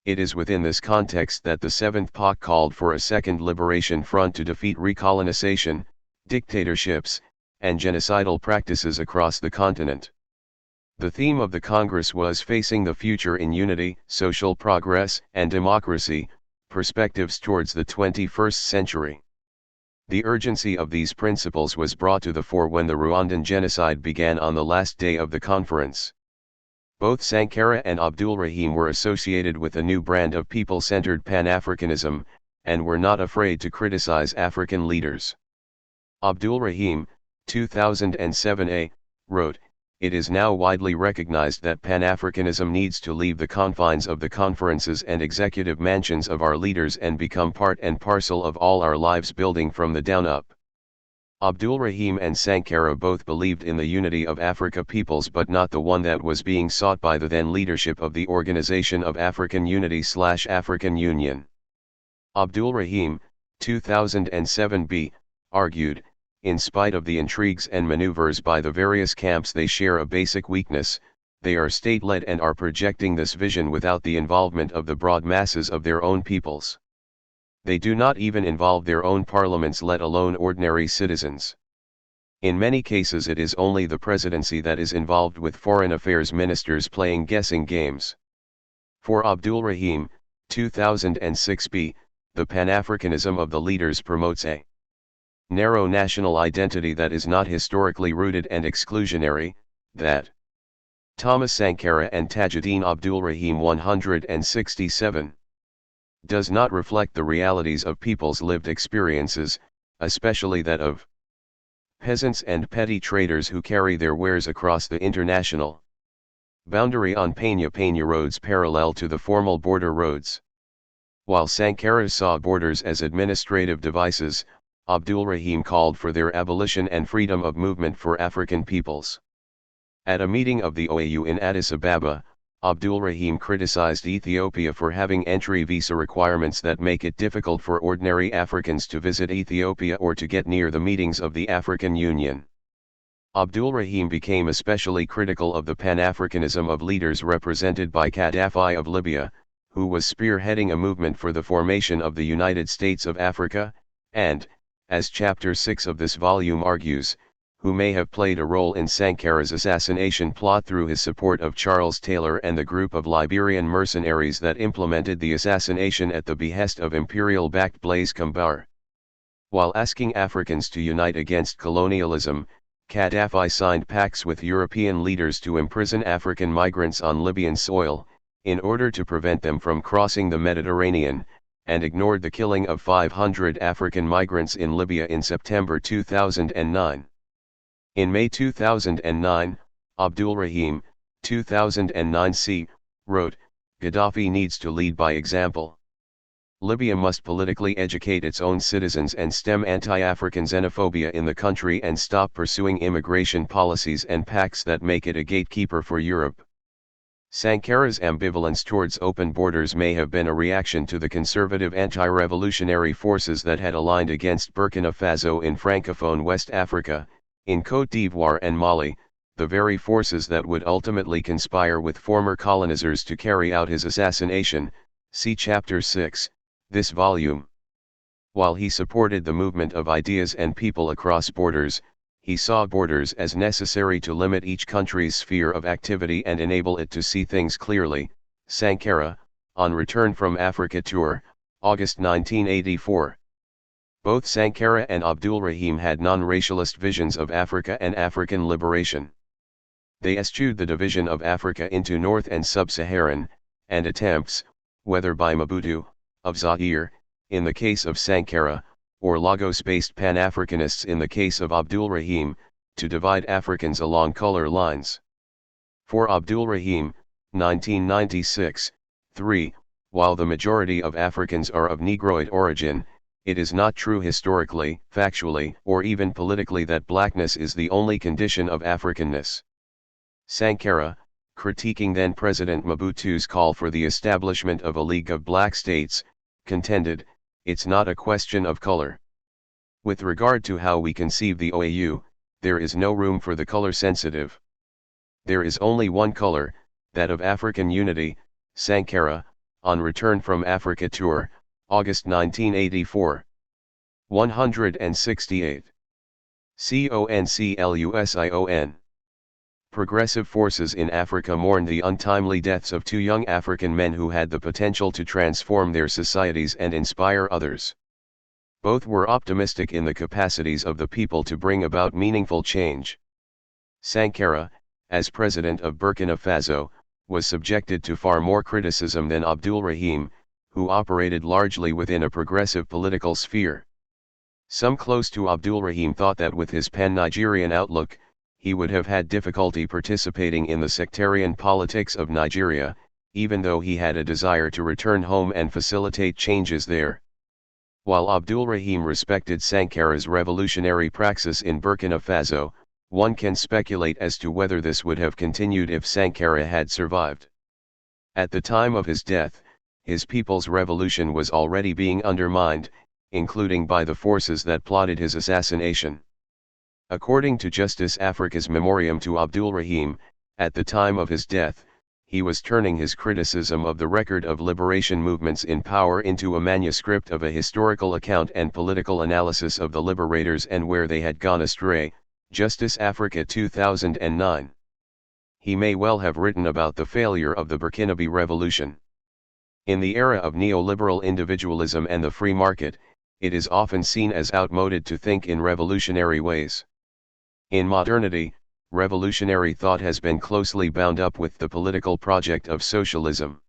It is within this context that the 7th POC called for a second liberation front to defeat recolonization, dictatorships, and genocidal practices across the continent. The theme of the Congress was Facing the Future in Unity, Social Progress, and Democracy, Perspectives Towards the 21st Century. The urgency of these principles was brought to the fore when the Rwandan genocide began on the last day of the conference. Both Sankara and Abdul Rahim were associated with a new brand of people-centered Pan-Africanism, and were not afraid to criticize African leaders. Abdul Rahim, 2007a, wrote, "It is now widely recognized that Pan-Africanism needs to leave the confines of the conferences and executive mansions of our leaders and become part and parcel of all our lives, building from the down up." Abdul Rahim and Sankara both believed in the unity of Africa peoples, but not the one that was being sought by the then leadership of the Organization of African Unity / African Union. Abdul Rahim, 2007b, argued, in spite of the intrigues and maneuvers by the various camps, they share a basic weakness: they are state-led and are projecting this vision without the involvement of the broad masses of their own peoples. They do not even involve their own parliaments, let alone ordinary citizens. In many cases it is only the presidency that is involved, with foreign affairs ministers playing guessing games. For Abdul Rahim, 2006b, the Pan-Africanism of the leaders promotes a narrow national identity that is not historically rooted and exclusionary, that Thomas Sankara and Tajuddin Abdul Rahim 167 does not reflect the realities of people's lived experiences, especially that of peasants and petty traders who carry their wares across the international boundary on Peña roads parallel to the formal border roads. While Sankara saw borders as administrative devices, Abdul Rahim called for their abolition and freedom of movement for African peoples. At a meeting of the OAU in Addis Ababa, Abdul Rahim criticized Ethiopia for having entry visa requirements that make it difficult for ordinary Africans to visit Ethiopia or to get near the meetings of the African Union. Abdul Rahim became especially critical of the Pan-Africanism of leaders represented by Gaddafi of Libya, who was spearheading a movement for the formation of the United States of Africa, and, as Chapter 6 of this volume argues, who may have played a role in Sankara's assassination plot through his support of Charles Taylor and the group of Liberian mercenaries that implemented the assassination at the behest of imperial-backed Blaise Compaoré. While asking Africans to unite against colonialism, Gaddafi signed pacts with European leaders to imprison African migrants on Libyan soil, in order to prevent them from crossing the Mediterranean, and ignored the killing of 500 African migrants in Libya in September 2009. In May 2009, Abdul Rahim, 2009c, wrote, "Gaddafi needs to lead by example. Libya must politically educate its own citizens and stem anti-African xenophobia in the country and stop pursuing immigration policies and pacts that make it a gatekeeper for Europe." Sankara's ambivalence towards open borders may have been a reaction to the conservative anti-revolutionary forces that had aligned against Burkina Faso in Francophone West Africa, in Côte d'Ivoire and Mali, the very forces that would ultimately conspire with former colonizers to carry out his assassination. See Chapter 6, this volume. While he supported the movement of ideas and people across borders, he saw borders as necessary to limit each country's sphere of activity and enable it to see things clearly. Sankara, on return from Africa tour, August 1984. Both Sankara and Abdul Rahim had non-racialist visions of Africa and African liberation. They eschewed the division of Africa into North and Sub-Saharan, and attempts, whether by Mobutu, of Zaire, in the case of Sankara, or Lagos-based Pan-Africanists in the case of Abdul Rahim, to divide Africans along color lines. For Abdul Rahim, 1996, 3, while the majority of Africans are of Negroid origin, it is not true historically, factually, or even politically that blackness is the only condition of Africanness. Sankara, critiquing then-President Mobutu's call for the establishment of a League of Black States, contended, "It's not a question of color. With regard to how we conceive the OAU, there is no room for the color-sensitive. There is only one color, that of African unity." Sankara, on return from Africa tour, August 1984. 168. CONCLUSION. Progressive forces in Africa mourn the untimely deaths of two young African men who had the potential to transform their societies and inspire others. Both were optimistic in the capacities of the people to bring about meaningful change. Sankara, as president of Burkina Faso, was subjected to far more criticism than Abdul Rahim, who operated largely within a progressive political sphere. Some close to Abdul Rahim thought that with his pan-Nigerian outlook, he would have had difficulty participating in the sectarian politics of Nigeria, even though he had a desire to return home and facilitate changes there. While Abdul Rahim respected Sankara's revolutionary praxis in Burkina Faso, one can speculate as to whether this would have continued if Sankara had survived. At the time of his death, his people's revolution was already being undermined, including by the forces that plotted his assassination. According to Justice Africa's memoriam to Abdul Rahim, at the time of his death, he was turning his criticism of the record of liberation movements in power into a manuscript of a historical account and political analysis of the liberators and where they had gone astray, Justice Africa 2009. He may well have written about the failure of the Burkinabe Revolution. In the era of neoliberal individualism and the free market, it is often seen as outmoded to think in revolutionary ways. In modernity, revolutionary thought has been closely bound up with the political project of socialism.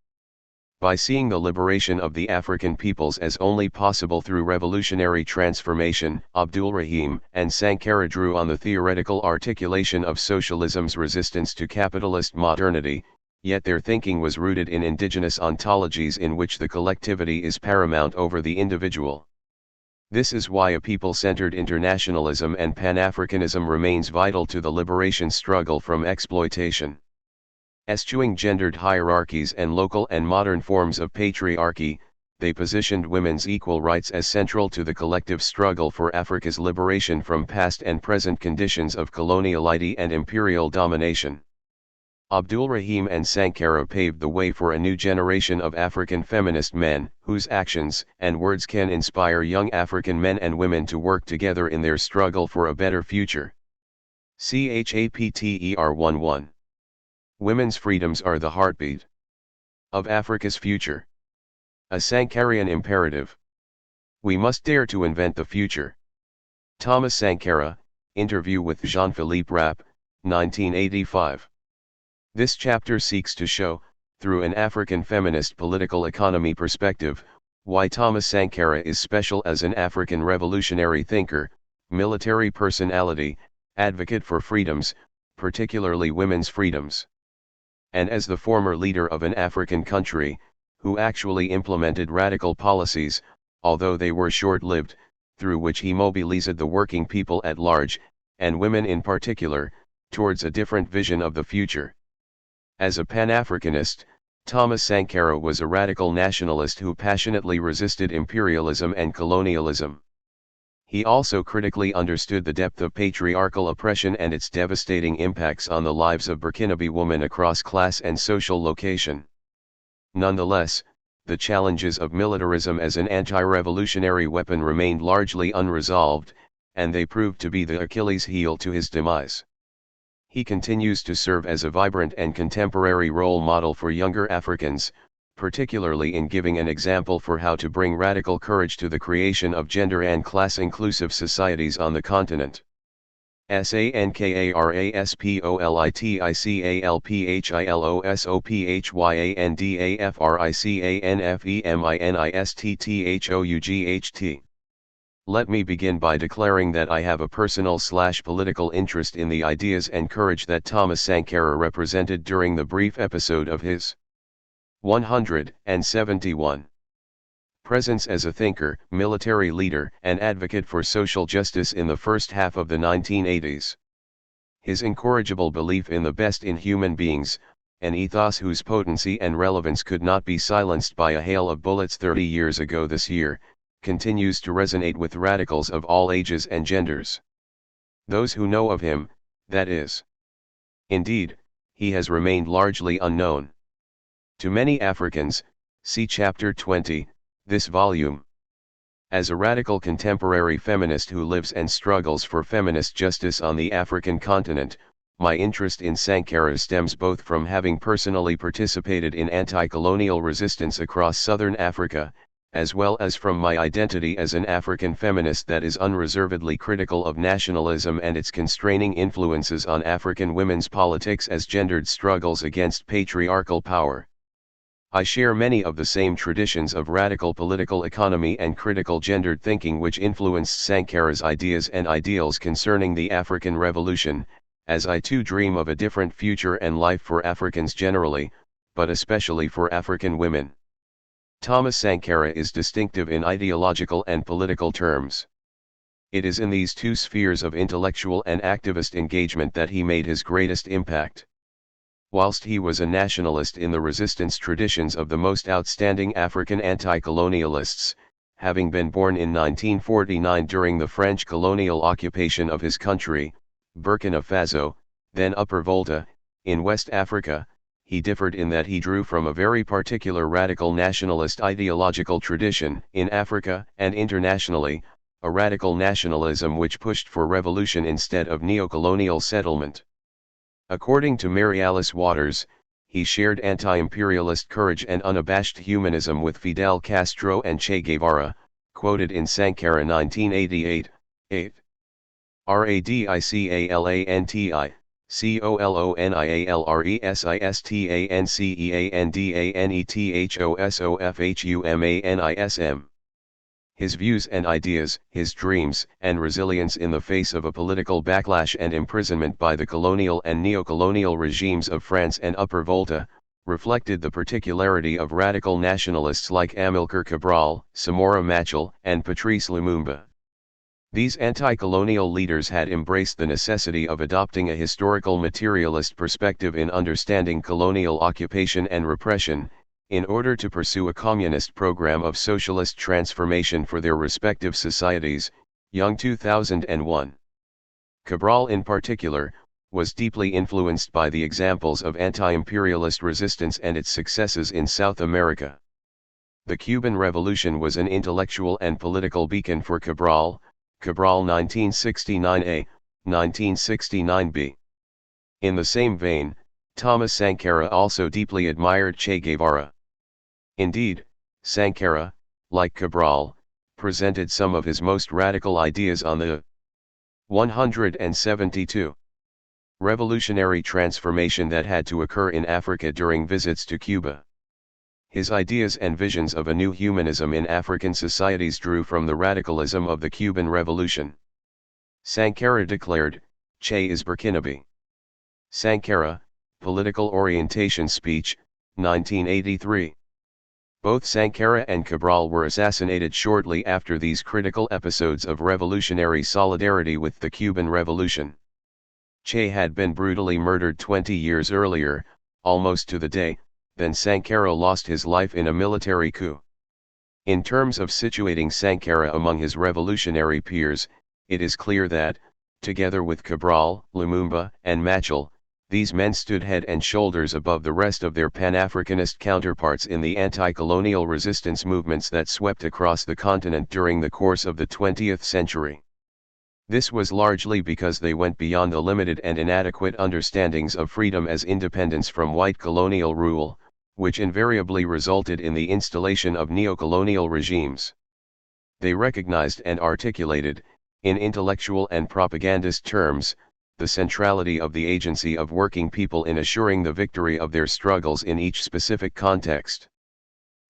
By seeing the liberation of the African peoples as only possible through revolutionary transformation, Abdul Rahim and Sankara drew on the theoretical articulation of socialism's resistance to capitalist modernity, yet their thinking was rooted in indigenous ontologies in which the collectivity is paramount over the individual. This is why a people-centered internationalism and Pan-Africanism remains vital to the liberation struggle from exploitation. Eschewing gendered hierarchies and local and modern forms of patriarchy, they positioned women's equal rights as central to the collective struggle for Africa's liberation from past and present conditions of coloniality and imperial domination. Abdul Rahim and Sankara paved the way for a new generation of African feminist men, whose actions and words can inspire young African men and women to work together in their struggle for a better future. Chapter 11. Women's freedoms are the heartbeat of Africa's future. A Sankarian imperative. We must dare to invent the future. Thomas Sankara, interview with Jean-Philippe Rapp, 1985. This chapter seeks to show, through an African feminist political economy perspective, why Thomas Sankara is special as an African revolutionary thinker, military personality, advocate for freedoms, particularly women's freedoms. And as the former leader of an African country, who actually implemented radical policies, although they were short-lived, through which he mobilized the working people at large, and women in particular, towards a different vision of the future. As a Pan-Africanist, Thomas Sankara was a radical nationalist who passionately resisted imperialism and colonialism. He also critically understood the depth of patriarchal oppression and its devastating impacts on the lives of Burkinabe women across class and social location. Nonetheless, the challenges of militarism as an anti-revolutionary weapon remained largely unresolved, and they proved to be the Achilles heel to his demise. He continues to serve as a vibrant and contemporary role model for younger Africans, particularly in giving an example for how to bring radical courage to the creation of gender and class-inclusive societies on the continent. SANKARASPOLITICALPHILOSOPHYANDAFRICANISTTHOUGHT. Let me begin by declaring that I have a personal/political interest in the ideas and courage that Thomas Sankara represented during the brief episode of his 171 presence as a thinker, military leader, and advocate for social justice in the first half of the 1980s. His incorrigible belief in the best in human beings, an ethos whose potency and relevance could not be silenced by a hail of bullets 30 years ago this year, continues to resonate with radicals of all ages and genders. Those who know of him, that is. Indeed, he has remained largely unknown. To many Africans, see Chapter 20, this volume. As a radical contemporary feminist who lives and struggles for feminist justice on the African continent, my interest in Sankara stems both from having personally participated in anti-colonial resistance across southern Africa, as well as from my identity as an African feminist that is unreservedly critical of nationalism and its constraining influences on African women's politics as gendered struggles against patriarchal power. I share many of the same traditions of radical political economy and critical gendered thinking which influenced Sankara's ideas and ideals concerning the African Revolution, as I too dream of a different future and life for Africans generally, but especially for African women. Thomas Sankara is distinctive in ideological and political terms. It is in these two spheres of intellectual and activist engagement that he made his greatest impact. Whilst he was a nationalist in the resistance traditions of the most outstanding African anti-colonialists, having been born in 1949 during the French colonial occupation of his country, Burkina Faso, then Upper Volta, in West Africa, he differed in that he drew from a very particular radical nationalist ideological tradition in Africa and internationally, a radical nationalism which pushed for revolution instead of neocolonial settlement. According to Mary Alice Waters, he shared anti-imperialist courage and unabashed humanism with Fidel Castro and Che Guevara, quoted in Sankara 1988, 8. RADICALANTI, COLONIALRESISTANCEANDANETHOSOFHUMANISM. His views and ideas, his dreams and resilience in the face of a political backlash and imprisonment by the colonial and neocolonial regimes of France and Upper Volta, reflected the particularity of radical nationalists like Amilcar Cabral, Samora Machel, and Patrice Lumumba. These anti-colonial leaders had embraced the necessity of adopting a historical materialist perspective in understanding colonial occupation and repression, in order to pursue a communist program of socialist transformation for their respective societies. Young 2001. Cabral in particular, was deeply influenced by the examples of anti-imperialist resistance and its successes in South America. The Cuban Revolution was an intellectual and political beacon for Cabral, Cabral 1969a, 1969b. In the same vein, Thomas Sankara also deeply admired Che Guevara. Indeed, Sankara, like Cabral, presented some of his most radical ideas on the 172 revolutionary transformation that had to occur in Africa during visits to Cuba. His ideas and visions of a new humanism in African societies drew from the radicalism of the Cuban Revolution. Sankara declared, "Che is Burkinabe." Sankara, Political Orientation Speech, 1983. Both Sankara and Cabral were assassinated shortly after these critical episodes of revolutionary solidarity with the Cuban Revolution. Che had been brutally murdered 20 years earlier, almost to the day, then Sankara lost his life in a military coup. In terms of situating Sankara among his revolutionary peers, it is clear that, together with Cabral, Lumumba, and Machel, these men stood head and shoulders above the rest of their Pan-Africanist counterparts in the anti-colonial resistance movements that swept across the continent during the course of the 20th century. This was largely because they went beyond the limited and inadequate understandings of freedom as independence from white colonial rule, which invariably resulted in the installation of neocolonial regimes. They recognized and articulated, in intellectual and propagandist terms, the centrality of the agency of working people in assuring the victory of their struggles in each specific context.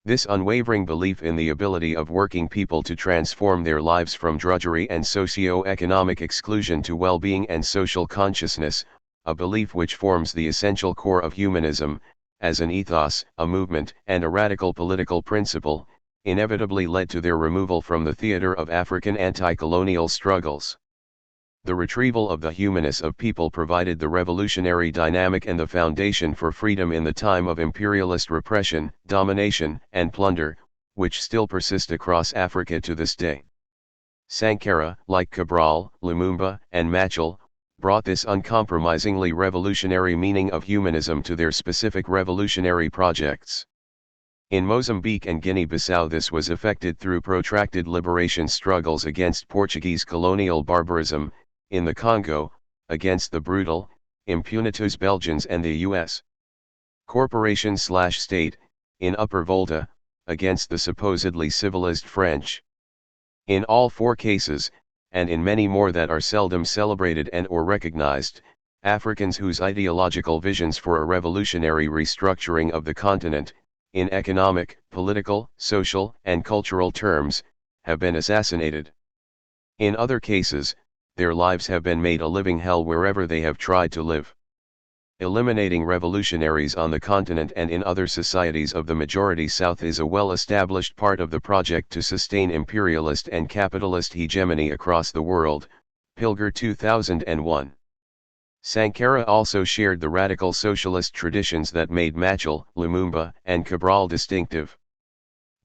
This unwavering belief in the ability of working people to transform their lives from drudgery and socio-economic exclusion to well-being and social consciousness, a belief which forms the essential core of humanism, as an ethos, a movement, and a radical political principle, inevitably led to their removal from the theater of African anti-colonial struggles. The retrieval of the humanness of people provided the revolutionary dynamic and the foundation for freedom in the time of imperialist repression, domination, and plunder, which still persist across Africa to this day. Sankara, like Cabral, Lumumba, and Machel, brought this uncompromisingly revolutionary meaning of humanism to their specific revolutionary projects. In Mozambique and Guinea-Bissau this was effected through protracted liberation struggles against Portuguese colonial barbarism, in the Congo, against the brutal, impunitous Belgians and the U.S. corporation/state, in Upper Volta, against the supposedly civilized French. In all four cases, and in many more that are seldom celebrated and or recognized, Africans whose ideological visions for a revolutionary restructuring of the continent, in economic, political, social, and cultural terms, have been assassinated. In other cases, their lives have been made a living hell wherever they have tried to live. Eliminating revolutionaries on the continent and in other societies of the majority South is a well-established part of the project to sustain imperialist and capitalist hegemony across the world. Pilger 2001. Sankara also shared the radical socialist traditions that made Machel, Lumumba, and Cabral distinctive.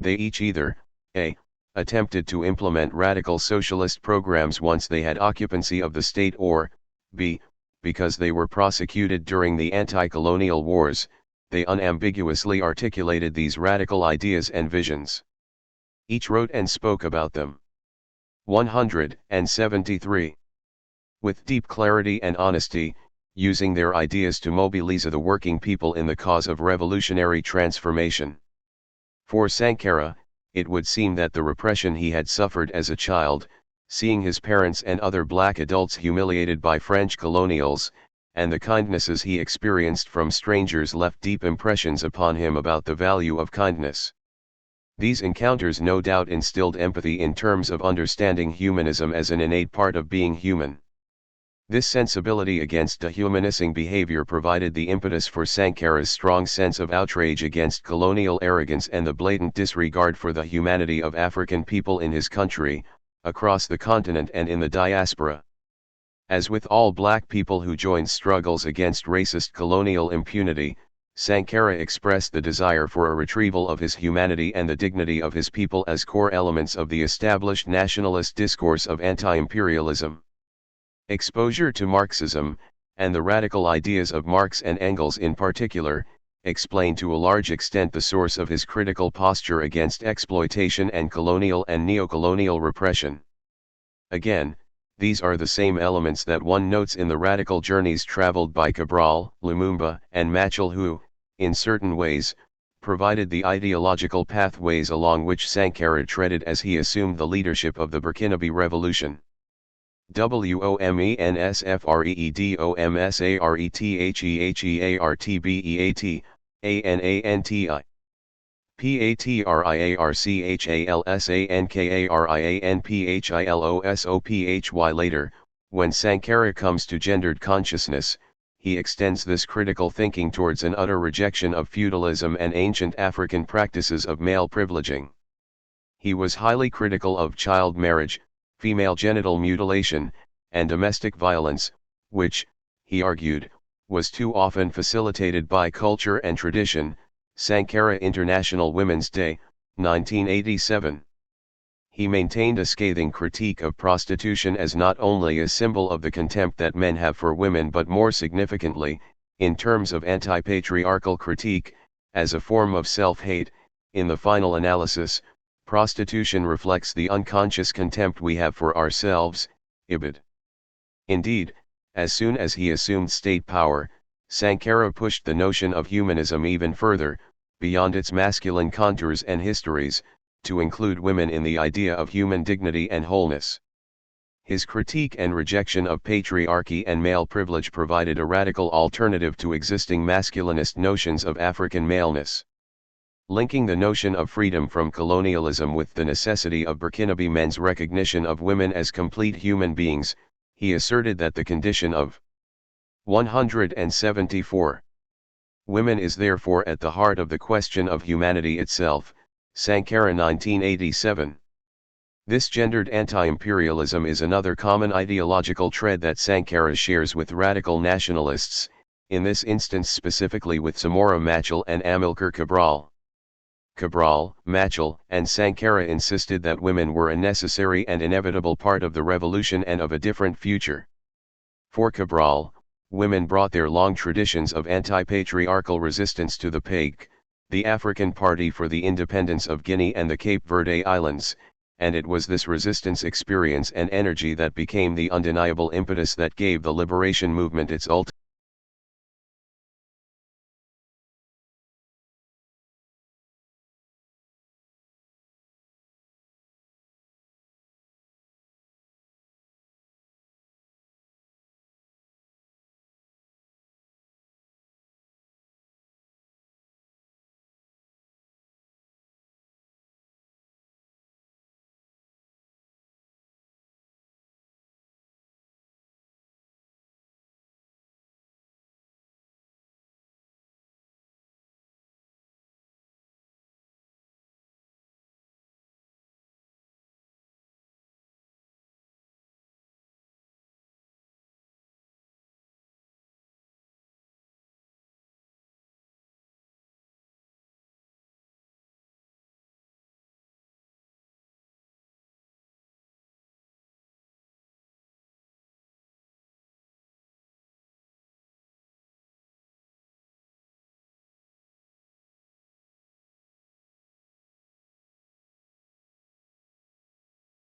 They each either, a. attempted to implement radical socialist programs once they had occupancy of the state, or, b. because they were prosecuted during the anti-colonial wars, they unambiguously articulated these radical ideas and visions. Each wrote and spoke about them. 173. With deep clarity and honesty, using their ideas to mobilize the working people in the cause of revolutionary transformation. For Sankara, it would seem that the repression he had suffered as a child, seeing his parents and other black adults humiliated by French colonials, and the kindnesses he experienced from strangers left deep impressions upon him about the value of kindness. These encounters no doubt instilled empathy in terms of understanding humanism as an innate part of being human. This sensibility against dehumanizing behavior provided the impetus for Sankara's strong sense of outrage against colonial arrogance and the blatant disregard for the humanity of African people in his country, across the continent and in the diaspora. As with all black people who joined struggles against racist colonial impunity, Sankara expressed the desire for a retrieval of his humanity and the dignity of his people as core elements of the established nationalist discourse of anti-imperialism. Exposure to Marxism, and the radical ideas of Marx and Engels in particular, explain to a large extent the source of his critical posture against exploitation and colonial and neocolonial repression. Again, these are the same elements that one notes in the radical journeys traveled by Cabral, Lumumba, and Machel, who, in certain ways, provided the ideological pathways along which Sankara treaded as he assumed the leadership of the Burkinabe Revolution. WOMENSFREEDOMSARETHEARTBEAT, ANANTI. PATRIARCHALSANKARIANPHILOSOPHY. Later, when Sankara comes to gendered consciousness, he extends this critical thinking towards an utter rejection of feudalism and ancient African practices of male privileging. He was highly critical of child marriage, female genital mutilation, and domestic violence, which, he argued, was too often facilitated by culture and tradition. Sankara, International Women's Day, 1987. He maintained a scathing critique of prostitution as not only a symbol of the contempt that men have for women but more significantly, in terms of anti-patriarchal critique, as a form of self-hate. In the final analysis, prostitution reflects the unconscious contempt we have for ourselves, Ibid. Indeed, as soon as he assumed state power, Sankara pushed the notion of humanism even further, beyond its masculine contours and histories, to include women in the idea of human dignity and wholeness. His critique and rejection of patriarchy and male privilege provided a radical alternative to existing masculinist notions of African maleness. Linking the notion of freedom from colonialism with the necessity of Burkinabe men's recognition of women as complete human beings, he asserted that the condition of 174 women is therefore at the heart of the question of humanity itself. Sankara, 1987. This gendered anti-imperialism is another common ideological thread that Sankara shares with radical nationalists, in this instance specifically with Samora Machel and Amilcar Cabral. Cabral, Machel, and Sankara insisted that women were a necessary and inevitable part of the revolution and of a different future. For Cabral, women brought their long traditions of anti-patriarchal resistance to the PAIGC, the African Party for the Independence of Guinea and the Cape Verde Islands, and it was this resistance experience and energy that became the undeniable impetus that gave the liberation movement its ultimate